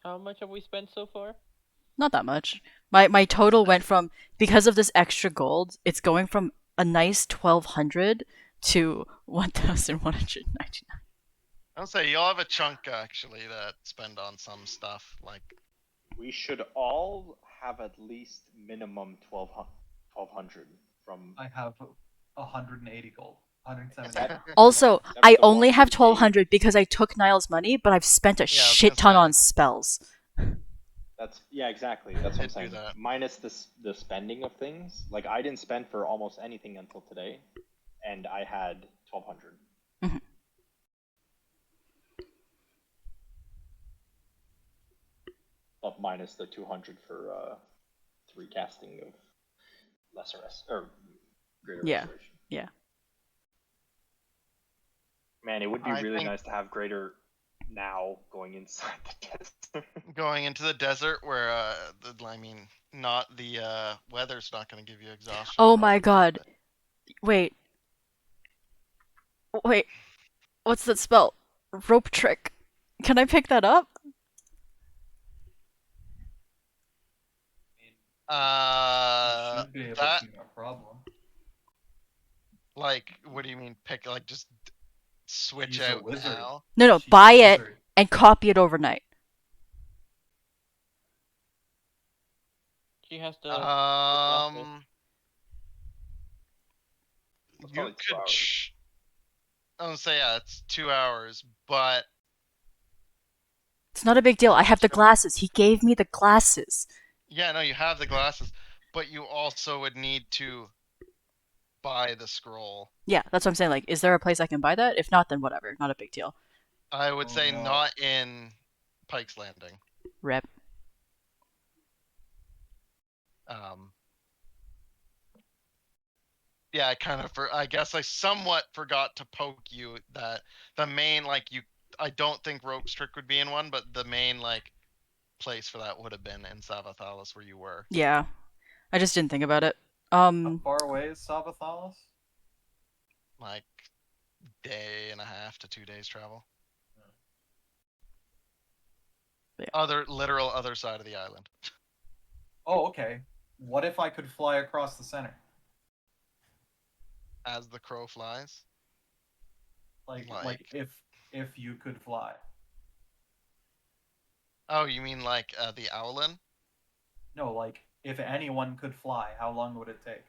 D: How much have we spent so far?
B: Not that much. My total went from, because of this extra gold, it's going from a nice 1,200 to 1,199.
A: I'll say you'll have a chunk actually to spend on some stuff. Like,
F: We should all have at least minimum 1200 from.
E: I have 180 gold. 170.
F: That-
B: Also,
F: That's
B: I
F: the
B: only
F: one
B: have
F: we gave.
B: 1200 because I took Niall's money, but I've spent a
A: I was
B: shit
A: gonna
B: ton
A: say.
B: on spells.
F: That's exactly. That's what I'm
A: Did do
F: saying.
A: that.
F: Minus the spending of things. Like I didn't spend for almost anything until today, and I had 1200. But minus the 200 for 3 casting of lesser or greater
B: Yeah.
F: restoration.
B: Yeah.
F: Man, it would be
A: I
F: really
A: think-
F: nice to have greater now going inside the desert.
A: going into the desert where, I mean, not the weather's not going to give you exhaustion.
B: Oh my god. Wait. Wait. What's that spell? Rope trick. Can I pick that up?
E: You should be able
A: That,
E: to, no problem.
A: like, what do you mean pick, like, just switch
E: She's a
A: out
E: wizard.
A: now?
B: No,
E: She's a
B: buy it
E: wizard.
B: and copy it overnight.
D: She has to.
F: It's
A: You
F: only 2
A: could,
F: hours.
A: I was gonna say, yeah, it's 2 hours, but
B: It's not a big deal. I have the glasses. He gave me the glasses.
A: yeah, no, you have the glasses, but you also would need to buy the scroll.
B: Yeah, that's what I'm saying. Like, is there a place I can buy that? If not, then whatever. Not a big deal.
A: I would
E: Oh,
A: say
E: no.
A: not in Pike's Landing.
B: Rep.
A: Yeah, I guess I somewhat forgot to poke you that the main, like, I don't think Rope Trick would be in one, but the main, like, place for that would have been in Savathalis where you were.
B: Yeah. I just didn't think about it.
E: How far away is Sabathalis?
A: Like, day and a half to 2 days travel.
B: Yeah.
A: Literal other side of the island.
E: Oh, okay. What if I could fly across the center?
A: As the crow flies.
E: Like if you could fly.
A: Oh, you mean like the Owlin?
E: No, like if anyone could fly, how long would it take?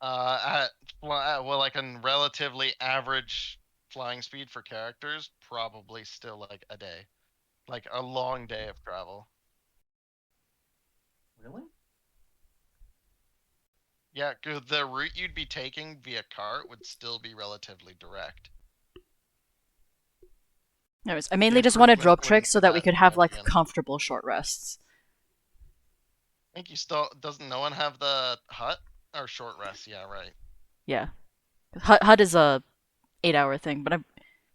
A: Well, like a relatively average flying speed for characters, probably still like a day. Like a long day of travel.
E: Really?
A: Yeah, 'cause the route you'd be taking via cart would still be relatively direct.
B: Anyways, I mainly just wanted rope tricks so that we could have, like, comfortable short rests.
A: I think doesn't no one have the hut? Or short rest, yeah, right.
B: Yeah. HUD is a 8-hour thing, but I'm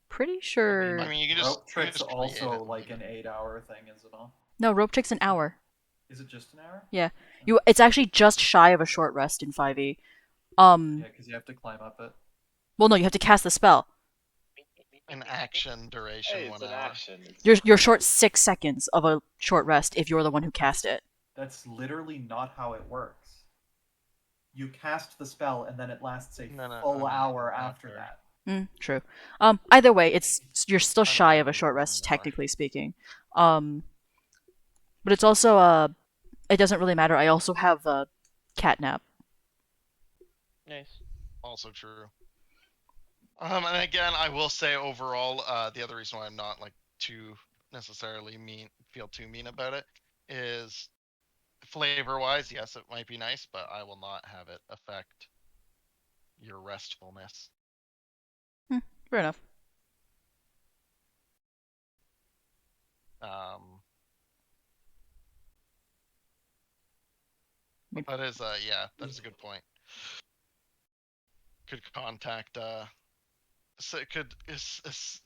B: pretty sure...
A: I mean, you can just...
E: Rope Trick's
A: just create
E: also
A: it.
E: like an 8-hour thing, is it all?
B: No, rope trick's an hour.
E: Is it just an hour?
B: Yeah. It's actually just shy of a short rest in 5e.
E: Yeah, because you have to climb up it.
B: Well, no, you have to cast the spell.
A: An action duration,
F: Hey, it's
A: 1
F: an
A: hour.
F: action. It's
B: You're short 6 seconds of a short rest if you're the one who cast it.
E: That's literally not how it works. You cast the spell and then it lasts a
A: No,
E: full hour
A: after.
E: after that.
B: True. Either way, you're still
A: I don't
B: shy
A: know
B: of a
A: if
B: short
A: it's
B: rest,
A: an hour.
B: technically speaking. But it's also it doesn't really matter. I also have a catnap.
D: Nice.
A: Also true. And again, I will say overall, the other reason why I'm not like too necessarily feel too mean about it is flavor-wise, yes, it might be nice, but I will not have it affect your restfulness.
B: Fair enough.
A: That is, yeah, that is a good point. Could contact,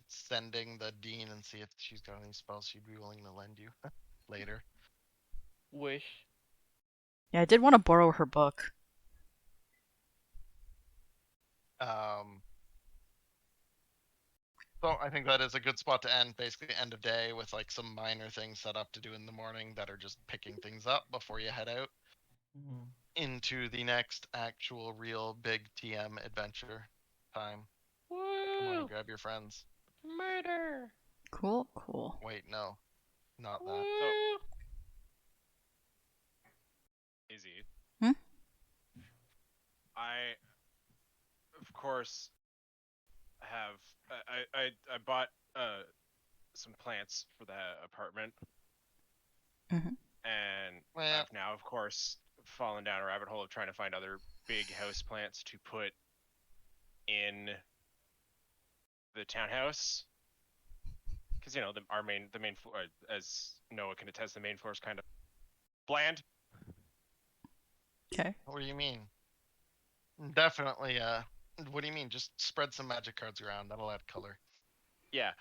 A: sending the dean and see if she's got any spells she'd be willing to lend you later.
D: Wish.
B: Yeah, I did want to borrow her book.
A: So I think that is a good spot to end, basically end of day with like some minor things set up to do in the morning that are just picking things up before you head out into the next actual real big TM adventure time.
D: What?
A: Come on,
D: Woo!
A: grab your friends.
D: Murder.
B: Cool, cool.
A: Wait, no, not that.
D: Woo!
C: Izzy.
B: Hmm?
C: I, of course, have I bought some plants for the apartment,
B: Mhm.
C: and
A: Well.
C: I've now, of course, fallen down a rabbit hole of trying to find other big house plants to put in the townhouse. Because the main floor, as Noah can attest, the main floor is kind of bland.
B: Okay.
A: What do you mean? Definitely. What do you mean? Just spread some magic cards around. That'll add color.
C: Yeah.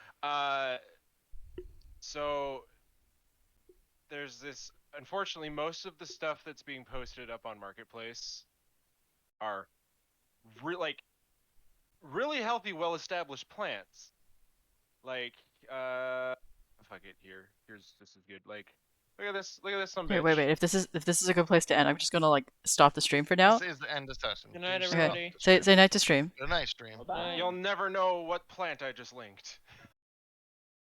C: So there's this. Unfortunately, most of the stuff that's being posted up on Marketplace are really healthy, well-established plants. Like, fuck it. This is good. Like, look at this. Look at this. Some
B: Wait,
C: bitch.
B: wait, wait. If this is a good place to end, I'm just gonna like stop the stream for now.
A: This is the end of session.
D: Good night,
A: Finish
B: Okay.
D: everybody.
A: off the
B: Say night to stream.
A: Good night, stream.
F: Bye.
C: You'll never know what plant I just linked.